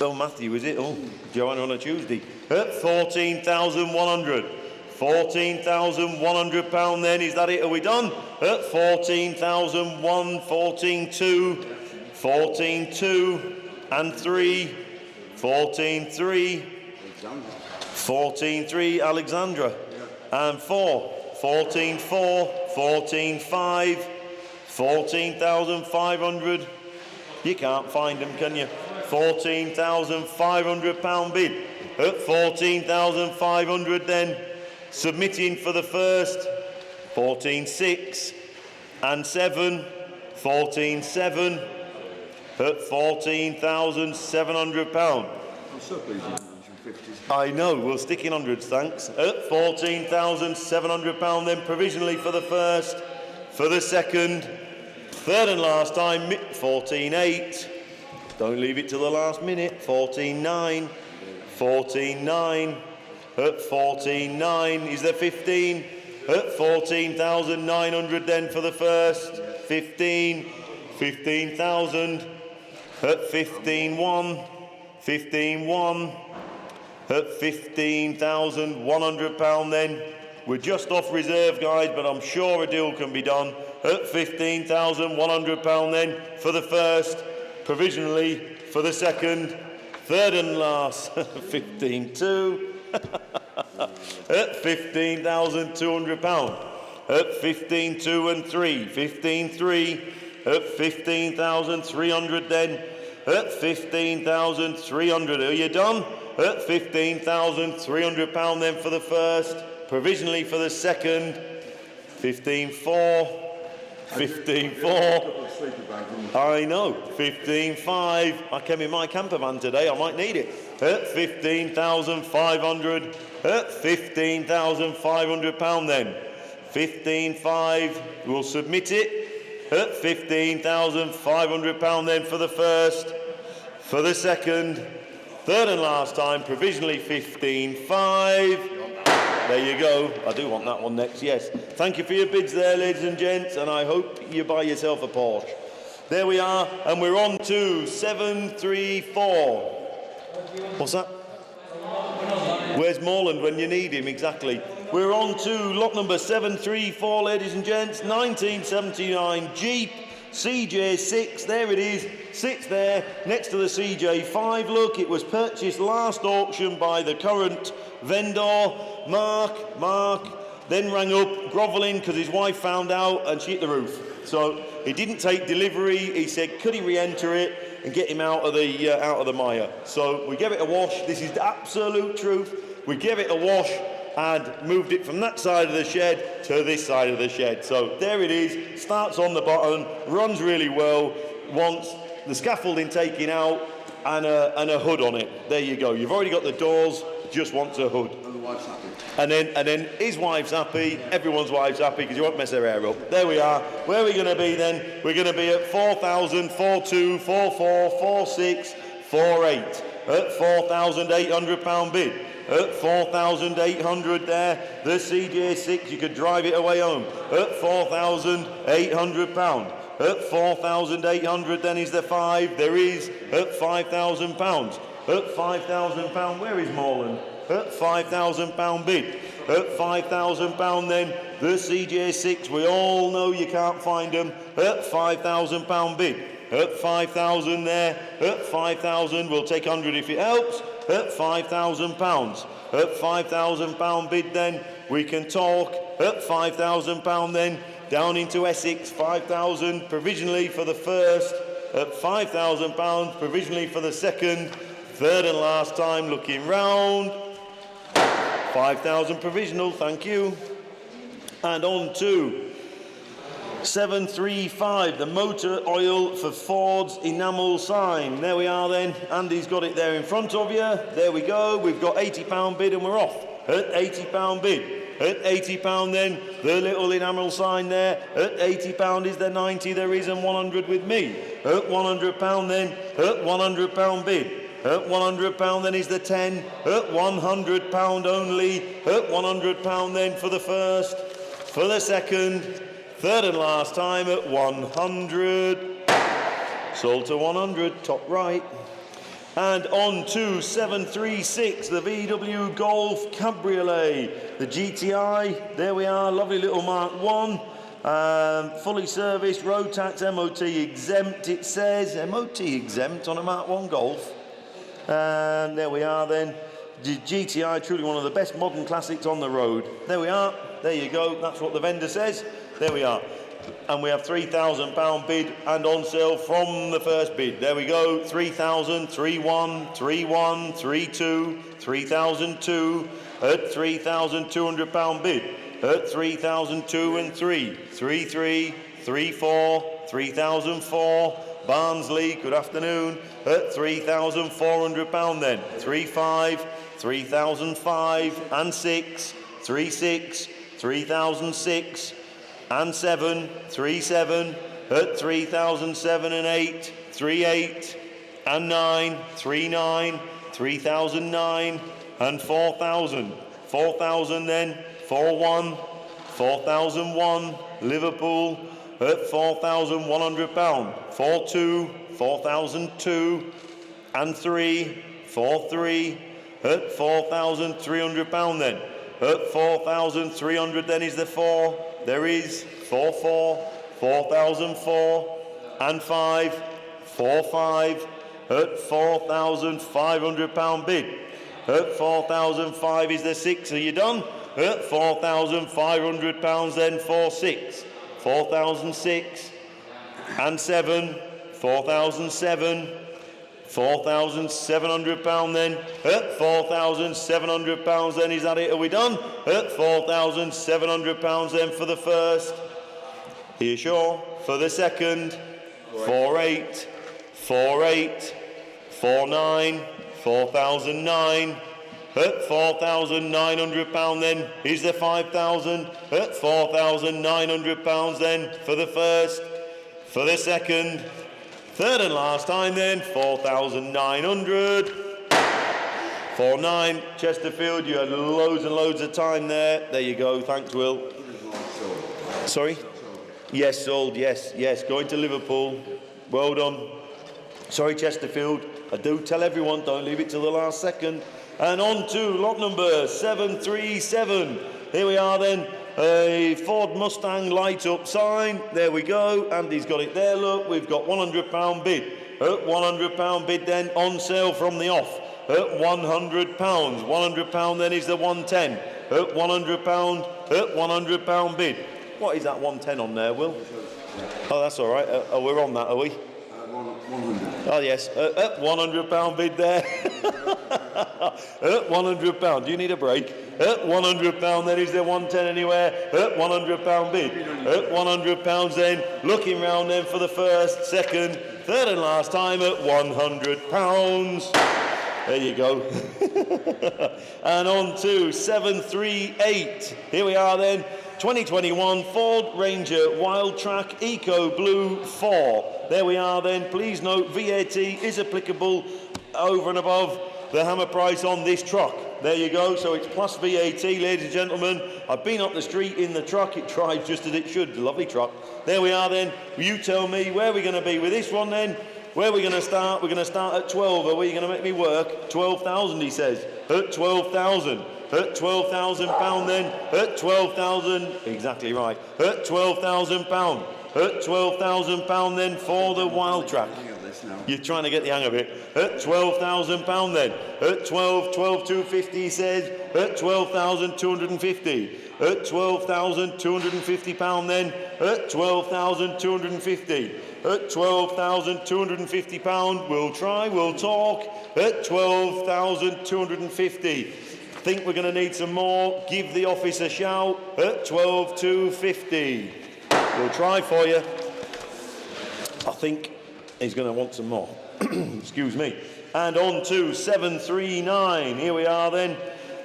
Oh, Matthew, is it? Oh, Joanna on a Tuesday. At 14,100. 14,100 pound then, is that it? Are we done? At 14,001, 14,2, 14,2 and 3, 14,3, 14,3 Alexandra, and 4, 14,4, 14,5, 14,500. You can't find them, can you? 14,500 pound bid. At 14,500 then, submitting for the first, 14,6 and 7, 14,7 at 14,700 pound. I'm so pleased with 150s. I know, we'll stick in hundreds, thanks. At 14,700 pound then, provisionally for the first, for the second, third and last time, 14,8. Don't leave it till the last minute. 14,9, 14,9. At 14,9, is there 15? At 14,900 then for the first, 15, 15,000. At 15,1, 15,1. At 15,100 pound then. We're just off reserve, guys, but I'm sure a deal can be done. At 15,100 pound then for the first, provisionally for the second, third and last, 15,2. At 15,200 pound. At 15,2 and 3, 15,3. At 15,300 then. At 15,300. Are you done? At 15,300 pound then for the first, provisionally for the second, 15,4, 15,4. I know, 15,5. I came in my camper van today, I might need it. At 15,500. At 15,500 pound then. 15,5. We'll submit it. At 15,500 pound then for the first, for the second, third and last time, provisionally 15,5. There you go. I do want that one next, yes. Thank you for your bids there, ladies and gents, and I hope you buy yourself a Porsche. There we are, and we're on to 734. What's that? Where's Morland when you need him, exactly. We're on to lot number 734, ladies and gents, 1979 Jeep CJ6, there it is, sits there next to the CJ5. Look, it was purchased last auction by the current vendor, Mark, then rang up grovelling because his wife found out and she hit the roof. So he didn't take delivery. He said, could he re-enter it and get him out of the mire? So we gave it a wash. This is the absolute truth. We gave it a wash and moved it from that side of the shed to this side of the shed. So there it is, starts on the bottom, runs really well, wants the scaffolding taken out and a hood on it. There you go. You've already got the doors, just wants a hood. And the wife's happy. And then his wife's happy, everyone's wife's happy because you won't mess her hair up. There we are. Where are we going to be then? We're going to be at 4,000, 4,2, 4,4, 4,6, 4,8. At 4,800 pound bid. At 4,800 there, the CJ6, you could drive it away home. At 4,800 pound. At 4,800 then is the 5, there is at 5,000 pounds. At 5,000 pound, where is Morland? At 5,000 pound bid. At 5,000 pound then, the CJ6, we all know you can't find them. At 5,000 pound bid. At 5,000 there, at 5,000, we'll take 100 if it helps. At 5,000 pounds. At 5,000 pound bid then, we can talk. At 5,000 pound then, down into Essex, 5,000 provisionally for the first. At 5,000 pounds provisionally for the second. Third and last time, looking round. 5,000 provisional, thank you. And on to 735, the motor oil for Ford's enamel sign. There we are then. Andy's got it there in front of you. There we go. We've got £80 bid and we're off at £80 bid. At £80 then, the little enamel sign there. At £80 is the 90 there is, and 100 with me. At £100 then, at £100 bid. At £100 then is the 10. At £100 only. At £100 then for the first. For the second. Third and last time at 100. Sold to 100, top right. And on to 736, the VW Golf Cabriolet. The GTI, there we are, lovely little Mark 1. Fully serviced, road tax, MOT exempt, it says. MOT exempt on a Mark 1 Golf. And there we are then. The GTI, truly one of the best modern classics on the road. There we are, there you go, that's what the vendor says. There we are. And we have £3,000 bid and on sale from the first bid. There we go, 3,000, 3,1, 3,1, 3,2, 3,002, at £3,200 bid, at 3,002 and 3, 3,3, 3,4, 3,004, Barnsley, good afternoon, at £3,400 then, 3,5, 3,005 and 6, 3,6, 3,006, and 7, 3,7, at 3,007 and 8, 3,8, and 9, 3,9, 3,009, and 4,000. 4,000 then, 4,1, 4,001, Liverpool, at £4,100, 4,2, 4,002, and 3, 4,3, at £4,300 then, at 4,300 then is the 4, there is 4,4, 4,004, and 5, 4,5, at £4,500 bid. At 4,005 is the 6, are you done? At £4,500 then 4,6, 4,006, and 7, 4,007, £4,700 then. At £4,700 then, is that it? Are we done? At £4,700 then for the first. Are you sure? For the second. 4,8, 4,8, 4,9, 4,009. At £4,900 then is the 5,000. At £4,900 then for the first. For the second. Third and last time then, 4,900. 4,9, Chesterfield, you had loads and loads of time there. There you go, thanks Will. Sorry? Yes, sold, yes, going to Liverpool. Well done. Sorry Chesterfield, I do tell everyone, don't leave it till the last second. And on to lot number 737. Here we are then. A Ford Mustang light up sign, there we go, Andy's got it there, look, we've got £100 bid, at £100 bid then, on sale from the off, at £100, £100 then is the 110, at £100 bid. What is that 110 on there, Will? Oh, that's all right, we're on that, are we? 100. Oh yes, at £100 bid there. At £100, do you need a break? At £100 then is there 110 anywhere? At £100 bid. At £100 then, looking round then for the first, second, third and last time at £100. There you go. And on to 738. Here we are then. 2021 Ford Ranger Wildtrak Eco Blue 4. There we are then. Please note VAT is applicable over and above the hammer price on this truck. There you go, so it's plus VAT, ladies and gentlemen. I've been up the street in the truck, it drives just as it should, lovely truck. There we are then, you tell me where we're going to be with this one then. Where are we going to start? We're going to start at 12, are we going to make me work? 12,000 he says, at 12,000. At £12,000 then, at 12,000, exactly right, at £12,000. At £12,000 then for the Wildtrak. You're trying to get the hang of it. At £12,000 then. At 12,250 he says. At 12,250. At £12,250 then. At 12,250. At £12,250. We'll try, we'll talk. At 12,250. Think we're going to need some more. Give the office a shout. At 12,250. We'll try for you. I think he's going to want some more. Excuse me. And on to 739. Here we are then.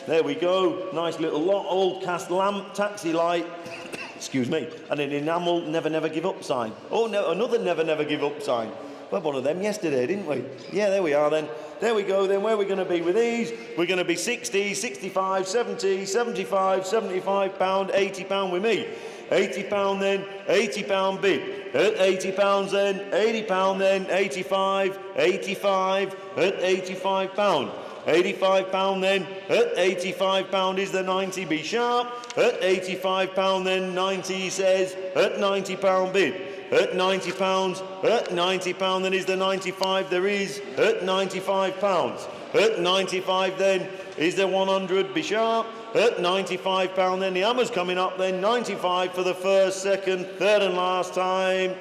There we go. Nice little lot. Old cast lamp, taxi light. Excuse me. And an enamel never, never give up sign. Oh, no, another never, never give up sign. We had one of them yesterday, didn't we? Yeah, there we are then. There we go then. Where are we going to be with these? We're going to be 60, 65, 70, 75, 75 pound, 80 pound with me. 80 pound then, 80 pound bid. At 80 pounds then, 80 pound then, 85, 85, at 85 pound. 85 pound then, at 85 pound is the 90, be sharp. At 85 pound then, 90 says, at 90 pound bid. At 90 pounds, at 90 pound then is the 95, there is, at 95 pounds. At 95 then is the 100, be sharp. At 95 pound then, the hammer's coming up then, 95 for the first, second, third and last time.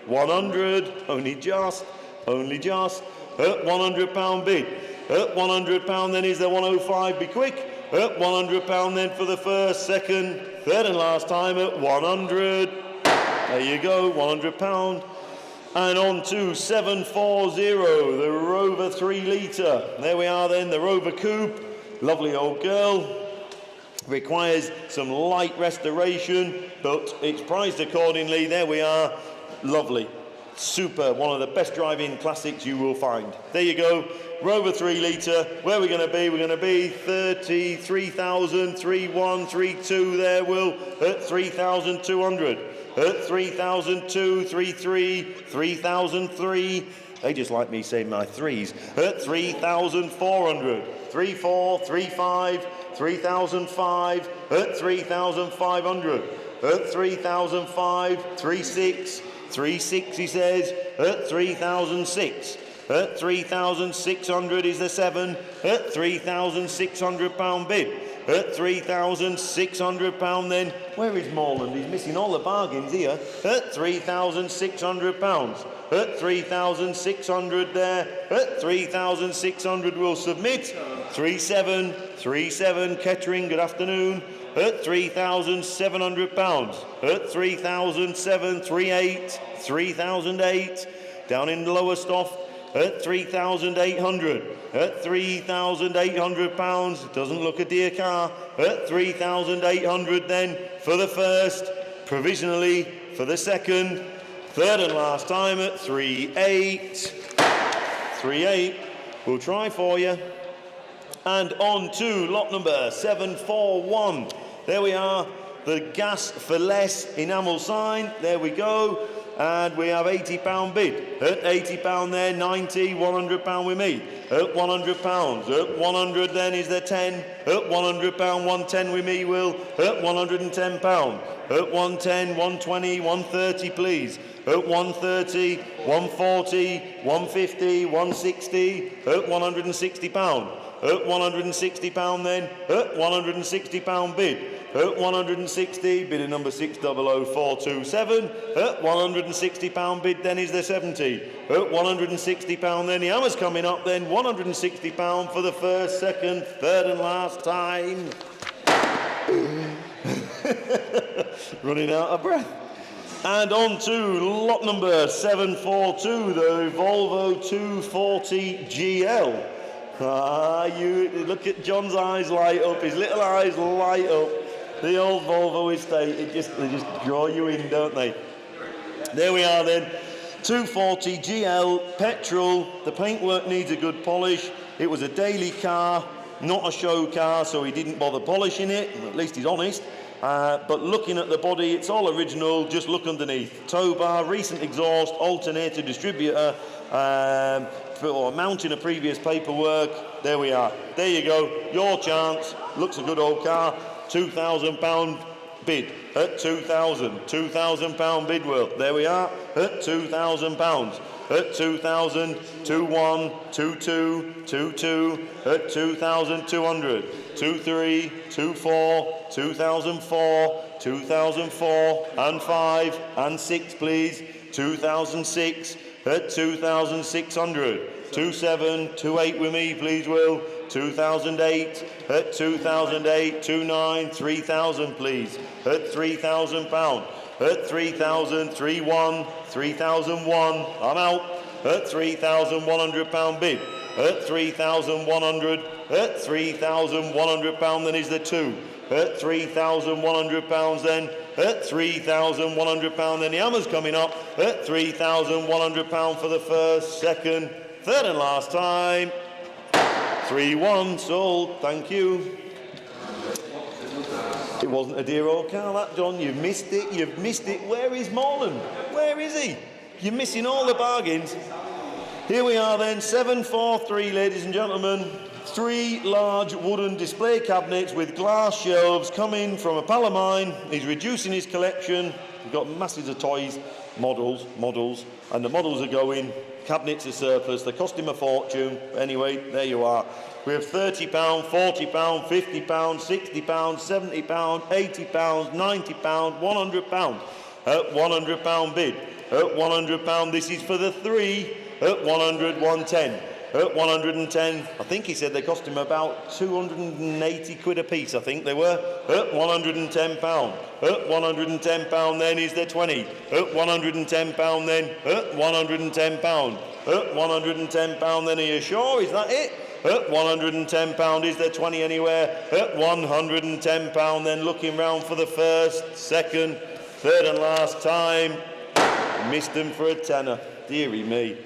100, only just, at 100 pound bid. At 100 pound then is the 105, be quick. At 100 pound then for the first, second, third and last time at 100. There you go, 100 pound. And on to 740, the Rover 3 litre. There we are then, the Rover Coupe. Lovely old girl. Requires some light restoration, but it's priced accordingly. There we are. Lovely. Super. One of the best driving classics you will find. There you go. Rover 3 litre. Where are we going to be? We're going to be 33,000, 3132 there, Will. At 3,200. At 3,002, 33, 3,003. They just like me saying my threes. At 3,400. 34, 35, 3,005. At 3,500. At 3,005, 36, 36 he says. At 3,006. At 3,600 is the 7. At 3,600 pound bid. At 3,600 pound then. Where is Morland? He's missing all the bargains here. At 3,600 pounds. At 3,600 there. At 3,600 will submit. 3737 Kettering, good afternoon. At 3,700 pounds. At 3,738, 3,008. Down in the lower stuff. At 3,800. At 3,800 pounds. Doesn't look a dear car. At 3,800 then for the first. Provisionally for the second. Third and last time at 3,8. 3,8. We'll try for you. And on to lot number 741. There we are. The Gas for Less enamel sign. There we go. And we have £80 bid. At £80 there, 90, £100 with me. At £100. At 100 then is there 10. At £100, 110 with me, Will. At £110. At 110, 120, 130, please. At 130, 140, 150, 160. At £160. At £160 then. At £160 bid. At 160, bidder number 600427. At £160 bid then is the 70. At £160 then the hammer's coming up then. £160 for the first, second, third and last time. Running out of breath. And on to lot number 742, the Volvo 240 GL. You look at John's eyes light up, his little eyes light up. The old Volvo estate, they just draw you in, don't they? There we are then. 240 GL, petrol. The paintwork needs a good polish. It was a daily car, not a show car, so he didn't bother polishing it. At least he's honest. But looking at the body, it's all original. Just look underneath. Tow bar, recent exhaust, alternator, distributor, or mounting a previous paperwork. There we are. There you go. Your chance. Looks a good old car. £2,000 bid. At 2,000. £2,000 bid, Will. There we are. At £2,000. At 2,000. 21. 22. 22. At 2,200. 23. 24. 2004. 2004. And 5. And 6, please. 2006. At 2,600. 27. 28 with me, please, Will. 2008, at 2008, 29, 3,000 please, at £3,000, at 3,000, 31, 3,001, I'm out, at £3,100 bid, at 3,100, at 3,100 pound then is the 2, at 3,100 pounds then, at 3,100 pound then the hammer's coming up, at 3,100 pound for the first, second, third and last time, 3-1, sold, thank you. It wasn't a dear old car, that, John. You've missed it. Where is Morland? Where is he? You're missing all the bargains. Here we are then, 743, ladies and gentlemen. 3 large wooden display cabinets with glass shelves coming from a pal of mine. He's reducing his collection. We've got masses of toys, models, and the models are going. Cabinets are surplus. They cost him a fortune. Anyway, there you are. We have £30, £40, £50, £60, £70, £80, £90, £100. At £100 bid. At £100, this is for the 3. At 100, 110. At 110, I think he said they cost him about 280 quid a piece, I think they were. At £110. At £110 then is the 20. At £110 then. At £110. At £110 then, are you sure? Is that it? At £110 is there 20 anywhere? At £110 then, looking round for the first, second, third and last time. Missed them for a tenner. Dearie me.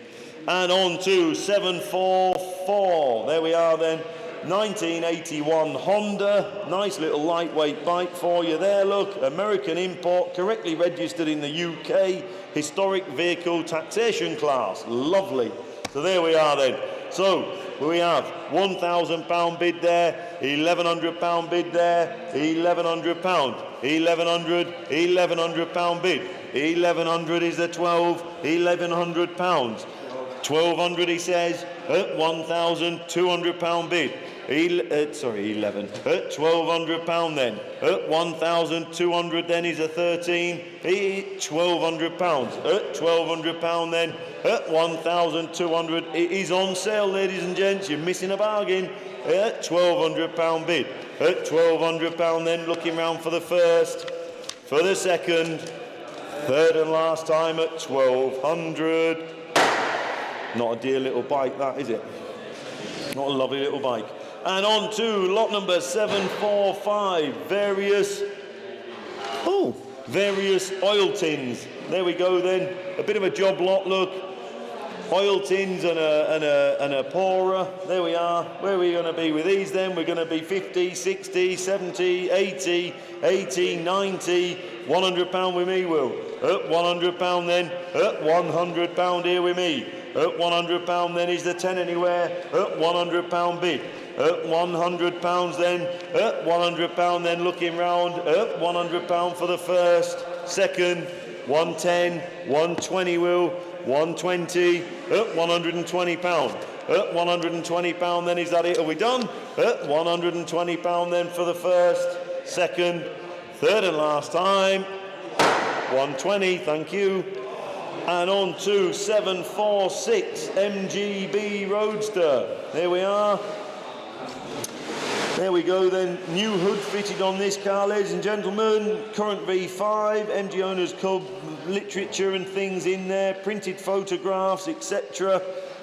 And on to 744. There we are then. 1981 Honda. Nice little lightweight bike for you there, look. American import, correctly registered in the UK. Historic vehicle taxation class. Lovely. So there we are then. So we have £1,000 bid there, £1,100 bid there, £1,100, £1,100 bid, 1,100 is the 12, £1,100, 1,200 he says, at £1,200 bid, 11, at £1,200 then, at 1,200 then is a 13, £1,200, at £1,200 then, at 1,200, it is on sale, ladies and gents, you're missing a bargain, at £1,200 bid, at £1,200 then, looking round for the first, for the second, third and last time at 1,200. Not a dear little bike that, is it? Not a lovely little bike. And on to lot number 745, various oil tins. There we go then, a bit of a job lot, look. Oil tins and a pourer. There we are. Where are we going to be with these then? We're going to be 50, 60, 70, 80, 80, 90, £100 with me, Will. At £100 then. At £100 here with me. At £100 then is the 10 anywhere. At £100 bid. At £100 then. At £100 then looking round. At £100 for the first, second, 110, 120 Will. 120 at £120. At £120 then, is that it? Are we done? At £120 then for the first, second, third and last time. 120, thank you. And on to 746 MGB Roadster. There we are. There we go then, new hood fitted on this car, ladies and gentlemen. Current V5, MG Owners Club literature and things in there, printed photographs, etc.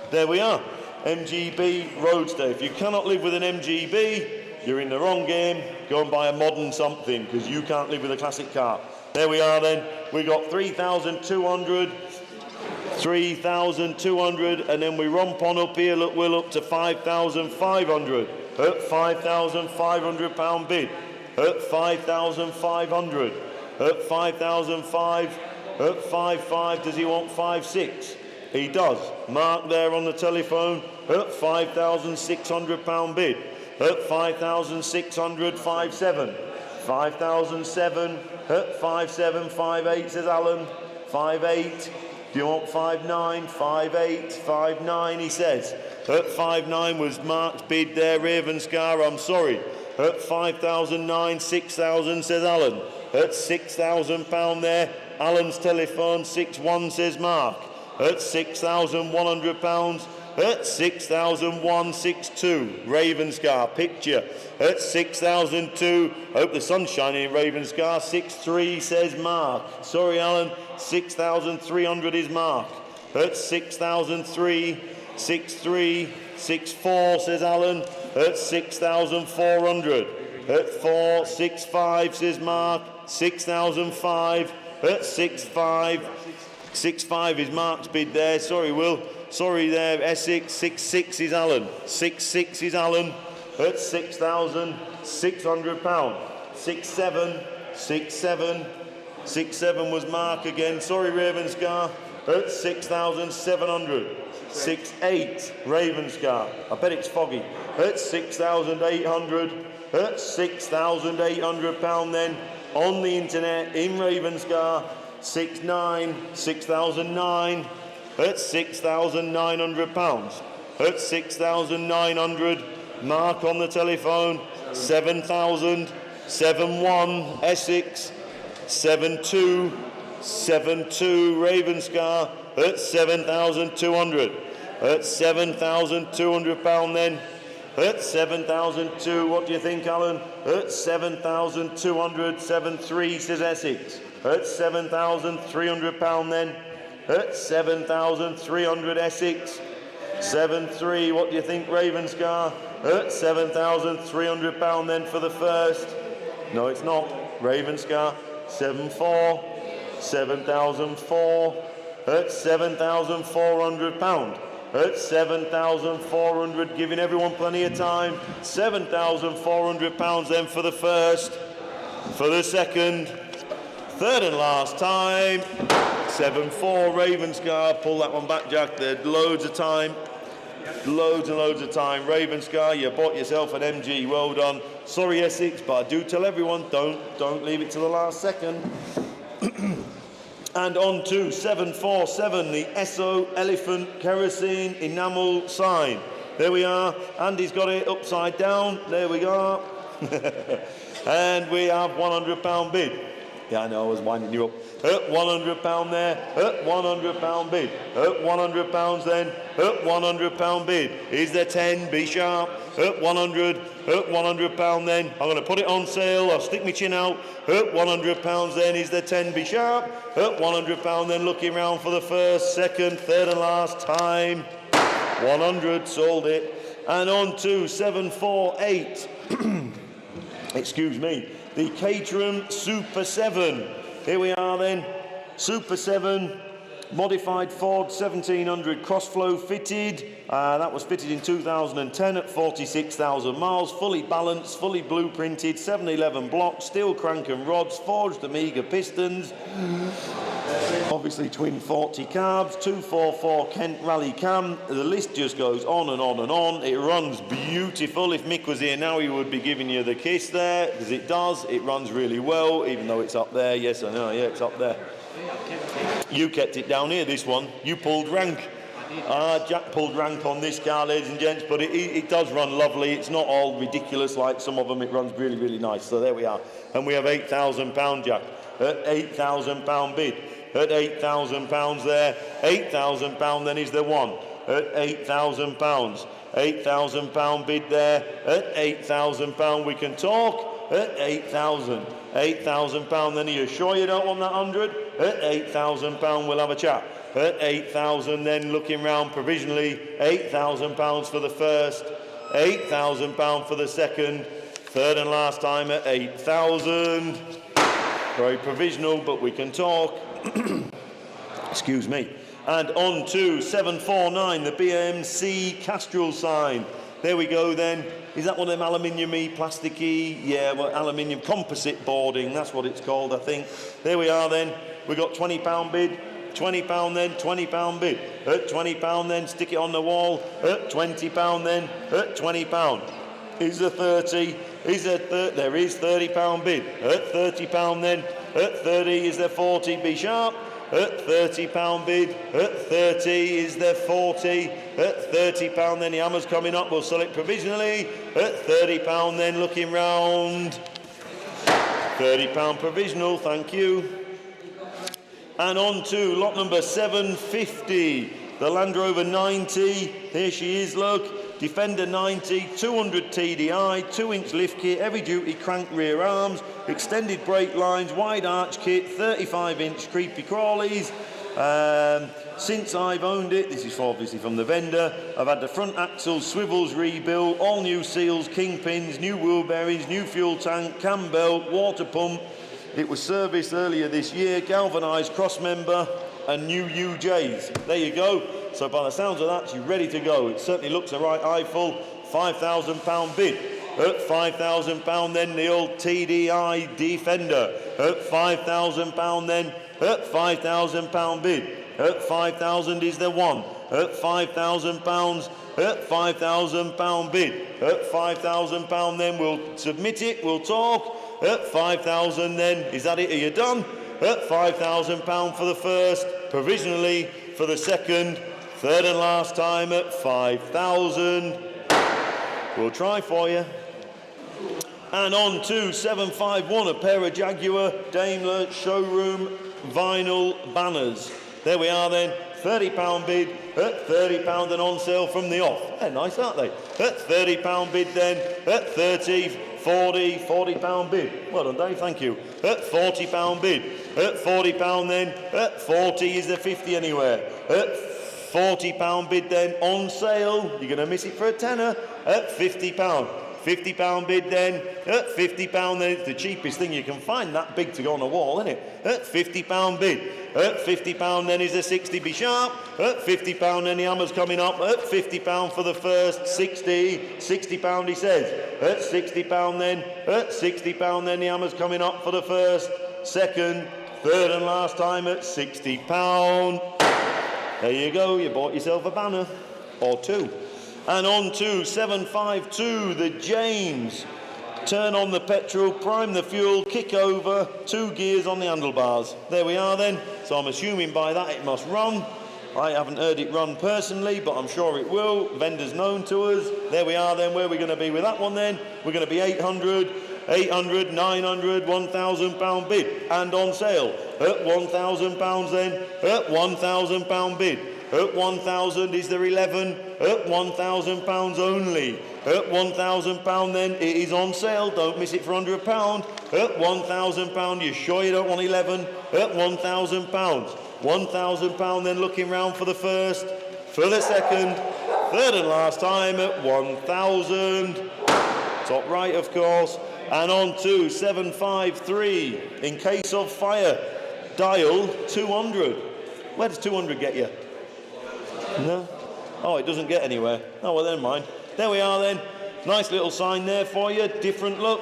There we are, MGB Roadster. If you cannot live with an MGB, you're in the wrong game. Go and buy a modern something, because you can't live with a classic car. There we are then, we got 3,200, 3,200, and then we romp on up here, look, we're up to 5,500. At £5,500 bid, at 5,500, at 5,500, at 5,500, does he want 5,600? He does. Mark there on the telephone, at £5,600 bid, at 5,600, 5,700, 5,700, at 5,700, 5,800, says Alan, 5,800, do you want 5,900, 5,800, 5,900, he says. At 5,900 was Mark's bid there, Ravenscar, I'm sorry. At 5,009, 6,000, says Alan. At £6,000 there, Alan's telephone, 6,100, says Mark. At £6,100, at 6,162, Ravenscar, picture. At 6,002, hope the sun's shining in Ravenscar, 6,3, says Mark. Sorry, Alan, 6,300 is Mark. At 6,003, 6-3, 6-4, says Alan, at 6,400. At 4, 6-5, says Mark, 6,005. At 6-5, 6-5 is Mark's bid there. Sorry, Will. Sorry there, Essex. 6-6 is Alan. 6-6 is Alan at £6,600. 6-7, 6-7, 6-7 was Mark again. Sorry, Ravenscar. At 6,700. 6-8, Ravenscar. I bet it's foggy. At 6,800. At £6,800 then on the internet in Ravenscar. 6-9, 6,009. At £6,900. At 6,900. Mark on the telephone. 7,000. 7-1, Essex. 7-2, 7-2, Ravenscar. At 7,200. At £7,200 then. At 7,002, what do you think, Alan? At 7,200, 7-3, says Essex. At £7,300 then. At 7,300, Essex. 7-3, what do you think, Ravenscar? At £7,300 then for the first. No, it's not. Ravenscar. 7-4, 7,004. At £7,400. At 7,400, giving everyone plenty of time. £7,400 then for the first. For the second. Third and last time. 7-4, Ravenscar. Pull that one back, Jack. There's loads of time. Loads and loads of time. Ravenscar, you bought yourself an MG. Well done. Sorry, Essex, but I do tell everyone, don't leave it to the last second. And on to 747, the Esso Elephant Kerosene Enamel sign. There we are. Andy's got it upside down. There we go. And we have £100 bid. Yeah, I know, I was winding you up. At £100 there. At £100 bid. At £100 then. At £100 bid. Is there 10? Be sharp. At 100. At £100 then. I'm going to put it on sale. I'll stick my chin out. At £100 then. Is there 10? Be sharp. At £100 then. Looking round for the first, second, third and last time. 100. Sold it. And on to 748. Excuse me. The Caterham Super 7. Here we are then. Super 7. Modified Ford 1700 crossflow fitted. That was fitted in 2010 at 46,000 miles. Fully balanced, fully blueprinted, 711 blocks, steel crank and rods, forged Amiga pistons. Obviously twin 40 carbs, 244 Kent Rally cam. The list just goes on and on and on. It runs beautiful. If Mick was here now, he would be giving you the kiss there, because it does. It runs really well, even though it's up there. Yes, I know, yeah, it's up there. You kept it down here, this one. You pulled rank. Jack pulled rank on this car, ladies and gents, but it does run lovely. It's not all ridiculous like some of them. It runs really, really nice. So there we are. And we have £8,000, Jack. At £8,000 bid. At £8,000 there. £8,000 then is the one. At £8,000. £8,000 bid there. At £8,000 we can talk. At £8,000. £8,000 then. Are you sure you don't want that 100? At £8,000 we'll have a chat. At £8,000 then, looking round provisionally. £8,000 for the first. £8,000 for the second. Third and last time at £8,000. Very provisional, but we can talk. Excuse me. And on to 749, the BMC Castrol sign. There we go then. Is that one of them aluminium-y, plasticky? Yeah, well, aluminium composite boarding, that's what it's called, I think. There we are then. We got £20 bid. £20 then, £20 bid. At £20 then, stick it on the wall. At £20 then, at £20. Is there 30? Is there 30? There is £30 bid. At £30 then, at 30 is there 40? Be sharp. At £30 bid. At 30 is there 40? At £30 then, the hammer's coming up. We'll sell it provisionally. At £30 then, looking round. £30 provisional, thank you. And on to lot number 750, the Land Rover 90. Here she is, look. Defender 90, 200 TDI, 2-inch lift kit, heavy-duty crank rear arms, extended brake lines, wide arch kit, 35-inch creepy crawlies, Since I've owned it, this is obviously from the vendor, I've had the front axles, swivels rebuilt, all new seals, kingpins, new wheel bearings, new fuel tank, cam belt, water pump. It was serviced earlier this year, galvanised cross member and new UJs. There you go. So by the sounds of that, she's ready to go. It certainly looks a right eyeful. £5,000 bid. At £5,000 then the old TDI Defender. At £5,000 then. At £5,000 bid. At 5,000 is the one. At £5,000. At £5,000 bid. At £5,000 then we'll submit it. We'll talk. At 5,000 then. Is that it? Are you done? At £5,000 for the first. Provisionally for the second. Third and last time at 5,000. We'll try for you. And on to 751, a pair of Jaguar Daimler showroom vinyl banners. There we are then, £30 bid, at £30 and on sale from the off. They're nice, aren't they? At £30 bid then, at 30, 40, £40 bid. Well done, Dave, thank you. At £40 bid, at £40 then, at 40 is the 50 anywhere. At £40 bid then, on sale, you're going to miss it for a tenner, at £50. £50 bid then, at £50 then, it's the cheapest thing you can find, that big to go on a wall, isn't it? At £50 bid, at £50 then is the 60, be sharp, at £50 then the hammer's coming up, at £50 for the first, 60, £60 he says, at £60 then, at £60 then the hammer's coming up for the first, second, third and last time at £60. There you go, you bought yourself a banner, or two. And on to 752, the James. Turn on the petrol, prime the fuel, kick over, 2 gears on the handlebars. There we are then. So I'm assuming by that it must run. I haven't heard it run personally, but I'm sure it will. Vendors known to us. There we are then. Where are we going to be with that one then? We're going to be 800, 900, £1,000 bid. And on sale at £1,000 then. At £1,000 bid. At 1,000 is there 11, at £1,000 only. At £1,000 then, it is on sale, don't miss it for under £1. At £1,000, you sure you don't want 11? At £1,000. £1,000 then looking round for the first, for the second, third and last time at 1,000. Top right, of course. And on to 753, in case of fire, dial 200. Where does 200 get you? No? Oh, it doesn't get anywhere. Oh, well, then mind. There we are then. Nice little sign there for you. Different look.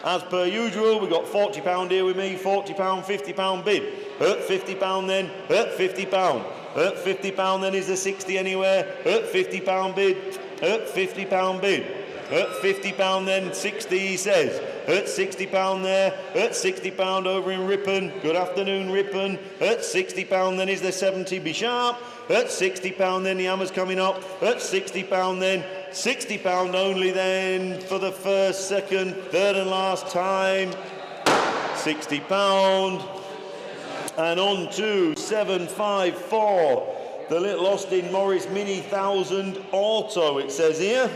As per usual, we've got £40 here with me. £40, £50 bid. At £50 then. At £50. At £50 then is the 60 anywhere. At £50 bid. At £50 bid. At £50 then, 60 he says. At £60 there. At £60 over in Ripon. Good afternoon, Ripon. At £60 then is the 70. Be sharp. At £60 then the hammer's coming up. At £60 then. £60 only then for the first, second, third and last time. £60. And on to 754. The little Austin Morris Mini 1000 Auto, it says here.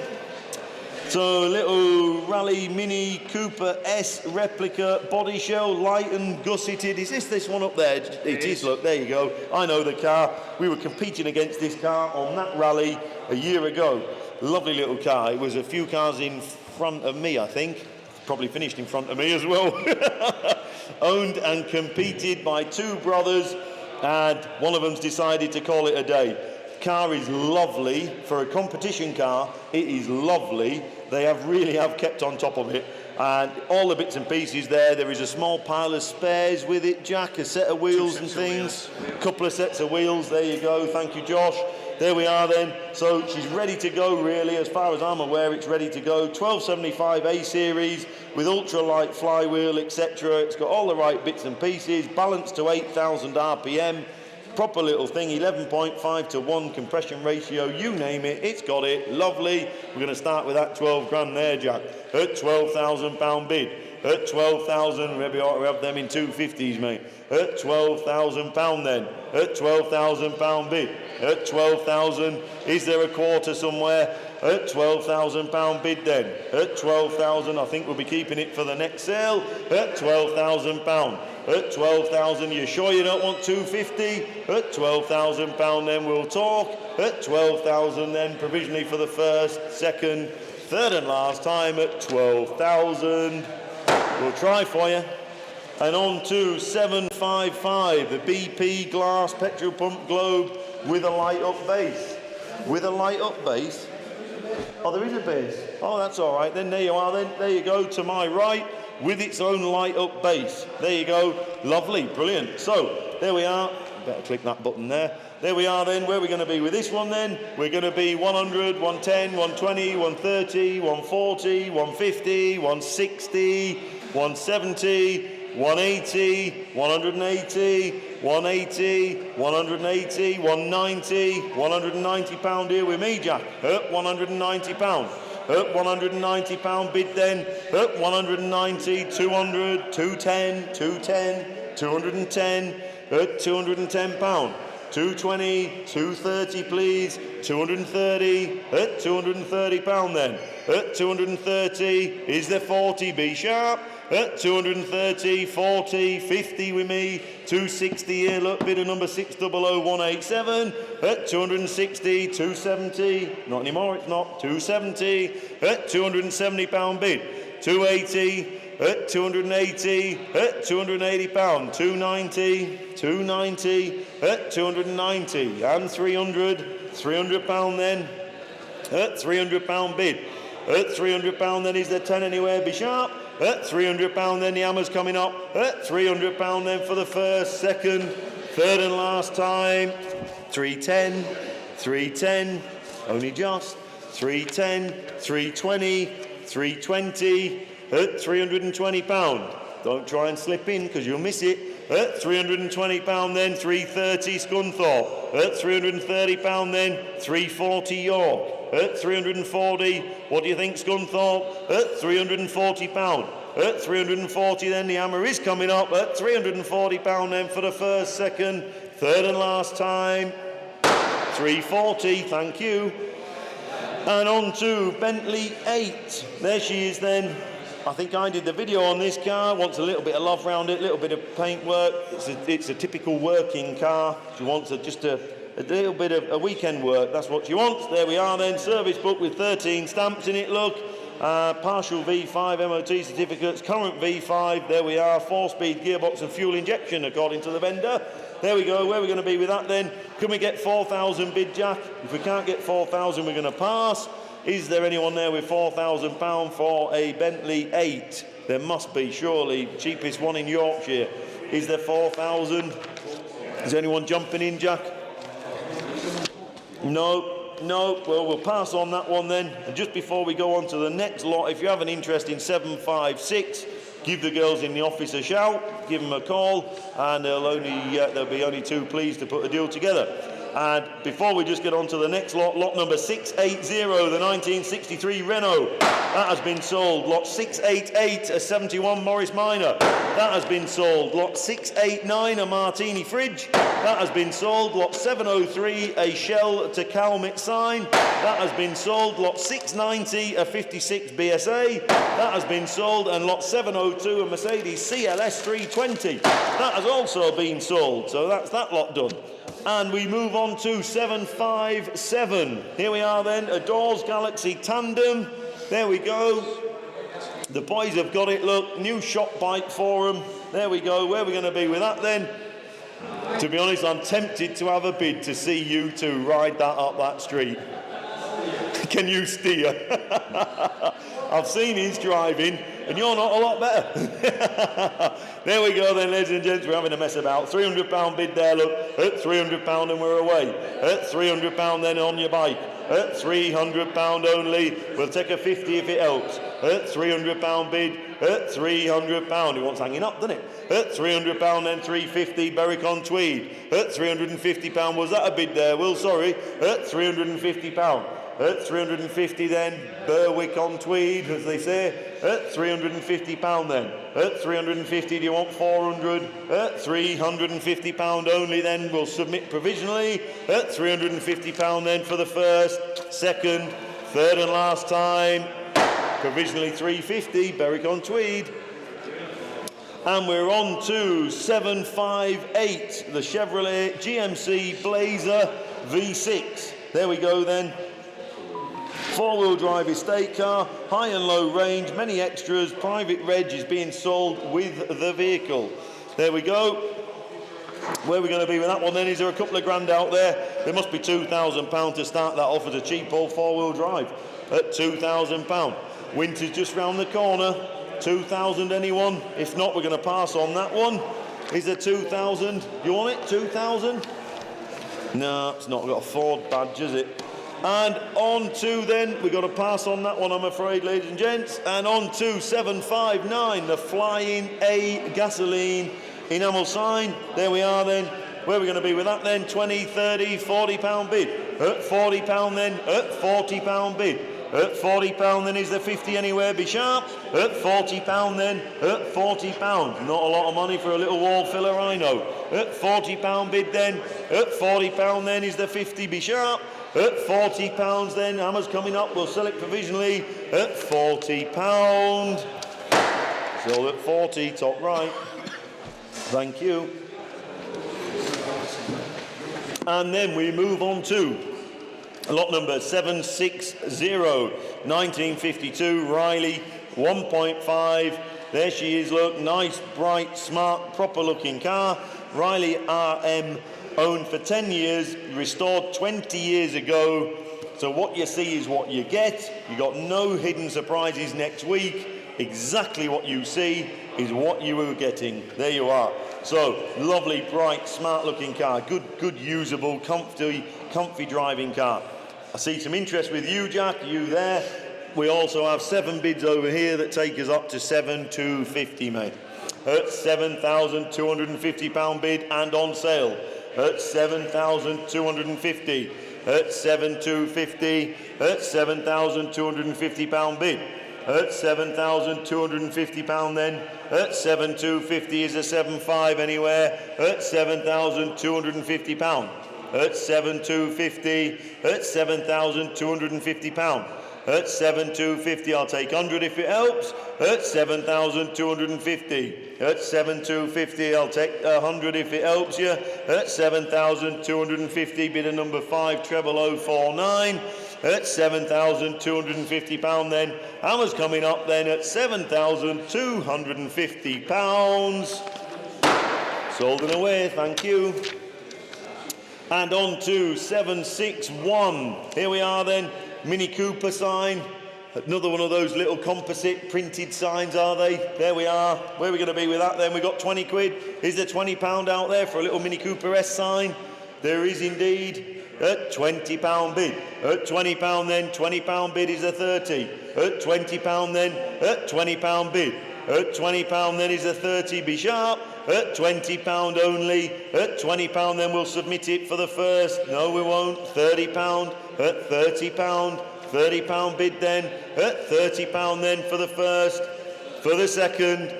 So, little Rally Mini Cooper S replica body shell, light and gusseted. Is this one up there? It is, look, there you go. I know the car. We were competing against this car on that rally a year ago. Lovely little car. It was a few cars in front of me, I think. Probably finished in front of me as well. Owned and competed by two brothers, and one of them's decided to call it a day. Car is lovely for a competition car. It is lovely. They really have kept on top of it, and all the bits and pieces there. There is a small pile of spares with it, Jack, a set of wheels and things, a couple of sets of wheels. There you go. Thank you, Josh. There we are then. So she's ready to go, really. As far as I'm aware, it's ready to go. 1275 A series with ultralight flywheel, etc. It's got all the right bits and pieces, balanced to 8,000 RPM. Proper little thing, 11.5 to 1 compression ratio, you name it, it's got it. Lovely. We're going to start with that 12 grand there, Jack. At £12,000 bid. At 12,000, maybe ought to have them in 250s, mate. At £12,000 then. At £12,000 bid. At 12,000, is there a quarter somewhere? At £12,000 bid then. At 12,000, I think we'll be keeping it for the next sale. At £12,000. At 12,000, you sure you don't want 250? At £12,000 then we'll talk. At 12,000 then provisionally for the first, second, third and last time at 12,000. We'll try for you. And on to 755, the BP glass petrol pump globe with a light up base. With a light up base. Oh, there is a base. Oh, that's all right. Then there you are. Then there you go to my right with its own light up base. There you go. Lovely, brilliant. So there we are. Better click that button there. There we are then. Where are we going to be with this one then? We're going to be 100, 110, 120, 130, 140, 150, 160, 170, 180, 180, 180, 180, 190, 190 pound here with me, Jack. At 190 pound. At 190 pound bid then. At 190, 200, 210, 210, 210. At 210 pound. 220, 230 please, 230, at 230 pound then. At 230, is there 40, be sharp. At 230, 40, 50 with me, 260 here, look, bid of number 600187. At 260, 270, not anymore, it's not, 270, at 270 pound bid, 280, at 280, at 280 pound, 290, 290, at 290, and 300 pound then, at 300 pound bid, at 300 pound then, is there 10 anywhere, be sharp. At 300 pound then, the hammer's coming up. At 300 pound then for the first, second, third and last time. 310, 310, only just. 310, 320, 320. At 320 pound. Don't try and slip in because you'll miss it. At 320 pound then, 330 Scunthorpe. At 330 pound then, 340 York. At 340, what do you think, Scunthorpe? At 340 pound. At 340 then, the hammer is coming up. At 340 pound then for the first, second, third and last time. 340, thank you. And on to Bentley 8. There she is then. I think I did the video on this car. Wants a little bit of love round it, a little bit of paint work. It's a typical working car. She wants just a little bit of a weekend work. That's what she wants. There we are then. Service book with 13 stamps in it, look. Partial V5 MOT certificates, current V5. There we are. 4-speed gearbox and fuel injection according to the vendor. There we go. Where are we going to be with that then? Can we get 4,000 bid, Jack? If we can't get 4,000, we're going to pass. Is there anyone there with £4,000 for a Bentley 8? There must be, surely. Cheapest one in Yorkshire. Is there 4,000? Is anyone jumping in, Jack? No. Well, we'll pass on that one then. And just before we go on to the next lot, if you have an interest in 756, give the girls in the office a shout, give them a call, and there'll be only two pleased to put a deal together. And before we just get on to the next lot, lot number 680, the 1963 Renault. That has been sold. Lot 688, a 71 Morris Minor. That has been sold. Lot 689, a Martini Fridge. That has been sold. Lot 703, a Shell to Calmit sign. That has been sold. Lot 690, a 56 BSA. That has been sold. And lot 702, a Mercedes CLS 320. That has also been sold. So that's that lot done. And we move on to 757. Here we are then, a Doors Galaxy Tandem. There we go. The boys have got it, look, new shop bike for them. There we go. Where are we going to be with that then? To be honest, I'm tempted to have a bid to see you two ride that up that street. Can you steer? I've seen his driving, and you're not a lot better. There we go then, ladies and gents, we're having a mess about. £300 bid there, look. At £300 and we're away. At £300 then on your bike. At £300 only. We'll take a 50 if it helps. At £300 bid. At £300. It wants hanging up, doesn't it? At £300 then 350 Berwick Tweed. At £350. Was that a bid there? Well, sorry. At £350. At 350 then, Berwick on Tweed, as they say. At 350 pound then. At 350, do you want 400? At 350 pound only then, we'll submit provisionally. At 350 pound then for the first, second, third and last time. Provisionally 350, Berwick on Tweed. And we're on to 758, the Chevrolet GMC Blazer V6. There we go then. Four-wheel drive estate car, high and low range, many extras, private reg is being sold with the vehicle. There we go. Where are we going to be with that one then? Is there a couple of grand out there? There must be £2,000 to start that off as a cheap old four-wheel drive at £2,000. Winter's just round the corner. 2,000 anyone? If not, we're going to pass on that one. Is there 2,000? You want it? 2,000? No, it's not got a Ford badge, is it? And on to then, we've got to pass on that one, I'm afraid, ladies and gents. And on to 759, the Flying A gasoline enamel sign. There we are then. Where are we going to be with that then? 20, 30, 40 pound bid. At 40 pound then, at 40 pound bid. At 40 pound then, is there 50 anywhere? Be sharp. At 40 pound then, at 40 pound. Not a lot of money for a little wall filler, I know. At 40 pound bid then, at 40 pound then, is there 50? Be sharp. At 40 pounds then, hammer's coming up, we'll sell it provisionally at 40 pound. Sold at 40, top right. Thank you. And then we move on to lot number 760, 1952, Riley, 1.5. There she is, look, nice, bright, smart, proper looking car. Riley RM, owned for 10 years, restored 20 years ago. So what you see is what you get. You got no hidden surprises next week. Exactly what you see is what you were getting. There you are. So lovely, bright, smart looking car. Good usable, comfy driving car. I see some interest with you, Jack, you there. We also have 7 bids over here that take us up to 7,250, mate. At £7,250 bid and on sale. At 7,250, at 7,250, at £7,250 bid, at £7,250 then, at 7,250 is a 7.5 anywhere, at £7,250, at 7,250, at £7,250. At 7,250, I'll take 100 if it helps. At 7,250. At 7,250, I'll take 100 if it helps you. At 7,250, bidder number 5, treble 049. At £7,250 then. Hammer's coming up then at £7,250. Sold and away, thank you. And on to 761. Here we are then. Mini Cooper sign, another one of those little composite printed signs, are they? There we are. Where are we going to be with that then? We got 20 quid. Is there £20 out there for a little Mini Cooper S sign? There is indeed. At £20 bid. At £20 then, £20 bid is a 30. At £20 then, at £20 bid. At £20 then is a 30, be sharp. At £20 only. At £20 then we'll submit it for the first. No, we won't. £30. At £30. £30 bid then. At £30 then for the first. For the second.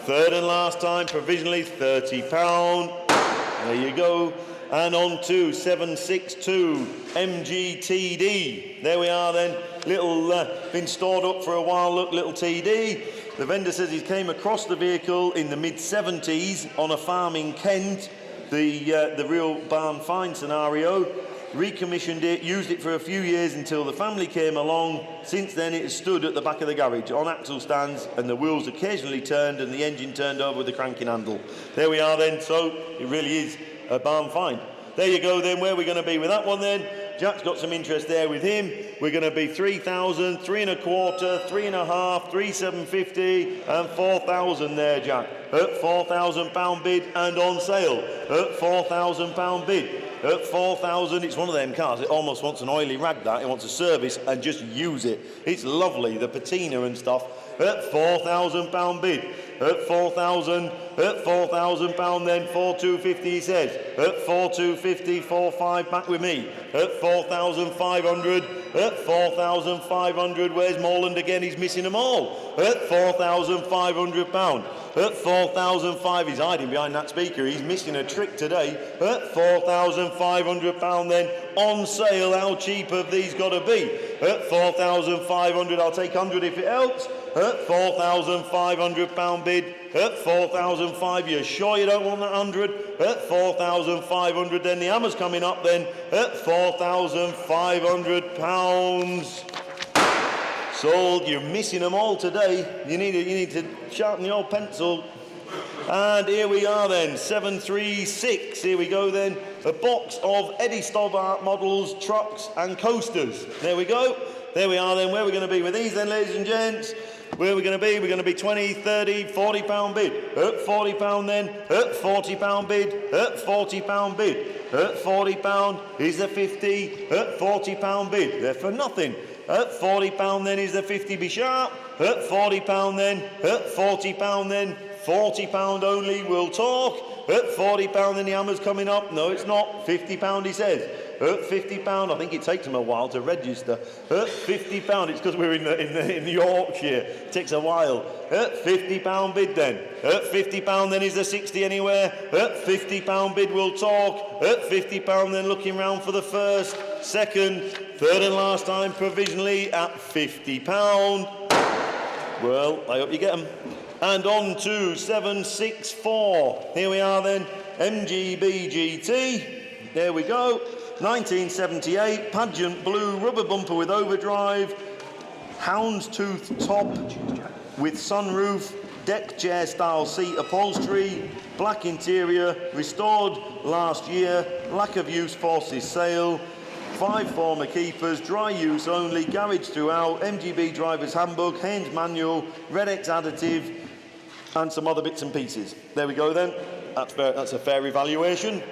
Third and last time, provisionally £30. There you go. And on to 762 MGTD. There we are then. Little, been stored up for a while, look, little TD. The vendor says he came across the vehicle in the mid-70s on a farm in Kent, the real barn find scenario. Recommissioned it, used it for a few years until the family came along. Since then it has stood at the back of the garage on axle stands, and the wheels occasionally turned and the engine turned over with the cranking handle. There we are then, so it really is a barn find. There you go then, where are we going to be with that one then? Jack's got some interest there with him. We're going to be 3,000, 3 1/4, 3 1/2, 3,750 and 4,000 there, Jack. At £4,000 bid and on sale. At £4,000 bid. At 4,000, it's one of them cars. It almost wants an oily rag, that. It wants a service and just use it. It's lovely, the patina and stuff. At £4,000 bid. At 4,000, at £4,000 then, 4,250 he says. At 4,250, 4,5 back with me. At 4,500, at 4,500. Where's Morland again? He's missing them all. At 4,500 pound. At 4,500, he's hiding behind that speaker. He's missing a trick today. At 4,500 pound then, on sale. How cheap have these got to be? At 4,500, I'll take 100 if it helps. At 4,500 pound bid. At 4,500, you're sure you don't want that 100? At 4,500, then the hammer's coming up then. At 4,500 pounds. Sold. You're missing them all today. You need to sharpen your pencil. And here we are then, 736. Here we go then. A box of Eddie Stobbart models, trucks and coasters. There we go. There we are then. Where are we going to be with these then, ladies and gents? Where are we going to be? We're going to be 20, 30, 40 pound bid. At 40 pound then. At 40 pound bid. At 40 pound bid. At 40 pound is the 50. At 40 pound bid. They're for nothing. At 40 pound then is the 50, be sharp. At 40 pound then. At 40 pound then. 40 pound only, we'll talk. At 40 pound then the hammer's coming up. No, it's not. 50 pound he says. At 50 pound, I think it takes them a while to register. At 50 pound, it's because we're in Yorkshire. It takes a while. At 50 pound bid then. At 50 pound then is the 60 anywhere. At 50 pound bid we'll talk. At 50 pound then looking round for the first, second, third and last time provisionally at 50 pound. Well, I hope you get them. And on to 764. Here we are then. MGB GT. There we go. 1978, pageant blue, rubber bumper with overdrive, houndstooth top with sunroof, deck chair style seat upholstery, black interior, restored last year, lack of use forces sale, 5 former keepers, dry use only, garage throughout, MGB driver's handbook, Haynes manual, Red X additive, and some other bits and pieces. There we go then. That's a fair evaluation.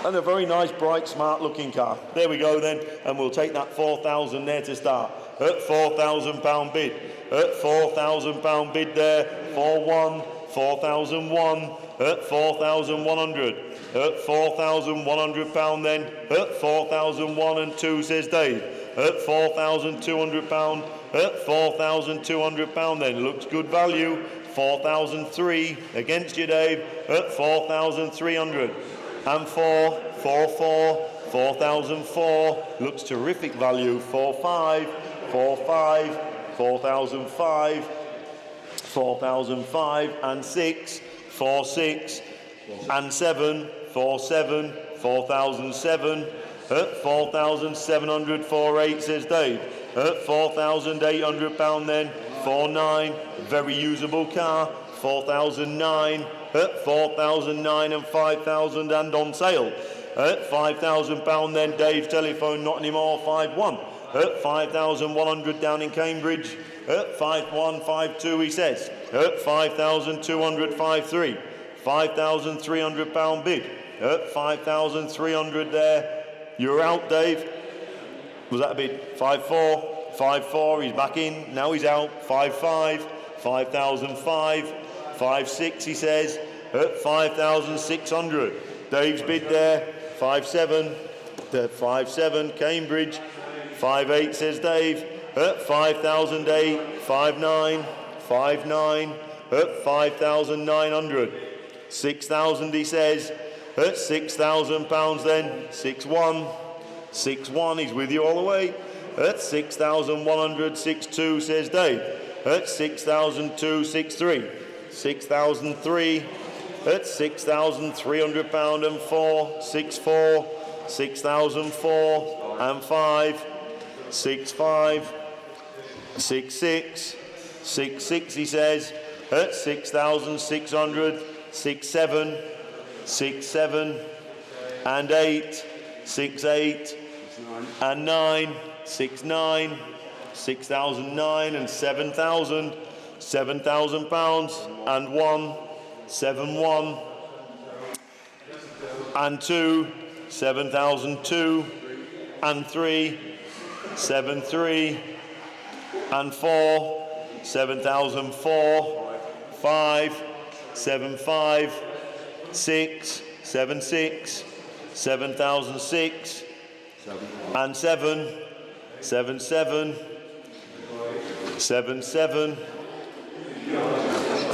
And a very nice, bright, smart-looking car. There we go then, and we'll take that 4,000 there to start. At 4,000 pound bid. At 4,000 pound bid there. 4,1, 4,001. At 4,100. At 4,100 pound then. At 4,001 and 2 says Dave. At 4,200 pound. At 4,200 pound then. Looks good value. 4,003 against you, Dave. At 4,300. And 4,004, looks terrific value. 4,500, 4,500, 4,005, 4,005 and 6, 4,600 and 7, 4,700, 4,007, at 4,700, 4,800 says Dave. At 4,800 pound then, 4,900, very usable car. 4,009. At 4,009 and 5,000 and on sale. At 5,000 pound then, Dave's telephone not anymore. 5,100. At 5,100 down in Cambridge. At 5,152 he says. At 5,200, 5,300. 5,300 pound bid. At 5,300 there. You're out, Dave. Was that a bid? 5,400. 5,400. He's back in. Now he's out. 5,500. 5,005. 5,600 he says. At 5,600. Dave's bid there. 5,700. 5,700 Cambridge. 5,800 says Dave. At 5,008. 5,900. 5,900. At 5,900. 6,000 he says. At 6,000 pounds then. 6,100. 6,100. He's with you all the way. At 6,100. 6,200 says Dave. At 6,002. 6,300. 6,003 at 6,300 pound and 4, 6,400, 6,004 and 5, 6,500, 6,600, 6,600 he says at 6,600, 6,700, 6,700 and 8, 6,800 and 9, 6,900, 6,009 and 7,000. 7,000 pounds and 1, 7,100 and 2, 7,002 and 3, 7,300 and 4, 7,004, 5, 7,500, 6, 7,600, 7,006 and 7, 7-7, 7-7,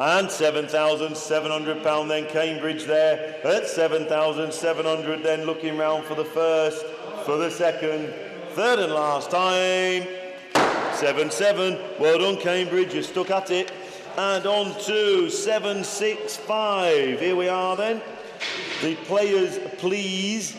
and £7,700 then Cambridge there at 7,700 then looking round for the first, for the second, third and last time. 7-7, well done Cambridge, you stuck at it. And on to 7-6-5, here we are then. The players please.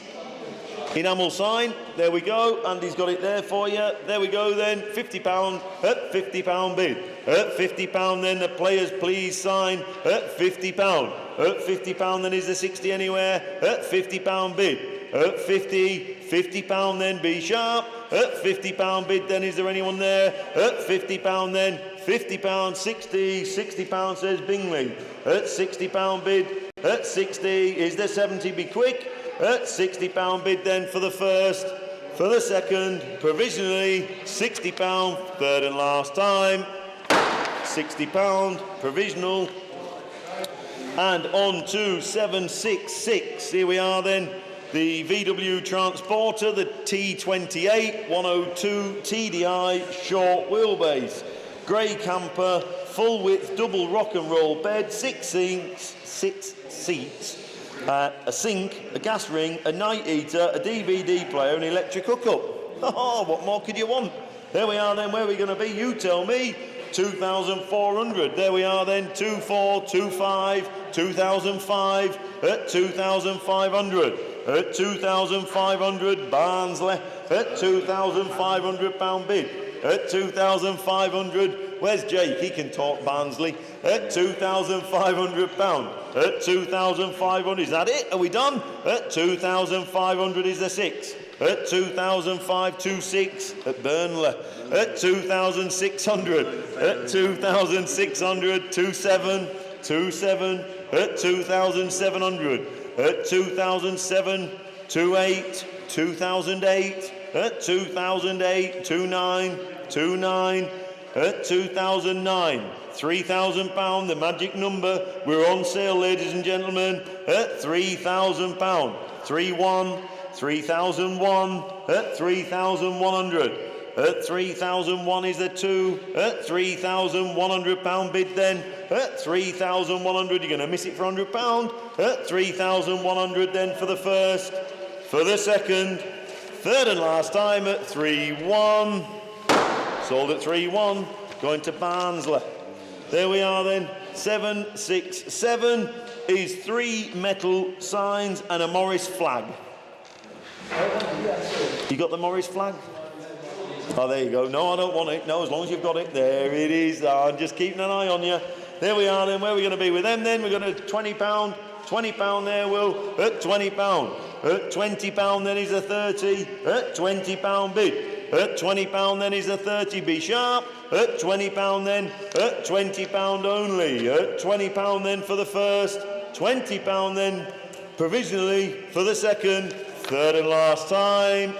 Enamel sign, there we go, Andy's got it there for you. There we go then, £50 at £50 bid. At £50 then the players please sign at £50. At £50 then is the 60 anywhere. At £50 bid. At £50 then be sharp. At £50 bid then is there anyone there? At £50 then, £50, 60, £60 says Bingley. At £60 bid. At 60 is the 70 be quick. At £60 bid then for the first, for the second, provisionally £60, third and last time, £60, provisional, and on to 766, here we are then, the VW Transporter, the T28 102 TDI short wheelbase, grey camper, full width double rock and roll bed, 6 seats, a sink, a gas ring, a night heater, a DVD player, an electric hookup. Oh, what more could you want? There we are then, where are we going to be? You tell me. 2,400. There we are then, 2,425, 2,005, at 2,500. At 2,500, Barnsley, at £2,500 bid. At 2,500, where's Jake? He can talk Barnsley. At £2,500. At 2,500, is that it? Are we done? At 2,500 is the 6. At 2,526 at Burnley. At 2,600. At 2,600, 27, 27. At 2,700. At 2,007, 28, 2,008. At 2,008, 29, 29. At 2,009. £3,000, the magic number. We're on sale, ladies and gentlemen, at £3,000. 3-1, 3,001, at 3,100. At 3,001 is the 2. At £3,100 bid then. At 3,100, you're going to miss it for £100. At 3,100 then for the first, for the second, third and last time at 3-1. Sold at 3-1. Going to Barnsley. There we are then, 767 is 3 metal signs and a Morris flag. You got the Morris flag? Oh, there you go. No, I don't want it. No, as long as you've got it. There it is. I'm just keeping an eye on you. There we are then, where are we going to be with them then? We're going to £20. £20 there, Will. At £20. At £20 then is a 30. At £20 bid. At £20 then is a 30, be sharp. At £20 then, at £20 only. At £20 then for the first, £20 then provisionally for the second, third and last time.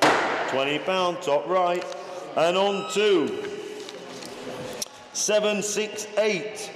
£20 top right. And on to 768,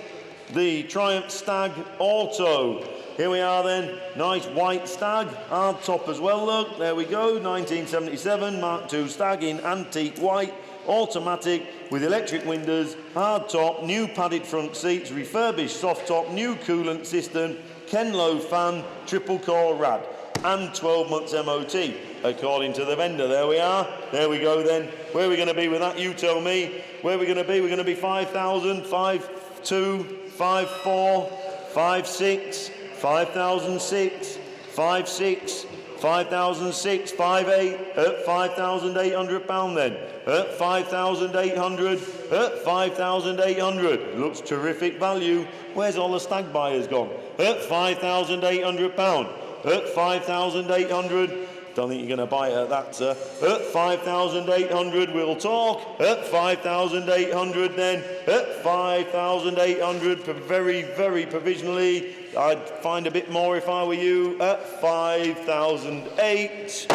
the Triumph Stag Auto. Here we are then, nice white Stag, hard top as well, look, there we go, 1977 Mark II Stag in antique white, automatic with electric windows, hard top, new padded front seats, refurbished soft top, new coolant system, Kenlow fan, triple core rad, and 12 months MOT, according to the vendor. There we are, there we go then. Where are we going to be with that? You tell me. Where are we going to be? We're going to be 5,000, 5,2, 5,4, 5,6, 5,006, 5,6, 5,006, 5,8, at £5,800 then. At 5,800, at 5,800. Looks terrific value. Where's all the Stag buyers gone? At £5,800. At 5,800. Don't think you're going to buy it at that, sir. At 5,800 we'll talk. At 5,800 then. At 5,800 very, very provisionally. I'd find a bit more if I were you. At 5,008.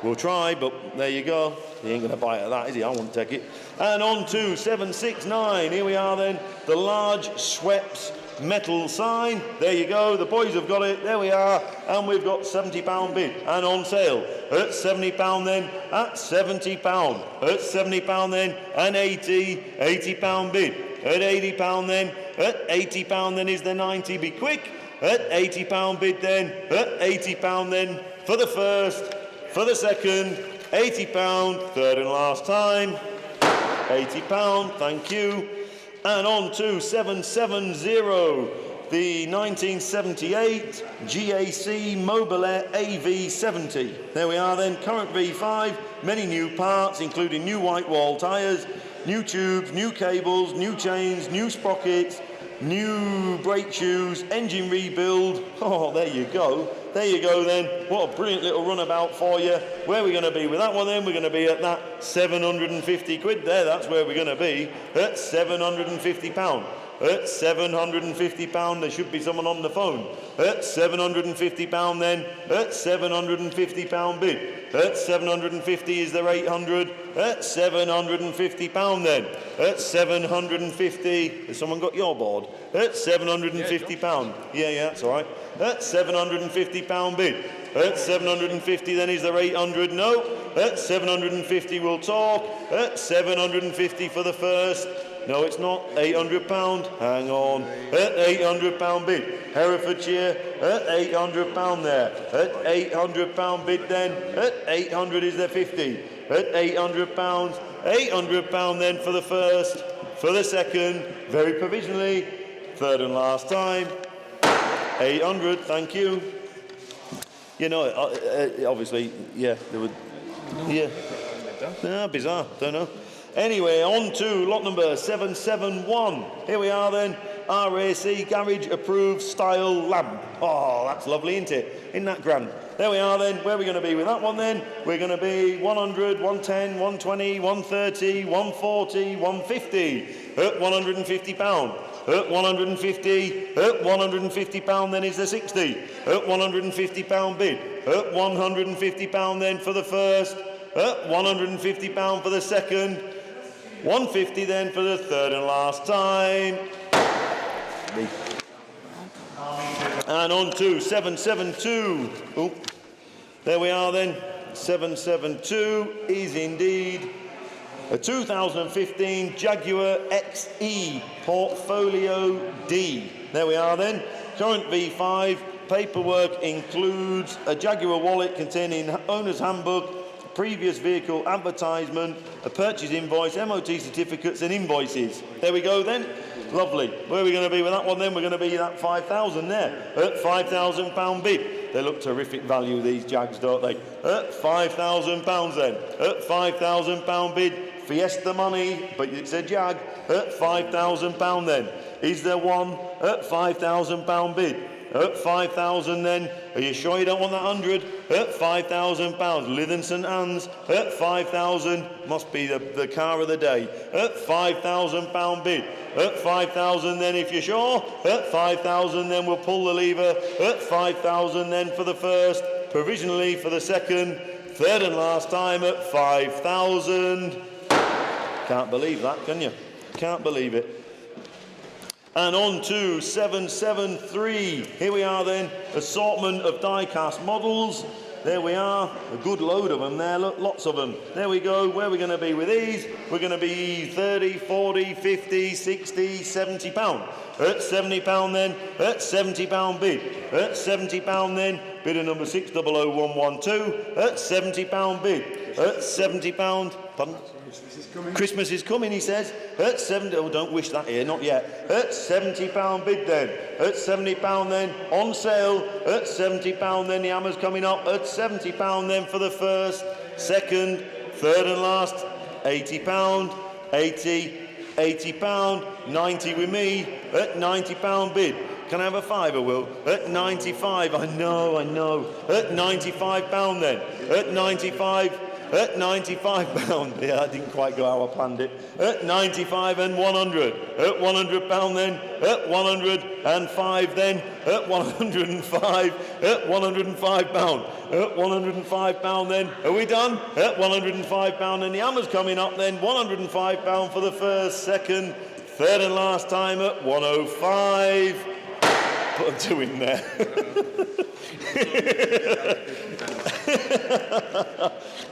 We'll try, but there you go. He ain't going to buy it at that, is he? I won't take it. And on to 769. Here we are then. The large Schweppes metal sign. There you go, the boys have got it, there we are, and we've got £70 bid, and on sale at £70 then, at £70, at £70 then, and £80 bid, at £80 then, at £80 then is the 90, be quick, at £80 bid then, at £80 then, for the first, for the second, £80, third and last time, £80, thank you. And on to 770, the 1978 GAC Mobilet AV70. There we are then, current V5, many new parts, including new white wall tyres, new tubes, new cables, new chains, new sprockets, new brake shoes, engine rebuild. Oh, there you go. There you go then. What a brilliant little runabout for you. Where are we going to be with that one then? We're going to be at that 750 quid there. That's where we're going to be. At £750. At £750. There should be someone on the phone. At £750 then. At £750 bid. At 750 is there 800. At £750 then. At 750. Has someone got your board? At £750. Yeah, that's all right. At £750 bid. At 750 then is there 800? No. At 750 we'll talk. At 750 for the first. No, it's not. £800. Hang on. At £800 bid. Herefordshire at £800 there. At £800 bid then. At 800 is there 50. At £800. £800 then for the first. For the second. Very provisionally. Third and last time. 800, thank you. You know, obviously, yeah, there would, yeah. No, bizarre, don't know. Anyway, on to lot number 771. Here we are then, RAC Garage Approved Style Lamp. Oh, that's lovely, isn't it? Isn't that grand? There we are then. Where are we going to be with that one then? We're going to be 100, 110, 120, 130, 140, 150 at £150. At £150, at £150 then is the 60. At £150 bid. At £150 then for the first. At £150 for the second. £150 then for the third and last time. And on to 772. Oh, there we are then. 772 is indeed a 2015 Jaguar XE Portfolio D. There we are then. Current V5. Paperwork includes a Jaguar wallet containing owner's handbook, previous vehicle advertisement, a purchase invoice, MOT certificates and invoices. There we go then. Lovely. Where are we going to be with that one then? We're going to be at 5,000 there. At £5,000 bid. They look terrific value, these Jags, don't they? At £5,000 then. At £5,000 bid. Fiesta money, but it's a Jag. At £5,000 then. Is there one at £5,000 bid? At 5,000 then. Are you sure you don't want that 100? At £5,000. Lytham St Anne's at 5,000. Must be the car of the day. At £5,000 bid. At 5,000 then if you're sure. At 5,000 then we'll pull the lever. At 5,000 then for the first. Provisionally for the second. Third and last time at 5,000. Can't believe that, can you? Can't believe it. And on to 773. Here we are then, assortment of die-cast models. There we are, a good load of them there, look, lots of them. There we go, where are we going to be with these? We're going to be 30, 40, 50, 60, 70 pound. At £70 then, at £70 bid. At £70 then, bidder number 600112. At £70 bid. At £70, pardon? Christmas is coming, he says. At 70, oh, don't wish that here, not yet. At £70 bid then. At £70 then, on sale. At £70 then, the hammer's coming up. At £70 then for the first, second, third and last. £80, 80, £80, 90 with me. At £90 bid. Can I have a fiver, Will? At 95, I know. At £95 then. At 95. At £95, yeah, that didn't quite go how I planned it. At 95 and 100. At £100 then. At 105 then. At 105. At £105. At £105 then. Are we done? At £105 and the hammer's coming up then. £105 for the first, second, Third and last time at 105. Put a 2 in there.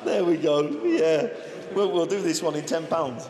There we go. Yeah. We'll do this one in £10.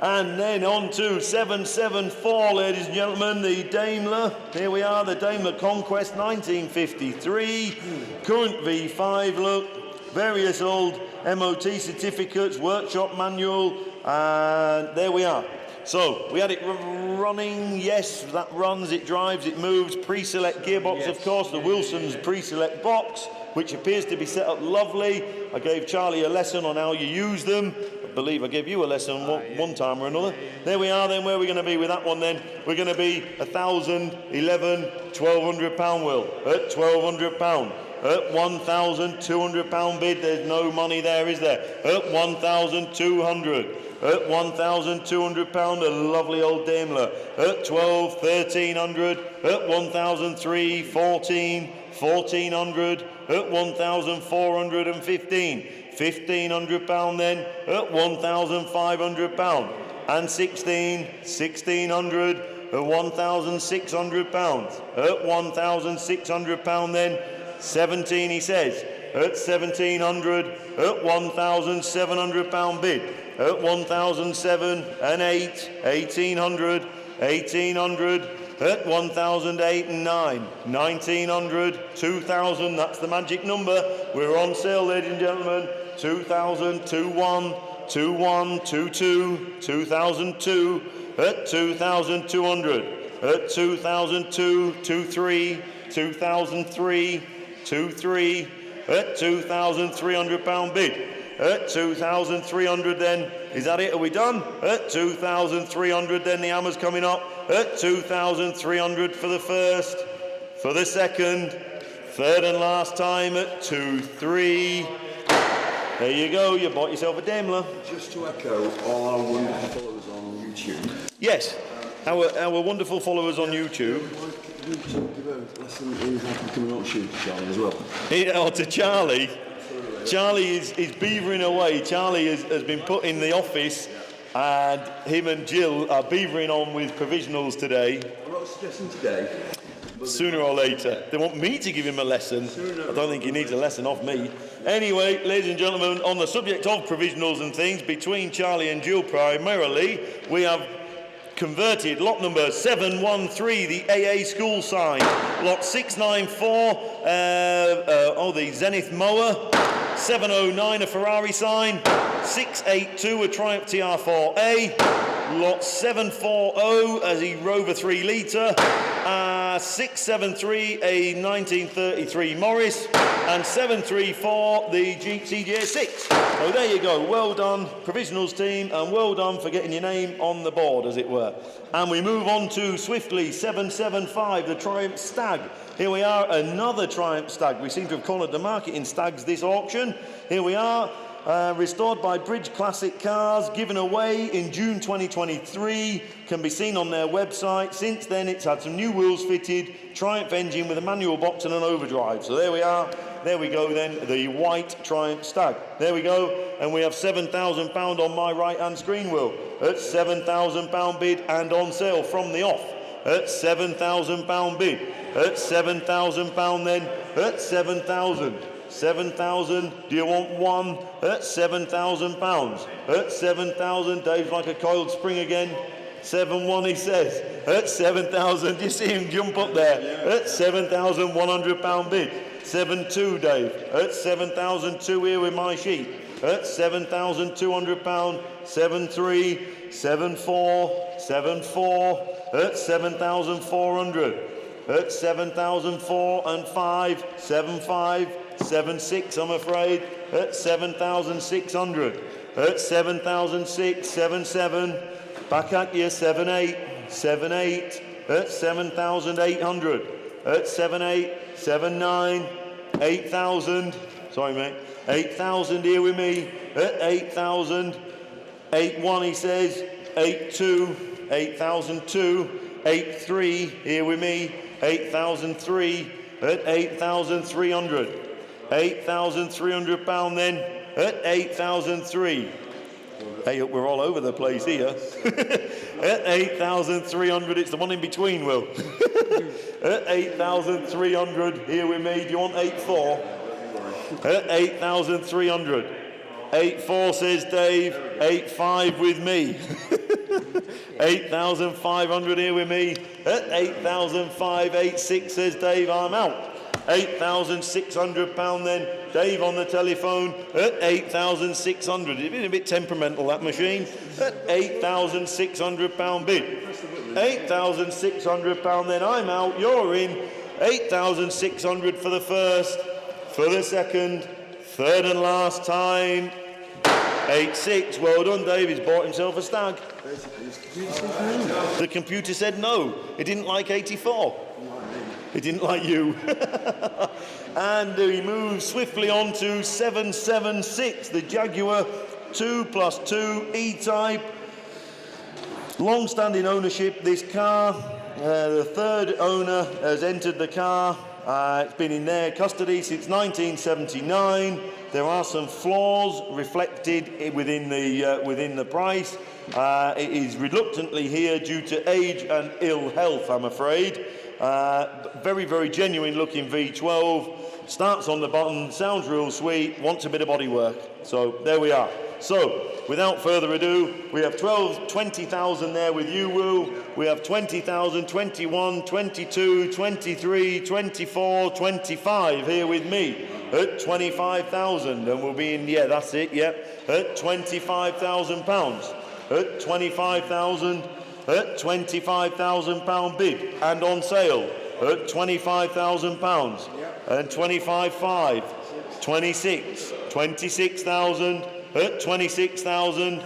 And then on to 774, ladies and gentlemen, the Daimler. Here we are, the Daimler Conquest 1953. Current V5 look. Various old MOT certificates, workshop manual, and there we are. So, we had it running, yes, that runs, it drives, it moves, pre-select gearbox, of course, the Wilson's pre-select box, which appears to be set up lovely. I gave Charlie a lesson on how you use them. I believe I gave you a lesson one time or another. There we are then, where are we going to be with that one then? We're going to be £1,011, £1,200, Will, at £1,200. At £1,200 bid, there's no money there, is there? At 1,200. At £1,200, a lovely old Daimler. At 12, 1,300. At 1,003, 14, 1,400. At 1,415. £1,500 then. At £1,500. And 16, 1,600. At £1,600. At £1,600 then. 17, he says, at 1,700, at £1,700 bid, at 1,007 and 8, 1,800, 1,800, at 1,008 and 9, 1,900, 2,000, that's the magic number. We're on sale, ladies and gentlemen. 2,000, 2,1, 2,1, 2,2, 2,002, at 2,200, at 2,002, 2,3, 2,003, 2,3, at £2,300 bid. At 2,300 then, is that it? Are we done? At 2,300 then, the hammer's coming up. At 2,300 for the first, for the second, third and last time at 2,3. There you go, you bought yourself a Daimler. Just to echo all our wonderful followers on YouTube. Yes, our wonderful followers on YouTube. You give a lesson in how to become an auto shooter, Charlie, as well. To Charlie. Charlie is beavering away. Charlie has been put in the office, and him and Jill are beavering on with provisionals today. I'm not suggesting today. Sooner or later. They want me to give him a lesson. I don't think he needs a lesson off me. Anyway, ladies and gentlemen, on the subject of provisionals and things, between Charlie and Jill primarily, we have converted lot number 713, the AA school sign. Lot 694, the Zenith mower. 709, a Ferrari sign. 682, a Triumph TR4A. Lot 740, as a Rover 3 litre. 673, a 1933 Morris. And 734, the Jeep CJ6. So there you go. Well done, provisionals team, and well done for getting your name on the board, as it were. And we move on to swiftly 775, the Triumph Stag. Here we are, another Triumph Stag. We seem to have cornered the market in Stags this auction. Here we are, restored by Bridge Classic Cars, given away in June 2023. Can be seen on their website. Since then, it's had some new wheels fitted, Triumph engine with a manual box and an overdrive. So there we are. There we go then, the white Triumph Stag. There we go, and we have £7,000 on my right-hand screen, Will. At £7,000 bid and on sale from the off. At £7,000 bid. At £7,000 then. At 7,000. 7,000. Do you want one? At £7,000. At 7,000. Dave's like a coiled spring again. 7-1, he says. At 7,000. Do you see him jump up there? At £7,100 bid. 7-2, Dave. At 7,002 here with my sheet. At £7,200. 7-3. 7-4. 7-4. At 7,400. At 7,004 and 5. 7-5. 7-6, I'm afraid. At 7,600. At 7,006. 7-7. Back at you. 7-8. 7-8. At 7,800. At 7-8. 7-9. 8,000. Sorry, mate. 8,000 here with me. At 8,000. 8-1, he says. 8-2. 8,002. 8-3 here with me. 8,003. At 8,300. £8,300 then. At 8,003. Hey, we're all over the place here. At 8,300, it's the one in between, Will. At 8,300, here with me. Do you want 8,400? At 8,300. 8,400 says Dave. 8,500 with me. 8,500 here with me. At 8,500. 8,600 says Dave. I'm out. £8,600 then. Dave on the telephone at 8,600. It's been a bit temperamental, that machine. At £8,600 bid. £8,600 then. I'm out. You're in. 8,600 for the first. For the second. Third and last time. 8,600. Well done, Dave. He's bought himself a stag. The computer said no. It didn't like 84. It didn't like you. And he moves swiftly on to 776, the Jaguar 2+2 E-Type. Long-standing ownership, this car. The third owner has entered the car. It's been in their custody since 1979. There are some flaws reflected within the price. It is reluctantly here due to age and ill health, I'm afraid. Very, very genuine looking V12. Starts on the bottom, sounds real sweet, wants a bit of bodywork. So there we are. So without further ado, we have 20,000 there with you, Will. We have 20,000, 21, 22, 23, 24, 25 here with me at 25,000. And we'll be in, yeah, that's it, yeah, at £25,000. At 25,000. At £25,000 bid and on sale at £25,000 and 25,500, 26, 26,000 at 26,000,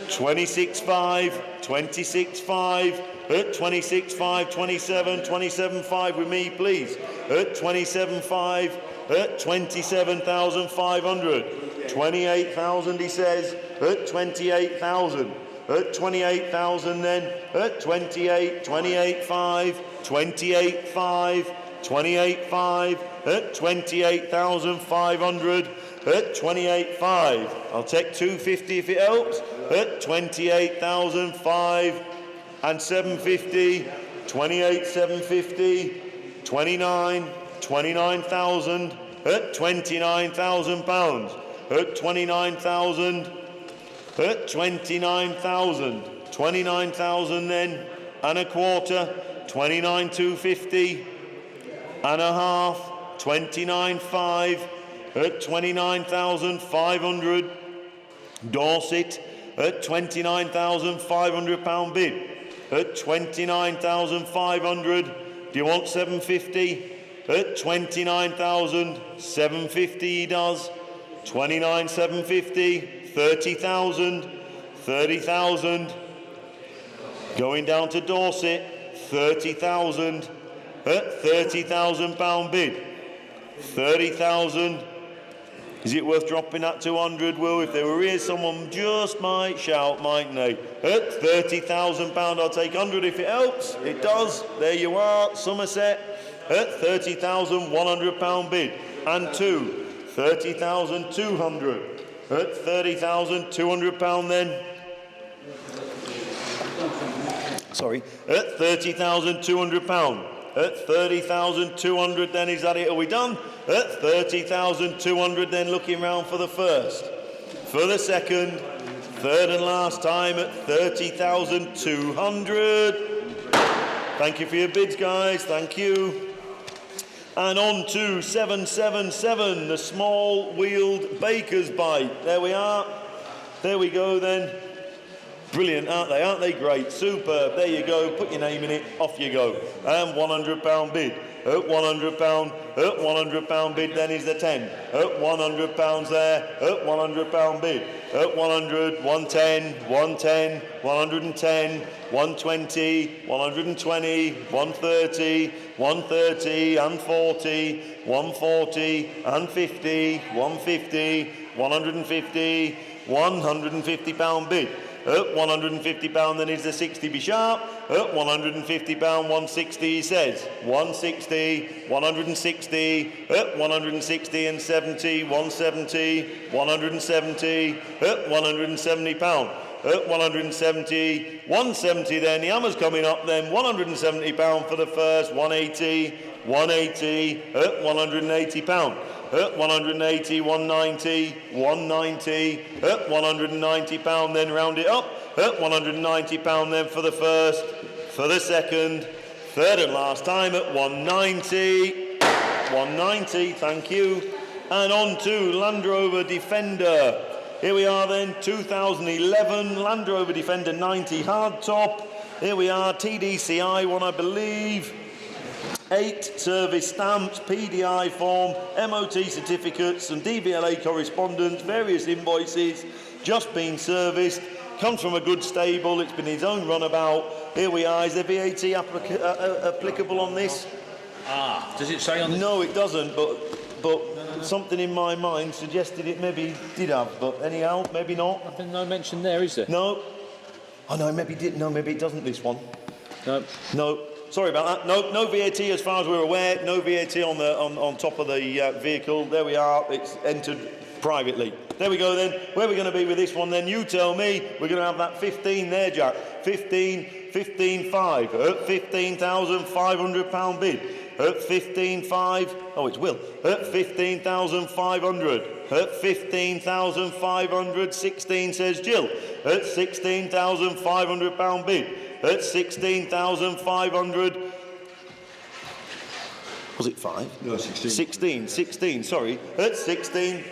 26,500, 26,500 at 26,500, 27, 27,500 with me, please. At 27,500, at 27,500, 28,000 he says, at 28,000. At 28,000 then, at 28, 28,500, 28,500, 28,500, at 28,500, at 28,500. I'll take 250 if it helps. At 28,500 and 750, 28,750, 29, 29,000, at £29,000, at 29,000. At 29,000, 29,000 then, and a quarter, 29,250, and a half, 29,500, at 29,500, Dorset, at £29,500 bid, at 29,500, do you want 750? At 29,750 he does, 29,750, 30,000, 30,000, going down to Dorset, 30,000, at £30,000 bid, 30,000, is it worth dropping that 200, Will? If they were here, someone just might shout, mightn't they? At £30,000, I'll take 100 if it helps, it does, there you are, Somerset, at £30,100 bid, and 30,200. At £30,200 then. Sorry, at £30,200. At 30,200 then, is that it? Are we done? At 30,200 then, looking round for the first. For the second, third and last time at 30,200. Thank you for your bids, guys. Thank you. And on to 777, the small-wheeled baker's bite. There we are. There we go then. Brilliant, aren't they? Aren't they great? Superb. There you go. Put your name in it. Off you go. And £100 bid. At £100. At £100 bid then is the 10. At £100 there. At £100 bid. At 100, 110, 110, 110, 120, 120, 130, 130 and 40, 140 and 50, 150, 150, £150 bid. At £150 then is the 60 be sharp. At £150, 160 he says. 160, 160, at 160 and 70, 170, 170, at £170. At 170, 170 then, the hammer's coming up then, £170 for the first, 180, 180, at £180. At 180, 190, 190, at £190 then round it up, at £190 then for the first, for the second, third and last time at 190, 190, thank you, and on to Land Rover Defender. Here we are then, 2011 Land Rover Defender 90 hardtop. Here we are, TDCI one I believe. 8 service stamps, PDI form, MOT certificates and DVLA correspondence, various invoices, just been serviced, comes from a good stable, it's been his own runabout. Here we are, is there VAT applicable on this? Does it say on the... No, it doesn't, but something in my mind suggested it maybe did have, but anyhow, maybe not. Nothing, no mention there, is there? No. Oh no, maybe it did. No, maybe it doesn't, this one. No. No. Sorry about that. No VAT as far as we're aware. No VAT on top of the vehicle. There we are. It's entered privately. There we go then. Where are we going to be with this one then? You tell me. We're going to have that 15 there, Jack. 15.5 at £15,500 bid. At 15.5. Oh, it's Will. At 15,500. At 15,500. 16 says Jill. At £16,500 bid. At 16,500. Was it 5? No, 16. 16, sorry. At 16,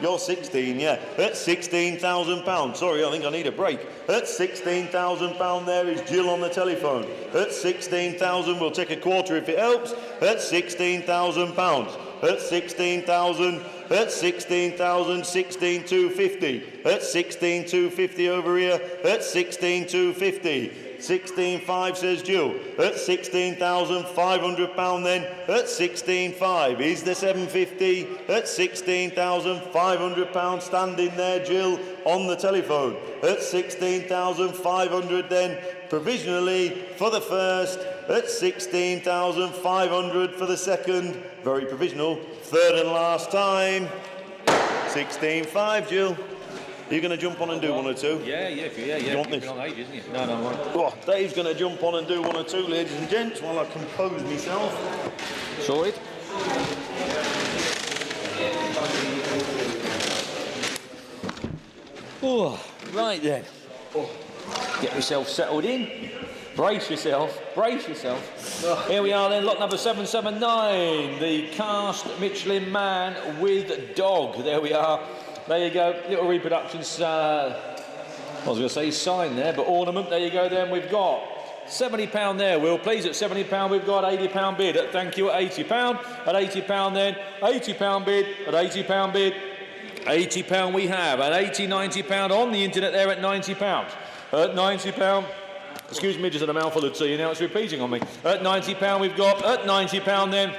you're 16, yeah. At £16,000. Sorry, I think I need a break. At £16,000 there is Jill on the telephone. At 16,000, we'll take a quarter if it helps. At £16,000. At 16,000. At 16,000, 16,250. At 16,250 over here. At 16,250. 16.5 says Jill. At £16,500 then. At 16.5 is the 750. At £16,500 standing there, Jill, on the telephone. At 16,500 then, provisionally for the first. At 16,500 for the second. Very provisional. Third and last time. 16.5, Jill. Are you going to jump on and do one or two? Yeah. You want this? On age, isn't it? No, I'm right. Oh, Dave's going to jump on and do one or two, ladies and gents, while I compose myself. Sorted. Oh, right then. Get yourself settled in. Brace yourself. Here we are then, lot number 779. The cast Michelin Man with dog. There we are. There you go, little reproductions, I was going to say sign there, but ornament, there you go then, we've got £70 there, Will, please, at £70 we've got £80 bid, thank you, at £80, at £80 then, £80 bid, at £80 bid, £80 we have, at £80, £90 on the internet there at £90, at £90, excuse me, just had a mouthful of tea, now it's repeating on me, at £90 we've got, at £90 then,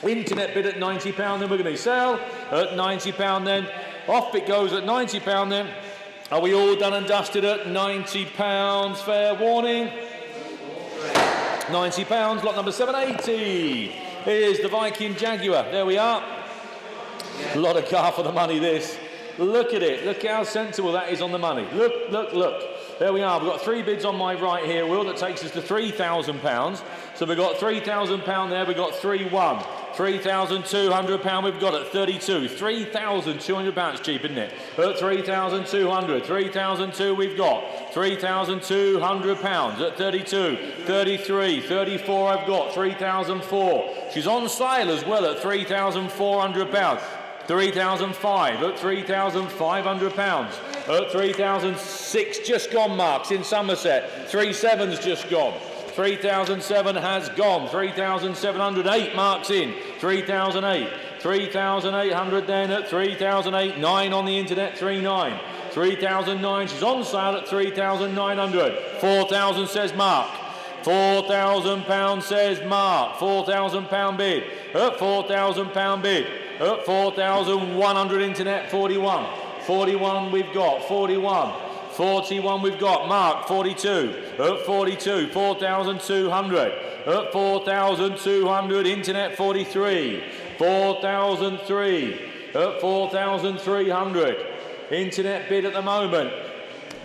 internet bid at £90 then, we're going to sell, at £90 then, off it goes at £90 then. Are we all done and dusted at £90? Fair warning. £90, lot number 780. Here's the Viking Jaguar. There we are. A lot of car for the money, this. Look at it. Look how sensible that is on the money. Look. There we are. We've got 3 bids on my right here, Will. That takes us to £3,000. So we've got £3,000 there. We've got 3-1. £3,200 we've got at 32. £3,200 cheap, isn't it? At 3,200. 3,200 we've got. £3,200 at 32. 33. 34 I've got. 3,004. She's on sale as well at £3,400. 3,005 at £3,500. At 3,006 just gone, Marks, in Somerset. 3,7's just gone. 3,007 has gone. 3,708 marks in. 3,008. 3,800 then at 3,008. 9 on the internet. 3,9. 3,009. She's on sale at 3,900. 4,000 says Mark. £4,000 says Mark. £4,000 bid. At £4,000 bid. At 4,100 internet. 41. 41 we've got. 41. 41 we've got. Mark, 42. At 42, 4,200. At 4,200. Internet, 43. 4,003. At 4,300. Internet bid at the moment.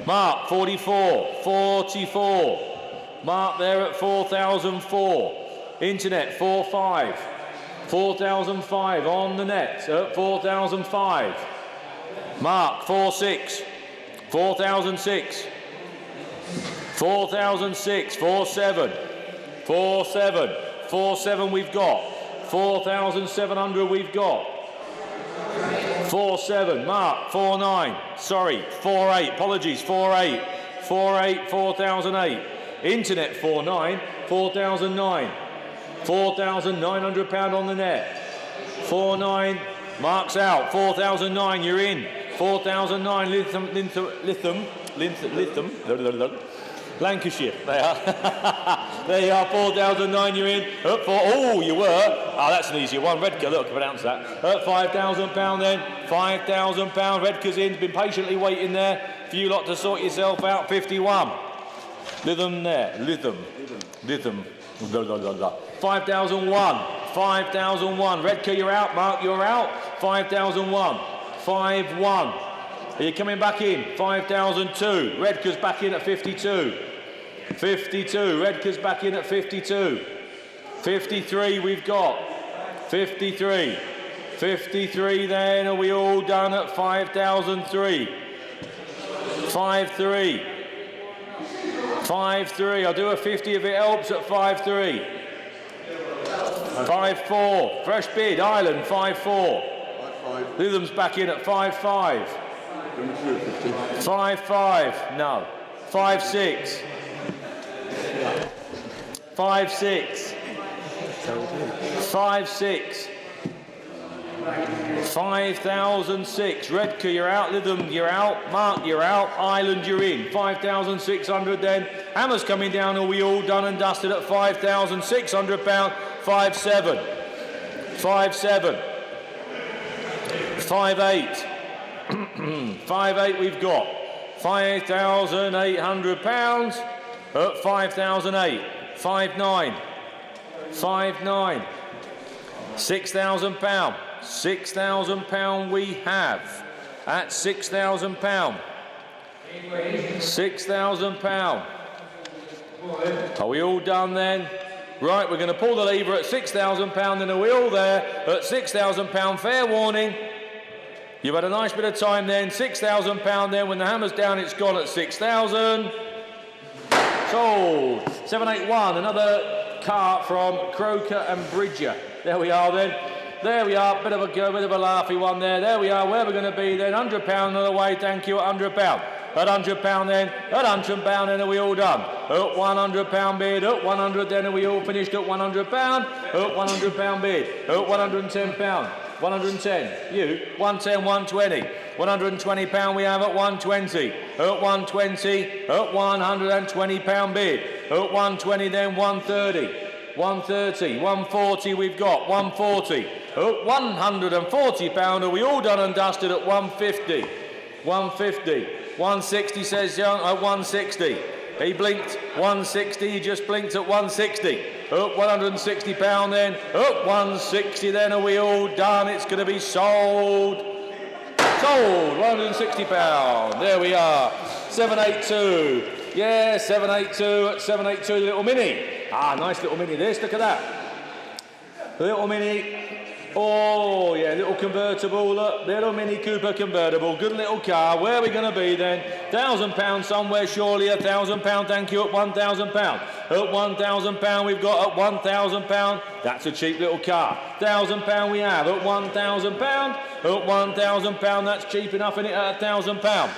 Mark, 44. 44. Mark there at 4,004. Internet, 4,500. 4,005 on the net at 4,005. Mark, 4,600. 4,006. 4,006. 4,700. 4,700. 4,700 we've got. 4,700 we've got. 4,700. Mark, 4,900. Sorry, 4,800. Apologies, 4,800. 4,800. 4,008. Internet, 4,900. 4,009. £4,900 on the net. 4,900. Mark's out. 4,009. You're in. 4,009. Lytham. Lancashire. They are. There you are. 4,009. You're in. Up for. Oh, you were. Ah, that's an easier one. Redcar. Look, I can pronounce that. At £5,000 then. £5,000. Redcar's in. Been patiently waiting there for you lot to sort yourself out. 51. Lytham there. Lytham. 5,001. 5,001. Redcar, you're out. Mark, you're out. 5,001. 5,1. Are you coming back in? 5,002. Redcar's back in at 52. 52. Redcar's back in at 52. 53 we've got. 53. 53 then. Are we all done at 5,003? 5,3. 5,3. I'll do a 50 if it helps at 5,3. 5,4. Fresh bid. Island 5,4. Lytham's back in at 5,5. 5,5. No. 5,6. 5,6. 5,6. 5,006. Redcar, you're out. Lytham, you're out. Mark, you're out. Island, you're in. 5,600 then. Hammer's coming down. Are we all done and dusted at £5,600? 5,7. 5,7. 5,8. 5,8 we've got. £5,800 at 5,008. 5,9. 5,9. £6,000. £6,000 we have at £6,000. £6,000. Are we all done then? Right, we're going to pull the lever at £6,000 then. Are we all there at £6,000? Fair warning. You've had a nice bit of time then. £6,000 then. When the hammer's down, it's gone at 6,000. Sold. 781. Another car from Croker and Bridger. There we are then. There we are. Bit of a laughy one there. There we are. Where we're going to be then. £100 another way. Thank you. £100. At £100 then. At £100 then. Are we all done? At £100 bid. At 100 then. Are we all finished at £100? At £100 bid. At £110. 110. You. 110. 120. £120 we have at 120. At 120. At £120 bid. At 120 then. 130. 130. 140 we've got. 140. At £140. Are we all done and dusted at 150? 150. 160 says Young at 160. He blinked 160, he just blinked at 160. Up £160 then. Up 160 then. Are we all done? It's going to be sold. Sold. £160. There we are. 782. Yeah, 782 at 782. Little Mini. Ah, nice little Mini this. Look at that. Little Mini. Oh, yeah, little convertible, look, little Mini Cooper convertible, good little car. Where are we going to be then? £1,000 somewhere, surely. £1,000, thank you, at £1,000. At £1,000 we've got at £1,000. That's a cheap little car. £1,000 we have at £1,000. At £1,000, that's cheap enough, isn't it, at £1,000?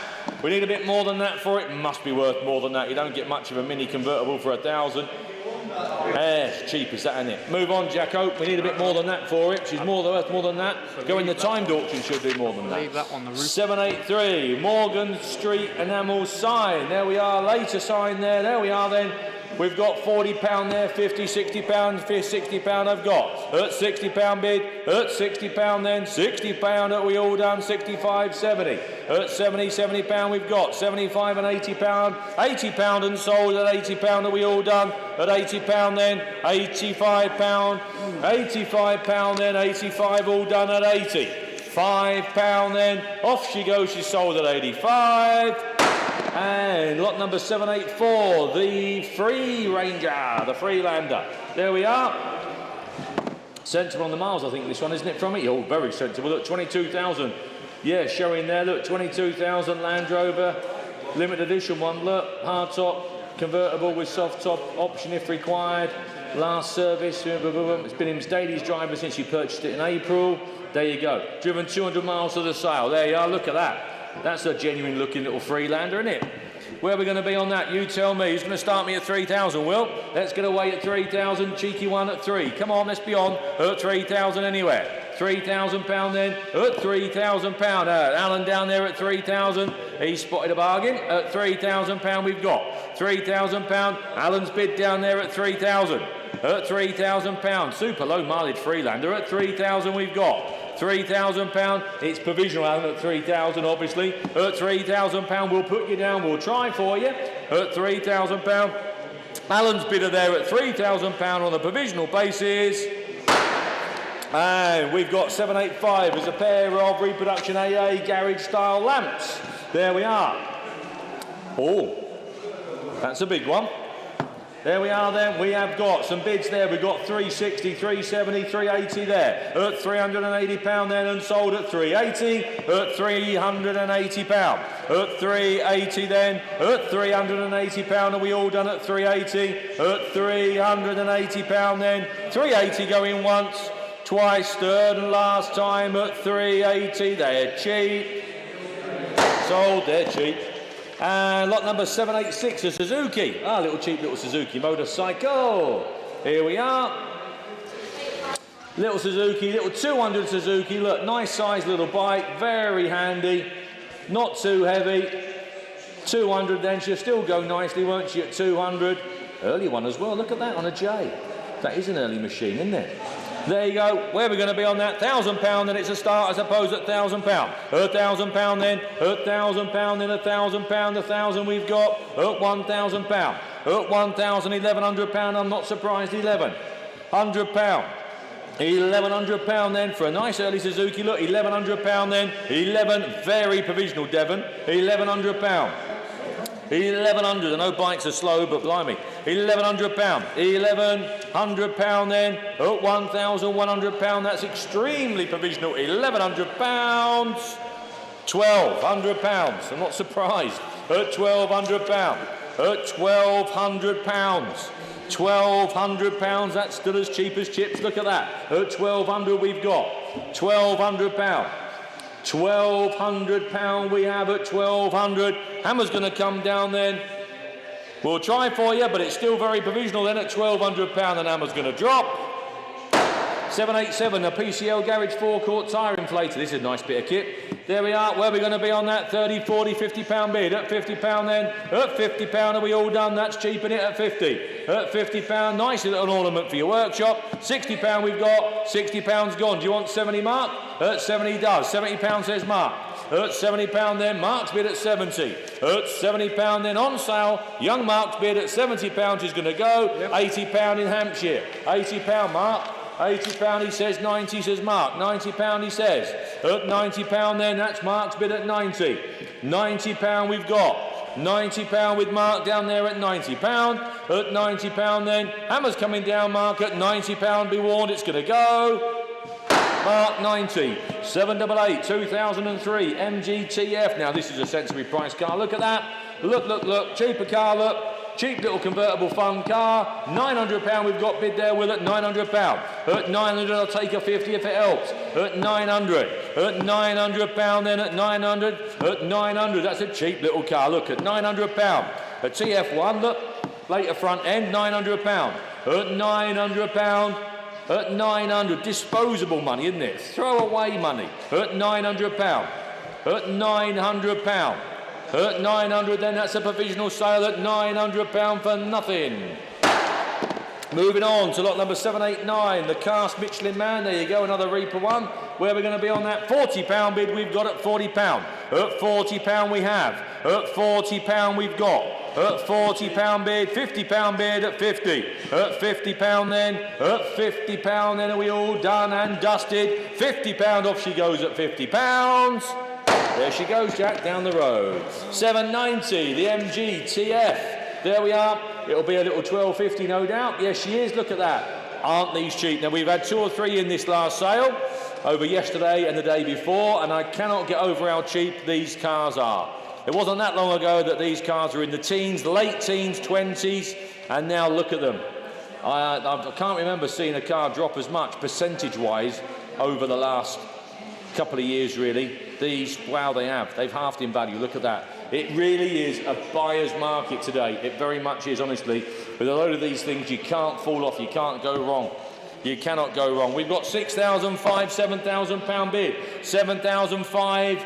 We need a bit more than that for it. Must be worth more than that. You don't get much of a Mini convertible for £1,000. It's cheap as that, isn't it? Move on, Jacko. We need a bit more than that for it. She's worth more than that. Go in the timed auction, should do more than that. Leave that on the roof. 783, Morgan Street enamel sign. There we are, later sign there. There we are then. We've got £40 there, 50, £60, £60 I've got. At £60 bid, at £60 then, £60 that we all done, 65, 70. At £70 we've got, 75 and £80, £80 and sold at £80 that we all done. At £80 then, £85, £85 then, 85 all done at 80. £5 then, off she goes, she's sold at 85. And lot number 784, the Free Ranger, the Freelander. There we are. Sensible on the miles, I think this one, isn't it, from it? Oh, very sensible. Look, 22,000. Yeah, showing there. Look, 22,000 Land Rover. Limited edition one. Look, hard top, convertible with soft top, option if required. Last service. It's been in Daly's driver since you purchased it in April. There you go. Driven 200 miles to the sale. There you are. Look at that. That's a genuine looking little Freelander, isn't it? Where are we going to be on that? You tell me. Who's going to start me at 3,000, Will? Let's get away at 3,000. Cheeky one at 3. Come on, let's be on. At 3,000 anywhere. £3,000 then. At £3,000. Alan down there at 3,000. He spotted a bargain. At £3,000 we've got. £3,000. Alan's bid down there at 3,000. At £3,000. Super low mileage Freelander. At 3,000 we've got. £3,000. It's provisional, Alan, at 3,000, obviously. At £3,000, we'll put you down. We'll try for you. At £3,000. Alan's bidder there at £3,000 on a provisional basis. And we've got 785 as a pair of reproduction AA garage style lamps. There we are. Oh, that's a big one. There we are then, we have got some bids there. We've got 360, 370, 380 there. At £380 then and sold at 380. At £380. At 380 then. At £380 and we all done at 380. At £380 then. 380 going once, twice, third and last time at 380. They're cheap. Sold, they're cheap. And lot number 786, a Suzuki. Ah, little cheap little Suzuki motorcycle. Here we are. Little Suzuki, little 200 Suzuki. Look, nice size little bike, very handy, not too heavy. 200 then, she'll still go nicely, won't she, at 200. Early one as well, look at that on a J. That is an early machine, isn't it? There you go. Where are we going to be on that? £1,000 then it's a start, I suppose, at £1,000. £1,000 then. £1,000 then. £1,000. 1,000 we've got. At £1,000. At £1,100. I'm not surprised. £1,100. £1,100 then for a nice early Suzuki. Look, £1,100 then. 11. Very provisional, Devon. £1,100. £1,100. I know bikes are slow, but blimey. £1,100. £1,100 then. At £1,100. That's extremely provisional. £1,100. £1,200. I'm not surprised. At £1,200. At £1,200. £1,200. That's still as cheap as chips. Look at that. At £1,200 we've got. £1,200. £1,200 we have at 1,200. Hammer's going to come down then. We'll try for you, but it's still very provisional then at £1,200 and Hammer's going to drop. 787, a PCL garage forecourt tyre inflator. This is a nice bit of kit. There we are. Where are we going to be on that? 30, 40, £50 bid. At £50 then. At £50 are we all done? That's cheaping it at 50. At £50, nice little ornament for your workshop. £60 we've got. £60 gone. Do you want 70, Mark? At 70 does. £70 says Mark. At £70 then, Mark's bid at 70. At £70 then on sale, young Mark's bid at £70 is going to go. Yep. £80 in Hampshire. £80 Mark. £80 he says, 90 says Mark. £90 he says. At £90 then, that's Mark's bid at 90. £90 we've got. £90 with Mark down there at £90. At £90 then, Hammer's coming down, Mark at £90. Be warned, it's going to go. Mark 90, 788, 2003, MGTF. Now this is a sensibly priced car. Look at that. Look. Cheaper car, look. Cheap little convertible fun car. £900 we've got bid there with at £900. At £900 I'll take a 50 if it helps. At £900. At £900 then at £900. At £900. That's a cheap little car. Look at £900. A TF1, look. Later front end, £900. At £900. At £900, disposable money, isn't it? Throw away money. At £900. At £900. At At 900 then, that's a provisional sale at £900 for nothing. Moving on to lot number 789, the cast Michelin Man. There you go, another Reaper one. Where are we going to be on that? £40 bid we've got at £40. At £40 we have. At £40 we've got. At £40 bid, £50 bid at 50. At £50 then. At £50 then, are we all done and dusted? £50 off she goes at £50. There she goes, Jack, down the road. 790, the MG TF. There we are. It'll be a little 12.50, no doubt. Yes, she is. Look at that. Aren't these cheap? Now, we've had 2 or 3 in this last sale, over yesterday and the day before, and I cannot get over how cheap these cars are. It wasn't that long ago that these cars were in the teens, late teens, 20s, and now look at them. I can't remember seeing a car drop as much, percentage-wise, over the last couple of years, really. These, wow, they have. They've halved in value. Look at that. It really is a buyer's market today. It very much is, honestly. With a load of these things, you can't fall off. You can't go wrong. You cannot go wrong. We've got £6,005, £7,000 bid. £7,005,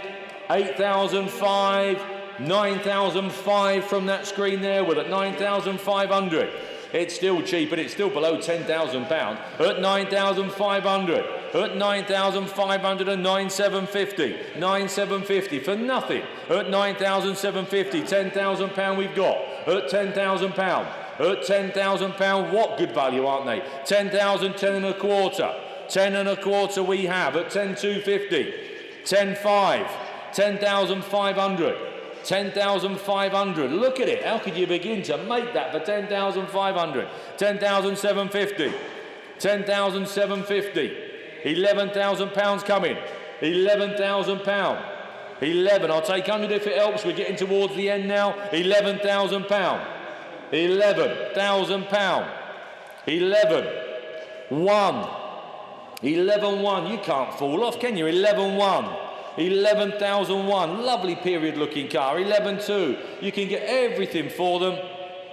£8,005, £9,005 from that screen there. Well, at £9,500. It's still cheap, but it's still below £10,000. At £9,500. At £9,500 and £9,750. £9,750 for nothing. At £9,750. £10,000 we've got. At £10,000. At £10,000, what good value, aren't they? 10,000, 10 and a quarter. 10 and a quarter we have at 10,250. 10,500. 10,500. 10,500. Look at it. How could you begin to make that for 10,500? 10,750. 10,750. £11,000 coming. £11,000. 11. I'll take 100 if it helps. We're getting towards the end now. £11,000. £11,000. 11. 1. 11,1. You can't fall off, can you? 11,1. 11,001. Lovely period looking car. 11,2. You can get everything for them.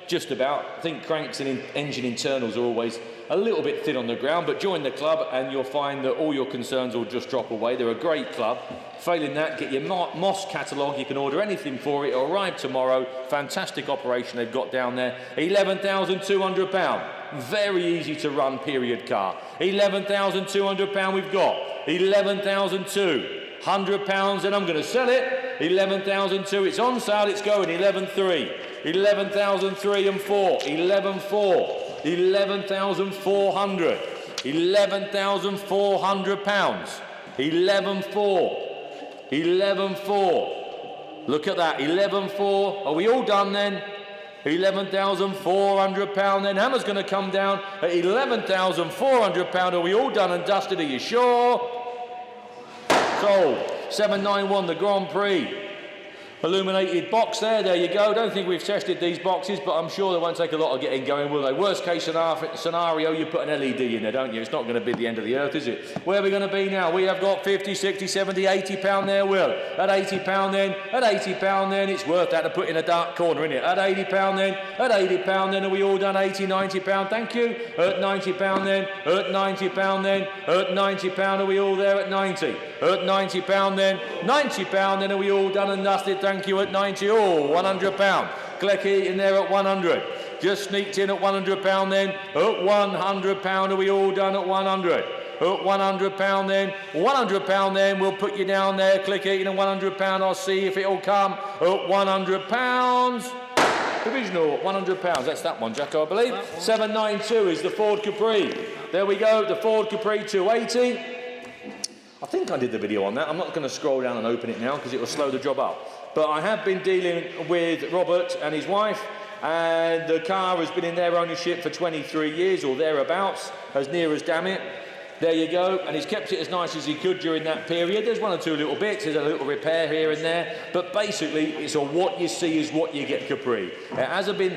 Just about. I think cranks and engine internals are always a little bit thin on the ground, but join the club and you'll find that all your concerns will just drop away. They're a great club. Failing that, get your Moss catalogue. You can order anything for it. It'll arrive tomorrow. Fantastic operation they've got down there. £11,200. Very easy to run period car. £11,200 we've got. 11,200. £100 and I'm going to sell it. 11,002. It's on sale. It's going. 11,300. 11,003 and 4. 11,400. 11,400. £11,400. 11,400. 11,400. Look at that. 11,400. Are we all done then? £11,400 then. Hammer's going to come down at £11,400. Are we all done and dusted? Are you sure? Sold. 791, the Grand Prix. Illuminated box there you go. Don't think we've tested these boxes, but I'm sure they won't take a lot of getting going, will they? Worst case scenario, you put an LED in there, don't you? It's not going to be the end of the earth, is it? Where are we going to be now? We have got 50, 60, 70, £80 there, Will. At £80 then, at £80 then, it's worth that to put in a dark corner, isn't it? At £80 then, at £80 then, are we all done? 80, £90, thank you. At £90 then, at £90 then, at £90, are we all there at 90? At £90 then, £90 then, are we all done and dusted? Thank you at 90. Oh, £100. Glecky in there at 100. Just sneaked in at £100 then. At £100, are we all done at 100? At £100 then. £100 then. We'll put you down there. Click eating at £100. I'll see if it'll come. At £100. Provisional, £100. That's that one, Jacko, I believe. 792 is the Ford Capri. There we go. The Ford Capri 280. I think I did the video on that. I'm not going to scroll down and open it now because it will slow the job up. But I have been dealing with Robert and his wife, and the car has been in their ownership for 23 years or thereabouts, as near as damn it. There you go, and he's kept it as nice as he could during that period. There's one or two little bits, there's a little repair here and there, but basically it's a what you see is what you get Capri. It hasn't been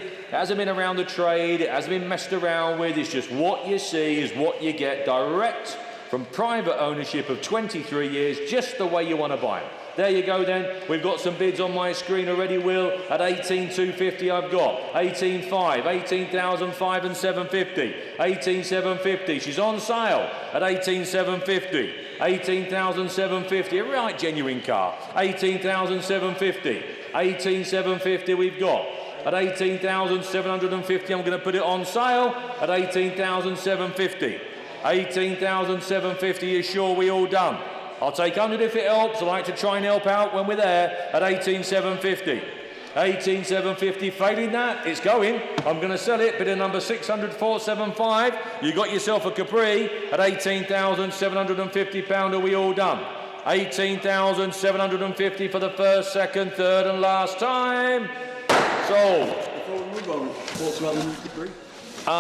around the trade, it hasn't been messed around with, it's just what you see is what you get, direct from private ownership of 23 years, just the way you want to buy them. There you go then. We've got some bids on my screen already, Will. At 18,250 I've got. 18,500, 18,500 and 750. 18,750. She's on sale at 18,750. 18,750. A right genuine car. 18,750. 18,750 we've got. At 18,750, I'm going to put it on sale at 18,750. 18,750 is sure we all done. I'll take 100 if it helps. I like to try and help out when we're there at 18,750. 18,750, failing that, it's going. I'm going to sell it, bid number 600,475. You got yourself a Capri at 18,750 pound. Are we all done? 18,750 for the first, second, third and last time. Sold. Before we move on, thoughts about the new Capri?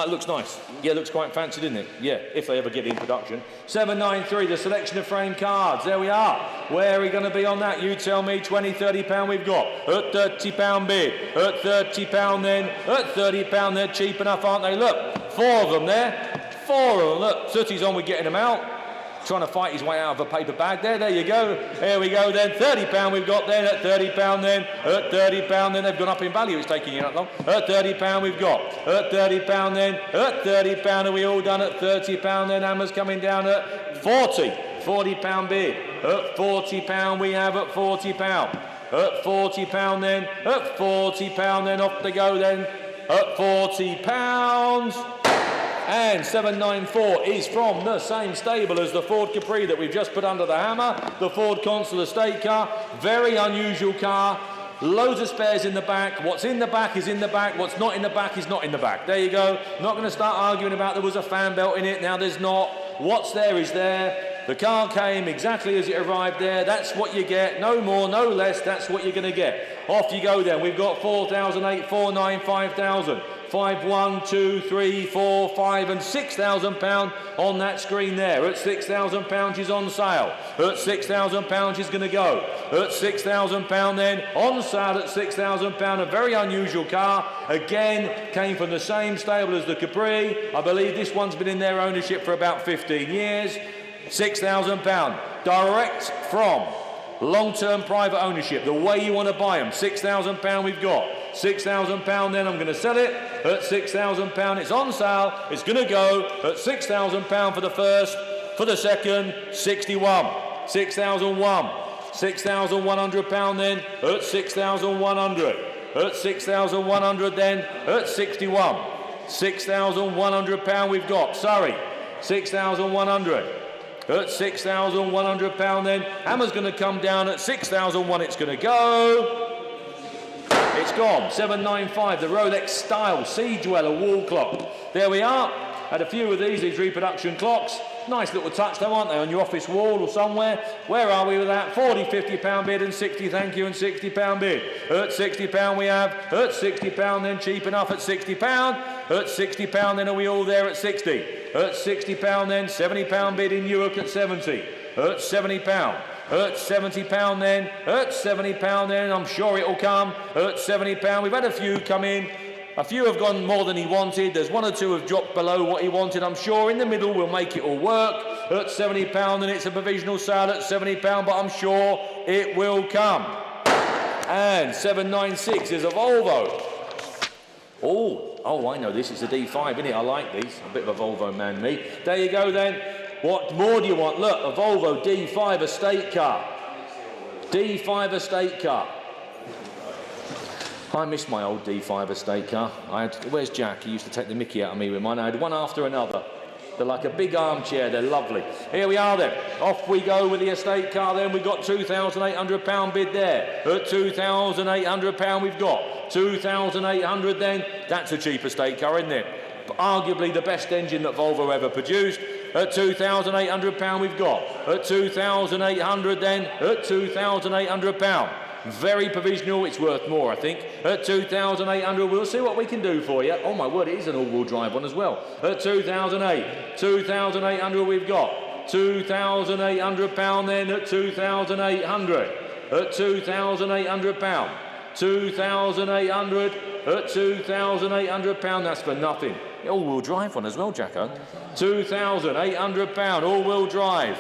Looks nice. Yeah, looks quite fancy, didn't it? Yeah, if they ever get it in production. 793, the selection of frame cards. There we are. Where are we going to be on that? You tell me. 20, 30 pound we've got. At 30 pound bid. At 30 pound then. At 30 pound, they're cheap enough, aren't they? Look, 4 of them there. 4 of them. Look, Sooty's on with getting them out. Trying to fight his way out of a paper bag there. There you go. Here we go then. 30 pound we've got then. At 30 pound then. At 30 pound then. They've gone up in value. It's taking you that long. At 30 pound we've got. At 30 pound then. At 30 pound. Are we all done? At 30 pound then. Hammer's coming down at 40. 40 pound bid. At 40 pound we have at 40 pound. At 40 pound then. At 40 pound then. Off they go then. At 40 pounds. And 794 is from the same stable as the Ford Capri that we've just put under the hammer. The Ford Consul estate car. Very unusual car. Loads of spares in the back. What's in the back is in the back. What's not in the back is not in the back. There you go. Not going to start arguing about there was a fan belt in it. Now there's not. What's there is there. The car came exactly as it arrived there. That's what you get. No more, no less. That's what you're going to get. Off you go then. We've got 4,008, 4,9, 5,000. 5, 1, 2, 3, 4, 5 and 6,000 pound on that screen there. At 6,000 pounds is on sale. At 6,000 pounds is going to go. At 6,000 pound then on sale at 6,000 pound. A very unusual car. Again, came from the same stable as the Capri. I believe this one's been in their ownership for about 15 years. 6,000 pound. Direct from long-term private ownership. The way you want to buy them. 6,000 pound we've got. 6,000 pound then I'm going to sell it at 6,000 pound. It's on sale. It's going to go at 6,000 pound for the first, for the second, 61. 6,001. 6,100 pound then at 6,100. At 6,100 then at 61. 6,100 pound we've got. Sorry. 6,100. At 6,100 pound then. Hammer's going to come down at 6,001. It's going to go. It's gone. 795, the Rolex Style Sea Dweller wall clock. There we are. Had a few of these reproduction clocks. Nice little touch though, aren't they, on your office wall or somewhere? Where are we with that? 40, 50 pound bid and 60, thank you, and 60 pound bid. At 60 pound we have. At 60 pound then, cheap enough at 60 pound. At 60 pound then, are we all there at 60? At 60 pound then, 70 pound bid in Newark at 70. At 70 pound. At 70 pound then, at 70 pound then, I'm sure it'll come. At 70 pound, we've had a few come in. A few have gone more than he wanted. There's 1 or 2 have dropped below what he wanted. I'm sure in the middle we'll make it all work. At 70 pound, and it's a provisional sale at 70 pound, but I'm sure it will come. And 796 is a Volvo. Oh, I know this. It's a D5, isn't it? I like these. A bit of a Volvo man, me. There you go then. What more do you want? Look, a Volvo D5 estate car. D5 estate car. I miss my old D5 estate car. Where's Jack? He used to take the mickey out of me with mine. I had one after another. They're like a big armchair. They're lovely. Here we are then. Off we go with the estate car then. We've got £2,800 bid there. At £2,800 we've got. 2,800 then. That's a cheap estate car, isn't it? But arguably the best engine that Volvo ever produced. At £2,800 we've got. At 2,800 then. At £2,800. Very provisional. It's worth more, I think. At 2,800, we'll see what we can do for you. Oh my word, it is an all-wheel drive one as well. At 2,008. 2,800 we've got. £2,800 then at 2,800. At £2,800. 2,800 at £2,800. That's for nothing. All-wheel drive one as well, Jacko. £2,800 all-wheel drive.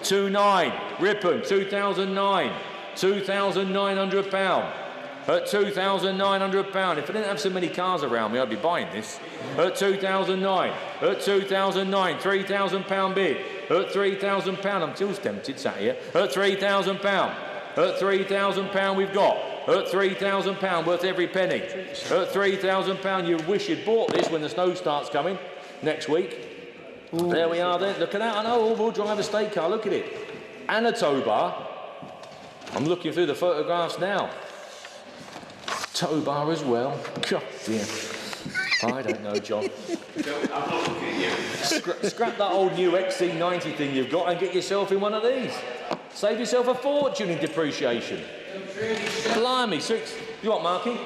2.9 Ripon 2009. £2,900. At £2,900. If I didn't have so many cars around me, I'd be buying this. At 2009. At 2009, £3,000 bid. At £3,000, I'm still tempted, sat here. At £3,000. At £3,000 we've got. at £3,000, worth every penny. At £3,000, you wish you'd bought this when the snow starts coming next week. Ooh. There we are then. Look at that. I know, all-wheel drive estate car. Look at it. And a tow bar. I'm looking through the photographs now. Tow bar as well. God dear. I don't know, John. I'm not looking at you. Scrap that old new XC90 thing you've got and get yourself in one of these. Save yourself a fortune in depreciation. Blimey, six. You want, Marky?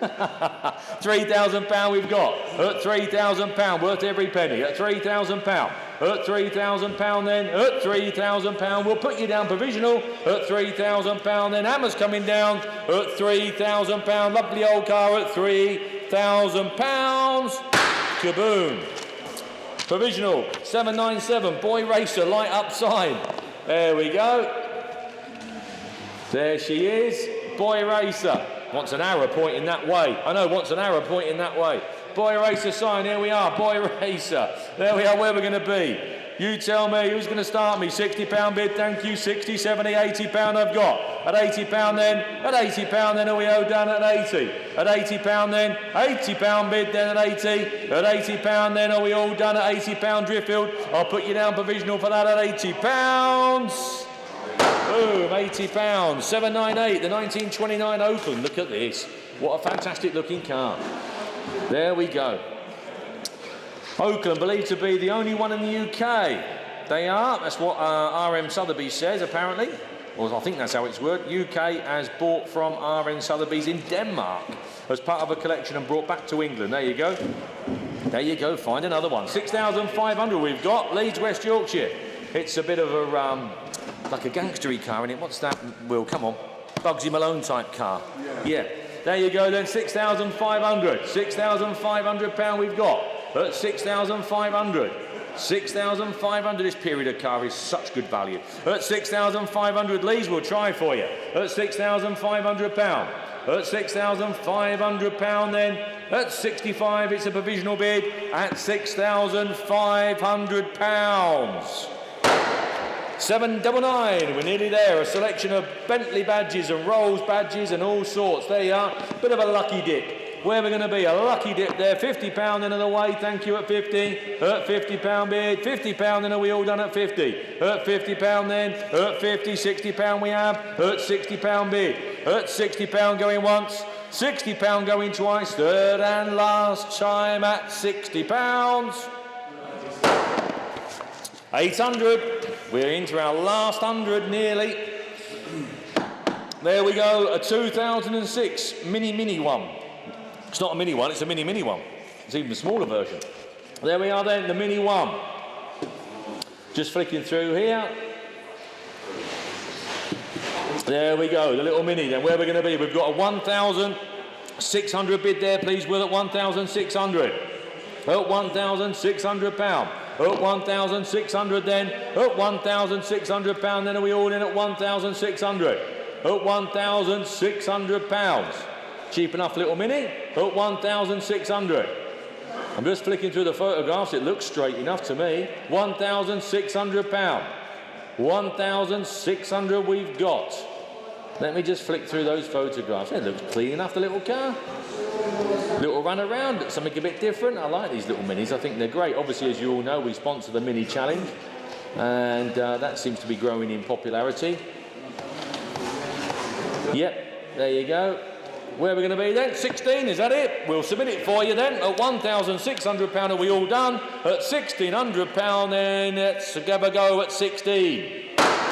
£3,000 we've got. At £3,000, worth every penny. At £3,000. At £3,000 then. At £3,000. We'll put you down provisional. At £3,000 then. Hammer's coming down. At £3,000. Lovely old car at £3,000. Kaboom. Provisional 797. Boy Racer, light up sign. There we go. There she is. Boy Racer. Wants an arrow pointing that way. I know, wants an arrow pointing that way. Boy Racer sign, here we are, Boy Racer. There we are, where we're going to be. You tell me, who's going to start me? £60 bid, thank you, 60, 70, £80 I've got. At £80 then, at £80 then, are we all done at 80? At £80 then, £80 bid then at 80. At £80 then, are we all done at £80 Driffield? I'll put you down provisional for that at £80. Boom, £80. 798, the 1929 Oakland. Look at this. What a fantastic looking car. There we go. Oakland, believed to be the only one in the UK. They are. That's what RM Sotheby's says, apparently. Or I think that's how it's worded. UK has bought from RM Sotheby's in Denmark as part of a collection and brought back to England. There you go. There you go. Find another one. 6,500 we've got. Leeds, West Yorkshire. It's a bit of a... like a gangstery car in it. What's that, Will? Come on. Bugsy Malone type car. Yeah. There you go then, 6,500. £6,500 we've got. At 6,500. 6,500. This period of car is such good value. At 6,500, Lees will try for you. At £6,500. At £6,500 then. At 65, it's a provisional bid. At £6,500. 799, we're nearly there. A selection of Bentley badges and Rolls badges and all sorts. There you are. Bit of a lucky dip. Where are we going to be? A lucky dip there. £50 in of the way. Thank you at 50. At £50 bid. £50 then. Are we all done at 50? At £50 then. At 50. £60 we have. At £60 bid. At £60 going once. £60 going twice. Third and last time at £60. 800. We're into our last 100 nearly. There we go, a 2006 mini one. It's not a mini one, it's a mini one. It's even a smaller version. There we are then, the mini one. Just flicking through here. There we go, the little mini then. Where we're going to be, we've got a 1,600 bid there, please, Will, at 1,600. At £1,600. At 1,600 then. At £1,600 then. Are we all in at 1,600? At £1,600. Cheap enough little mini. At 1,600. I'm just flicking through the photographs. It looks straight enough to me. £1,600. 1,600 we've got. Let me just flick through those photographs. It looks clean enough, the little car. Little run around, something a bit different. I like these little minis, I think they're great. Obviously, as you all know, we sponsor the Mini Challenge, and that seems to be growing in popularity. Yep, there you go. Where are we going to be then? 16, is that it? We'll submit it for you then. At £1,600, are we all done? At £1,600 then, let's have a go at 16.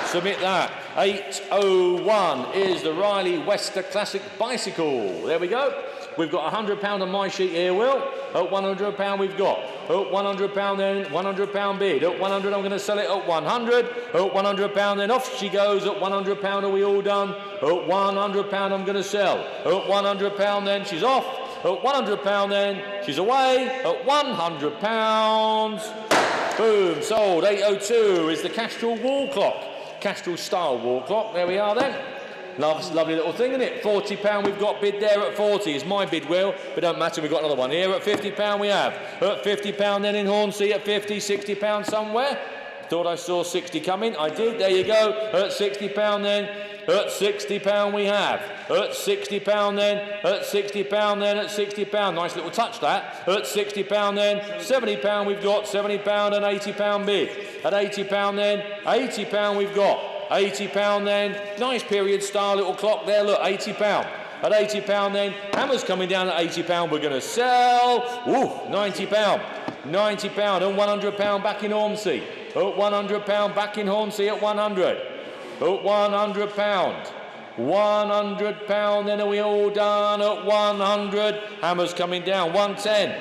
Submit that. 801 is the Riley Wester Classic Bicycle. There we go. We've got £100 on my sheet here, Will. At £100 we've got. At £100 then, £100 bid. At 100 I'm going to sell it at 100. At £100 then off she goes. At £100 are we all done? At £100 I'm going to sell. At £100 then she's off. At £100 then she's away. At £100. Boom, sold. 802 is the Castrol wall clock. Castrol style wall clock. There we are then. Lovely little thing, isn't it? £40 we've got bid there at 40 is my bid, Will, but don't matter, we've got another one here. At £50 we have. At £50 then in Hornsey at 50, £60 somewhere. Thought I saw 60 coming. I did. There you go. At £60 then. At £60 we have. At £60 then. At £60 then. At £60. Nice little touch that. At £60 then. £70 we've got. £70 and £80 bid. At £80 then. £80 we've got. £80 then. Nice period star little clock there. Look, £80. At £80 then. Hammer's coming down at £80. We're going to sell. Ooh, £90. £90 and £100 back in Hornsey. At £100 back in Hornsey at 100. At £100. £100 then. Are we all done? At 100. Hammer's coming down. 110.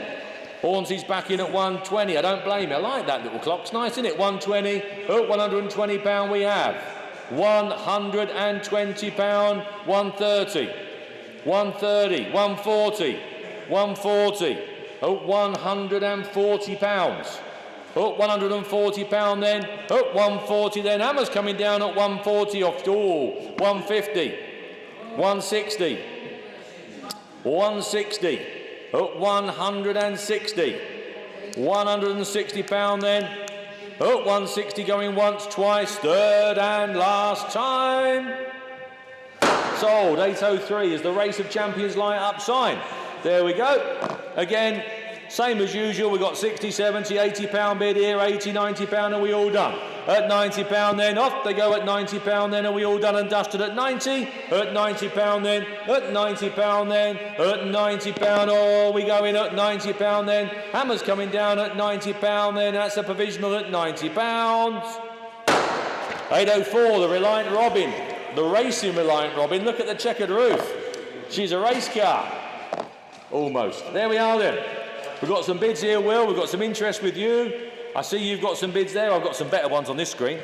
Hornsey's back in at 120. I don't blame you. I like that little clock. It's nice, isn't it? 120. At £120 we have. £120. 130. 130. 140. 140. At £140. At £140 then. At 140 then. Hammer's coming down at 140 off. Oh, 150. 160. 160. At £160. £160 then. At 160 going once, twice, third and last time. Sold. 803 is the Race of Champions light up sign. There we go. Again, same as usual. We've got 60, 70, £80 bid here, 80, £90. Are we all done? At £90 then. Off they go at £90 then. Are we all done and dusted at 90? At £90 then. At £90 then. At £90. Oh, we go in at £90 then. Hammer's coming down at £90 then. That's a provisional at £90. 804, the Reliant Robin. The racing Reliant Robin. Look at the checkered roof. She's a race car. Almost. There we are then. We've got some bids here, Will. We've got some interest with you. I see you've got some bids there. I've got some better ones on this screen.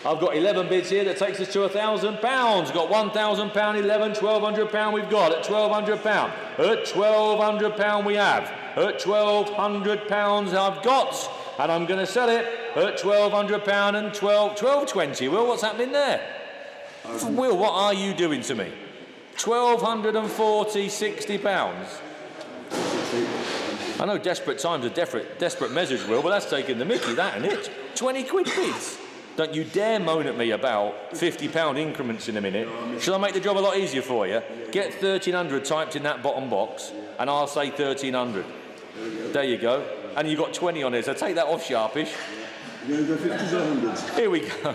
I've got 11 bids here. That takes us to £1,000. We've got £1,000, 11, £1,200 we've got. At £1,200. At £1,200 we have. At £1,200 I've got. And I'm going to sell it at £1,200 and 12.20. Will, what's happening there? Will, what are you doing to me? £1,240, £60. I know desperate times are desperate measures, Will, but that's taking the mickey, that, isn't it? 20 quid bids. Don't you dare moan at me about £50 increments in a minute. Shall I make the job a lot easier for you? Get 1,300 typed in that bottom box, and I'll say 1,300. There you go. And you've got 20 on there, so take that off, sharpish. You're going to go 50s or 100s? Here we go.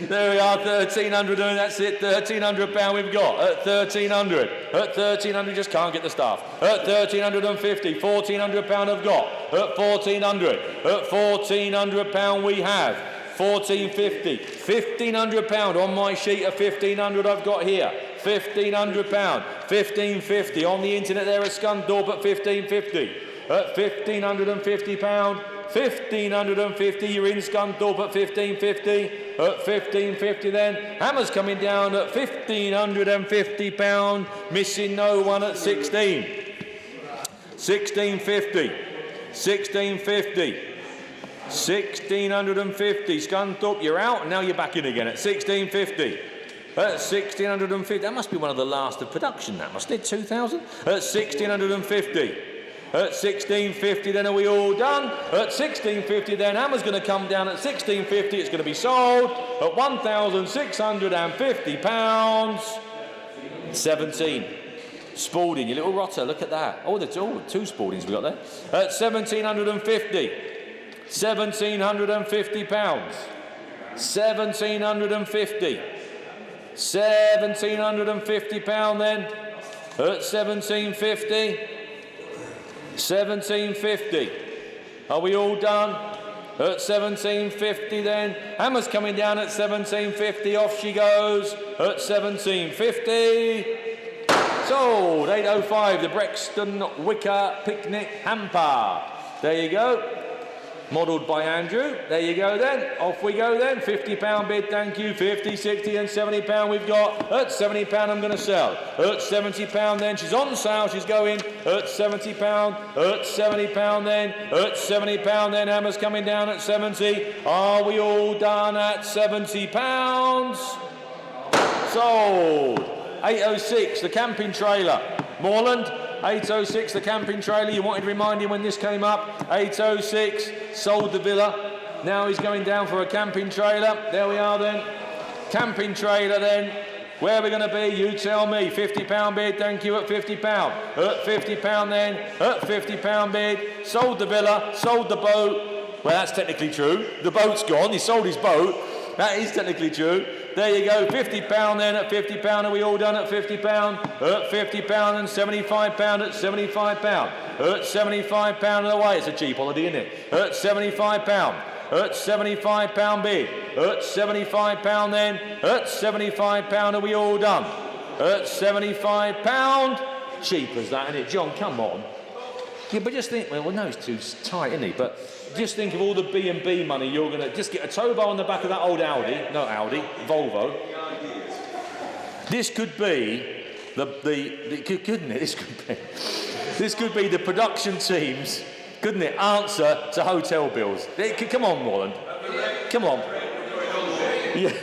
There we are, 1,300, and that's it. £1,300 we've got. At 1,300. At 1,300, just can't get the staff. At 1,350. £1,400 I've got. At 1,400. At £1,400 we have. 1,450. £1,500 on my sheet of 1,500 I've got here. £1,500. 1,550 on the internet there at Scunthorpe at 1,550. At £1,550. 1,550, you're in Scunthorpe at 1,550. At 1,550 then. Hammer's coming down at £1,550. Missing no one at 16. 1,650. 1,650. 1,650. Scunthorpe, you're out, and now you're back in again at 1,650. At 1,650. That must be one of the last of production, that must it? 2,000? At 1,650. At 1,650 then, are we all done? At 1,650 then, Hammer's going to come down at 1,650. It's going to be sold at £1,650. 17. Spalding, you little rotter, look at that. Oh, there's two Spaldings we got there. At 1,750. £1,750. 1,750. £1,750 then. At 1,750. 1,750. Are we all done? At 1,750 then. Hammer's coming down at 1,750. Off she goes at 1,750. Sold. 805. The Brexton Wicker Picnic Hamper. There you go. Modelled by Andrew. There you go then. Off we go then. £50 bid, thank you. 50, 60 and £70 we've got. At £70 I'm going to sell. At £70 then. She's on sale, she's going. At £70. At £70 then. At £70 then. Hammer's coming down at 70. Are we all done at £70? Sold. 806, the camping trailer. Moreland. 806, the camping trailer. You wanted reminding when this came up. 806, sold the villa. Now he's going down for a camping trailer. There we are then. Camping trailer then. Where are we going to be? You tell me. £50 bid, thank you, at £50. At £50 then. At £50 bid. Sold the villa, sold the boat. Well, that's technically true. The boat's gone. He sold his boat. That is technically true. There you go. £50 then. At £50. Are we all done at £50? At £50 and £75 at £75. At £75 and away. It's a cheap holiday, isn't it? At £75. At £75 bid. At £75 then. At £75 are we all done? At £75. Cheap as that, isn't it? John, come on. Yeah, but just think, well, no, it's too tight, isn't it? But just think of all the B&B money you're going to... Just get a tow bar on the back of that old Volvo. This could be couldn't it? This could be the production team's, couldn't it, answer to hotel bills. Come on, Morland. Come on. Yeah.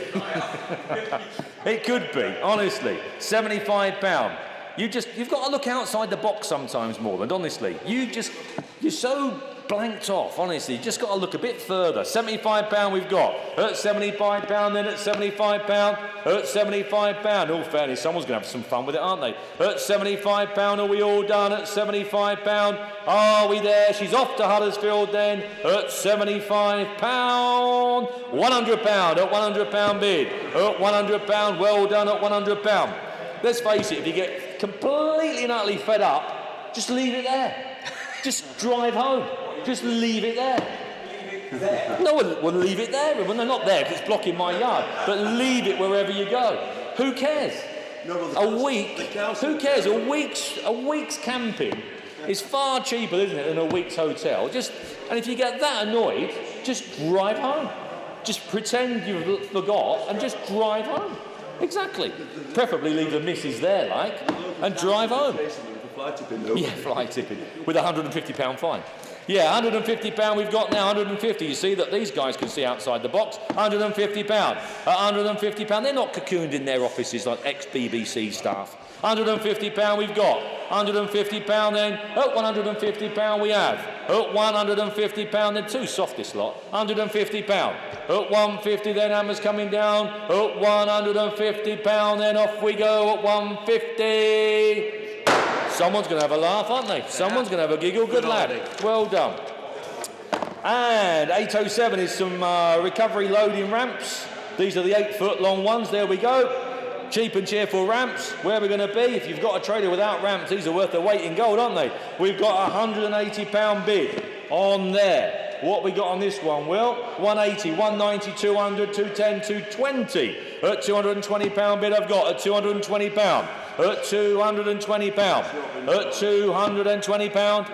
It could be, honestly. £75. You've got to look outside the box sometimes, Morland, honestly. You're so blanked off, honestly. You've just got to look a bit further. £75 we've got. At £75 then, at £75. At £75. In all fairness, someone's going to have some fun with it, aren't they? At £75, are we all done? At £75. Are we there? She's off to Huddersfield then. At £75. £100 at £100 bid. At £100, well done at £100. Let's face it, if you get completely and utterly fed up, just leave it there. Just drive home. Just leave it there. No, we'll leave it there. Well, no, not there because it's blocking my yard. But leave it wherever you go. Who cares? A week. Who cares? A week's camping is far cheaper, isn't it, than a week's hotel? And if you get that annoyed, just drive home. Just pretend you forgot and just drive home. Exactly. Preferably leave the missus there, and drive home. Yeah, fly tipping with a £150 fine. Yeah, £150 we've got now, 150. You see that these guys can see outside the box. £150. At £150, they're not cocooned in their offices like ex-BBC staff. £150 we've got. £150 then. At £150 we have. At £150 then, too soft this lot. £150. At £150 then, hammers coming down. At £150 then, off we go at £150. Someone's going to have a laugh, aren't they? Someone's going to have a giggle. Good lad. Well done. And 807 is some recovery loading ramps. These are the 8-foot long ones. There we go. Cheap and cheerful ramps. Where are we going to be? If you've got a trailer without ramps, these are worth their weight in gold, aren't they? We've got a £180 bid on there. What we got on this one, Will? 180, 190, 200, 210, 220. At £220 bid I've got at £220. At £220. At £220.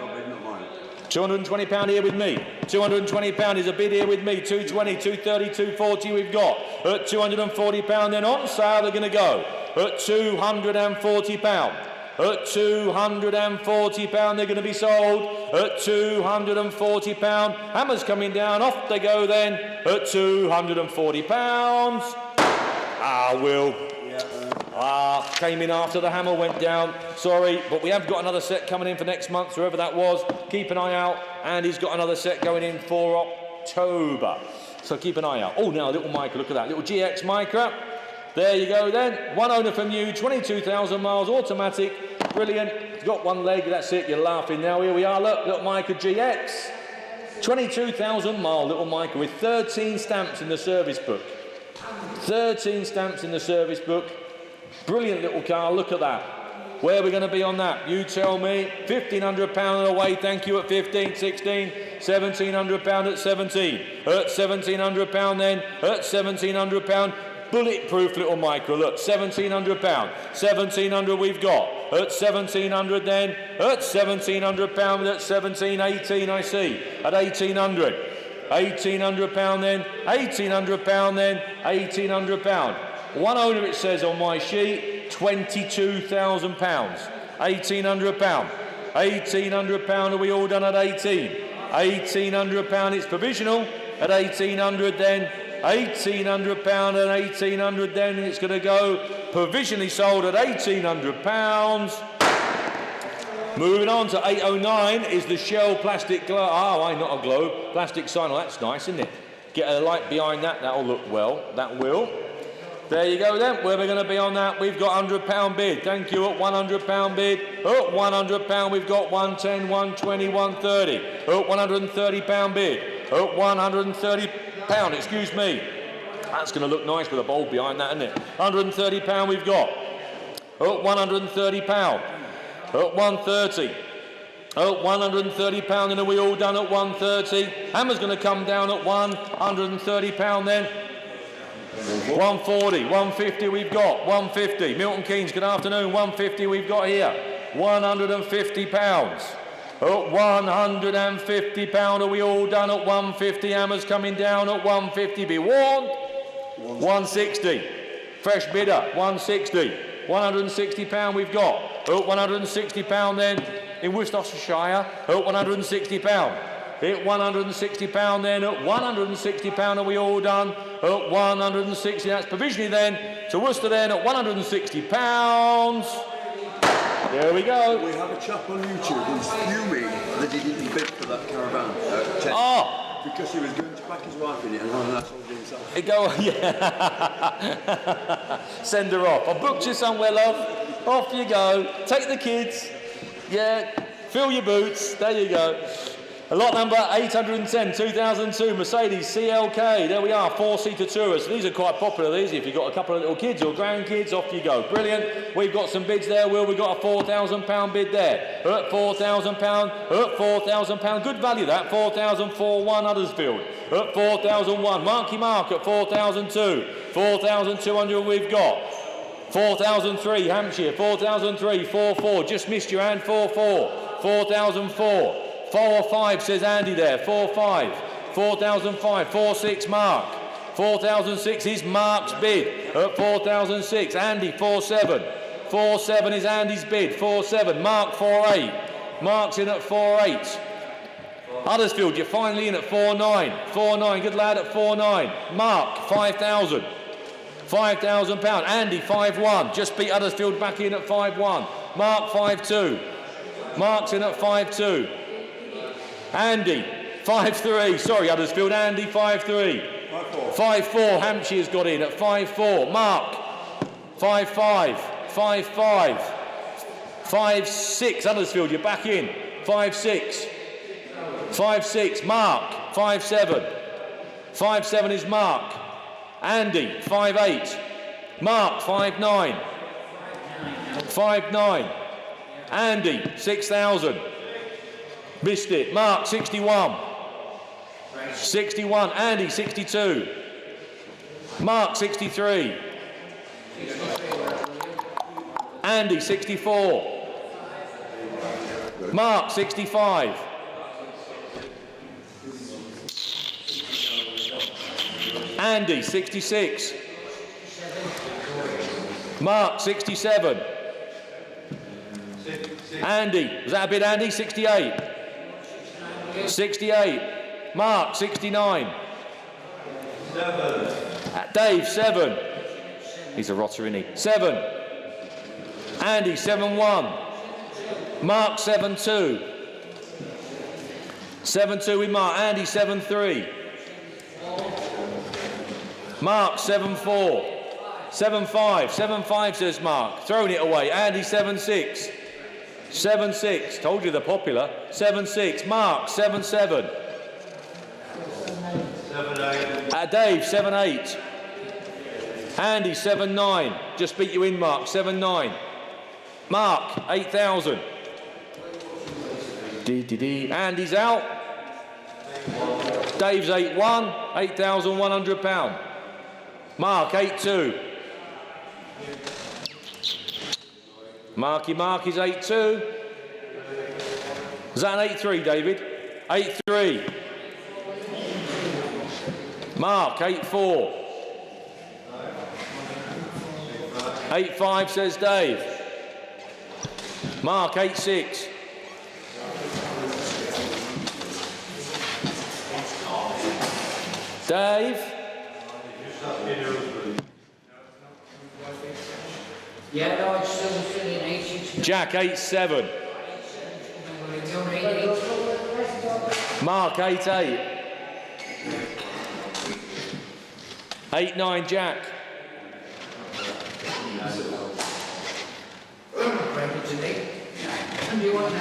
£220 here with me. £220 is a bid here with me. 220, 230, 240 we've got. At £240 then on sale they're going to go. At £240. At £240 they're going to be sold. At £240. Hammers coming down. Off they go then. At £240. Will. Came in after the hammer went down. Sorry, but we have got another set coming in for next month, whoever that was. Keep an eye out. And he's got another set going in for October. So keep an eye out. Oh, now, little Micra, look at that. Little GX Micra. There you go then. One owner from you, 22,000 miles, automatic. Brilliant. It's got one leg, that's it. You're laughing now. Here we are, look. Little Micra GX. 22,000 mile little Micra with 13 stamps in the service book. 13 stamps in the service book. Brilliant little car, look at that. Where are we going to be on that? You tell me. £1,500 away, thank you, at 15, 16, £1,700 at 17. At £1,700 then, at £1,700. Bulletproof little Micra, look, £1,700. £1,700 we've got. At £1,700 then, at £1,700, at 17, 18 I see. At £1,800. £1,800 then, £1,800 then, £1,800. One owner, it says on my sheet, £22,000. £1,800. £1,800, are we all done at 18? £1,800, it's provisional. At 1,800 then, £1,800 and 1,800 then, it's going to go provisionally sold at £1,800. Moving on to 809 is the Shell plastic globe. Not a globe. Plastic sign. Oh, that's nice, isn't it? Get a light behind that, that'll look well, that will. There you go then, where we're going to be on that, we've got £100 bid, thank you, at £100 bid, at £100 we've got 110, 120, 130, at £130 bid, at £130, excuse me. That's going to look nice with a bulb behind that, isn't it? £130 we've got, at £130, at 130. At £130, and are we all done at 130? Hammer's going to come down at £130 then. 140, 150 we've got, 150. Milton Keynes, good afternoon, 150 we've got here. £150. At £150, are we all done at 150? Hammer's coming down at 150. Be warned. 160. Fresh bidder, 160. £160 we've got. At £160 then. In Worcestershire, at £160. At £160 then, at £160 are we all done? At 160, that's provisionally then, to Worcester then at £160. There we go. We have a chap on YouTube who's fuming that he didn't bid for that caravan. Because he was going to pack his wife in it and that's all himself. Yeah. Send her off. I booked you somewhere, love. Off you go. Take the kids. Yeah, fill your boots. There you go. Lot number 810, 2002, Mercedes CLK. There we are, 4-seater tourists. These are quite popular, these. If you've got a couple of little kids or grandkids, off you go. Brilliant. We've got some bids there, Will. We've got a £4,000 bid there. At £4,000, at £4,000. Good value, that. 4,041 Huddersfield. At 4,001. Marky Mark at 4,002. 4,200 we've got. 4,003, Hampshire, 4,003, 4-4, just missed your hand, 4-4, 4,004, 4-5 says Andy there, 4-5, 4,005, 4-6 Mark, 4,006 is Mark's bid, at 4,006, Andy 4-7, 4-7 is Andy's bid, 4-7, Mark 4-8, Mark's in at 4-8, Huddersfield, you're finally in at 4-9, 4-9, good lad at 4-9, Mark 5,000. £5,000. Andy 5-1. Just beat Huddersfield back in at 5-1. Mark 5-2. Mark's in at 5-2. Andy 5-3. Sorry Huddersfield. Andy 5-3. 5-4. Hampshire's got in at 5-4. Mark 5-5. 5-5. 5-6. Huddersfield, you're back in. 5-6. 5-6. Mark 5-7. 5-7 is Mark. Andy, 5-8. Mark, 5-9. 5-9. Andy, 6,000. Missed it. Mark, 61. 61. Andy, 62. Mark, 63. Andy, 64. Mark, 65. Andy, 66. Mark, 67. Andy, was that a bid, Andy? 68. 68. Mark, 69. Dave, 7. He's a rotter, isn't he? 7. Andy, 7-1. Mark, 7-2. 7-2 with Mark. Andy, 7-3. Mark 7-4, 7-5, 7-5 says Mark, throwing it away. Andy 7-6, 7-6, told you they're popular. 7-6, Mark 7-7, 7-8, Dave 7-8, Andy 7-9, just beat you in Mark 7-9, Mark 8,000, Andy's out, Dave's 8-1, £8,100. Mark, 8-2. Marky Mark is 8-2. Was that an 8-3, David? 8-3. Mark, 8-4. 8-5 says Dave. Mark, 8-6. Dave? Yeah, no, it's still in 8-6. Jack, 8-7. Mark, 8-8. 8-9 Jack. Do you want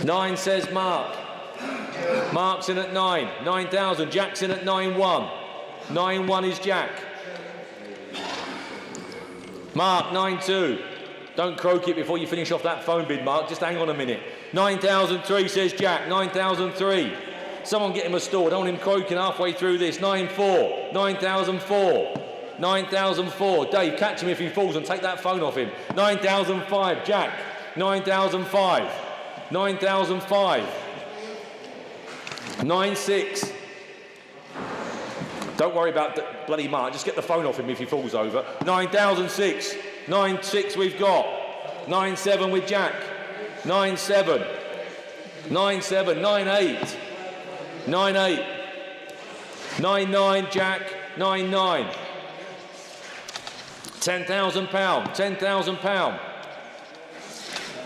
9 says Mark. Mark's in at 9. 9,000. Jack's in at 9-1. 9-1 is Jack. Mark, 9-2. Don't croak it before you finish off that phone bid, Mark. Just hang on a minute. 9,003 says Jack. 9,003. Someone get him a stall. Don't want him croaking halfway through this. 9-4. 9,004. 9,004. Dave, catch him if he falls and take that phone off him. 9,005. Jack. 9,005. 9,005. 9-6. Don't worry about the bloody Mark. Just get the phone off him if he falls over. 9,006. 9-6 we've got. 9-7 with Jack. 9-7. 9-7. 9-8. 9-8. 9-9 Jack. 9-9. £10,000. £10,000.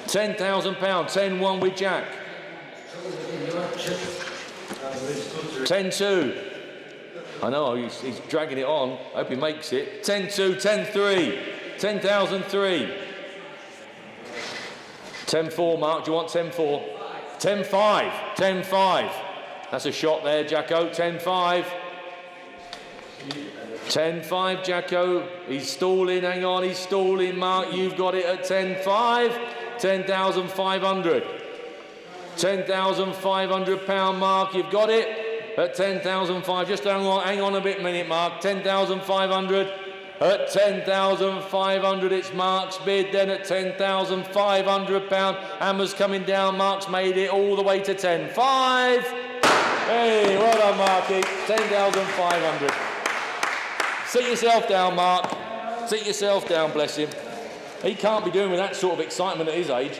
£10,000. 10-1 with Jack. 10-2. I know, he's dragging it on. I hope he makes it. 10-2, 10-3. 10,003. 10-4, Mark. Do you want 10-4? 10-5. 10-5. That's a shot there, Jacko. 10-5. 10-5, Jacko. He's stalling. Hang on, he's stalling, Mark. You've got it at 10-5. 10,500. £10,500, Mark. You've got it at 10,500. Just hang on a minute, Mark. 10,500. At 10,500, it's Mark's bid. Then at £10,500, Hammer's coming down. Mark's made it all the way to 10.5. Hey, well done, Marky. 10,500. Sit yourself down, Mark. Sit yourself down, bless him. He can't be doing with that sort of excitement at his age.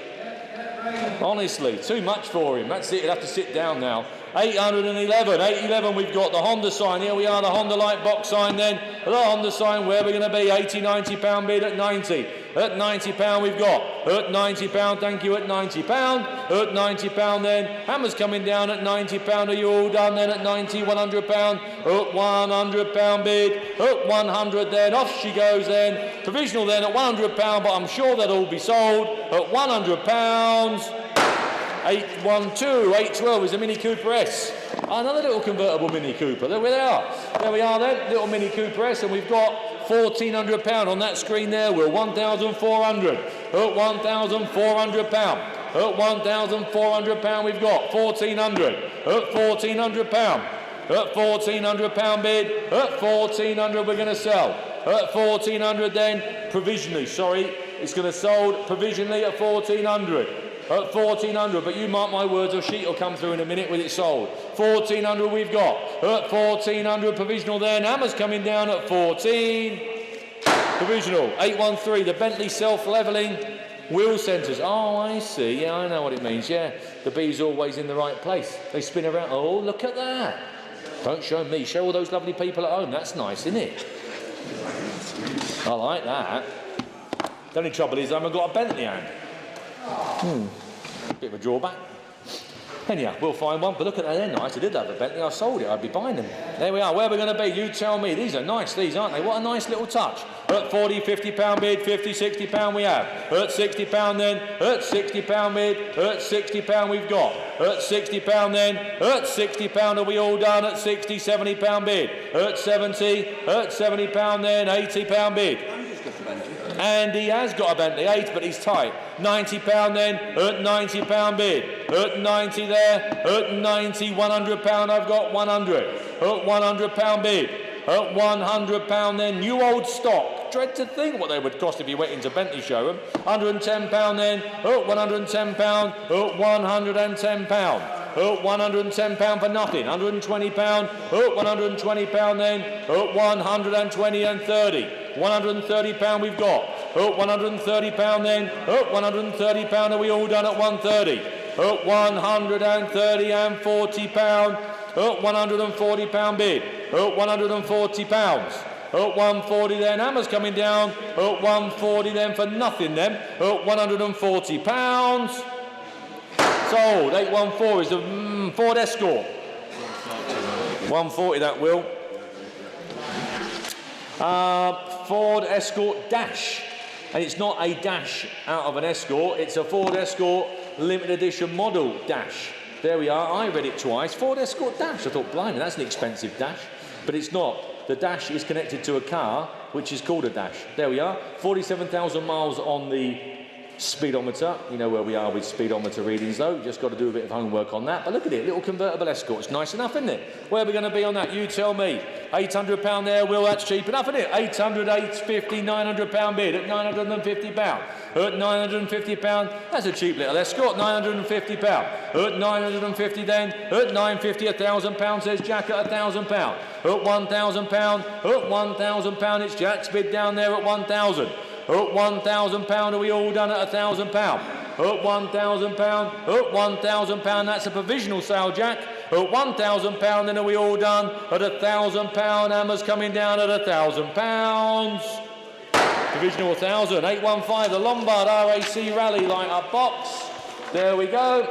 Honestly, too much for him. That's it, he'll have to sit down now. 811, 811 we've got the Honda sign. Here we are, the Honda light box sign then. The Honda sign, where we're going to be, £80, £90 bid at 90. At £90 we've got. At £90, thank you, at £90. At £90 then. Hammer's coming down at £90. Are you all done then at 90, £100? At £100 bid. At 100 then. Off she goes then. Provisional then at £100, but I'm sure that'll all be sold. At £100. 812, 812 is a Mini Cooper S. Another little convertible Mini Cooper. There we are. There we are then, little Mini Cooper S, and we've got £1,400 on that screen there. We're 1,400. At £1,400. At £1,400 we've got 1,400. At £1,400. At £1,400 bid. At 1,400 we're going to sell. At 1,400 then, provisionally, sorry, it's going to sold provisionally at 1,400. At 1,400, but you mark my words, a sheet will come through in a minute with it sold. 1,400 we've got. At 1,400, provisional then. Hammer's coming down at 14. Provisional, 813, the Bentley self-levelling wheel centres. Oh, I see. Yeah, I know what it means. Yeah, the bee's always in the right place. They spin around. Oh, look at that. Don't show me. Show all those lovely people at home. That's nice, isn't it? I like that. The only trouble is I haven't got a Bentley hand. Bit of a drawback. Anyhow, we'll find one. But look at that, they're nice. I did have a Bentley. I sold it. I'd be buying them. There we are. Where are we going to be? You tell me. These are nice, these, aren't they? What a nice little touch. At 40, £50 bid, £50, £60 we have. At £60 then. At £60 bid. At £60 we've got. At £60 then. At £60 are we all done? At £60, £70 bid. At 70. At £70 then. £80 bid. And he has got a Bentley 8, but he's tight. £90 then. At £90 bid. At 90 there. At 90, £100 I've got 100. At £100 bid. At £100 then. New old stock. Dread to think what they would cost if you went into Bentley showroom. £110 then. At £110. At £110. At £110 for nothing. £120. At £120 then. At 120 and 30. £130 we've got. At £130 then. At £130 are we all done at 130? At 130 and £40. At £140 bid. At £140. At 140 then. Hammer's coming down. At 140 then for nothing then. At £140. Sold. 814 is the Ford Escort. 140 that will. Ford Escort Dash. And it's not a dash out of an Escort, it's a Ford Escort limited edition model dash. There we are, I read it twice. Ford Escort Dash. I thought, blimey, that's an expensive dash. But it's not. The dash is connected to a car, which is called a dash. There we are. 47,000 miles on the speedometer. You know where we are with speedometer readings, though. You've just got to do a bit of homework on that. But look at it, little convertible Escort. It's nice enough, isn't it? Where are we going to be on that? You tell me. £800 there, Will. That's cheap enough, isn't it? 800, 850, £900 bid at £950. At £950, that's a cheap little Escort. £950. At £950 then. At £950, £1,000, says Jack at £1,000. At £1,000. At £1,000, it's Jack's bid down there at £1,000. At £1,000, are we all done at £1,000? At £1,000, at £1,000, that's a provisional sale, Jack. At £1,000, then are we all done? At £1,000, Hammer's coming down at £1,000. Provisional 1,000. 815, the Lombard RAC Rally light up box. There we go.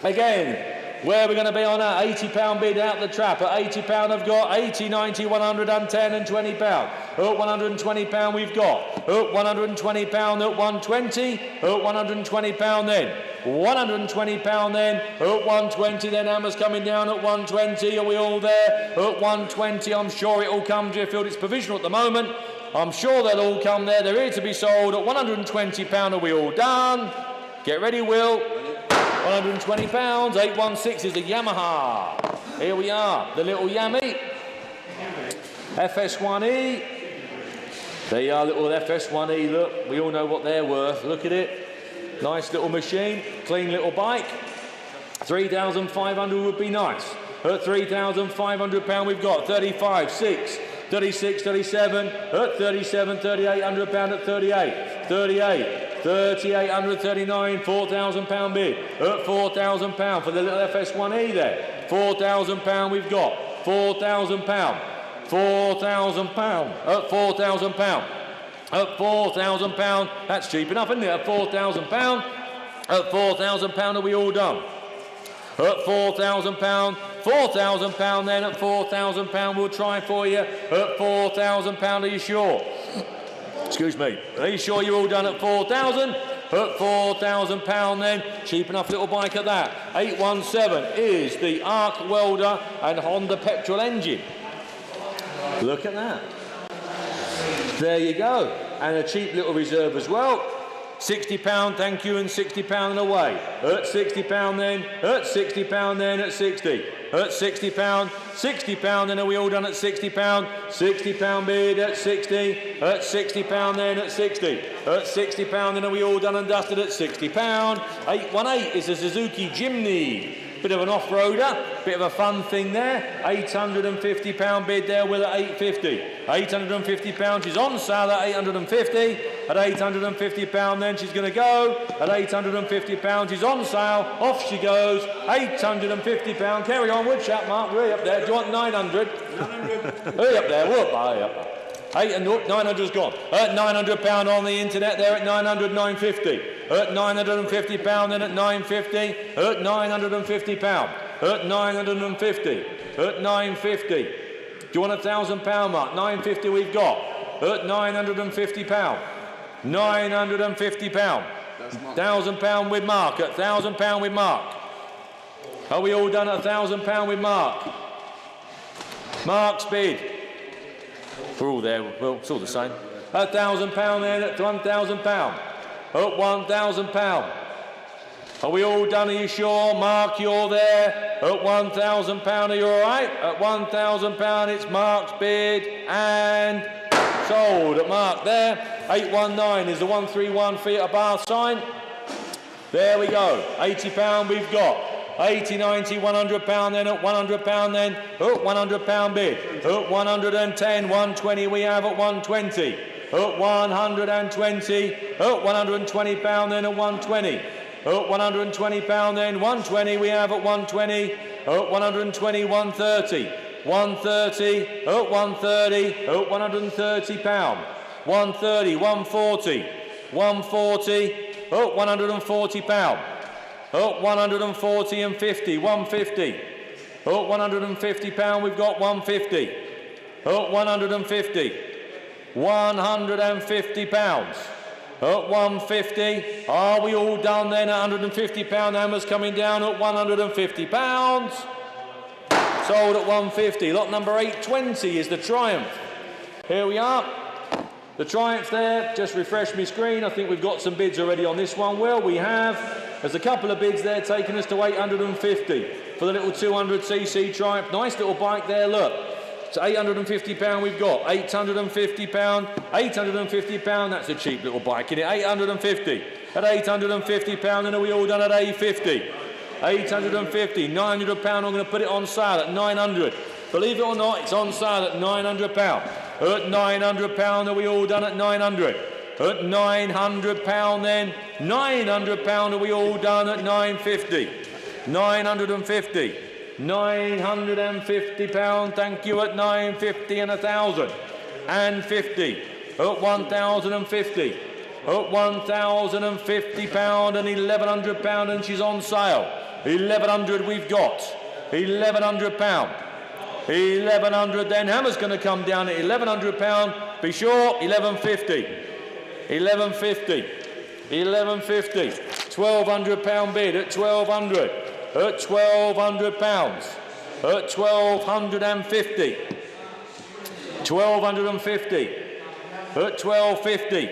Again. Where are we going to be on that? £80 bid out the trap. At £80 I've got 80, 90, 110 and £20. At £120 we've got. At £120 at 120. At £120 then. £120 then. At 120 then. Hammer's coming down at 120. Are we all there? At 120 I'm sure it all comes. Deerfield, it's provisional at the moment. I'm sure they'll all come there. They're here to be sold. At £120 are we all done? Get ready, Will. £120, 816 is the Yamaha. Here we are, the little Yami. FS1E. There you are, little FS1E, look. We all know what they're worth. Look at it. Nice little machine, clean little bike. 3,500 would be nice. At £3,500 we've got 35, 6, 36, 37, at 37, £3,800 at 38, 38. 3,800, 39, £4,000 bid. At £4,000 for the little FS1E there. £4,000 we've got. £4,000. £4,000. At £4,000. At £4,000. That's cheap enough, isn't it? At £4,000. At £4,000 are we all done? At £4,000. £4,000 then. At £4,000 we'll try for you. At £4,000 are you sure? Excuse me. Are you sure you're all done at 4,000? At £4,000 then. Cheap enough little bike at that. 817 is the Arc Welder and Honda petrol engine. Look at that. There you go. And a cheap little reserve as well. £60, thank you, and £60 and away. At £60 then. At £60 then. At 60. At £60, £60 then. Are we all done at £60? £60 bid at 60. At £60 then. At 60. At £60 then. Are we all done and dusted at £60? 818 is a Suzuki Jimny. Bit of an off-roader, bit of a fun thing there. £850 bid there with at 850. £850, she's on sale at 850. At £850 then she's going to go. At £850 she's on sale, off she goes. £850, carry on with chat, Mark, way up there. Do you want 900? 900. Way up there, whoop, way up. 900's gone. At £900 on the internet there at 900, 950. At £950 then at 950. At £950. At 950. At 950. Do you want £1,000, Mark? 950 we've got. At £950. £950. £1,000 with Mark. At £1,000 with Mark. Are we all done at £1,000 with Mark? Mark's bid. We're all there. Well, it's all the same. At £1,000 then at £1,000. At £1,000. Are we all done? Are you sure? Mark, you're there. At £1,000, are you all right? At £1,000, it's Mark's bid and sold. At Mark there. 819 is the 131 Fiat bar sign. There we go. £80 we've got. 80, 90, £100 then, at £100 then, at £100 bid. At 110, 120 we have at 120. At 120, at £120 then at 120. At £120 then, 120 we have at 120. At 120, 130. 130, at 130, at £130. 130, 140. 140, at £140. At 140 and 50, 150. At £150 we've got 150. At 150. At £150. At 150, are we all done then? £150 hammers coming down at £150. Sold at 150. Lot number 820 is the Triumph. Here we are. The Triumph there. Just refresh my screen. I think we've got some bids already on this one. Well, we have. There's a couple of bids there taking us to 850 for the little 200cc Triumph. Nice little bike there, look. It's £850 we've got. £850. £850, that's a cheap little bike, isn't it? 850. At £850, and are we all done at 850? 850, £900, I'm going to put it on sale at 900. Believe it or not, it's on sale at £900. At £900, are we all done at 900? At £900 then, £900, are we all done at 950? 950. £950, thank you, at 950 and 1,000. And 50. At 1,050. At £1,050 and £1,100, and she's on sale. 1,100 we've got. £1,100. 1,100 then. Hammer's going to come down at £1,100. Be sure, 1,150. 1,150. 1,150. £1,200 bid at 1,200. At £1,200. At 1,250. 1,250. At 1,250.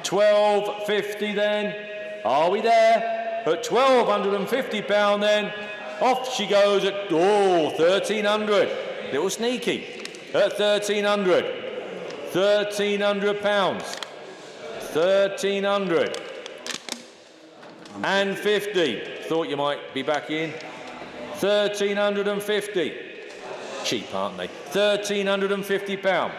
1,250 then. Are we there? At £1,250 then. Off she goes at, 1,300. Little sneaky. At 1,300. £1,300. 1,300. And 50. Thought you might be back in. 1,350. Cheap, aren't they? £1,350.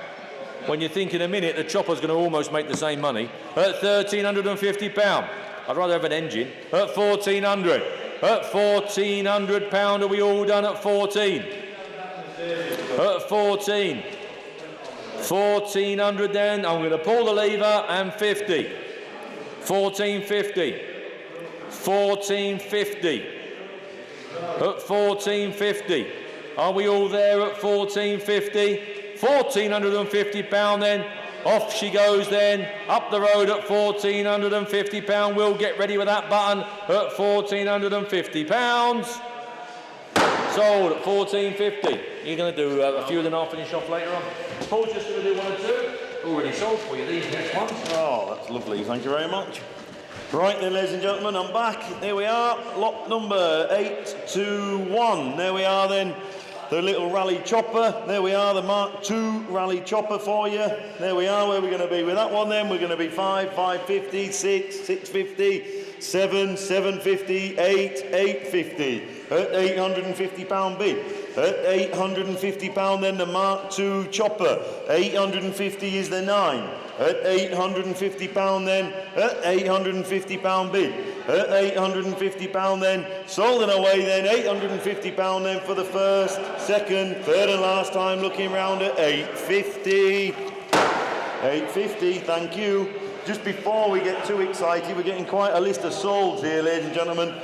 When you think in a minute the chopper's going to almost make the same money. At £1,350. I'd rather have an engine. At 1,400. At £1,400, are we all done at 14? At 14. 1,400 then. I'm going to pull the lever and 50. 1,450. 1,450. At 1,450. Are we all there at 1,450? £1,450 then. Off she goes then, up the road at £1,450. We'll get ready with that button at £1,450. Sold at £1,450. You're going to do a few of them, I'll finish off later on. Paul's just going to do one or two. Already sold for you, these next ones. Oh, that's lovely, thank you very much. Right then, ladies and gentlemen, I'm back. There we are, lot number 821. There we are then. The little rally chopper, there we are, the Mark II rally chopper for you. There we are, where we're going to be with that one then. We're going to be 5, 550, 6, 650, 7, 750, 8, 850. At £850 bid. At £850 then the Mark II chopper. 850 is the 9. At £850 then, at £850 bid. At £850 then, sold and away then, £850 then for the first, second, third and last time, looking round at £850. £850, thank you. Just before we get too excited, we're getting quite a list of solds here, ladies and gentlemen.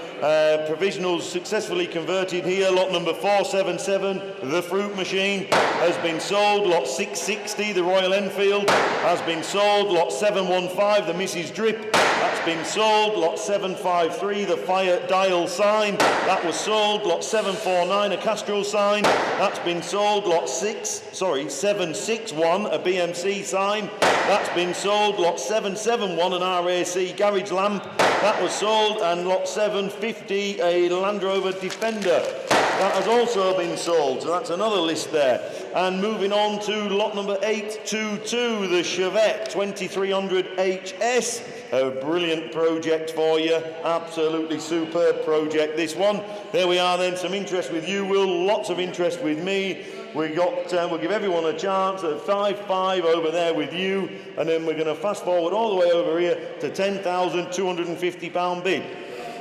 Provisionals successfully converted here. Lot number 477, the fruit machine, has been sold. Lot 660, the Royal Enfield, has been sold. Lot 715, the Mrs. Drip, that's been sold. Lot 753, the fire dial sign, that was sold. Lot 749, a Castrol sign, that's been sold. Lot 761, a BMC sign, that's been sold. Lot 771, an RAC garage lamp, that was sold. And lot 750, a Land Rover Defender, that has also been sold. So that's another list there. And moving on to lot number 822, the Chevette 2300 HS. A brilliant project for you. Absolutely superb project, this one. There we are then. Some interest with you, Will. Lots of interest with me. We'll give everyone a chance at 5-5 over there with you. And then we're going to fast forward all the way over here to £10,250 bid.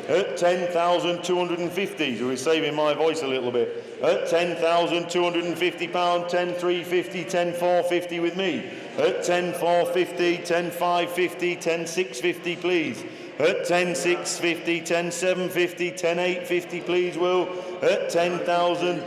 At £10,250, so we're saving my voice a little bit. At £10,250, 10,350, 10,450 with me. At 10,450, 10,550, 10,650, please. At 10,650, 10,750, 10,850, please, Will. At 10,000.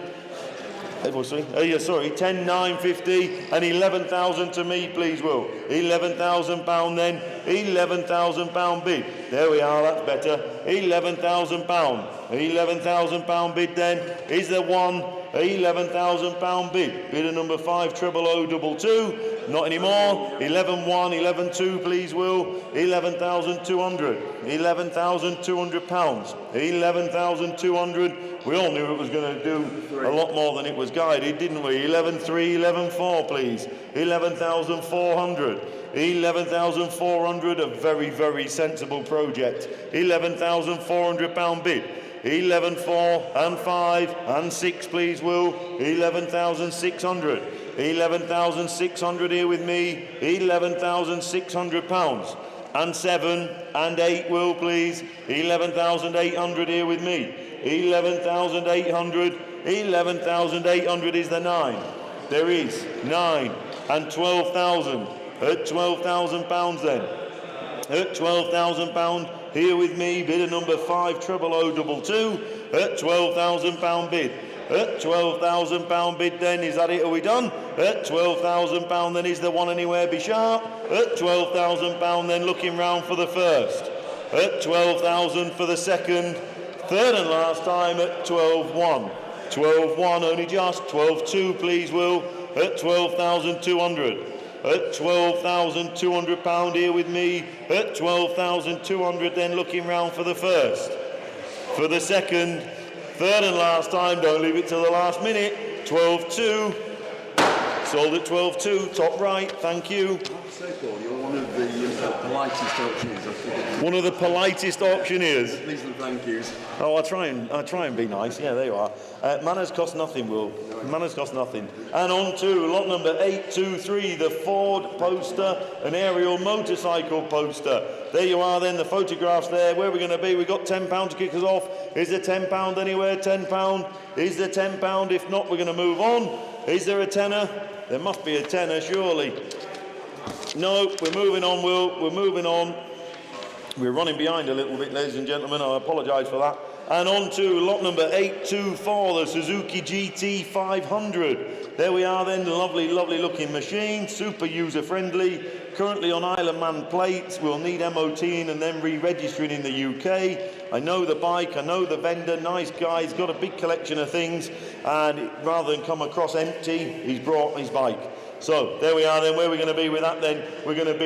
Sorry, 10,950 and 11,000 to me, please, Will. £11,000 then. £11,000 bid. There we are, that's better. £11,000. £11,000 bid then. Is there one? £11,000 bid. Bidder number 500022. Not anymore. 11,1, 11,2, please, Will. 11,200. £11,200. 11,200. We all knew it was going to do a lot more than it was guided, didn't we? 11,3, 11,4, please. 11,400. 11,400, a very, very sensible project. £11,400 bid. 11,4 and 5 and 6, please, Will. 11,600. 11,600 here with me. £11,600. And 7 and 8, Will, please. 11,800 here with me. 11,800. 11,800 is the 9. There is 9 and 12,000. At £12,000 then. At £12,000 here with me. Bidder number 500022. At £12,000 bid. At £12,000 bid then. Is that it? Are we done? At £12,000 then. Is there one anywhere? Be sharp. At £12,000 then. Looking round for the first. At 12,000 for the second. Third and last time at 12,1. 12,1 only just. 12,2 please, Will. At 12,200. At £12,200 here with me. At 12,200 then. Looking round for the first. For the second. Third and last time. Don't leave it till the last minute. 12,2. Sold at 12,2. Top right. Thank you. You're one of the politest auctioneers. One of the politest auctioneers. Please and thank yous. Oh, I try and be nice. Yeah, there you are. Manners cost nothing, Will. Manners cost nothing. And on to lot number 823, the Ford poster, an aerial motorcycle poster. There you are then, the photographs there. Where are we going to be? We've got £10 to kick us off. Is there £10 anywhere? £10? Is there £10? If not, we're going to move on. Is there a tenner? There must be a tenner, surely. No, we're moving on, Will. We're moving on. We're running behind a little bit, ladies and gentlemen. I apologise for that. And on to lot number 824, the Suzuki GT 500. There we are then, lovely, lovely looking machine, super user friendly. Currently on Isle of Man plates. We'll need MOTing and then re-registering in the UK. I know the bike, I know the vendor, nice guy. He's got a big collection of things, and rather than come across empty, he's brought his bike. So there we are then. Where are we going to be with that then? We're going to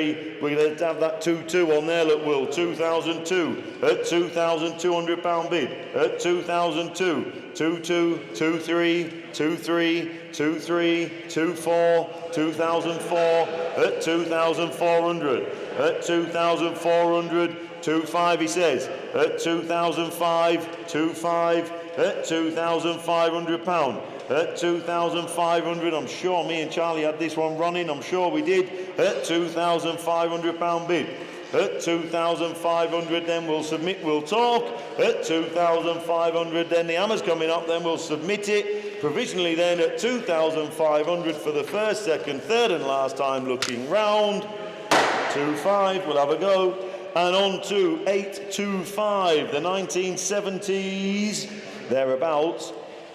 have that 2-2 on there, look, Will. 2002 at £2,200 bid. At 2002, 2-2, 2-3, 2-3, 2-3, 2-4, 2004 at 2,400. At 2,400, 2-5 he says. At 2005, 2-5 at £2,500. At 2,500, I'm sure me and Charlie had this one running, I'm sure we did. At £2,500 bid. At 2,500 then we'll submit, we'll talk. At 2,500 then the hammer's coming up, then we'll submit it. Provisionally then at 2,500 for the first, second, third and last time looking round. 2-5, we'll have a go. And on to 825, the 1970s, thereabouts.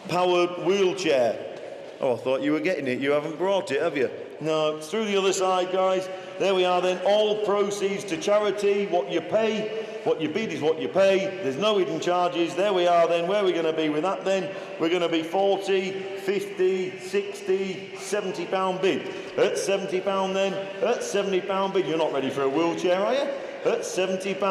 Powered wheelchair. Oh, I thought you were getting it. You haven't brought it, have you? No, it's through the other side, guys. There we are then. All proceeds to charity. What you pay, what you bid is what you pay. There's no hidden charges. There we are then. Where are we going to be with that then? We're going to be 40, 50, 60, £70 bid. At £70 then. At £70 bid. You're not ready for a wheelchair, are you? At £70.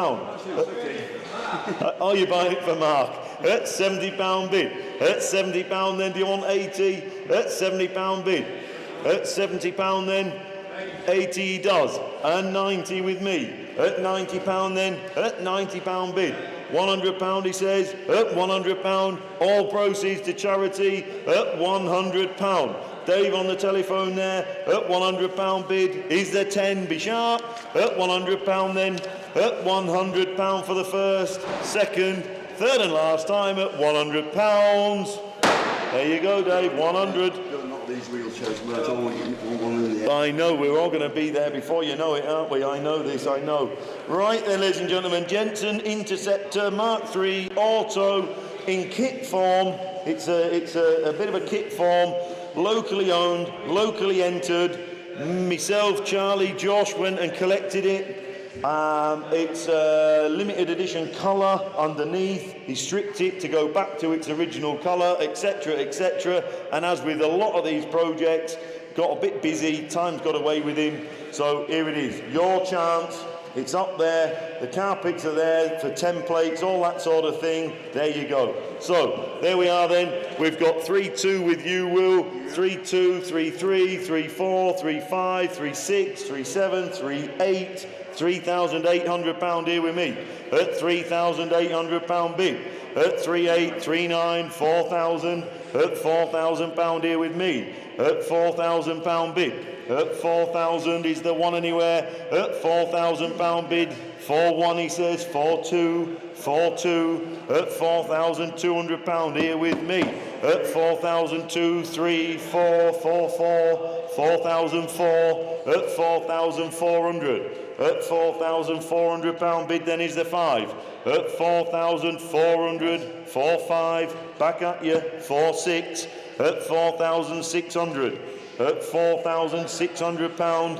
Are you buying it for Mark? At £70 bid. At £70 then, do you want 80? At £70 bid. At £70 then, 80 he does. And 90 with me. At £90 then, at £90 bid. £100 he says. At £100, all proceeds to charity. At £100. Dave on the telephone there. At £100 bid. Is there 10? Be sharp. At £100 then. At £100 for the first, second, third and last time at £100. There you go, Dave, 100. These wheelchairs, but I want one in the I know, we're all going to be there before you know it, aren't we? I know this, I know. Right then, ladies and gentlemen, Jensen Interceptor Mark III Auto in kit form. It's a bit of a kit form, locally owned, locally entered. Myself, Charlie, Josh went and collected it. It's a limited edition colour underneath. He stripped it to go back to its original colour, etc., etc. And as with a lot of these projects, got a bit busy, time's got away with him. So here it is, your chance. It's up there, the carpets are there for templates, all that sort of thing. There you go. So, there we are then. We've got 3-2 with you, Will. 3-2, 3-3, 3-4, 3-5, 3-6, 3-7, 3-8. £3,800 here with me. At £3,800 bid. At 3-8, 3-9, 4,000. At £4,000 here with me. At £4,000 bid. At 4,000 is the one anywhere. At £4,000 bid. 4-1 he says. 4-2. 4-2. At £4,200 here with me. At 4,002, 3, 4, 4, 4. 4,004. At 4,400. At £4,400 bid then is the 5. At 4,400. 4-5. Back at you. 4-6. At 4,600. At £4,600,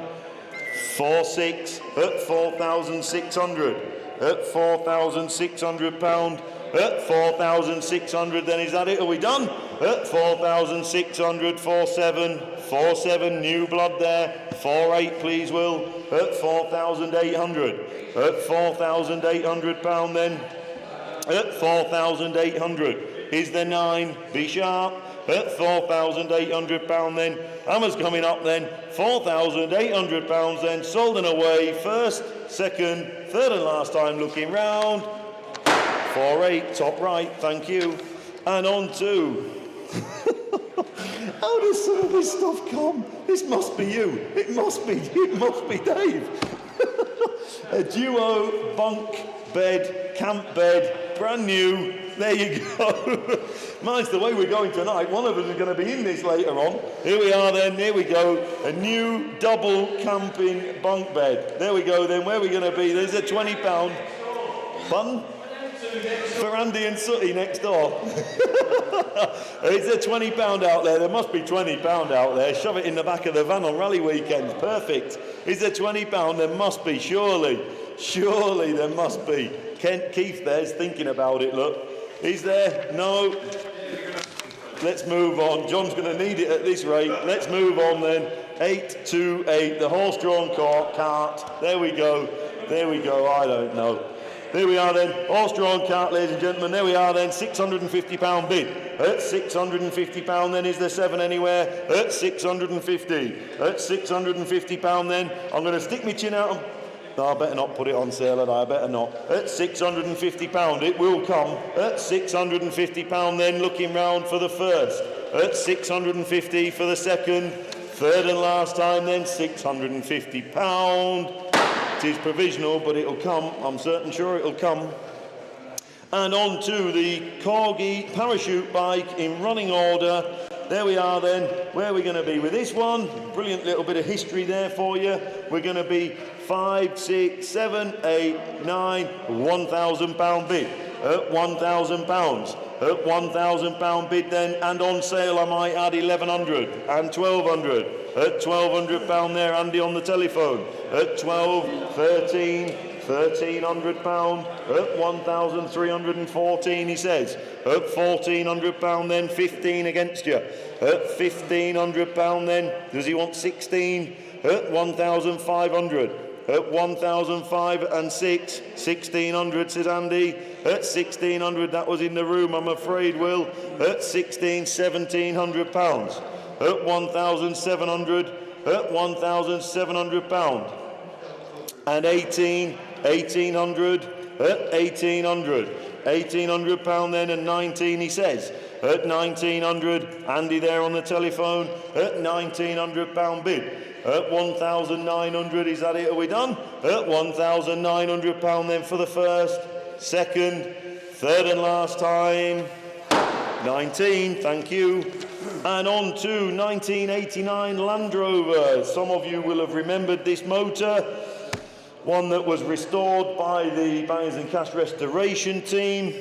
4-6, at 4,600, at £4,600, at 4,600, then is that it? Are we done? At 4,600, 4-7, 4-7, new blood there, 4-8 please Will, at 4,800, at £4,800 then, at 4,800 is the 9, be sharp. At £4,800 then. Hammer's coming up then. £4,800 then. Sold and away. First, second, third and last time looking round. 4-8, top right, thank you. And on to... How does some of this stuff come? This must be you. It must be Dave. A duo bunk bed, camp bed, brand new. There you go. Mine's the way we're going tonight. One of us is going to be in this later on. Here we are then, here we go. A new double camping bunk bed. There we go then, where are we going to be? There's a £20 bun for Andy and Sooty next door. It's a £20 out there. There must be £20 out there. Shove it in the back of the van on rally weekends. Perfect. Is there £20? There must be, surely. Surely there must be. Keith there's thinking about it, look. Is there? No. Let's move on. John's going to need it at this rate. Let's move on then. 8-2-8. The horse-drawn cart. There we go. There we go. I don't know. There we are then. Horse-drawn cart, ladies and gentlemen. There we are then. £650 bid. At £650 then is there 7 anywhere? At £650. At £650 then. I'm going to stick my chin out and... No, I better not put it on sale, I better not. At £650, it will come. At £650 then, looking round for the first. At £650 for the second. Third and last time then, £650. It is provisional, but it'll come. I'm certain sure it'll come. And on to the Corgi parachute bike in running order. There we are then. Where are we going to be with this one? Brilliant little bit of history there for you. We're going to be 5, 6, 7, 8, 9, £1,000 bid. At £1,000. At £1,000 bid then, and on sale I might add 1,100 and 1,200. At £1,200 there, Andy on the telephone. At 12, 13, £1,300. At 1,314 he says. At £1,400 then, 15 against you. At £1,500 then, does he want 16? At 1,500. At 1,006, 1,600 says Andy. At 1,600, that was in the room, I'm afraid, Will. At 1,700 At 1,700. At £1,700. And 1,800. At 1,800. £1,800 then, and 19 he says. At 1,900, Andy there on the telephone. At £1,900 bid. At 1,900, is that it? Are we done? At £1,900 then for the first, second, third and last time. 19, thank you. And on to 1989 Land Rover. Some of you will have remembered this motor. one that was restored by the Bangers and Cash restoration team.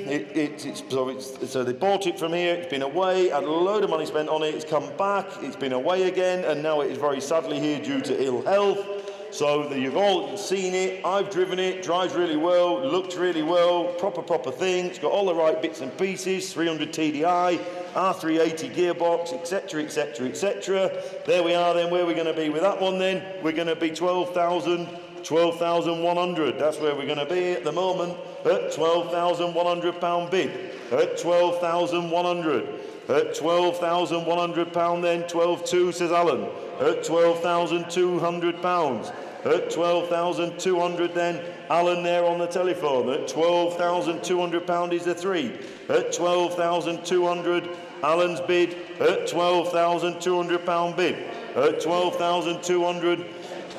So they bought it from here, it's been away, had a load of money spent on it, it's come back, it's been away again, and now it is very sadly here due to ill health. So you've all seen it, I've driven it, drives really well, looks really well, proper thing, it's got all the right bits and pieces, 300 TDI, R380 gearbox, etc, etc, etc. There we are then, where are we going to be with that one then? We're going to be 12,100. That's where we're going to be at the moment, at £12,100 bid. At 12,100. At £12,100 then, 12,2 says Alan. At £12,200. At 12,200 then, Alan there on the telephone. At £12,200 is the 3. At 12,200, Alan's bid. At £12,200 bid. At 12,200.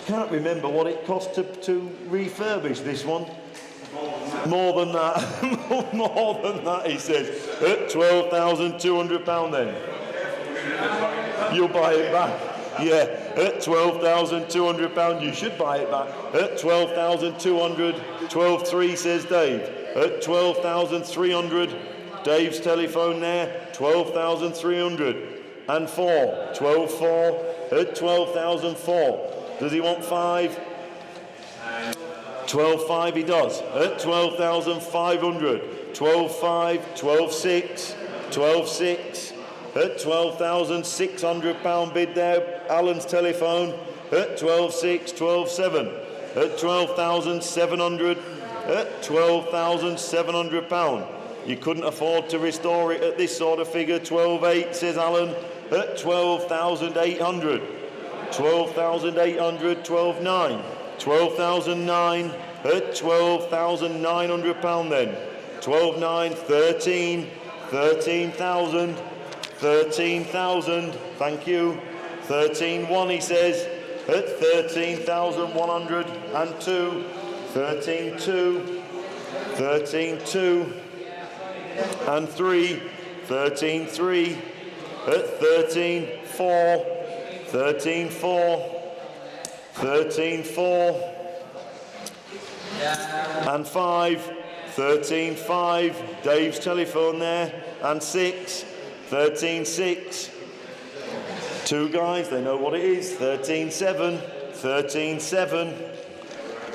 Can't remember what it cost to refurbish this one. More than that. More than that, he says. At £12,200 then. You'll buy it back. Yeah, at £12,200 you should buy it back. At 12,200, 12,3 says Dave. At 12,300, Dave's telephone there, 12,300. And 4, 12,4, at 12,004. Does he want 5? 12,5 he does. At 12,500. 12,5, 12,6, 12,6. At £12,600 bid there, Alan's telephone. At 12,6, 12,7. At 12,700. At £12,700. You couldn't afford to restore it at this sort of figure. 12,8 says Alan. At 12,800. 12,800, 12,9. 12,009 at £12,900 then. 12,9, 13, 13,000, 13,000, thank you. 13,1 he says, at 13,102, 13,2, 13,2, and 3, 13,3, at 13,4, 13,4, 13,4, and 5, 13,5, Dave's telephone there, and 6, 13,6. Two guys, they know what it is, 13,7, 13,7,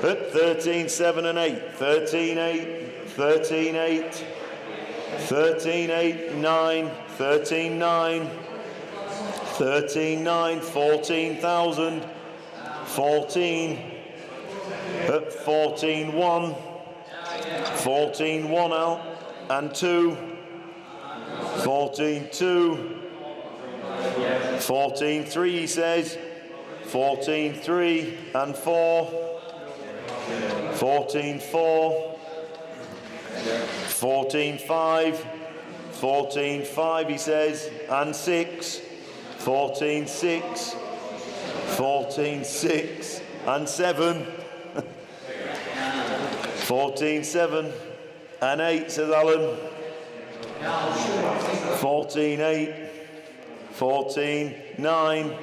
at 13,7 and 8, 13,8, 13,8, 13,8, 9, 13,9, 13,9, 14,000, 14, at 14,1, 14,1 out, and 2, 14,2, 14,3 he says, 14,3 and 4, 14,4, 14,5, 14,5 he says, and 6, 14,6, 14,6 and 7, 14,7 and 8 says Alan, 14,8, 14,9,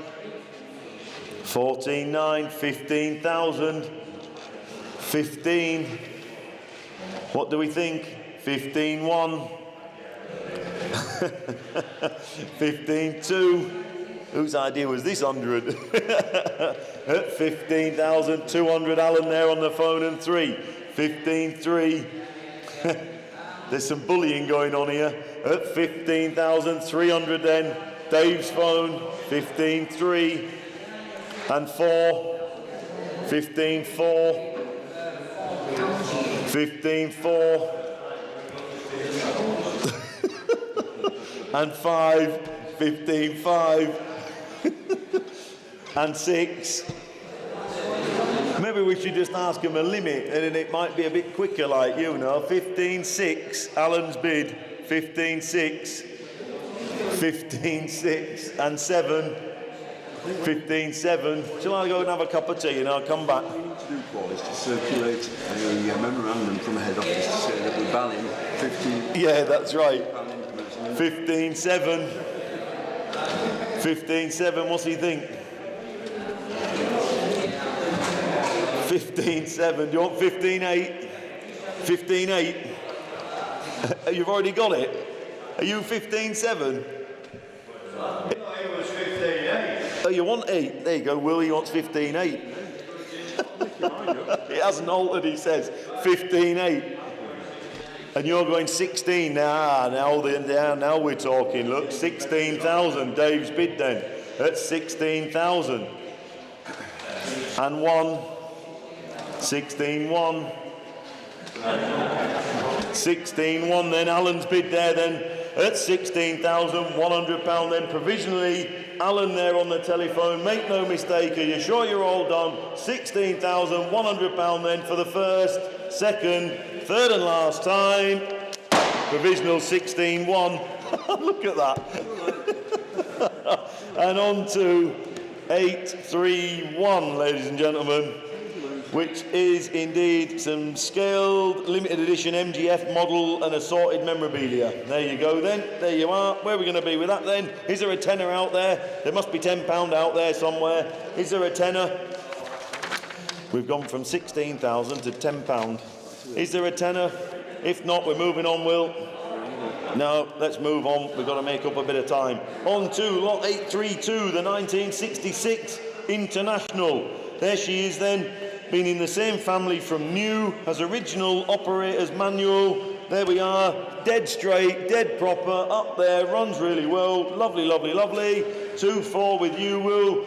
14,9, 15,000, 15, what do we think? 15,1, 15,2, whose idea was this 100? At 15,200, Alan there on the phone, and 3, 15,3, there's some bullying going on here. At 15,300 then, Dave's phone, 15,3, and 4, 15,4, 15,4, and 5, 15,5, and 6. Maybe we should just ask him a limit, and then it might be a bit quicker, like, you know. 15,6, Alan's bid, 15,6, 15,6, and 7, 15,7. Shall I go and have a cup of tea and I'll come back? What we need to do, Paul, is to circulate a memorandum from the head office to say that we're banning 15. Yeah, that's right. 15,7. 15,7, what's he think? 15.7. Do you want 15.8? 15.8. You've already got it. Are you 15.7? Oh, you want 8? There you go. Willie wants 15.8. It hasn't altered, he says. 15.8. And you're going 16 now. Now we're talking. Look, 16,000. Dave's bid then. That's 16,000. And 1. 16.1. 16.1 then. Alan's bid there then. That's £16,100 then. Provisionally, Alan there on the telephone. Make no mistake. Are you sure you're all done? £16,100 then for the first, second, third and last time. Provisional 16.1. Look at that. And on to 831, ladies and gentlemen, which is indeed some scaled limited edition MGF model and assorted memorabilia. There you go then. There you are. Where are we going to be with that then? Is there a tenner out there? There must be £10 out there somewhere. Is there a tenner? We've gone from 16,000 to £10. Is there a tenner? If not, we're moving on, Will. No, let's move on. We've got to make up a bit of time. On to lot 832, the 1966 International. There she is then. Been in the same family from new, has original operator's manual. There we are, dead straight, dead proper, up there, runs really well. Lovely, lovely, lovely. 2-4 with you, Will.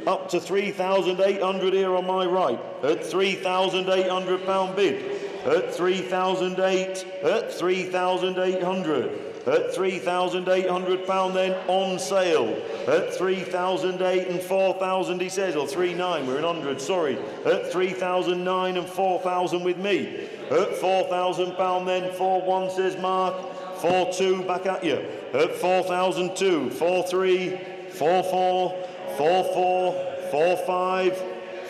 Up to 3,800 here on my right. At £3,800 bid. At 3,008, at 3,800. At £3,800 then on sale. At 3,008 and 4,000 he says, or 3,900, we're in 100, sorry. At 3,009 and 4,000 with me. At £4,000 then, 4,1 says Mark. 4,2 back at you. At 4,002, 4,3, 4,4, 4,4, 4,5,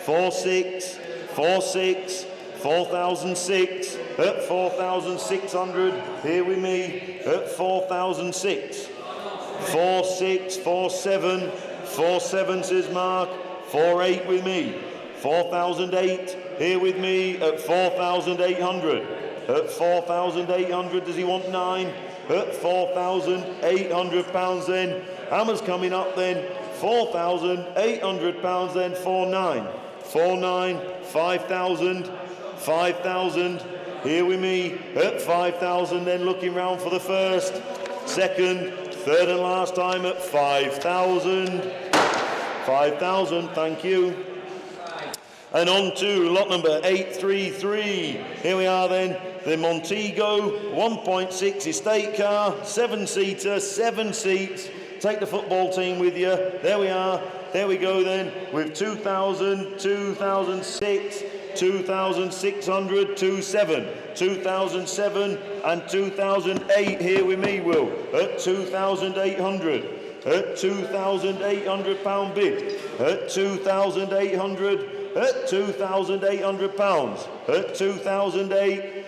4,6, 4,6, 4,006, at 4,600, here with me, at 4,006, 4,6, 4,7, 4,7 says Mark, 4,8 with me, 4,008, here with me, at 4,800, at 4,800, does he want 9? At £4,800 then, Hammer's coming up then, £4,800 then, 4,9, 4,9, 5,000, 5,000, here with me, at 5,000 then looking round for the first, second, third and last time at 5,000, 5,000, thank you. And on to lot number 833, here we are then, the Montego 1.6 estate car, 7-seater, 7 seats, take the football team with you, there we are, there we go then, with 2,000, 2006, 2,600, 27, 2007 and 2008 here with me, Will, at 2,800, at £2,800 bid, at 2,800, at £2,800, at 2008,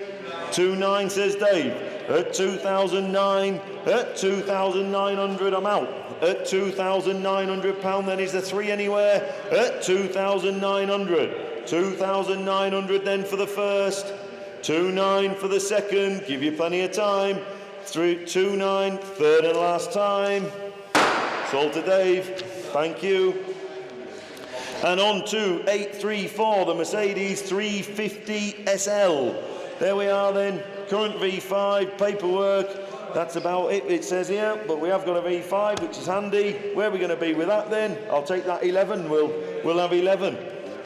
29 says Dave, at 2009, at 2,900 I'm out, at £2,900 then is the 3 anywhere, at 2,900. 2,900 then for the first, 2,900 for the second, give you plenty of time, 2,900, third and last time, sold to Dave, thank you. And on to 834, the Mercedes 350 SL, there we are then, current V5, paperwork, that's about it says here, but we have got a V5 which is handy. Where are we going to be with that then? I'll take that 11, we'll have 11.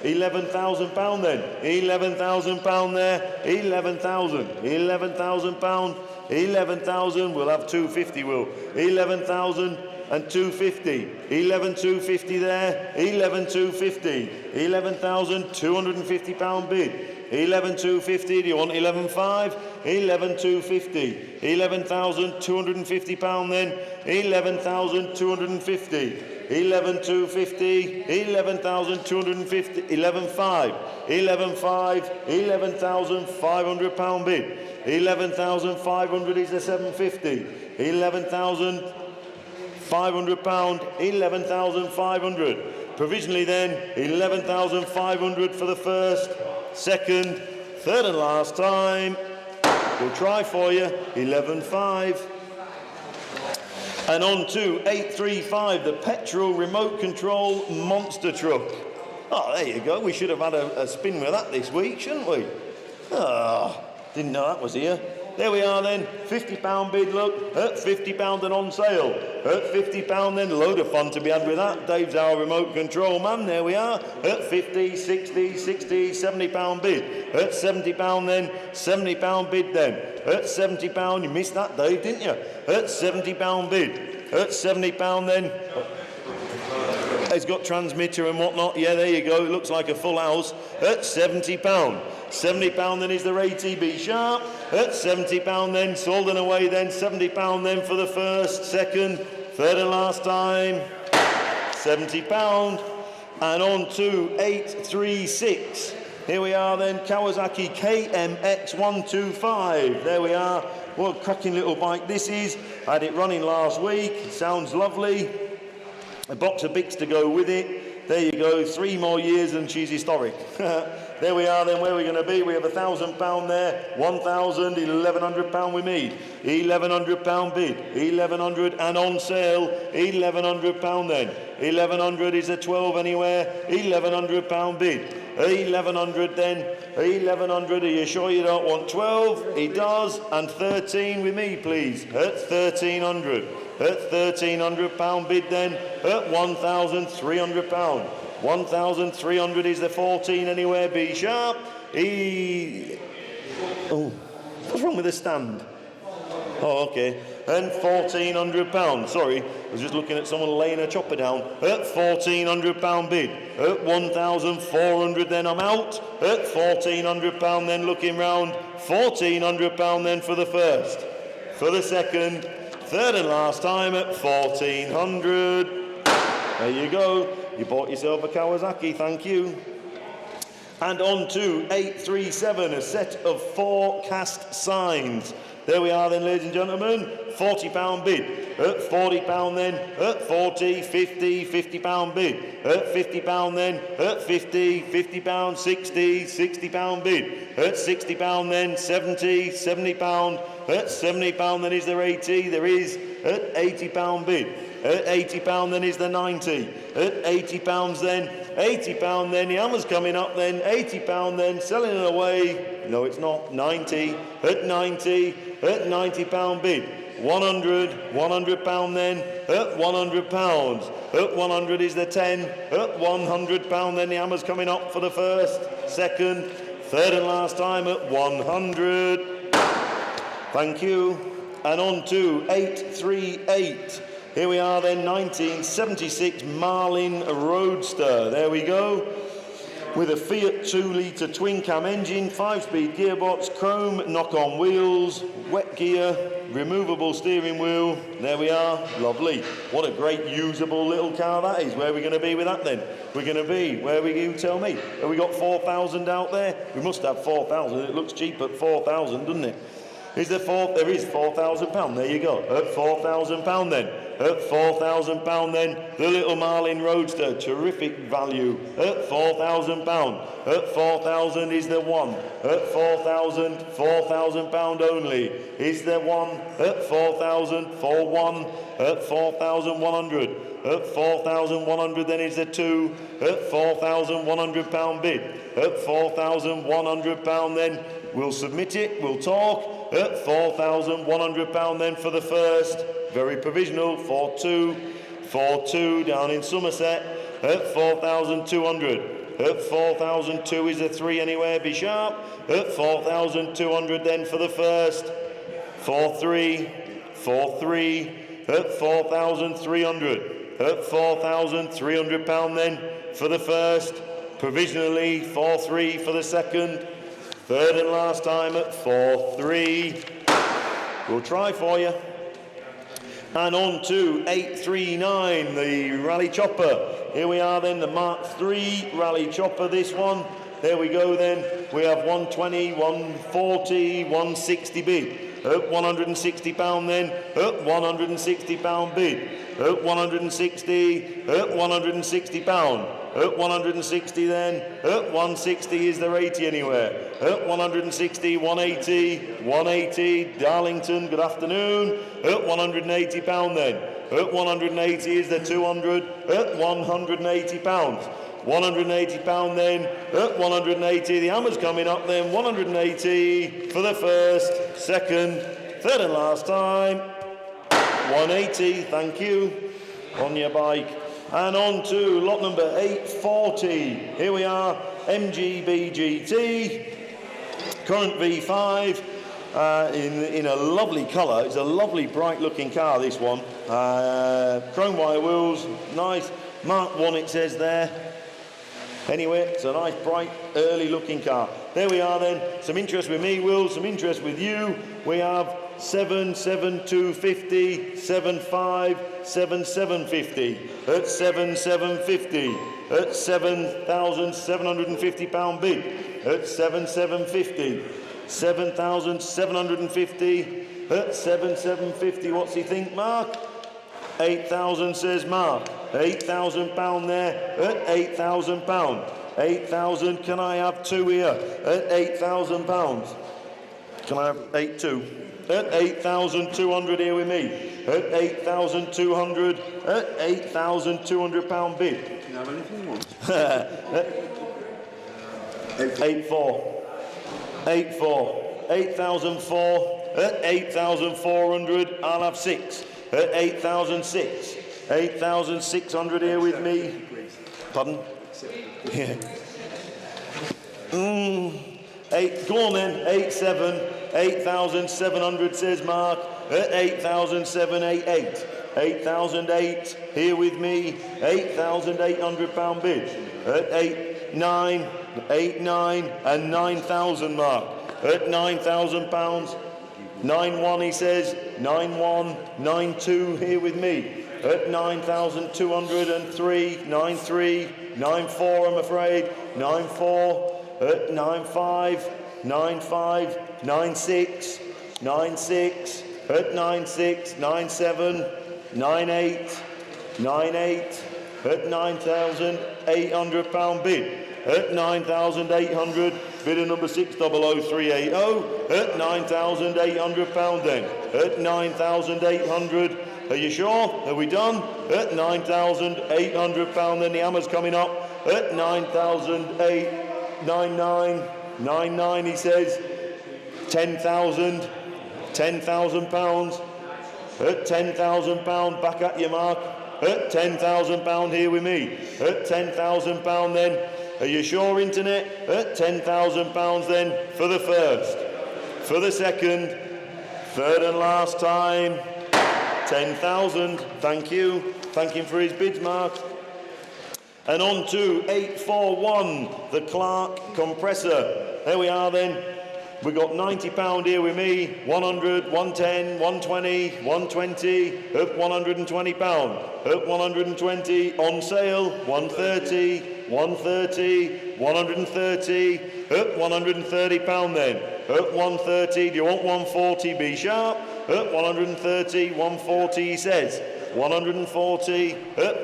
£11,000 then, £11,000 there, 11,000, £11,000, 11,000, we'll have 250, Will, 11,000 and 250, 11,250 there, 11,250, £11,250 bid, 11,250, do you want 11,5? 11,250, £11,250 then, 11,250, 11,250, 11,250, 11,5, 11,5, £11,500 bid, 11,500 is the 750, 11,500, 11,500. Provisionally then, 11,500 for the first, second, third and last time. We'll try for you, 11.5. And on to 835, the petrol remote control monster truck. Oh, there you go. We should have had a spin with that this week, shouldn't we? Oh, didn't know that was here. There we are then, £50 bid, look, at £50 and on sale. At £50 then, load of fun to be had with that. Dave's our remote control man, there we are. At 50, 60, 60, £70 bid. At £70 then, £70 bid then. At £70, you missed that, Dave, didn't you? At £70 bid. At £70 then. It's got transmitter and whatnot. Yeah, there you go. It looks like a full house. At £70. £70 then is the ATB sharp. At £70 then, sold and away then. £70 then for the first, second, third and last time. £70. And on to 836. Here we are then, Kawasaki KMX125. There we are. What a cracking little bike this is. I had it running last week. Sounds lovely. A box of Bics to go with it. There you go, 3 more years and she's historic. There we are then, where are we going to be? We have £1,000 there, 1,000, £1,100 we made. £1,100 bid, 1,100 and on sale, £1,100 then. 1,100 is a 12 anywhere, £1,100 bid. 1,100 then, 1,100, are you sure you don't want 12? He does, and 13 with me please, at 1,300. At £1,300 bid then, at £1,300. 1,300 is the 14 anywhere, B sharp. Oh, what's wrong with the stand? Oh, okay. And £1,400. Sorry, I was just looking at someone laying a chopper down. At £1,400 bid. At 1,400 then I'm out. At £1,400 then looking round. £1,400 then for the first. For the second. Third and last time at 1,400. There you go. You bought yourself a Kawasaki, thank you. And on to 837, a set of 4 cast signs. There we are then, ladies and gentlemen. £40 bid. At £40 then, at 40, 50, £50 bid. At £50 then, at 50, £50, 60, £60 bid. At £60 then, 70, £70. At £70 then is there 80, there is at £80 bid. At £80 then is the 90. At £80 then, £80 then, the hammer's coming up then, £80 then, selling it away. No, it's not, 90. At 90, at £90 bid. 100, £100 then, at £100. At 100 is the 10. At £100 then, the hammer's coming up for the first, second, third and last time at 100. Thank you. And on to 838. Here we are then, 1976 Marlin Roadster. There we go. With a Fiat 2-litre twin-cam engine, 5-speed gearbox, chrome knock-on wheels, wet gear, removable steering wheel. There we are. Lovely. What a great usable little car that is. Where are we going to be with that then? We're going to be, where are we, you tell me? Have we got 4,000 out there? We must have 4,000. It looks cheap at 4,000, doesn't it? Is there there is £4,000. There you go. At £4,000 then. At £4,000 then, the little Marlin Roadster, terrific value. At £4,000. At 4,000 is the one. At 4,000, £4,000 only is the one. At 4,000, for one. At 4,100. At 4,100 then is the 2. At £4,100 bid. At £4,100 then, we'll submit it, we'll talk. At £4,100 then for the first, very provisional, 4-2, 4-2 down in Somerset. At 4,200. At 4,002 is the 3 anywhere, be sharp. At 4,200 then for the first, 4-3, 4-3. At 4,300. At £4,300 then for the first, provisionally 4-3 for the second, third and last time at 4-3. We'll try for you. And on to 839, the Rally Chopper. Here we are then, the Mark III Rally Chopper, this one. There we go then. We have 120, 140, 160 bid. At £160 then, at £160 bid. At 160, at £160. At 160 then. At 160, is there 80 anywhere? At 160, 180, 180, Darlington, good afternoon. At 180 pound then. At 180, is there 200? At 180 pounds. 180 pound then. At 180, the hammer's coming up then. 180 for the first, second, third and last time. 180, thank you, on your bike. And on to lot number 840. Here we are, MGBGT, current V5, in a lovely colour. It's a lovely bright looking car, this one. Chrome wire wheels, nice. Mark 1 it says there. Anyway, it's a nice, bright, early looking car. There we are then. Some interest with me, Will, some interest with you. We have 7,250, 7,5, 7,750. At 7,750. At 7,750 pound bid. At 7,750. 7,750. At 7,750. What's he think, Mark? 8,000 says Mark. 8,000 pound there at 8,000 pound. 8,000, can I have two here? At 8,000 pounds. Can I have 8,2? At 8,200 here with me. At 8,200. At 8,200 pound bid. Can I have anything you want? 8,4. 8,4. 8,004. At 8,400, I'll have 6. At 8,006. 8,600 here with me. Pardon? Yeah. Go on then. 8,7. 8,700 says Mark. At 8,788. 8,008 here with me. 8,800 pound bid. At 8,9. 8,9 and 9,000 Mark. At 9,000 pounds. 9,1 he says. 9,1. 9,2 here with me. At 9,203, 9,3, 9,4 I'm afraid, 9,4, at 9,5, 9,5, 9,6, 9,6, at 9,6, 9,7, 9,8, 9,8, at 9,800 pound bid, at 9,800, bidder number 600380, at 9,800 pound then, at 9,800. Are you sure? Are we done? At 9,800 pound, then the hammer's coming up. At 9,899, he says. 10,000, 10,000 pounds. At 10,000 pound, back at you, Mark. At 10,000 pound here with me. At 10,000 pound then. Are you sure, internet? At 10,000 pounds then for the first. For the second. Third and last time. 10,000, thank you. Thank him for his bids, Mark. And on to 841, the Clark compressor. There we are then. We've got £90 here with me, 100, 110, 120, 120, at £120. At 120, on sale, 130, 130, 130, at £130 then. At 130, do you want 140? Be sharp. At 130, 140 he says. 140, at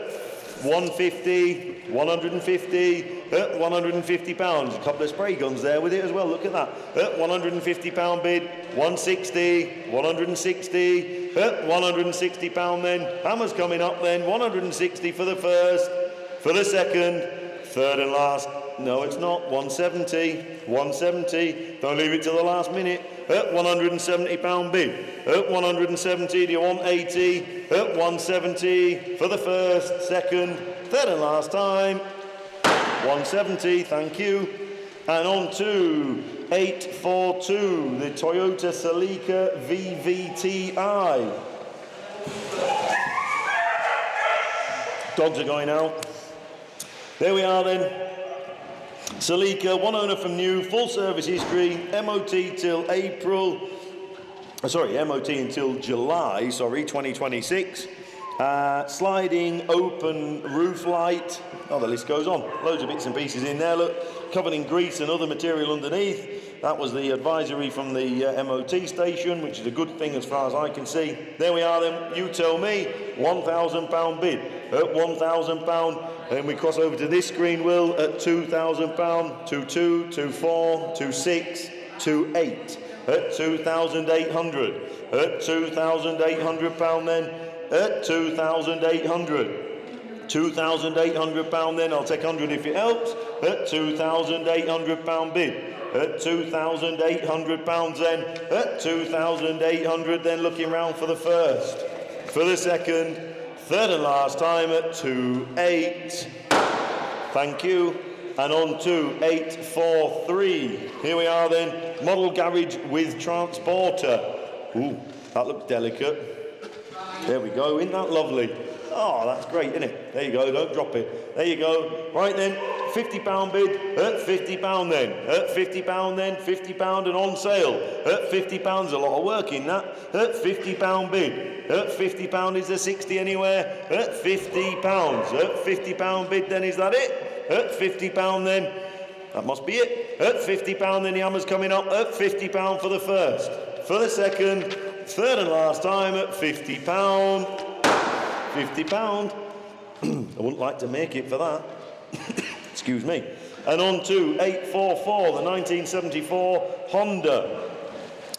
150, 150, at £150. A couple of spray guns there with it as well, look at that. At £150 bid, 160, 160, at £160 then. Hammer's coming up then, 160 for the first, for the second, third and last. No, it's not. 170. 170. Don't leave it till the last minute. At £170 bid. At 170. Do you want 80? At 170 for the first, second, third and last time. 170. Thank you. And on to 842, the Toyota Celica VVTi. Dogs are going out. There we are then. Celica, one owner from new, full service history, MOT till MOT until July, 2026. Sliding open roof light. Oh, the list goes on. Loads of bits and pieces in there, look. Covered in grease and other material underneath. That was the advisory from the MOT station, which is a good thing as far as I can see. There we are then, you tell me, £1,000 bid at £1,000. Then we cross over to this screen, Will, at £2,000, 2,2, 2,4, 2,6, 2,8, at 2,800, at £2,800 then, at 2,800. £2,800 then, I'll take 100 if it helps, at £2,800 bid, at £2,800 then, at 2,800 then, looking round for the first, for the second, third and last time at 2,800, thank you, and on to 843, here we are then, model garage with transporter, ooh, that looks delicate, there we go, isn't that lovely? Oh, that's great, isn't it? There you go, don't drop it. There you go. Right then, £50 bid, at £50 then, at £50 then, £50 and on sale, at £50, a lot of work in that, at £50 bid, at £50, is there 60 anywhere, at £50, at £50 bid then, is that it? At £50 then, that must be it, at £50 then the hammer's coming up, at £50 for the first, for the second, third and last time at £50. £50. I wouldn't like to make it for that. Excuse me. And on to 844, the 1974 Honda.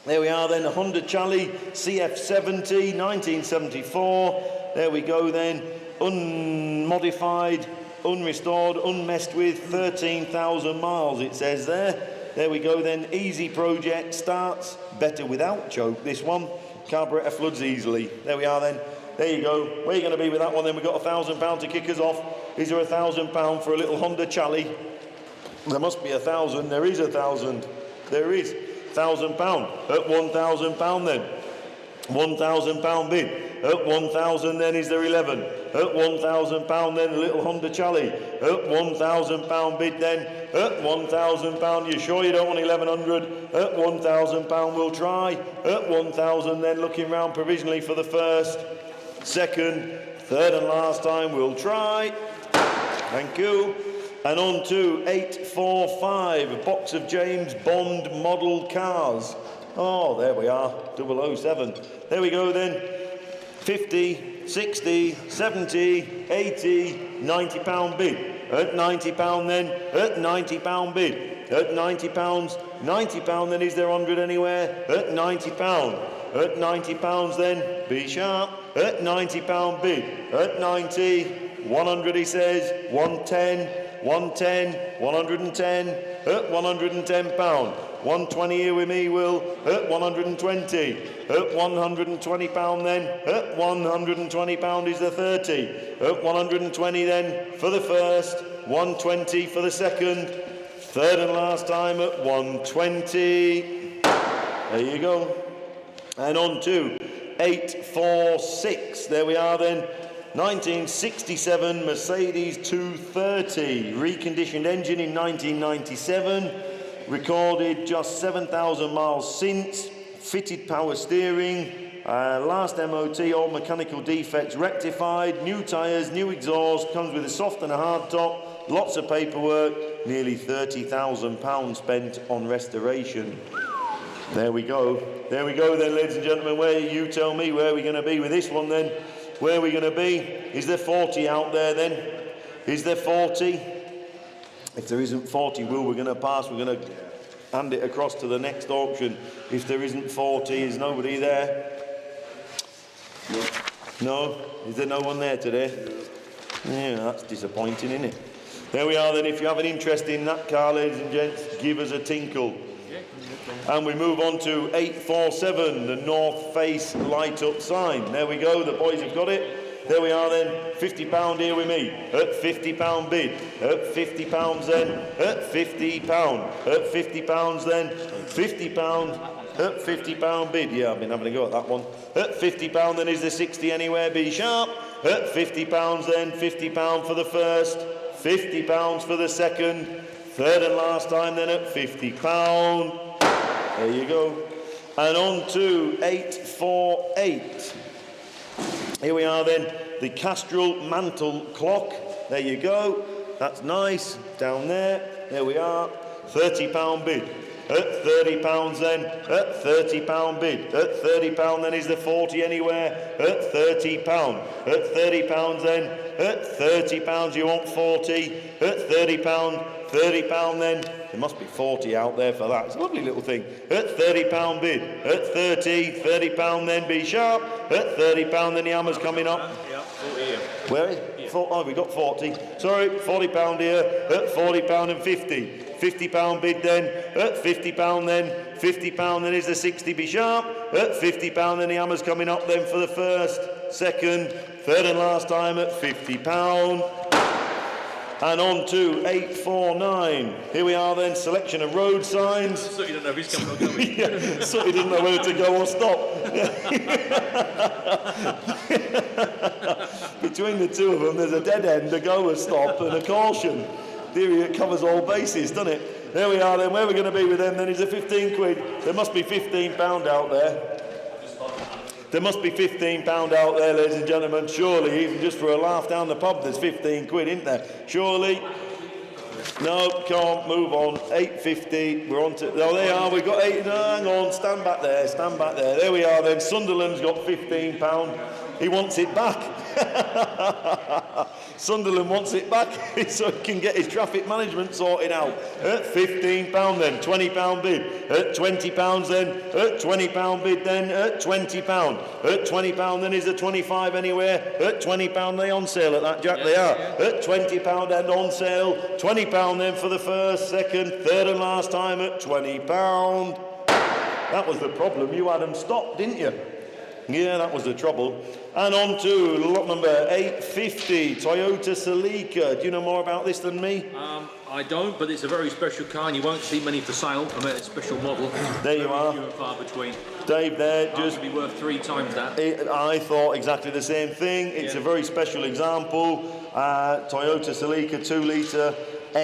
There we are then, the Honda Chally CF70, 1974. There we go then, unmodified, unrestored, unmessed with, 13,000 miles it says there. There we go then, easy project, starts better without choke, this one. Carburettor floods easily. There we are then. There you go. Where are you going to be with that one then? We've got £1,000 to kick us off. Is there £1,000 for a little Honda Chally? There must be 1,000. There is 1,000. There is £1,000 at £1,000 then. £1,000 bid. At 1,000 then is there 11. At £1,000 then a little Honda Chally. At £1,000 bid then. At £1,000. You sure you don't want 1,100? At £1,000 we'll try. At 1,000 then looking round provisionally for the first. Second, third and last time we'll try. Thank you. And on to 845, a box of James Bond model cars. Oh, there we are, 007. There we go then. 50, 60, 70, 80, £90 bid. At £90 then, at £90 bid. At £90 then, is there 100 anywhere? At £90. At £90 then, be sharp. At £90 bid. At 90, 100 he says, 110, 110, 110, at £110. 120 here with me, Will, at 120. At £120 then, at £120 is the 30. At 120 then, for the first, 120 for the second, third and last time at 120. There you go. And on to 846. There we are then. 1967 Mercedes 230. Reconditioned engine in 1997. Recorded just 7,000 miles since. Fitted power steering. Last MOT, all mechanical defects rectified. New tyres, new exhaust. Comes with a soft and a hard top. Lots of paperwork. Nearly £30,000 spent on restoration. There we go. There we go then, ladies and gentlemen. Where you tell me where we're going to be with this one then. Where are we going to be? Is there 40 out there then? Is there 40? If there isn't 40, Will, we're going to pass. We're going to hand it across to the next auction. If there isn't 40, is nobody there? No? Is there no one there today? Yeah, that's disappointing, isn't it? There we are then. If you have an interest in that car, ladies and gents, give us a tinkle. And we move on to 847, the North Face light up sign. There we go, the boys have got it. There we are then, £50 here with me, at £50 bid, at £50 then, at £50, at £50 then, £50, at £50 bid. Yeah, I've been having a go at that one. At £50 then, is there 60 anywhere? Be sharp. At £50 then, £50 for the first, £50 for the second, third and last time then at £50. There you go. And on to 848. Here we are then, the Castrol mantle clock. There you go. That's nice. Down there. There we are. £30 bid. at £30 then, at £30 bid, at £30 then is the 40 anywhere, at £30, at £30 then, at £30 you want 40, at £30, £30 then, there must be 40 out there for that, it's a lovely little thing, at £30 bid, at £30 then, be sharp, at £30 then the hammer's coming up. Yeah, 40 here. Where is it? Oh, we got 40. Sorry, £40 here, at £40 and 50. £50 bid then, at £50 then, £50 then is the 60, be sharp, at £50 then the hammer's coming up then for the first, second, third and last time at £50. And on to 849. Here we are then, selection of road signs. So you don't know if he's coming or going. Yeah, so he didn't know whether to go or stop. Between the two of them, there's a dead end, a go, a stop, and a caution. Theory, it covers all bases, doesn't it? There we are then, where we're going to be with them then is a 15 quid. There must be £15 out there. There must be £15 out there, ladies and gentlemen. Surely, even just for a laugh down the pub, there's 15 quid, isn't there? Surely. No, can't move on. 8.50. We're on to. Oh, they are. We've got 8. No, hang on. Stand back there. Stand back there. There we are. Then Sunderland's got £15. He wants it back. Sunderland wants it back so he can get his traffic management sorted out. At £15 then, £20 bid. At £20 then, at £20 bid then, at £20. At £20 then is the 25 anywhere. At £20 they on sale at that, Jack, they are. At £20 and on sale. £20 then for the first, second, third and last time at £20. That was the problem. You had them stopped, didn't you? Yeah, that was the trouble. And on to lot number 850, Toyota Celica. Do you know more about this than me? I don't, but it's a very special car and you won't see many for sale. I mean, it's a special model. There you are. Few and far between. Dave there, just... be worth 3 times that. I thought exactly the same thing. It's a very special example. Toyota Celica 2-litre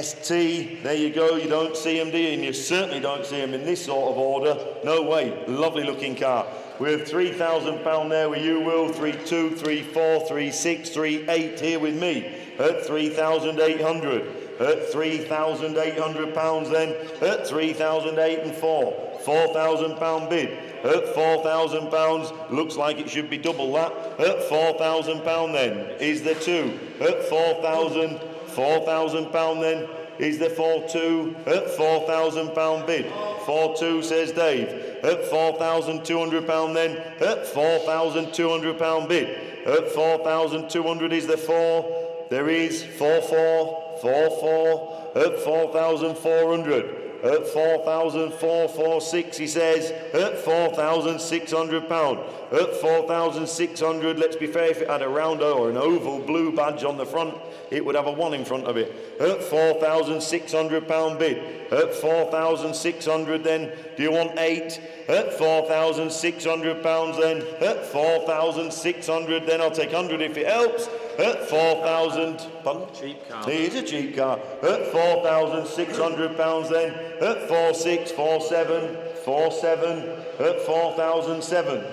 ST. There you go. You don't see them, do you? And you certainly don't see them in this sort of order. No way. Lovely looking car. With £3,000 there with you, Will. 3.2, 3.4, 3.6, 3.8 here with me at 3,800. At £3,800 then, at 3,008 and 4. £4,000 bid. At £4,000, looks like it should be double that. At £4,000 then is the 2. At £4,000 then is the 4.2. At £4,000 bid. 4.2 says Dave. At £4,200 then, at £4,200 bid. At 4,200 is the 4. There is 4.4, 4.4, at 4,400. At 4,446 he says, at £4,600. At 4,600, let's be fair, if it had a round or an oval blue badge on the front, it would have a 1 in front of it. At £4,600 bid. At 4,600 then, do you want 8? At £4,600 then, at 4,600 then, I'll take 100 if it helps. At 4,000, pardon? Cheap car. It is a cheap car. At £4,600 then, at 4.6, 4.7, 4.7, at 4,007.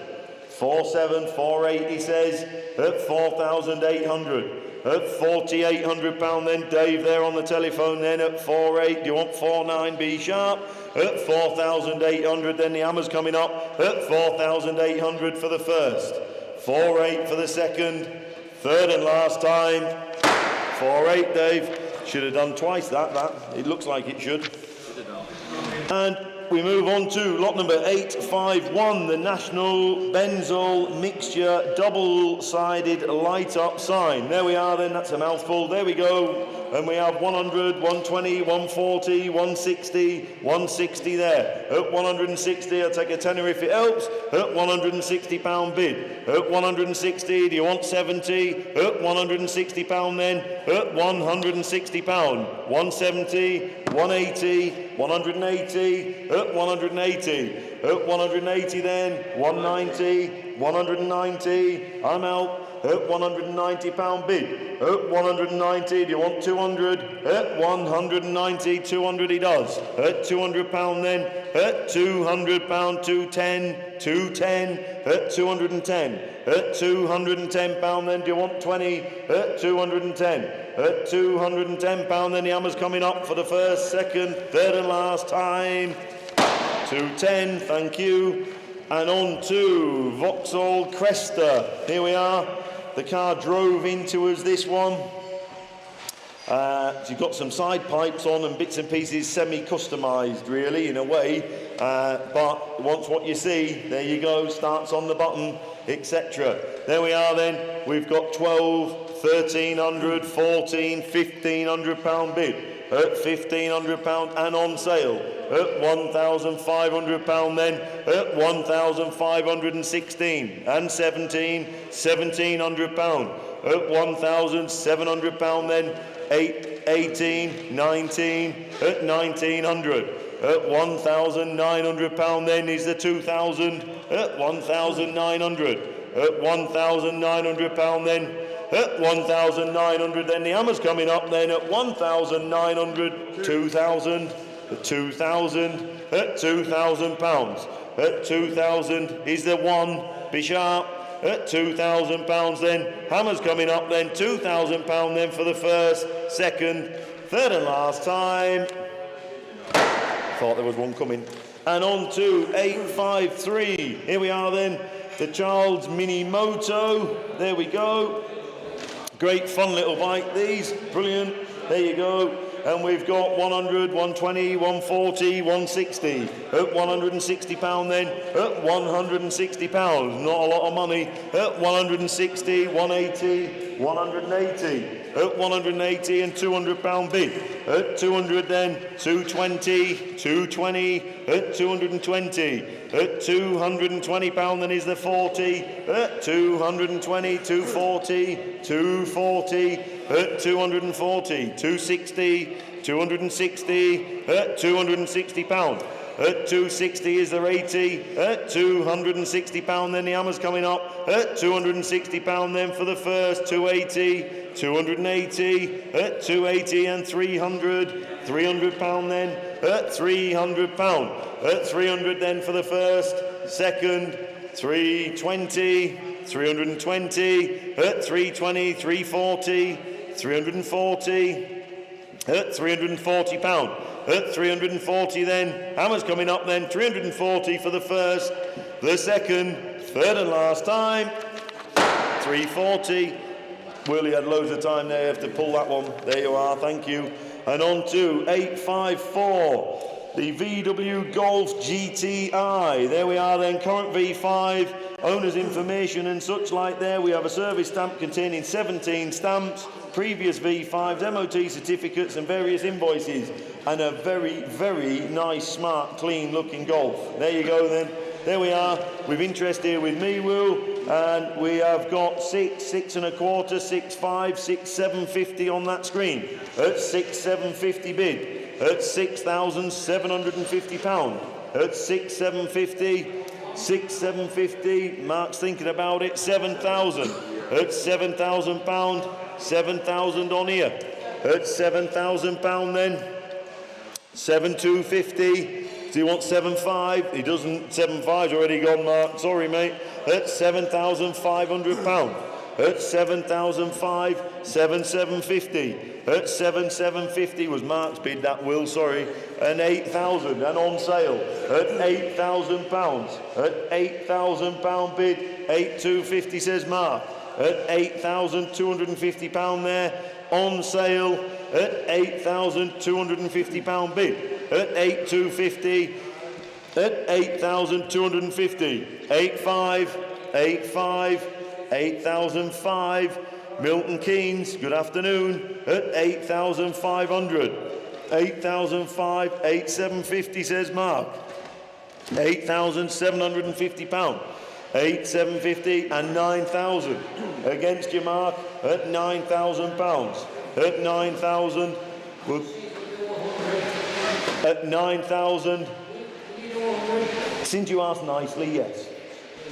4.7, 4.8 he says, at 4,800. At £4,800 then, Dave there on the telephone then at 4.8. Do you want 4.9, be sharp? At 4,800 then the hammer's coming up. At 4,800 for the first. 4.8 for the second. Third and last time. 4.8, Dave. Should have done twice that. It looks like it should. And we move on to lot number 851, the National Benzol Mixture double-sided light-up sign. There we are then, that's a mouthful. There we go. And we have 100, 120, 140, 160, 160 there. At 160, I'll take a tenner if it helps. At £160 bid. At 160, do you want 70? At £160 then. At £160. 170, 180, 180, at 180. At 180 then, 190, 190, I'm out. At £190 bid. At 190, do you want 200? At 190, 200 he does. At £200 then. At £200, 210, 210. At 210. At £210 then, do you want 20? At 210. At £210 then, the hammer's coming up for the first, second, third and last time. 210, thank you. And on to Vauxhall Cresta. Here we are. The car drove into us, this one. You've got some side pipes on and bits and pieces semi-customised, really, in a way. But once what you see, there you go, starts on the button, etc. There we are then. We've got 12, 1,300, 14, 1,500 pound bid. At £1,500 and on sale. At £1,500 then. At £1,516 and 17, £1,700. At £1,700 then. 18, 19, at 1,900. At £1,900 then is the 2,000. At 1,900. At £1,900 then. At 1,900 then the hammer's coming up then at 1,900, 2,000, 2,000, at £2,000. At 2,000 is the one, be sharp, at £2,000 then. Hammer's coming up then, £2,000 then for the first, second, third and last time. Thought there was one coming. And on to 853. Here we are then, the Charles Mini Moto. There we go. Great fun little bike, these. Brilliant. There you go. And we've got 100, 120, 140, 160. At £160 then. At £160. Not a lot of money. At 160, 180, 180. At 180 and £200 bid. At 200 then. 220, 220. At 220. At £220 then is the 40. At 220, 240, 240. At 240, 260, 260. At £260. At 260 is the 80. At £260 then the hammer's coming up. At £260 then for the first. 280, 280. At 280 and 300. £300 then. At £300. At 300 then for the first, second, 320, 320, at 320, 340, 340, at £340. At 340 then, hammer's coming up then, 340 for the first, the second, third and last time, 340. Willie had loads of time there, you have to pull that one. There you are, thank you. And on to 854. The VW Golf GTI. There we are then, current V5, owner's information and such like there. We have a service stamp containing 17 stamps, previous V5s, MOT certificates and various invoices. And a very, very nice, smart, clean looking Golf. There you go then. There we are. We've interest here with me, Will. And we have got 6, 6 and a quarter, 6, 5, 6, 750 on that screen. At 6, 750 bid. At £6,750. At 6, 750. 6, 750. Mark's thinking about it. 7,000. At £7,000. 7,000 on here. At £7,000 then. 7,250. Do you want 7,500? He doesn't. 7,500's already gone, Mark. Sorry, mate. At £7,500. At 7,500, 7,750. At 7,750 was Mark's bid, that Will, sorry. And 8,000, and on sale. At £8,000. At £8,000 bid, 8,250 says Mark. At £8,250 there, on sale. At £8,250 bid. At 8,250. At 8,250. 8,500, 8,500. 8,005. Milton Keynes, good afternoon, at 8,500. 8,005, 8,750 says Mark. £8,750. 8,750 and 9,000. Against you, Mark, at £9,000. At 9,000. At 9,000. Since you asked nicely, yes.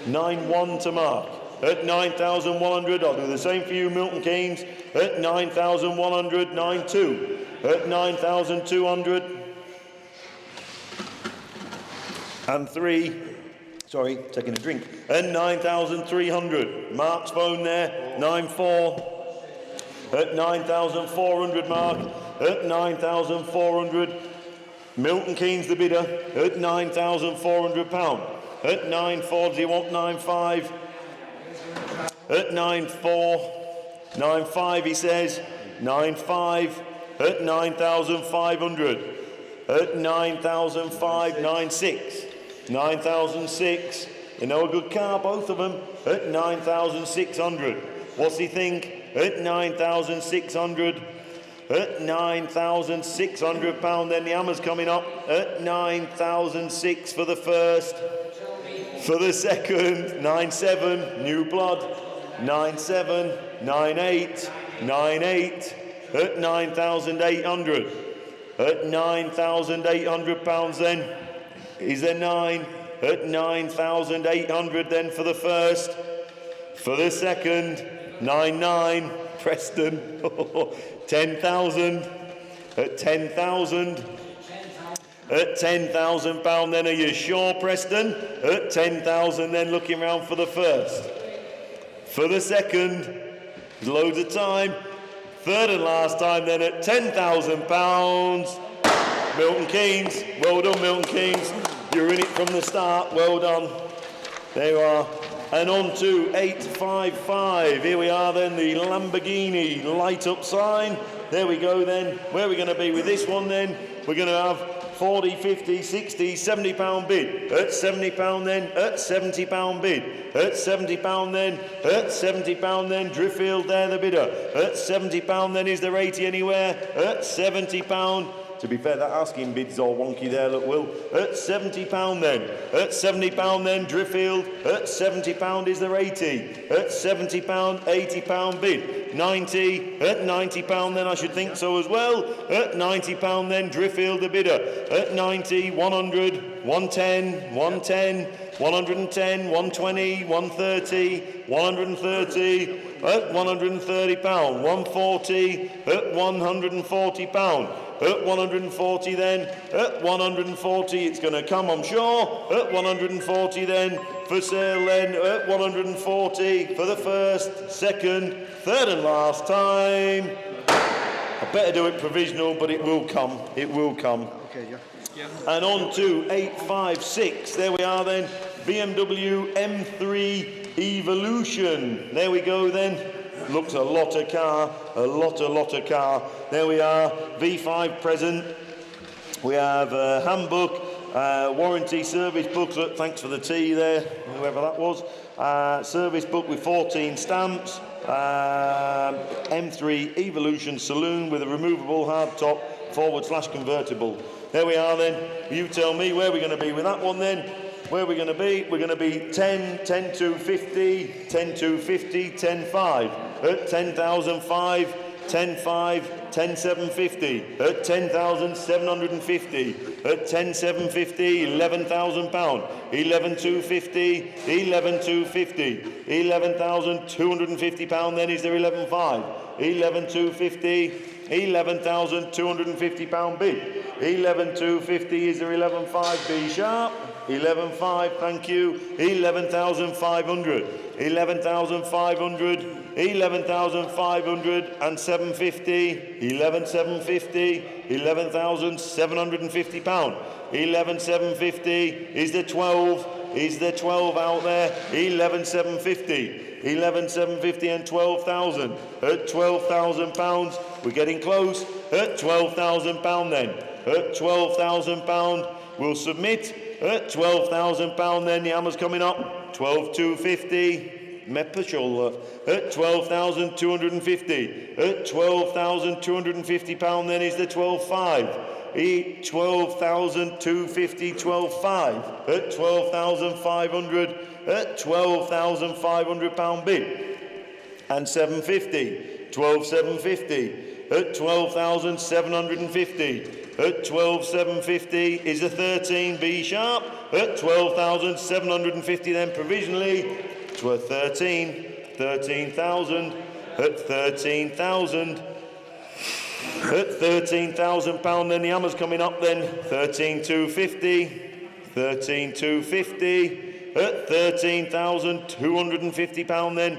9,1 to Mark. At 9,100, I'll do the same for you, Milton Keynes. At 9,100, 9,2. At 9,200 and 3. Sorry, taking a drink. At 9,300. Mark's phone there. 9,4. At 9,400, Mark. At 9,400. Milton Keynes the bidder at £9,400. At 9.4, do you want 9.5? At 9.4, he says. 9.5 at 9,500. At 9,005, 9.6. 9,006. You know, a good car, both of them. At 9,600. What's he think? At 9,600. At £9,600, then the hammer's coming up at 9,006 for the first. For the second, 9.7, new blood. 9.7, 9.8, 9.8 at 9,800. At £9,800 then. Is there 9? At 9,800 then for the first. For the second, 9.9, Preston. 10,000 at 10,000 at £10,000 then. Are you sure, Preston? At 10,000 then, looking round for the first. For the second, there's loads of time. Third and last time then at £10,000. Milton Keynes, well done, Milton Keynes. You're in it from the start, well done. There you are. And on to 855. Here we are then, the Lamborghini light up sign. There we go then. Where are we going to be with this one then? We're going to have 40, 50, 60, £70 bid. At £70 then, at £70 bid. At £70 then, at £70 then. Driffield there, the bidder. At £70 then, is there 80 anywhere? At £70. To be fair, that asking bid's all wonky there, look, Will. At £70 then. At £70 then, Driffield. At £70 is there 80. At £70, £80 bid. 90. At £90 then, I should think so as well. At £90 then, Driffield the bidder. At 90, 100, 110, 110, 110, 120, 130, 130. At £130, 140. At £140. At 140 then, at 140 it's going to come, I'm sure. At 140 then, for sale then, at 140 for the first, second, third and last time. I better do it provisional, but it will come, it will come. Okay, yeah. And on to 856, there we are then, BMW M3 Evolution. There we go then. Looks a lot of car, a lot of car. There we are, V5 present. We have a handbook, warranty service booklet, thanks for the tea there, whoever that was. Service book with 14 stamps. M3 Evolution Saloon with a removable hardtop / convertible. There we are then. You tell me where we're going to be with that one then. Where are we going to be? We're going to be 10, 10 to 50, 10 to 50, 10 5. At 10,005, 10 5, 10 750. At 10,750. At 10,750, £11,000. 11,250, 11,250. £11,250 then is there 11,5. 11,250. £11,250 bid. 11,250 is there 11,5 B sharp. 11,5, thank you. 11,500. 11,500. 11,500 and 750. 11,750. £11,750. 11,750 is there 12. Is there 12 out there? 11,750. 11,750 and 12,000. At £12,000, we're getting close. At £12,000 then. At £12,000, we'll submit. At £12,000 then, the hammer's coming up. 12,250. Mepashul at 12,250. At £12,250 then is the 12,5. 12,250, 12,5. At 12,500. At £12,500 bid. And 750. 12,750. At 12,750. At 12,750 is a 13 B sharp. At 12,750 then provisionally to a 13,000. At 13,000. At £13,000 then the hammer's coming up then. 13,250. 13,250. At £13,250 then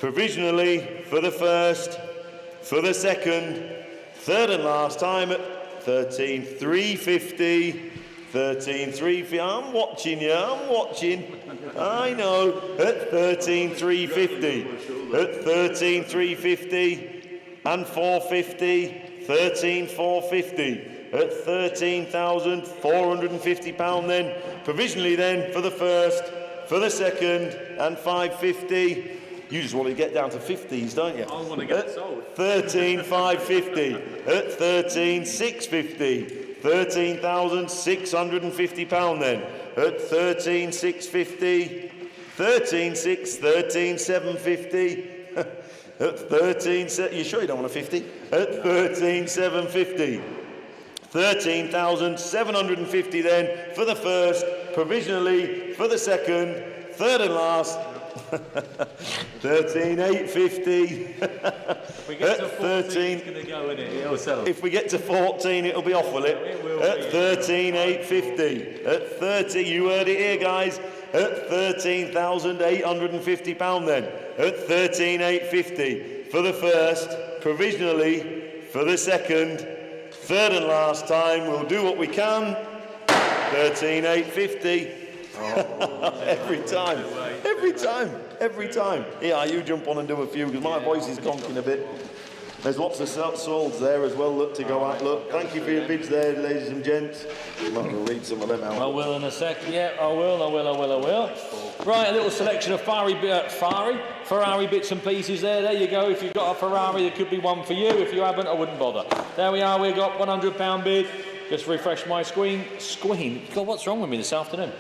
provisionally for the first, for the second, third and last time at 13,350. 13,350. I'm watching you. I'm watching. I know. At 13,350. At 13,350 and 450. 13,450. At £13,450 then. Provisionally then for the first, for the second, and 550. You just want to get down to 50s, don't you? I want to get sold. 13,550. At 13,650. £13,650 then. At 13,650. 13,750. At 13,750. You sure you don't want a 50? At 13,750. 13,750 then for the first, provisionally for the second, third and last. 13,850. If we get to 14, it's going to go in it. It'll sell. If we get to 14, it'll be off, will it? It will At 13,850. At 30, you heard it here, guys. At £13,850 then. At 13,850 for the first, provisionally for the second, third and last time. We'll do what we can. 13,850. Every time. Every time. Every time. Yeah, you jump on and do a few because my voice is conking a bit. There's lots of solds there as well, look, to go out. Look, thank you for your bids there, ladies and gents. I'm not going to read some of them out. I will in a sec. Yeah, I will. Right, a little selection of Ferrari bits and pieces there. There you go. If you've got a Ferrari, there could be one for you. If you haven't, I wouldn't bother. There we are. We've got £100 bid. Just refresh my screen. God, what's wrong with me this afternoon?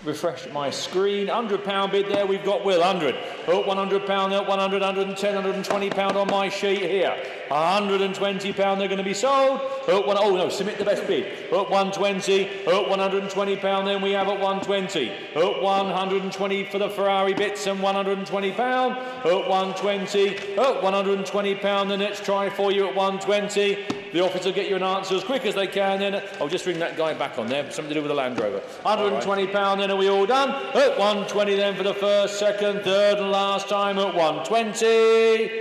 Refresh my screen. £100 bid there. We've got Will, 100. Oh, £100 there, 100, 110, £120 on my sheet here. £120 they're going to be sold. Oh no, submit the best bid. At 120. £120 then we have at 120. At 120 for the Ferrari bits and £120. At 120. At £120 then let's try for you at 120. The office will get you an answer as quick as they can then. I'll just ring that guy back on there. Something to do with the Land Rover. £120 then, are we all done? At 120 then for the first, second, third and last time at 120.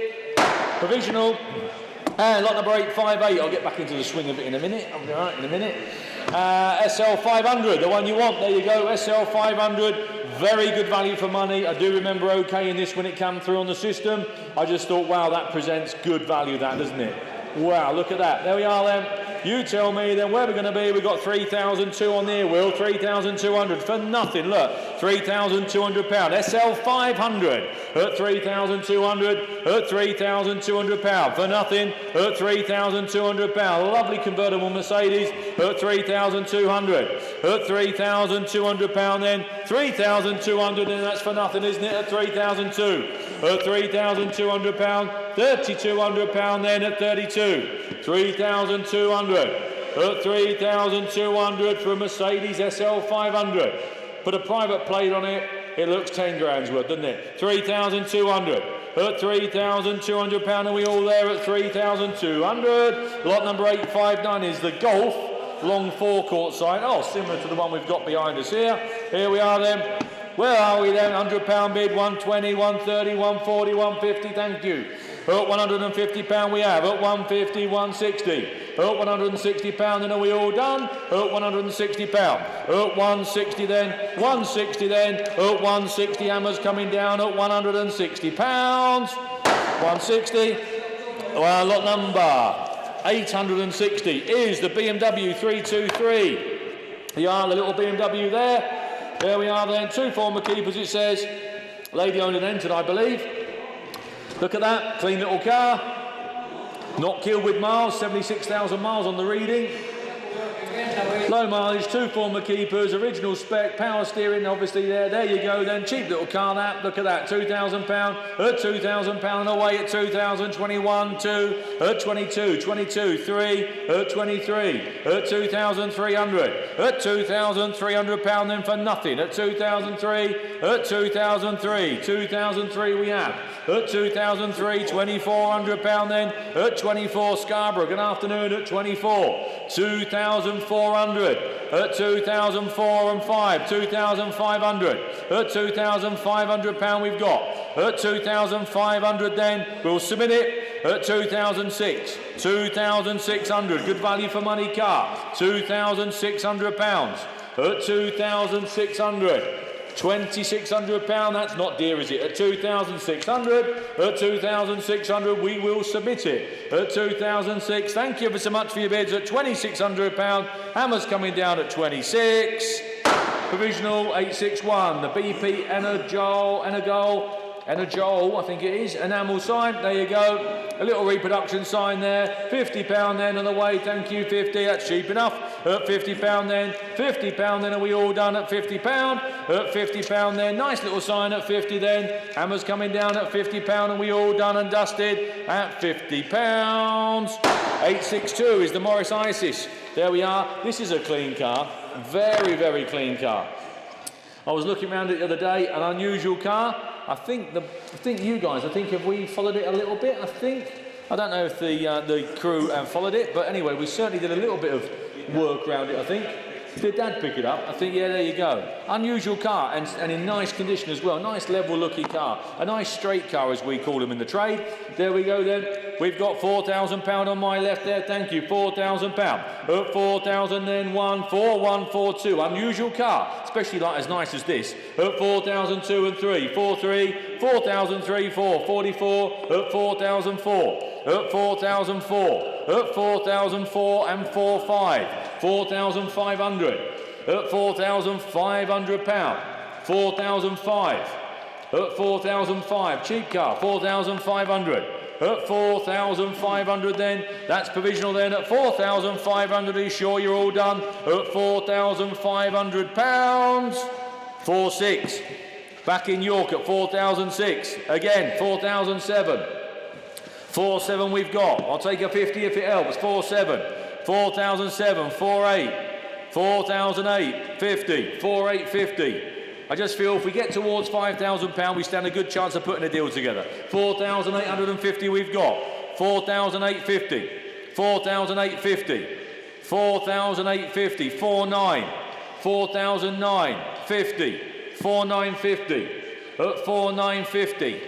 Provisional. And lot number 858. I'll get back into the swing of it in a minute. I'll be all right in a minute. SL 500, the one you want. There you go. SL 500. Very good value for money. I do remember OK in this when it came through on the system. I just thought, wow, that presents good value, that, doesn't it? Wow, look at that. There we are then. You tell me then where we're going to be. We've got 3,200 on there, Will. 3,200 for nothing. Look, £3,200. SL 500 at 3,200. At £3,200 for nothing. At £3,200. Lovely convertible Mercedes at 3,200. At £3,200 then. 3,200 and that's for nothing, isn't it? At 3,200. At £3,200. £3,200 then at 32. 3,200. At 3,200 for a Mercedes SL 500. Put a private plate on it, it looks 10 grand's worth, doesn't it? 3,200. At £3,200, are we all there at 3,200? Lot number 859 is the Golf, long forecourt sign. Oh, similar to the one we've got behind us here. Here we are then. Where are we then? £100 bid, 120, 130, 140, 150, thank you. At £150 we have, at 150, 160. At £160 then, are we all done? At £160. At 160 then, 160 then. At 160, hammers coming down at £160. 160. Well, lot number 860 is the BMW 323. The little BMW there. There we are then, 2 former keepers it says. Lady owned and entered, I believe. Look at that, clean little car. Not killed with miles, 76,000 miles on the reading. Low mileage, 2 former keepers, original spec, power steering obviously there. There you go then, cheap little car that. Look at that, £2,000. At £2,000 away at 2,000, 21, 2, at 22, 22, 3, at 23, at 2,300. At £2,300 then for nothing. At 2,003, at 2,003, 2,003 we have. At 2,003, £2,400 then. At 24, Scarborough, good afternoon at 24. 2,400. At 2,004 and 5, 2,500. At £2,500 we've got. At 2,500 then, we'll submit it. at 2,006. 2,600. Good value for money car. £2,600 at 2,600. £2,600, that's not dear, is it? At 2,600, at 2,600, we will submit it. At 2,006, thank you ever so much for your bids. At £2,600, hammers coming down at 26. Provisional 861, the BP Energol, I think it is, enamel sign, there you go. A little reproduction sign there, £50 then on the way, thank you, 50, that's cheap enough. At £50 then, £50 then, are we all done at £50? At £50 then, nice little sign at 50 then, hammers coming down at £50, and we all done and dusted at £50. 862 is the Morris Isis, there we are. This is a clean car, very, very clean car. I was looking around it the other day, an unusual car. I think you guys, have we followed it a little bit? I don't know if the crew have followed it, but anyway, we certainly did a little bit of work around it, I think. Did Dad pick it up? I think, yeah, there you go. Unusual car, and in nice condition as well. Nice level-looking car. A nice straight car, as we call them in the trade. There we go then. We've got £4,000 on my left there. Thank you, £4,000. At 4,000 then, 14142. Unusual car, especially like as nice as this. At 4,002 and 3. 43, 4,003, 4. 44, at 4,004. At 4,004. At 4,004 and 4,5. 4,500 at £4,500. 4,005 at 4,005. Cheap car. 4,500 at 4,500 then. That's provisional then at 4,500. Are you sure you're all done? At £4,500. 4,600. Back in York at 4,006. Again, 4,007. 4,700 we've got. I'll take a 50 if it helps. 4,700. 4,007, 4,800, 4,008, 50, 4,850. I just feel if we get towards £5,000, we stand a good chance of putting a deal together. 4,850 we've got. 4,850, 4,850, 4,850, 4,900, 4,900, 50, 4,950, at 4,950,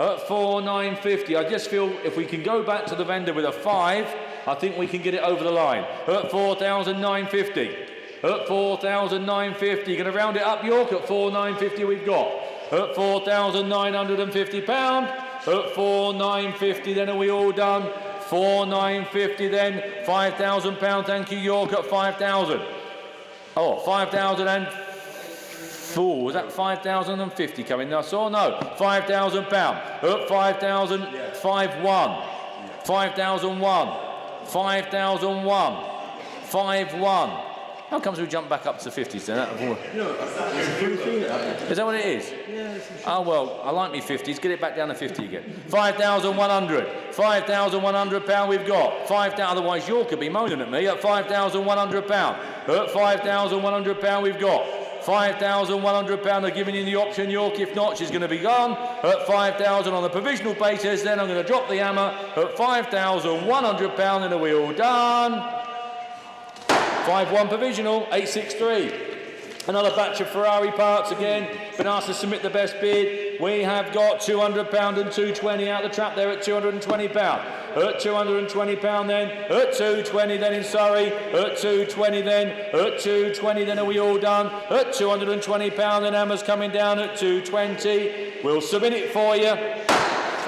at 4,950. I just feel if we can go back to the vendor with a 5, I think we can get it over the line. At 4,950. At 4,950. You're going to round it up, York? At 4,950 we've got. At £4,950. At 4,950 then, are we all done? 4,950 then. £5,000. Thank you, York, at 5,000. Oh, 5,000 and... Oh, was that 5,050 coming? I saw, no. £5,000. At 5,000, 5,1. 5,001. 5,001. 5,1. How comes we jump back up to the 50s then? Is that what it is? Yeah. Oh, well, I like me 50s. Get it back down to 50 again. 5,100. £5,100 we've got. 5,000. Otherwise, York could be moaning at me. At £5,100. At £5,100 we've got. £5,100. They're giving you the option, York. If not, she's going to be gone. At 5,000 on the provisional basis. Then I'm going to drop the hammer at £5,100. Then are we all done? 5-1 provisional, 863. Another batch of Ferrari parts again. Been asked to submit the best bid. We have got £200 and 220 out the trap there at £220. At £220 then. At 220 then in Surrey. At 220 then. At 220 then, are we all done? At £220 then, hammers coming down at 220. We'll submit it for you.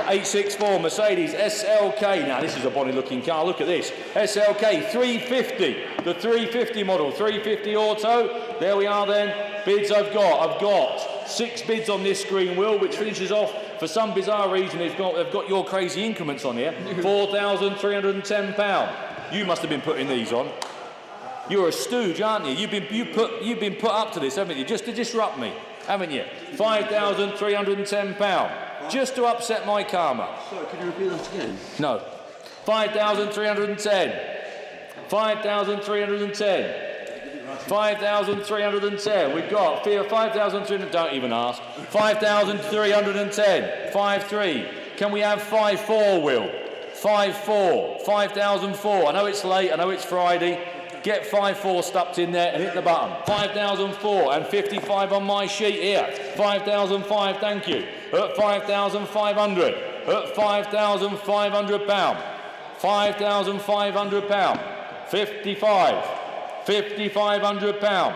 864 Mercedes SLK. Now this is a bonny looking car, look at this. SLK 350, the 350 model, 350 auto. There we are then. Bids I've got 6 bids on this screen, Will, which finishes off, for some bizarre reason, they've got your crazy increments on here. £4,310. You must have been putting these on. You're a stooge, aren't you? You've been put up to this, haven't you? Just to disrupt me, haven't you? £5,310. Just to upset my karma. Sorry, could you repeat that again? No. 5,310. 5,310. 5,310. We've got 5,300. Don't even ask. 5,310. 5-3. Can we have 5-4, Will? 5-4. 5,004. I know it's late. I know it's Friday. Get 5-4 stuck in there and hit the button. 5,004 and 55 on my sheet here. 5,005, thank you. At 5,500. at £5,500. £5,500. 55. £5,500.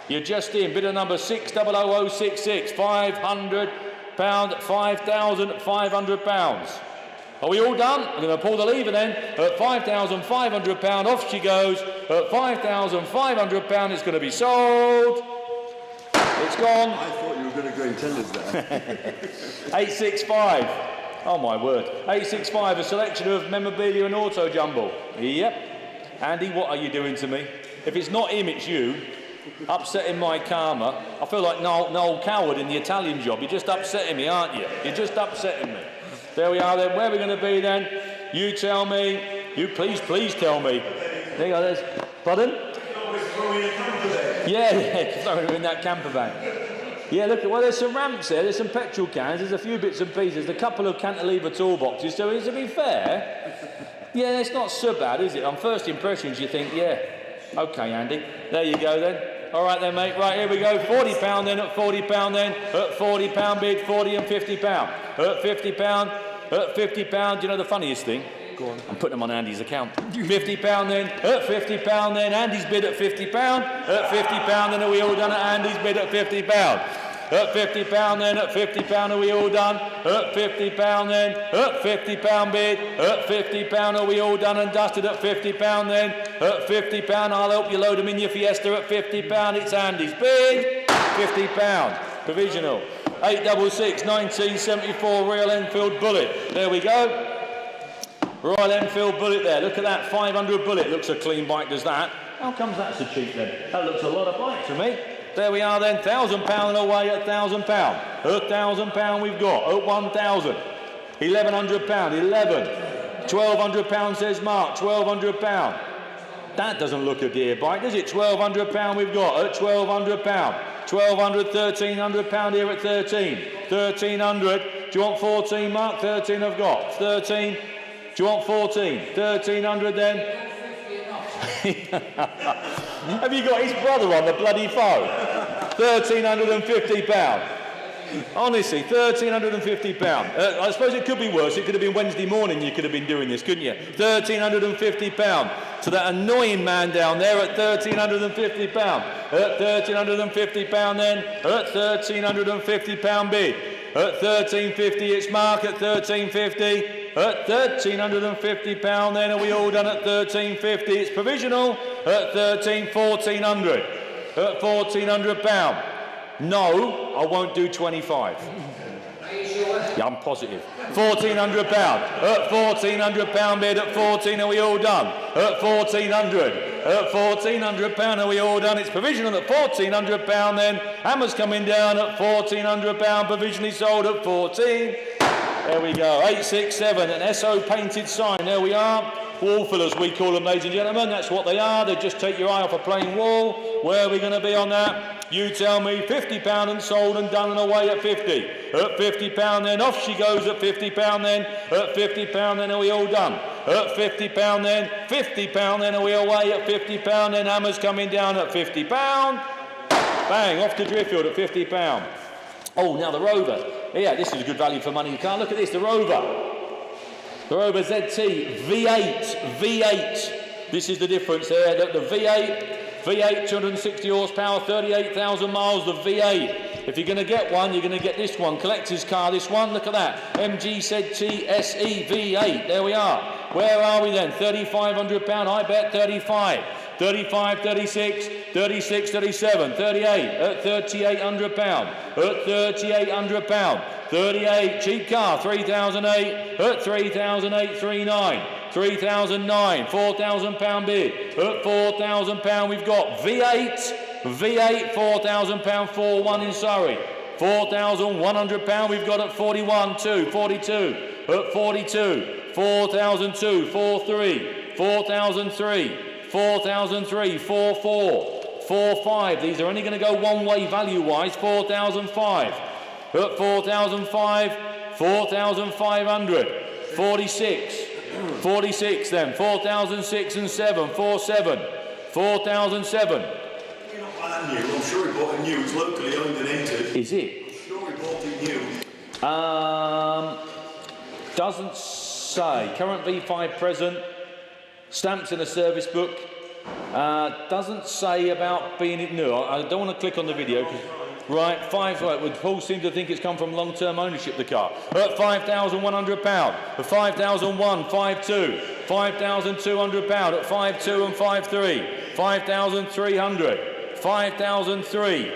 You're just in. Bidder number 600066. £500. £5,500. Are we all done? I'm going to pull the lever then. At £5,500, off she goes. At £5,500, it's going to be sold. It's gone. I thought you were going to go in tenders there. 865. Oh my word. 865, a selection of memorabilia and auto jumble. Yep. Andy, what are you doing to me? If it's not him, it's you. Upsetting my karma. I feel like Noel Coward in the Italian Job. You're just upsetting me, aren't you? You're just upsetting me. There we are then. Where are we going to be then? You tell me. You please tell me. There you go. There's. Pardon? Yeah, throwing it in that camper van. Yeah, look, well, there's some ramps there, there's some petrol cans, there's a few bits and pieces, there's a couple of cantilever toolboxes, so to be fair, yeah, it's not so bad, is it? On first impressions, you think, yeah, okay, Andy, there you go then. All right then, mate, right, here we go, £40 then, at £40 then, at £40 bid, 40 and £50. At £50, at £50, you know the funniest thing? Go on. I'm putting them on Andy's account. £50 then, at £50 then, Andy's bid at £50, at £50 then, are we all done at Andy's bid at £50? At £50 then, at £50 are we all done? At £50 then, at £50 bid, at £50 are we all done and dusted? At £50 then, at £50 I'll help you load them in your Fiesta at £50, it's Andy's bid, £50, provisional. 866 1974 Royal Enfield Bullet, there we go. Royal Enfield Bullet there, look at that, 500 Bullet, looks a clean bike, does that? How comes that's so cheap then? That looks a lot of bike to me. There we are then, £1,000 away at £1,000. £1,000 we've got, at 1,000. £1,100, 11. £1,200 says Mark, £1,200. That doesn't look a dear bike, does it? £1,200 we've got, at £1,200. £1,200, £1,300 here at 13. 1,300, do you want 14, Mark? 13 I've got. 13, do you want 14? 1,300 then? Have you got his brother on the bloody phone? £1,350. Honestly, £1,350. I suppose it could be worse. It could have been Wednesday morning you could have been doing this, couldn't you? £1,350. So that annoying man down there at £1,350. At £1,350 then. At £1,350 bid. At $1,350 it's Mark at $1,350. At £1,350 then, are we all done at $1,350? It's provisional at £1,400. At £1,400. No, I won't do 25. Yeah, I'm positive. £1,400. At £1,400 bid at 14, are we all done? At 1,400. At £1,400 are we all done? It's provisional at £1,400 then. Hammer's coming down at £1,400, provisionally sold at 14. There we go, 867, an SO painted sign, there we are. Wall fillers, we call them, ladies and gentlemen, that's what they are. They just take your eye off a plain wall. Where are we going to be on that? You tell me, £50 and sold and done and away at 50. At £50 then, off she goes at £50 then. At £50 then, are we all done? At £50 then, £50 then, are we away at £50 then. Hammer's coming down at £50. Bang, off to Driffield at £50. Oh, now the Rover. Yeah, this is a good value for money car. Look at this, the Rover. The Rover ZT V8. This is the difference there. The V8, 260 horsepower, 38,000 miles, the V8. If you're going to get one, you're going to get this one. Collector's car, this one. Look at that. MG ZT SE V8. There we are. Where are we then? £3,500. I bet 35. 35, 36, 36, 37, 38, at £3,800, at £3,800, 38, cheap car, 3,008, at 3,839, 3,009, £4,000 bid, at £4,000 we've got V8, £4,000, 4-1 in Surrey, £4,100 we've got at 41, 2, 42, at 42, 4,002, 4-3, 4,003, 4,003, 4-4, 4-5. These are only going to go one way value-wise. 4,005. At 4,005, 4,500. 46. 46 then. 4,006 and 7. 4-7. 4,007. You're not that new. I'm sure he bought it new. It's locally owned and entered. Is it? I'm sure he bought it new. Doesn't say. Current V5 present. Stamps in a service book. Doesn't say about being new. I don't want to click on the video. Right, Paul seems to think it's come from long-term ownership, the car. At £5,100. At 5,001, 5,2. £5,200 at 5,2 and 5,3. 5,300. 5,003.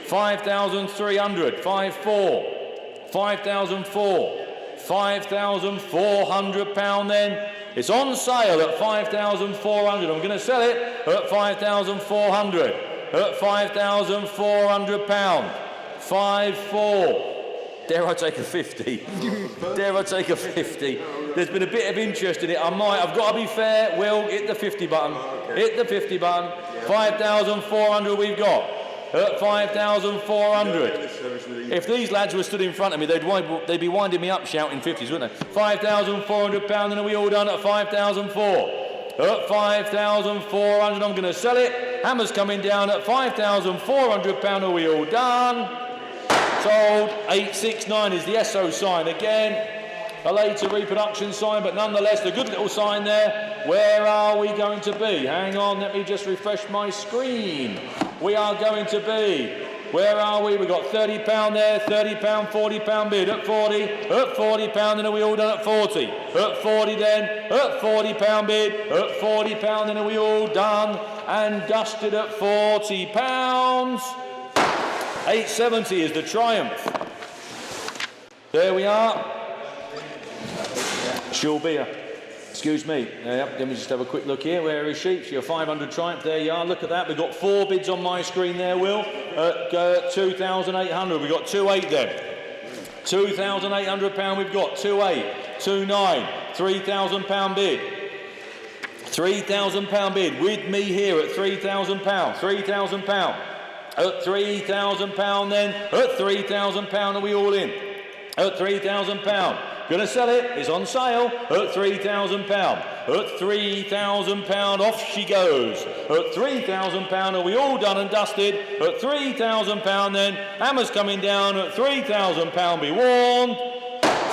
5,300. 5,4. 5,004. £5,400 then. It's on sale at 5,400. I'm going to sell it at 5,400. At £5,400. 5,4. Dare I take a 50? Dare I take a 50? There's been a bit of interest in it. I've got to be fair. Will, hit the 50 button. Hit the 50 button. 5,400 we've got. At 5,400. If these lads were stood in front of me, they'd be winding me up shouting 50s, wouldn't they? £5,400, and are we all done at 5,004? At 5,400, I'm going to sell it. Hammer's coming down at £5,400, are we all done? Sold. 869 is the SO sign again. A later reproduction sign, but nonetheless a good little sign there. Where are we going to be? Hang on, let me just refresh my screen. We are going to be, where are we? We've got £30 there, £30, £40 bid at 40, at £40, then are we all done at 40? At 40 then, at £40 bid, at £40, then are we all done and dusted at £40? 870 is the Triumph. There we are. She'll be excuse me. Let me just have a quick look here. Where is she? She's a 500 Triumph. There you are. Look at that. We've got 4 bids on my screen there, Will. At 2,800. We've got 2,800 then. £2,800 we've got. 2,800. 2,900. £3,000 bid. £3,000 bid. With me here at £3,000. £3,000. At £3,000 then. At £3,000 are we all in? At £3,000. Going to sell it. It's on sale at £3,000. At £3,000 off she goes. At £3,000 are we all done and dusted? At £3,000 then. Hammer's coming down at £3,000. Be warned.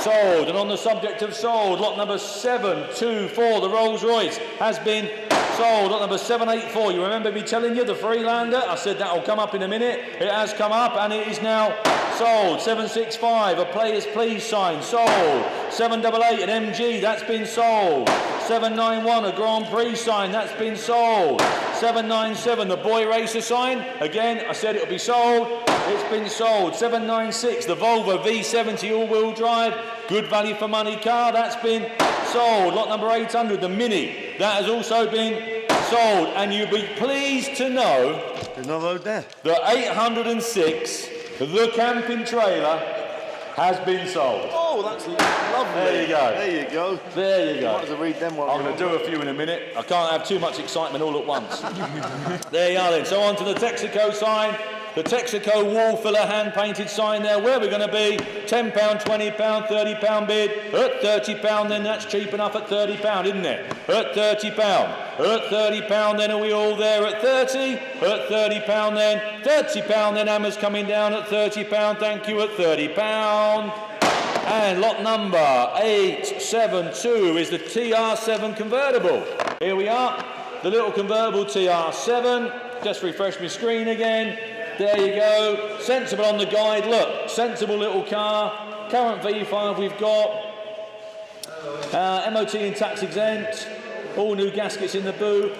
Sold. And on the subject of sold, lot number 724, the Rolls Royce, has been sold. Lot number 784. You remember me telling you the Freelander? I said that'll come up in a minute. It has come up and it is now sold. 765, a Players Please sign, sold. 788, an MG, that's been sold. 791, a Grand Prix sign, that's been sold. 797, the Boy Racer sign, again, I said it'll be sold. It's been sold. 796, the Volvo V70 all-wheel drive, good value for money car, that's been sold. Lot number 800, the Mini, that has also been sold. And you'll be pleased to know There's no load there. that 806, the camping trailer, has been sold. Oh, that's lovely. There you go. There you go. There you Might go. as well read them while I'm we're going to do a few in a minute. I can't have too much excitement all at once. There you are then. So on to the Texaco sign. The Texaco wall filler hand-painted sign there. Where we're going to be, £10, £20, £30 bid. At £30 then, that's cheap enough at £30, isn't it? At £30. At £30 then, are we all there at 30? At £30 then. £30 then, Hammer's coming down at £30. Thank you, at £30. And lot number 872 is the TR7 convertible. Here we are, the little convertible TR7. Just refresh my screen again. There you go. Sensible on the guide. Look, sensible little car. Current V5 we've got. MOT and tax exempt. All new gaskets in the boot.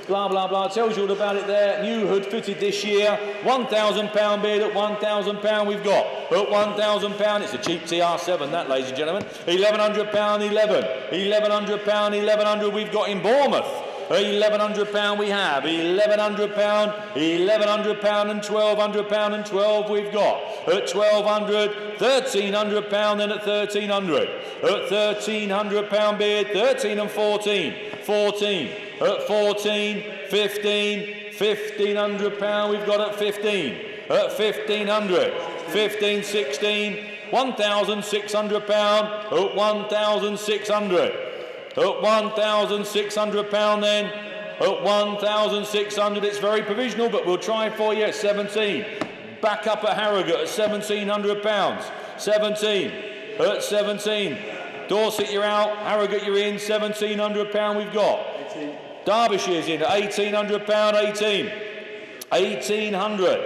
Blah, blah, blah. Tells you all about it there. New hood fitted this year. £1,000 bid. At £1,000 we've got. At £1,000, it's a cheap TR7, that, ladies and gentlemen. £1,100, 11. £1,100, 1,100 we've got in Bournemouth. £1,100 we have. £1,100, £1,100 and £1,200 and 12 we've got. At £1,200, £1,300 then at £1,300. At £1,300 bid, 13 and 14. 14. At 14, 15, £1,500 we've got at 15. At 1,500, 15, 16, £1,600 at 1,600. At £1,600 then. At 1,600, it's very provisional, but we'll try for you at 17. Back up at Harrogate at £1,700. 17. At 17. Dorset, you're out. Harrogate, you're in. £1,700 we've got. Derbyshire's in at £1,800, 18. 1,800.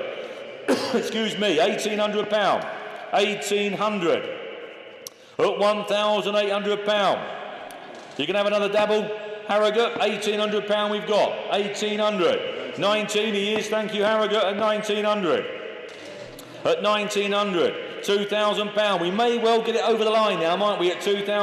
Excuse me, £1,800. 1,800. At £1,800. You can have another dabble. Harrogate, £1,800 we've got. 1,800. 19 he is, thank you Harrogate, at 1,900. At 1,900. £2,000. We may well get it over the line now, might we, at £2,000? At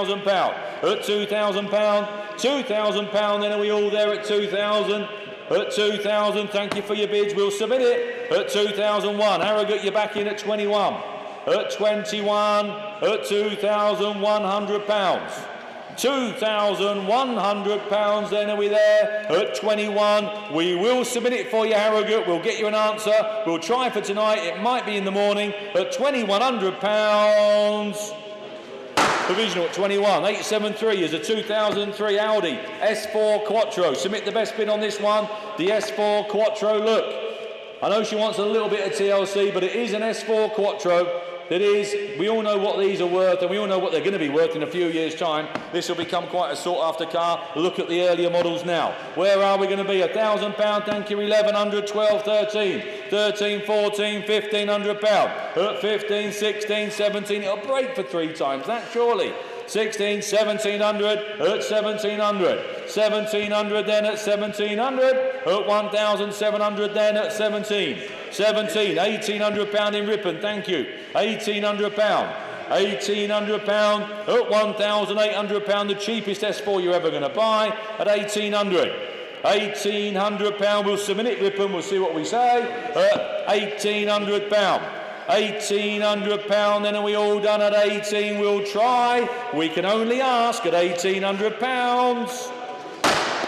£2,000. £2,000, then are we all there at 2,000? At 2,000, thank you for your bids, we'll submit it. At 2,001, Harrogate, you're back in at 21. At 21, at £2,100. £2,100, then are we there? At 21, we will submit it for you, Harrogate. We'll get you an answer. We'll try for tonight. It might be in the morning. At £2,100. Provisional at 21. 873 is a 2003 Audi S4 Quattro. Submit the best bid on this one. The S4 Quattro. Look, I know she wants a little bit of TLC, but it is an S4 Quattro. That is, we all know what these are worth, and we all know what they're going to be worth in a few years' time. This will become quite a sought-after car. Look at the earlier models now. Where are we going to be? £1,000, thank you, 1,100, 12, 13, 13, 14, £1,500. At 15, 16, 17, it'll break for 3 times that, surely. 16, 1,700, at 1,700. 1,700 then at 1,700. At 1,700 then at 17. 17, £1,800 in Ripon, thank you. £1,800. £1,800 at £1,800, the cheapest S4 you're ever going to buy at £1,800. £1,800, we'll submit it, Ripon, we'll see what we say. At £1,800. £1,800, then are we all done at 18? We'll try. We can only ask at £1,800.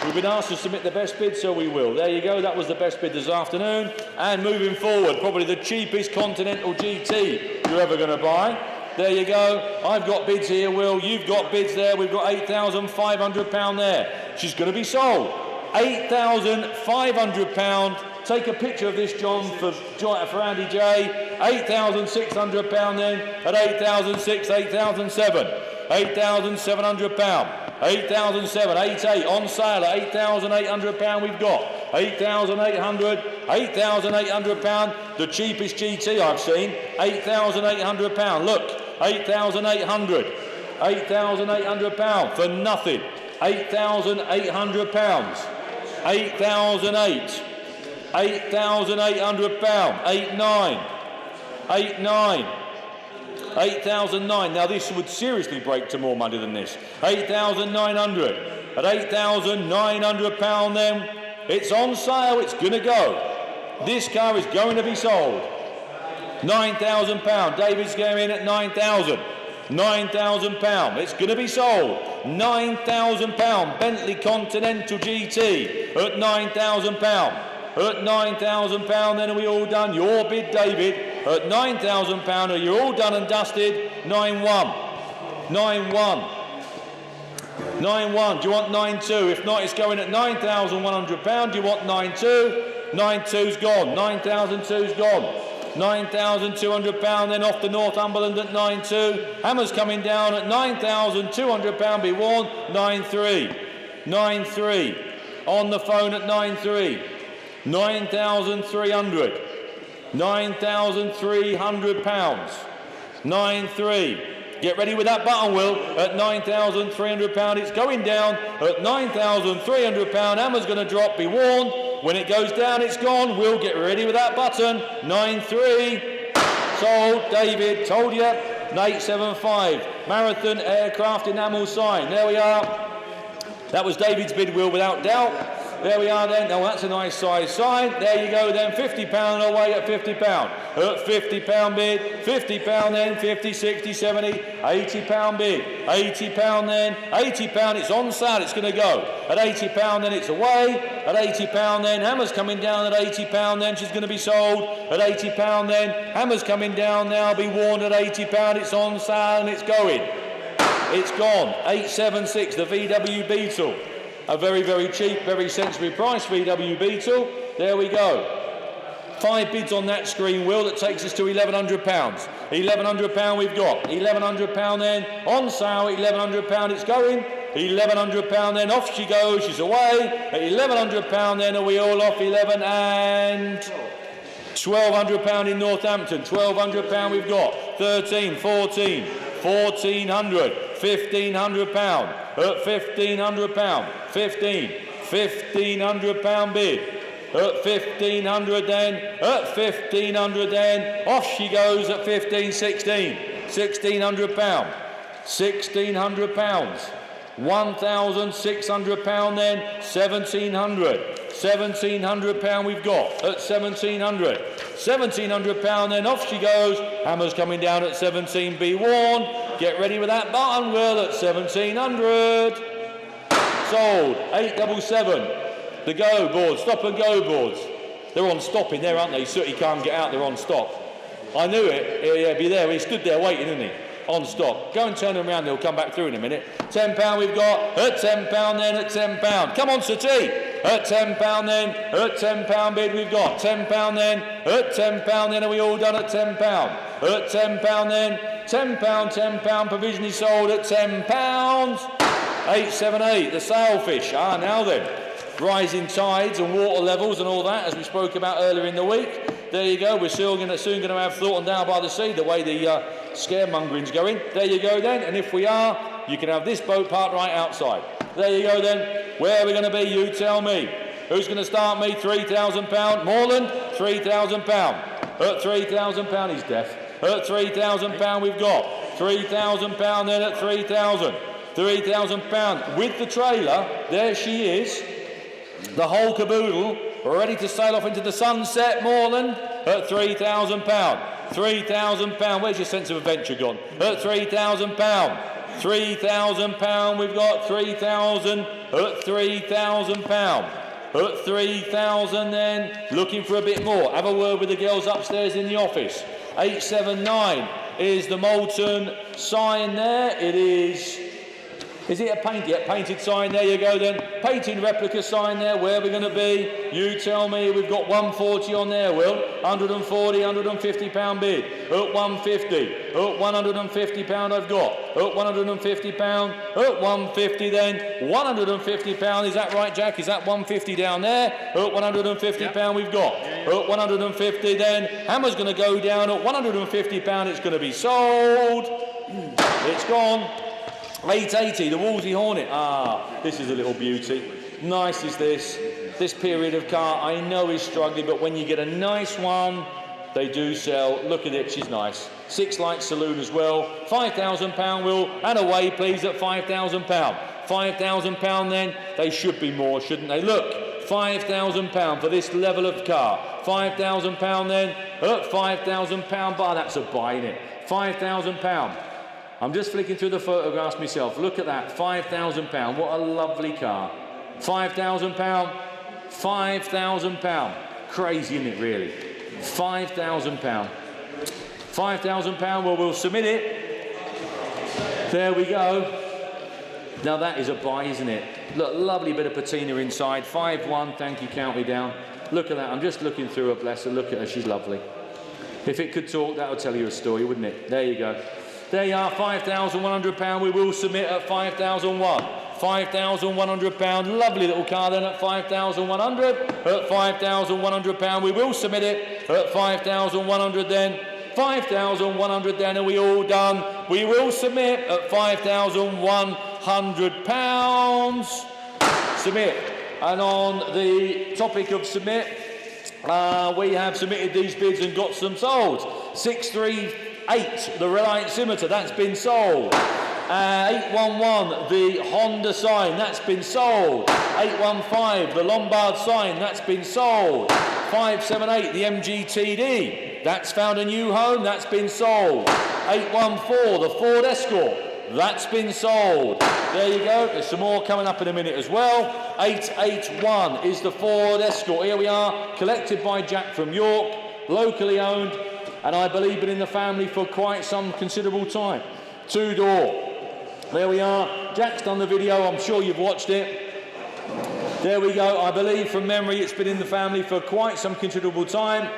We've been asked to submit the best bid, so we will. There you go, that was the best bid this afternoon. And moving forward, probably the cheapest Continental GT you're ever going to buy. There you go. I've got bids here, Will. You've got bids there. We've got £8,500 there. She's going to be sold. £8,500. Take a picture of this, John, for Andy J. £8,600 then at 8,600, 8,700. £8,700. 8,700, 88 on sale at £8,800 we've got. 8,800, £8,800, the cheapest GT I've seen. £8,800, look, 8,800. £8,800 for nothing. £8,800. 8,008. £8,800. 8,9. 8,9. 8,009. Now this would seriously break to more money than this. 8,900. At £8,900 then, it's on sale, it's going to go. This car is going to be sold. £9,000. David's going in at 9,000. £9,000. It's going to be sold. £9,000. Bentley Continental GT at £9,000. At £9,000, then are we all done? Your bid, David, at £9,000. Are you all done and dusted? 9-1. 9-1. 9-1. Do you want 9-2? If not, it's going at £9,100. Do you want 9-2? 9-2's gone. 9,002's gone. £9,200, then off to Northumberland at 9-2. Hammer's coming down at £9,200, be warned. 9-3. 9-3. On the phone at 9-3. 9,300. £9,300. 9-3. Get ready with that button, Will. At £9,300, it's going down. At £9,300, Hammer's going to drop. Be warned. When it goes down, it's gone. Will, get ready with that button. 9-3. Sold. David, told you. 875. Marathon Aircraft Enamel sign. There we are. That was David's bid, Will, without doubt. There we are then. Oh, that's a nice size sign. There you go then. £50 away at £50. At £50 bid. £50 then. 50, 60, 70. £80 bid. £80 then. £80. It's on sale. It's going to go. At £80 then it's away. At £80 then. Hammer's coming down at £80 then. She's going to be sold. At £80 then. Hammer's coming down now. Be warned at £80. It's on sale and it's going. It's gone. 876. The VW Beetle. A very, very cheap, very sensibly priced VW Beetle. There we go. 5 bids on that screen, Will, that takes us to £1,100. £1,100 we've got. £1,100 then, on sale, £1,100, it's going. £1,100 then, off she goes, she's away. At £1,100 then, are we all off? 11 and £1,200 in Northampton. £1,200 we've got. 13, 14, 1,400, £1,500. At £1,500, 15, £1,500 bid. At 1,500 then, at 1,500 then, off she goes at 15, 16, £1,600, £1,600, £1,600 then, 1,700, £1,700 we've got at 1,700, £1,700 then, off she goes, hammer's coming down at 17, be warned, get ready with that button, Will, at 1,700, sold, 877. The go boards, stop and go boards. They're on stopping there, aren't they? Sooty can't get out, they're on stop. I knew it, yeah, be there. He stood there waiting, isn't he? On stop. Go and turn them around, they'll come back through in a minute. £10 we've got, at £10 then, at £10. Come on, Sooty. At £10 then, at £10 bid we've got. £10 then, at £10 then, are we all done at £10? At £10 then, £10, provisionally sold at £10. 878, the sailfish. Now then. Rising tides and water levels and all that, as we spoke about earlier in the week. There you go, we're soon going to have Thornton Down by the Sea, the way the scaremongering's going. There you go then, and if we are, you can have this boat parked right outside. There you go then, where are we going to be, you tell me. Who's going to start me? £3,000. Moreland, £3,000. At £3,000, he's deaf. At £3,000 we've got. £3,000 then at £3,000. £3,000 with the trailer, there she is. The whole caboodle, ready to sail off into the sunset, Moreland, at £3,000. £3,000, where's your sense of adventure gone? At £3,000. £3,000, we've got 3,000 at £3,000. At 3,000 then, looking for a bit more. Have a word with the girls upstairs in the office. 879 is the molten sign there. It is it a painted? Yeah, painted sign, there you go then. Painted replica sign there, where are we going to be? You tell me, we've got 140 on there, Will. 140, £150 bid. At 150, at £150 I've got. At £150, at 150 then. £150, is that right, Jack? Is that 150 down there? At £150 we've got. At 150 then, hammer's going to go down. At £150 it's going to be sold. It's gone. 880, the Wolsey Hornet. This is a little beauty. Nice is this. This period of car, I know is struggling, but when you get a nice one, they do sell. Look at it, she's nice. 6 light saloon as well. £5,000, Will, and away, please, at £5,000. £5,000 then, they should be more, shouldn't they? Look, £5,000 for this level of car. £5,000 then, at £5,000, that's a buy, isn't it? £5,000. I'm just flicking through the photographs myself. Look at that, £5,000. What a lovely car. £5,000. £5,000. Crazy, isn't it, really? £5,000. £5,000. Well, we'll submit it. There we go. Now that is a buy, isn't it? Look, lovely bit of patina inside. 5-1. Thank you. Count me down. Look at that. I'm just looking through her. Bless her. Look at her. She's lovely. If it could talk, that would tell you a story, wouldn't it? There you go. There you are, £5,100. We will submit at 5,001. £5,100. Lovely little car then at 5,100. At £5,100. We will submit it at 5,100 then. 5,100 then. Are we all done? We will submit at £5,100. Submit. And on the topic of submit, we have submitted these bids and got some sold. 638, the Reliant Scimitar, that's been sold. 811, the Honda sign, that's been sold. 815, the Lombard sign, that's been sold. 578, the MGTD, that's found a new home, that's been sold. 814, the Ford Escort, that's been sold. There you go. There's some more coming up in a minute as well. 881 is the Ford Escort. Here we are, collected by Jack from York, locally owned, and I believe been in the family for quite some considerable time. 2-door. There we are. Jack's done the video. I'm sure you've watched it. There we go. I believe from memory it's been in the family for quite some considerable time.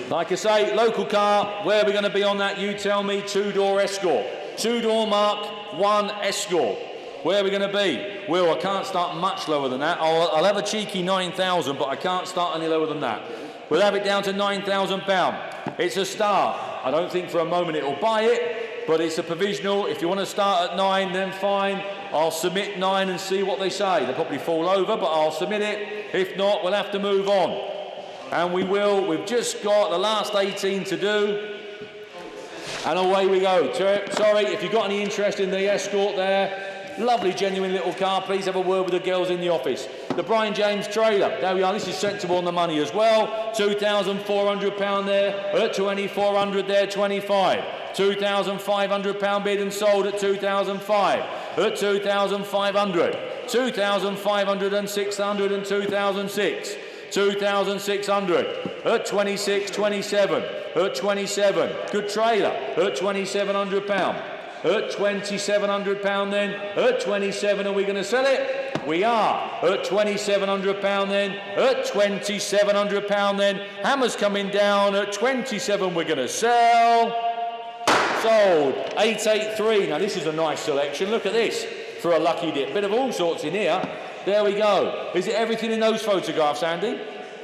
Like I say, local car, where are we going to be on that? You tell me. Two-door Escort. Two-door Mark 1 Escort. Where are we going to be? Well, I can't start much lower than that. I'll have a cheeky 9,000, but I can't start any lower than that. We'll have it down to £9,000. It's a start. I don't think for a moment it'll buy it, but it's a provisional. If you want to start at 9, then fine. I'll submit 9 and see what they say. They'll probably fall over, but I'll submit it. If not, we'll have to move on. And we will. We've just got the last 18 to do. And away we go. Sorry, if you've got any interest in the Escort there, lovely, genuine little car, please have a word with the girls in the office. The Brian James trailer, there we are, this is sensible on the money as well. £2,400 there, at 2,400 there, 25. £2,500 bid and sold at 2,005, at 2,500, 2,500 and 600 and 2,006. 2,600 at 26, 27, at 27, good trailer, at £2,700, at £2,700 then, at 27, are we going to sell it? We are, at £2,700 then, at £2,700 then, hammers coming down, at 27 we're going to sell, sold, 883, now this is a nice selection, look at this, for a lucky dip, bit of all sorts in here. There we go. Is it everything in those photographs, Andy?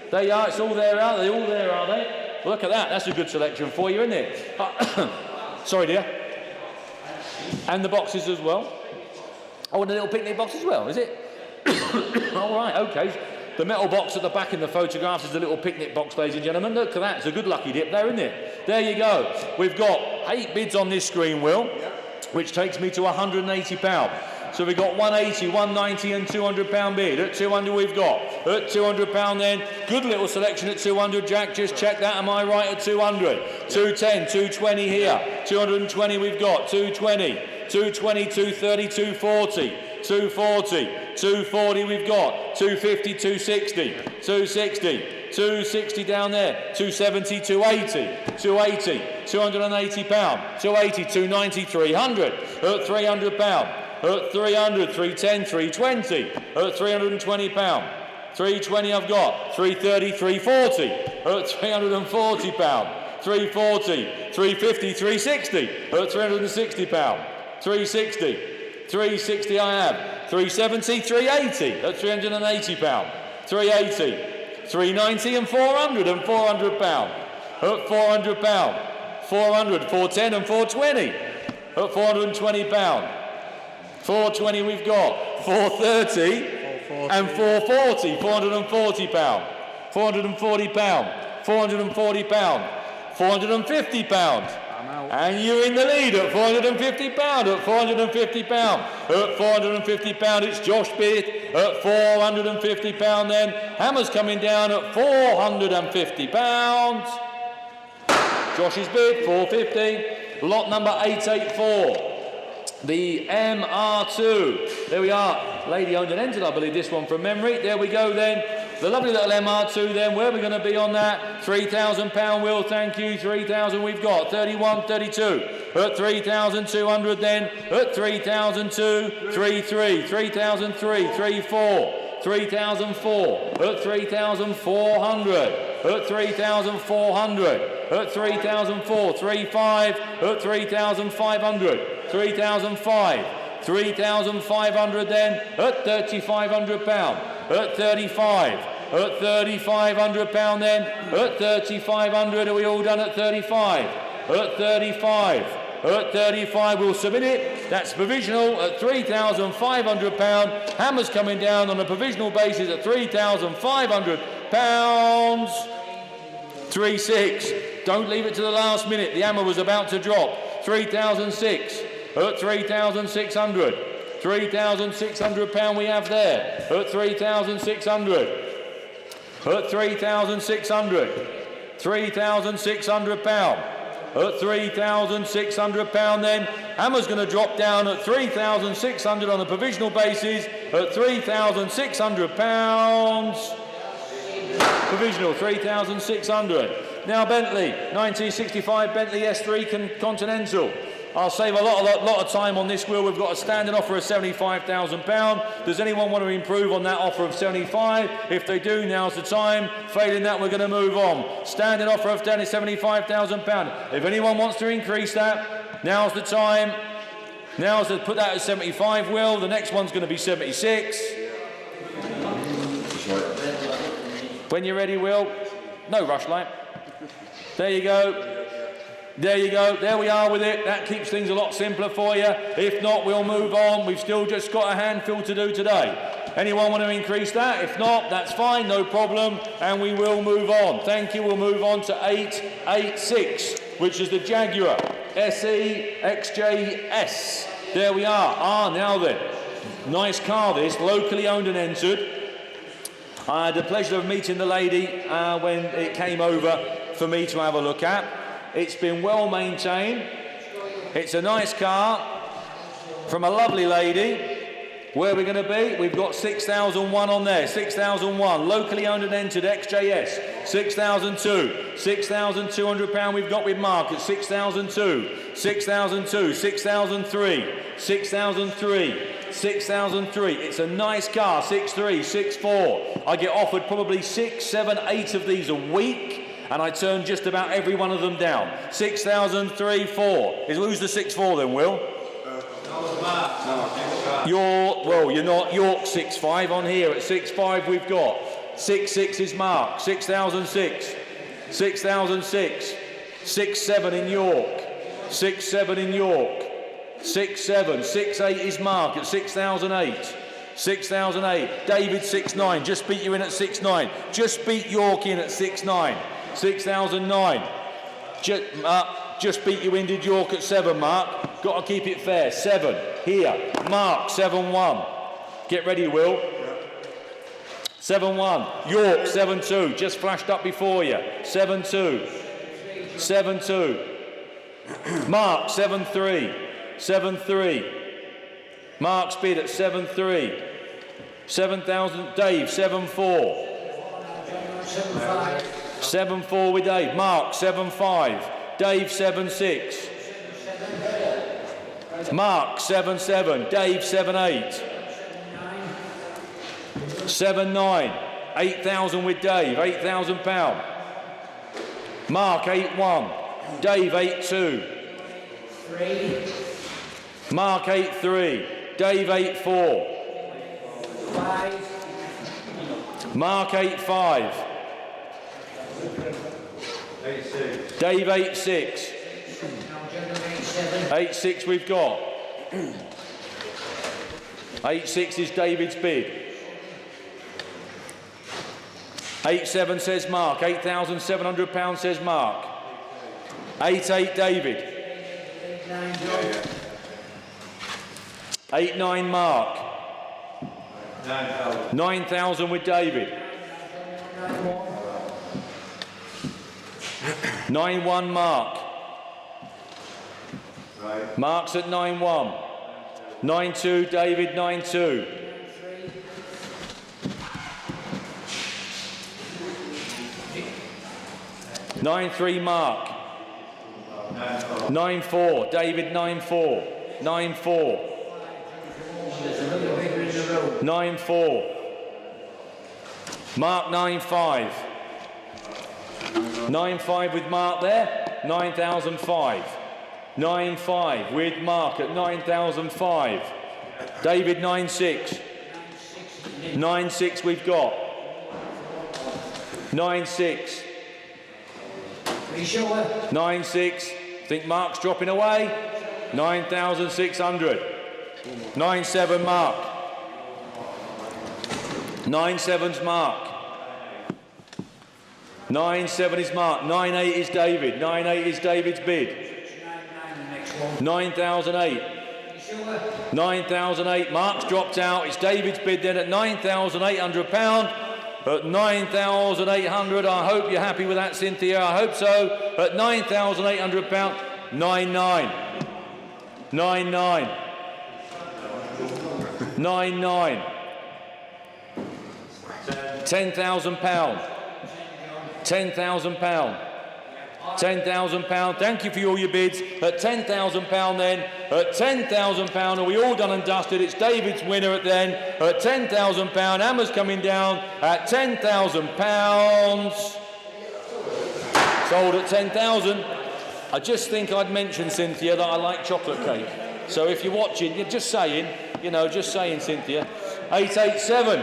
They are. It's all there, are they? All there, are they? Look at that. That's a good selection for you, isn't it? Sorry, dear. And the boxes as well. Oh, and the little picnic box as well, is it? All right, okay. The metal box at the back in the photographs is the little picnic box, ladies and gentlemen. Look at that. It's a good lucky dip there, isn't it? There you go. We've got 8 bids on this screen, Will, which takes me to £180. So we've got 180, 190 and £200 bid. At 200 we've got. At £200 then, good little selection at 200, Jack. Just check that, am I right at 200? 210, 220 here. 220 we've got. 220, 220, 230, 240. 240, 240 we've got. 250, 260, 260. 260 down there, 270, 280, 280, £280, 280, 290, 300, at £300. At 300, 310, 320, at £320, 320 I've got, 330, 340, at £340, 340, 350, 360, at £360, 360, 360 I have, 370, 380, at £380, 380, 390 and 400 and £400, at £400, 400, 410 and 420, at £420. 420 we've got, 430 and 440, £440, £440, £440, £450, and you're in the lead at £450, at £450, at £450, it's Josh bid at £450 then, hammers coming down at £450, Josh's bid, £450, lot number 884. The MR2, there we are, lady owned and entered, I believe, this one from memory. There we go then, the lovely little MR2 then, where are we going to be on that? £3,000, Will, thank you, 3,000 we've got, 31, 32, at 3,200 then, at 3,002, 33, 3,003, 34, 3,004, at 3,400, at 3,400, at 3,004, 35, at 3,500, 3,005, 3,500 then, at £3,500, at 35, at £3,500 then, at 3,500, are we all done at 35, at 35, at 35, we'll submit it, that's provisional at £3,500, hammers coming down on a provisional basis at £3,500, 36, don't leave it to the last minute, the hammer was about to drop, 3,006, at 3,600, £3,600 we have there, at 3,600, at 3,600, £3,600, at £3,600 then, hammer's going to drop down at 3,600 on a provisional basis, at £3,600, provisional 3,600. Now Bentley, 1965 Bentley S3 Continental. I'll save a lot of time on this, Will. We've got a standing offer of £75,000. Does anyone want to improve on that offer of 75? If they do, now's the time. Failing that, we're going to move on. Standing offer of £75,000. If anyone wants to increase that, now's the time. Now's to put that at 75, Will. The next one's going to be 76. When you're ready, Will. No rush, like. There you go. There you go. There we are with it. That keeps things a lot simpler for you. If not, we'll move on. We've still just got a handful to do today. Anyone want to increase that? If not, that's fine, no problem. And we will move on. Thank you. We'll move on to 886, which is the Jaguar SE XJS. There we are. Now then. Nice car this, locally owned and entered. I had the pleasure of meeting the lady when it came over for me to have a look at. It's been well maintained. It's a nice car from a lovely lady. Where are we going to be? We've got 6001 on there. 6001, locally owned and entered XJS. 6002, £6,200 we've got with Mark at 6002, 6002, 6003, 6003, 6003. It's a nice car. 63, 64. I get offered probably 6, 7, 8 of these a week. And I turn just about every one of them down. 6003, 4. Who's the 64 then, Will? You're not. York 65 on here. At 65 we've got. 66 is Mark. 6006. 6006. 67 in York. 67 in York. 67. 68 is Mark at 6008. 6008. David 69. Just beat you in at 69. Just beat York in at 69. 6009. Just beat you in, did York at 7, Mark. Got to keep it fair. 7. Here. Mark, 7-1. Get ready, Will. 7-1. York, 7-2. Just flashed up before you. 7-2. 7-2. Mark, 7-3. 7-3. Mark's bid at 7-3. 7,000. Dave, 7-4. 7-4 with Dave. Mark, 7-5. Dave, 7-6. Mark, 7-7. Dave, 7-8. 7-9. 8,000 with Dave. £8,000. Mark, 8-1. Dave, 8-2. Mark, 8-3. Dave, 8-4. Mark, 8-5. Dave, 8-6. 8-6 we've got. 8-6 is David's bid. 8-7 says Mark. £8,700 says Mark. 8-8 David. 8-9 Mark. 9,000 with David. 9-1 Mark. Mark's at 9-1. 9-2 David. 9-2. 9-3 Mark. 9-4 David. 9-4. 9-4. 9-4. Mark. 9-5. 9-5 with Mark there. 9,005. 9-5 with Mark at 9,005. David. 9-6. 9-6 we've got. 9-6. 9-6. Think Mark's dropping away. 9,600. 9-7 Mark. 9-7's Mark. 9-7 is Mark. 9-8 is David. 9-8 is David's bid. 9,008. 9,008. Mark's dropped out. It's David's bid then at £9,800. At 9,800. I hope you're happy with that, Cynthia. I hope so. At £9,800. 9-9. 9-9. 9-9. £10,000. £10,000. £10,000. Thank you for all your bids. At £10,000 then. At £10,000. Are we all done and dusted? It's David's winner at then. At £10,000. Hammer's coming down at £10,000. Sold at 10,000. I just think I'd mention, Cynthia, that I like chocolate cake. So if you're watching, you're just saying, just saying, Cynthia. 887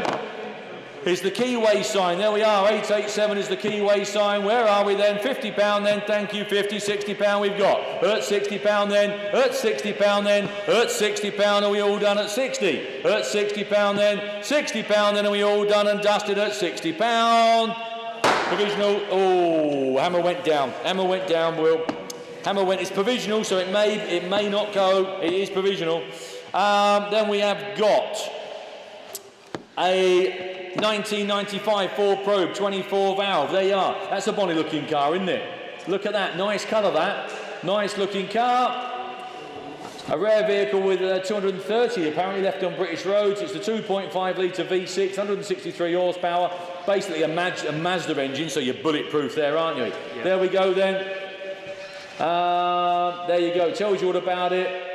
is the keyway sign. There we are. 887 is the keyway sign. Where are we then? £50 then. Thank you. 50, £60 we've got. At £60 then. At £60 then. At £60. Are we all done at 60? At £60 then. £60 then. Are we all done and dusted at £60? Provisional. Oh, hammer went down. Hammer went down, Will. Hammer went. It's provisional, so it may not go. It is provisional. Then we have got a 1995 Ford Probe 24 valve. There you are. That's a bonny looking car, isn't it? Look at that. Nice colour, that. Nice looking car. A rare vehicle with 230 apparently left on British roads. It's the 2.5 litre V6, 163 horsepower. Basically a Mazda engine, so you're bulletproof there, aren't you? Yeah. There we go then. There you go. Tells you all about it.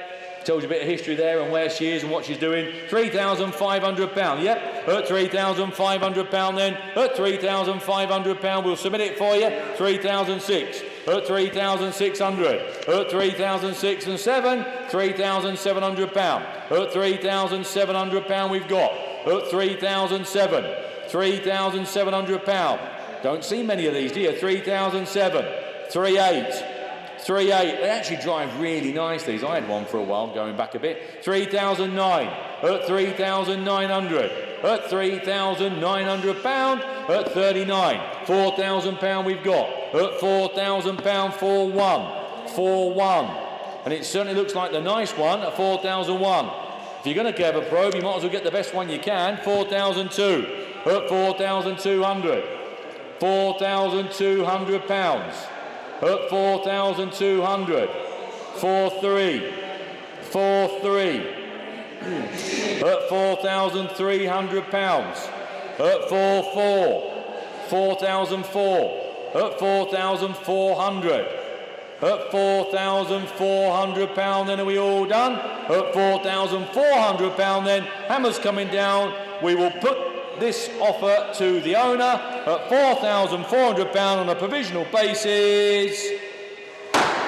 Tells you a bit of history there and where she is and what she's doing. £3,500. Yep, at £3,500 then. At £3,500, we'll submit it for you. 3,006. At 3,600. At 3,006 and 7. £3,700. At £3,700 we've got. At 3,007. £3,700. Don't see many of these, do you? 3,007. 3,800. 3,800. They actually drive really nice, these. I had one for a while, going back a bit. 3,009. At 3,900. At £3,900. At 39. £4,000 we've got. At £4,000. 4,1. 4,1. And it certainly looks like the nice one at 4,001. If you're going to get a probe, you might as well get the best one you can. 4,002. At 4,200. £4,200. At 4,200. 4,3. 4,3. At £4,300. At 4,4. 4,004. At 4,400. At £4,400 then. Are we all done? At £4,400 then. Hammer's coming down. We will put this offer to the owner at £4,400 on a provisional basis.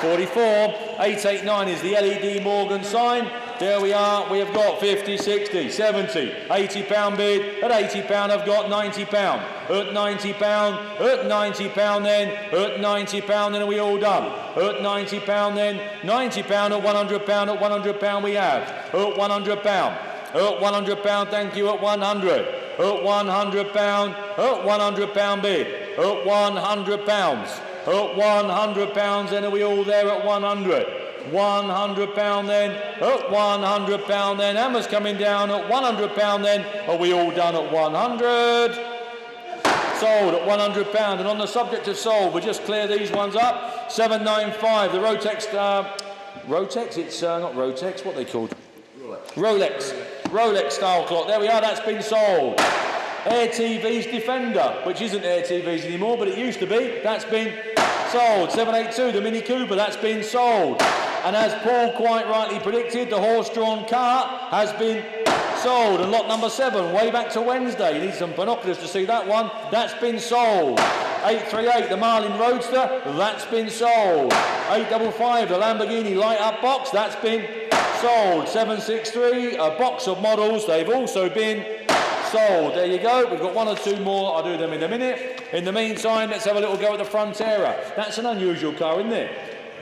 44. 889 is the LED Morgan sign. There we are. We have got 50, 60, 70, £80 bid. At £80 I've got £90. At £90. At £90 then. At £90 then. Are we all done? At £90 then. £90 at £100. At £100 we have. At £100. At £100. Thank you. At 100. At £100. At £100 bid. At £100. At £100 then. Are we all there at 100? £100 then. At £100 then. Hammer's coming down at £100 then. Are we all done at 100? Sold at £100. And on the subject of sold, we'll just clear these ones up. 795, the Rotex, Rotex? It's not Rotex, what are they called? Rolex style clock. There we are, that's been sold. Air TV's Defender, which isn't Air TV's anymore, but it used to be. That's been sold. 782, the Mini Cooper, that's been sold. And as Paul quite rightly predicted, the horse-drawn cart has been sold. And lot number 7, way back to Wednesday. You need some binoculars to see that one. That's been sold. 838, the Marlin Roadster, that's been sold. 855, the Lamborghini light-up box, that's been sold. 763, a box of models, they've also been sold. There you go. We've got one or two more. I'll do them in a minute. In the meantime, let's have a little go at the Frontera. That's an unusual car, isn't it?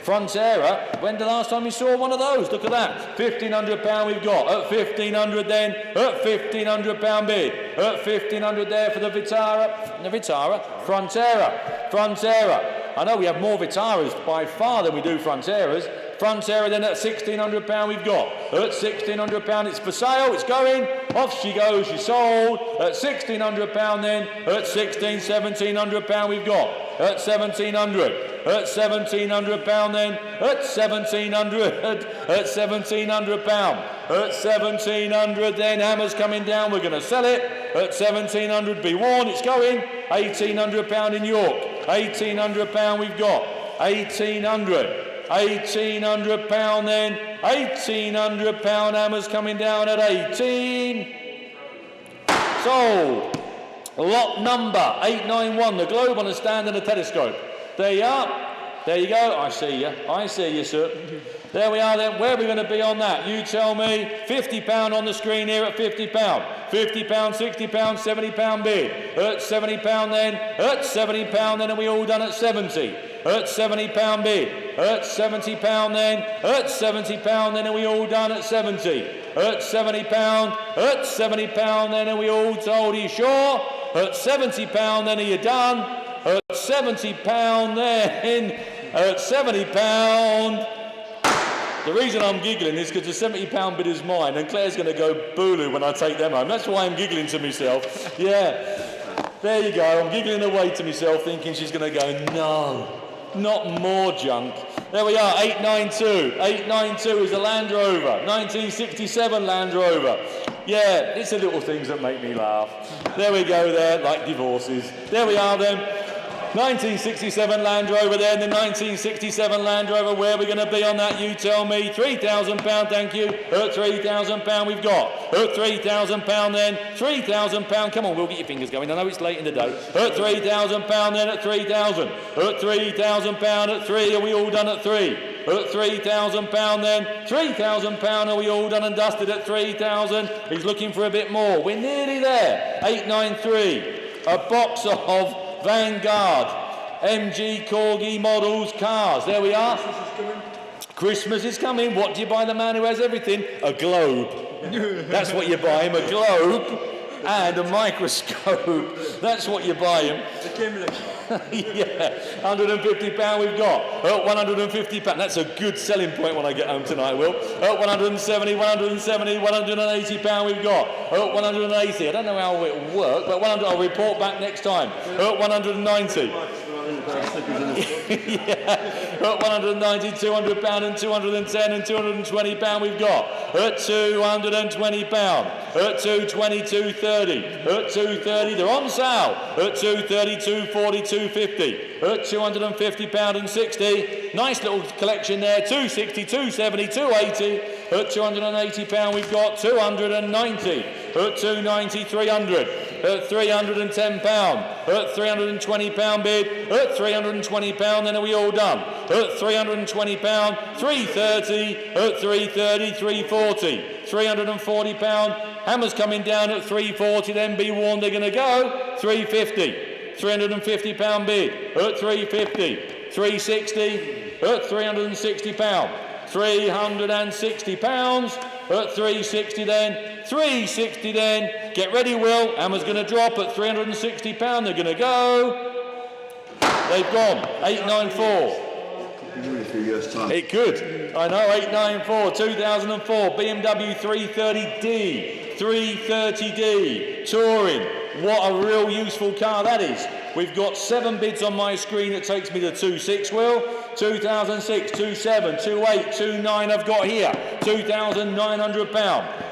Frontera. When the last time you saw one of those? Look at that. £1,500 we've got. At 1,500 then. At £1,500 bid. At 1,500 there for the Vitara. The Vitara. Frontera. I know we have more Vitaras by far than we do Fronteras. Frontera then at £1,600 we've got. At £1,600 it's for sale, it's going. Off she goes, she's sold. At £1,600 then. At £1,700 we've got. At 1,700. At £1,700 then. At 1,700. At £1,700. At 1,700 then. Hammer's coming down, we're going to sell it. At 1,700 be worn, it's going. £1,800 in York. £1,800 we've got. 1,800. 1,800 pound then. 1,800 pound hammers coming down at 18. Sold. Lot number 891. The globe on a stand and a telescope. There you are. There you go. I see you. I see you, sir. There we are then. Where are we going to be on that? You tell me. £50 on the screen here at £50. £50, £60, £70 bid. At £70 then. At £70 then. Are we all done at 70? At £70 bid. At £70 then. At £70 then. Are we all done at 70? At £70. At £70 then. Are we all told? Are you sure? At £70 then. Are you done? At £70 then. At £70. The reason I'm giggling is because the £70 bid is mine and Claire's going to go booloo when I take them home. That's why I'm giggling to myself. Yeah. There you go. I'm giggling away to myself thinking she's going to go, no, not more junk. There we are, 892. 892 is a Land Rover. 1967 Land Rover. Yeah, it's the little things that make me laugh. There we go there, like divorces. There we are then. 1967 Land Rover there, the 1967 Land Rover, where are we going to be on that, you tell me? £3,000, thank you. At £3,000 we've got. At £3,000 then, £3,000, come on, we'll get your fingers going, I know it's late in the day. At £3,000 then, at 3,000. At £3,000 at 3, are we all done at 3? At £3,000 then, £3,000, are we all done and dusted at 3,000? He's looking for a bit more, we're nearly there. 893, a box of Vanguard MG Corgi models cars. There we are. Christmas is coming. What do you buy the man who has everything? A globe. That's what you buy him, a globe and a microscope. That's what you buy him. Yeah, £150 we've got. £150. That's a good selling point when I get home tonight, Will. £170, £180 we've got. £180. I don't know how it will work, but I'll report back next time. £190. Yeah. £190, £200 and £210 and £220 we've got. At £220. At £220, £230. At £230, they're on sale. At £230, £240, £250. At £250 and £60. Nice little collection there. £260, £270, £280. At £280 we've got £290. At £290, £300. At £310. At £320 bid. At £320, then are we all done? At £320, £330. At £330, £340. £340. Hammers coming down at £340, then be warned they're going to go. £350. £350 bid. At £350. £360. At £360. £360. At £360 then. £360 then. Get ready, Will. Hammer's going to drop at £360. They're going to go. They've gone. 894. It could. I know. 894. 2004 BMW 330D. 330D. Touring. What a real useful car that is. We've got 7 bids on my screen that takes me to 26, Will. 2006, 27, 28, 29 I've got here. £2,900.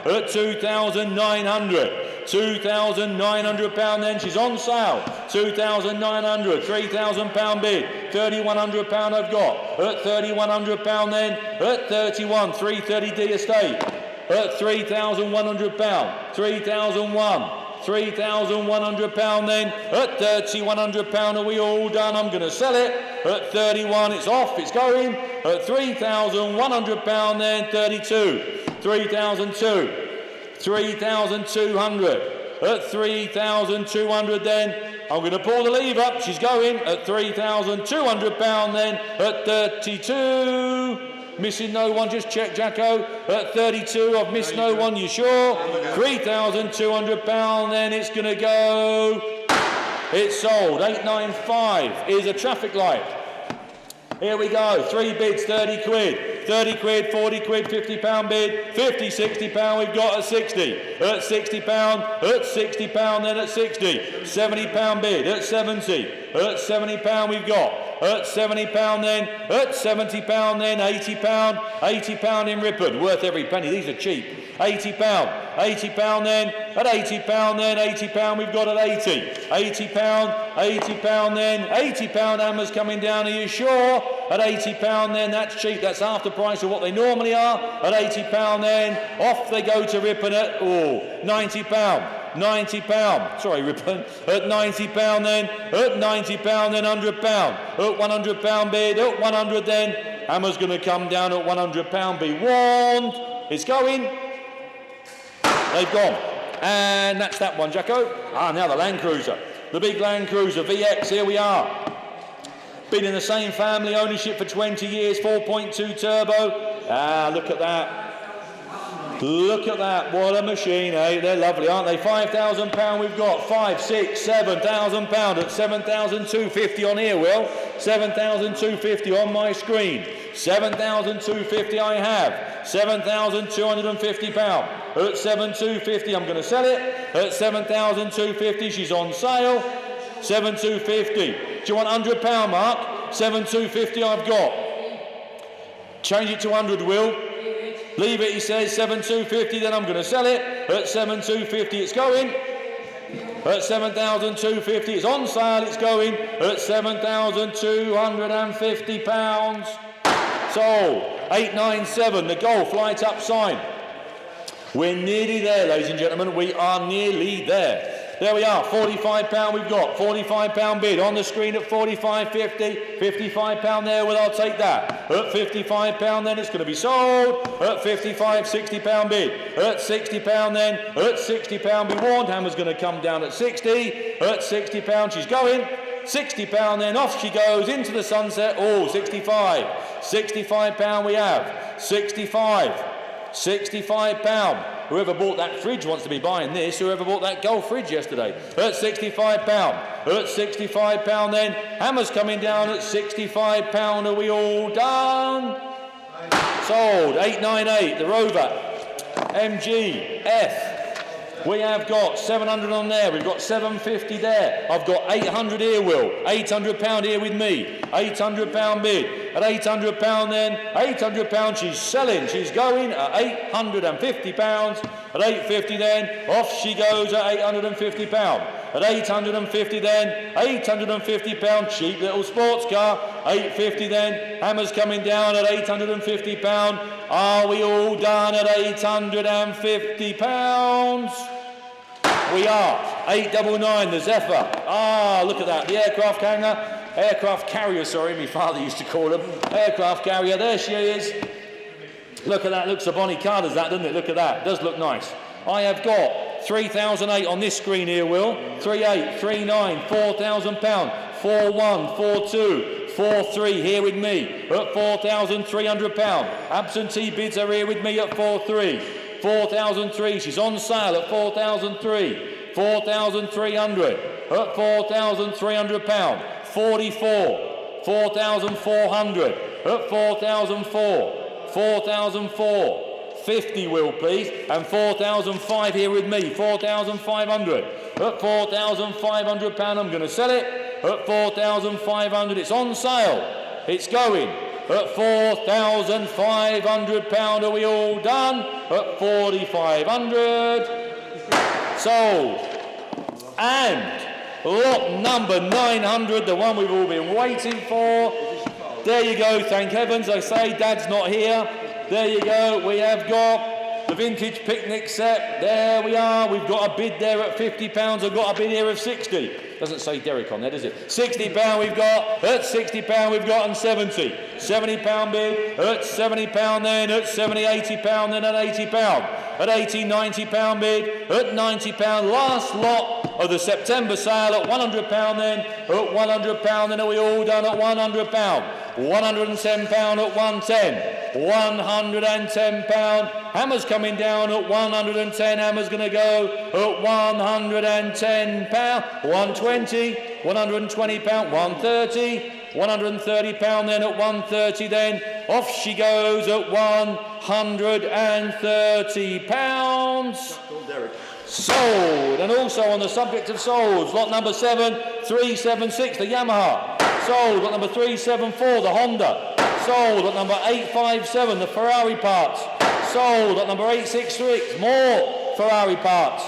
At 2,900. £2,900 then, she's on sale. 2,900, £3,000 bid. £3,100 I've got. At £3,100 then. At 31, 330D estate. At £3,100. 3,001. £3,100 then. At £3,100 are we all done? I'm going to sell it. At 31 it's off, it's going. At £3,100 then. 32. 3,002. 3,200. At 3,200 then. I'm going to pull the lever. She's going. At £3,200 then. At 32. Missing no one, just check, Jacko. At 32, I've missed no one, you sure? £3,200, then it's going to go. It's sold. 895 is a traffic light. Here we go. 3 bids, 30 quid. 30 quid, 40 quid, £50 bid. 50, £60 we've got at 60. At £60, at £60, then at 60. £70 bid, at 70. At £70 we've got. at £70 then, at £70 then, £80 in Ripon, worth every penny, these are cheap. £80 then, at £80 then, £80 we've got at 80, £80 then, £80 hammers coming down, are you sure? At £80 then, that's cheap, that's half the price of what they normally are. At £80 then, off they go to Ripon at, £90, sorry Ripon, at £90 then, at £90 then, £100, at £100 bid, at 100 then, hammer's going to come down at £100, be warned, it's going. They've gone. And that's that one, Jacko. Now the Land Cruiser. The big Land Cruiser, VX, here we are. Been in the same family ownership for 20 years, 4.2 turbo. Look at that. Look at that, what a machine, eh? They're lovely, aren't they? £5,000 we've got, 5, 6, £7,000 at 7,250 on here, Will. 7,250 on my screen. 7,250 I have. £7,250. At 7,250 I'm going to sell it. At 7,250 she's on sale. 7,250. Do you want £100, Mark? 7,250 I've got. Change it to 100, Will. Leave it, he says, 7,250, then I'm going to sell it. At 7,250 it's going. At 7,250 it's on sale, it's going. At £7,250. Sold. 897, the Golf light up sign. We're nearly there, ladies and gentlemen. We are nearly there. There we are, £45 we've got, £45 bid on the screen at £45.50, £55 there, well I'll take that. At £55 then it's going to be sold, at £55, £60 bid, at £60 then, at £60 be warned, hammer's going to come down at 60, at £60 she's going, £60 then, off she goes into the sunset, £65 we have, £65. Whoever bought that fridge wants to be buying this. Whoever bought that Golf fridge yesterday. At £65. At £65 then. Hammer's coming down at £65. Are we all done? Sold. 898. The Rover. MG. F. We have got 700 on there. We've got 750 there. I've got 800 here, Will. £800 here with me. £800 bid. At £800 then, £800 she's selling, she's going at £850. At £850 then, off she goes at £850. At £850 then, £850, cheap little sports car. £850 then, hammer's coming down at £850. Are we all done at £850? We are. 899, the Zephyr. Look at that, the aircraft carrier, sorry, my father used to call them. Aircraft carrier, there she is. Look at that, looks a bonny car, does that, doesn't it? Look at that, does look nice. I have got 3,008 on this screen here, Will. 38, 39, £4,000, 41, 42, 43 here with me at £4,300. Absentee bids are here with me at 43. 4,003, she's on sale at 4,003. 4,300 at £4,300. 44, 4,400 at 4,004. 4,004. 50 will please, and 4,005 here with me, 4,500 at £4,500. I'm going to sell it at 4,500. It's on sale, it's going at £4,500. Are we all done? At 4,500. Sold. And lot number 900, the one we've all been waiting for. There you go, thank heavens, I say, Dad's not here. There you go, we have got the vintage picnic set. There we are, we've got a bid there at £50. I've got a bid here of 60. Doesn't say Derek on there, does it? £60 we've got, at £60 we've got, and 70. £70 bid, at £70 then, at 70, £80 then, at £80. At 80, £90 bid, at £90. Last lot of the September sale at £100 then, at £100 then. Are we all done at £100? £110 at 110. £110. Hammer's coming down at 110. Hammer's going to go at £110. 120. £120. 130. £130 then at 130 then. Off she goes at £130. Sold. And also on the subject of solds, lot number 7, 376, the Yamaha. Sold. Lot number 374, the Honda. Sold. Lot number 857, the Ferrari parts. Sold. Lot number 866, more Ferrari parts.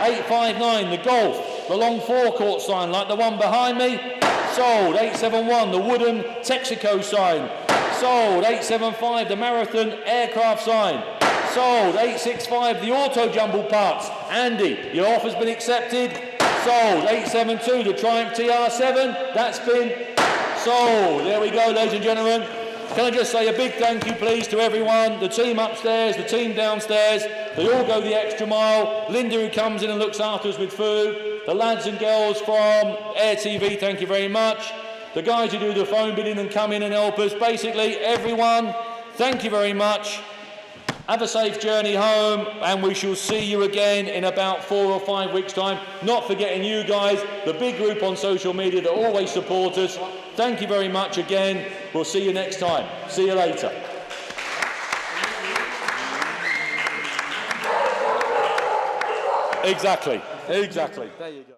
859, the Golf, the long forecourt sign like the one behind me. Sold. 871, the wooden Texaco sign. Sold. 875, the Marathon aircraft sign. Sold. 865, the auto jumble parts. Andy, your offer's been accepted. Sold. 872, the Triumph TR7. That's been sold. There we go, ladies and gentlemen. Can I just say a big thank you, please, to everyone, the team upstairs, the team downstairs. They all go the extra mile. Linda, who comes in and looks after us with food. The lads and girls from Air TV, thank you very much. The guys who do the phone bidding and come in and help us. Basically, everyone, thank you very much. Have a safe journey home, and we shall see you again in about 4 or 5 weeks' time. Not forgetting you guys, the big group on social media that always support us. Thank you very much again. We'll see you next time. See you later. Exactly. There you go.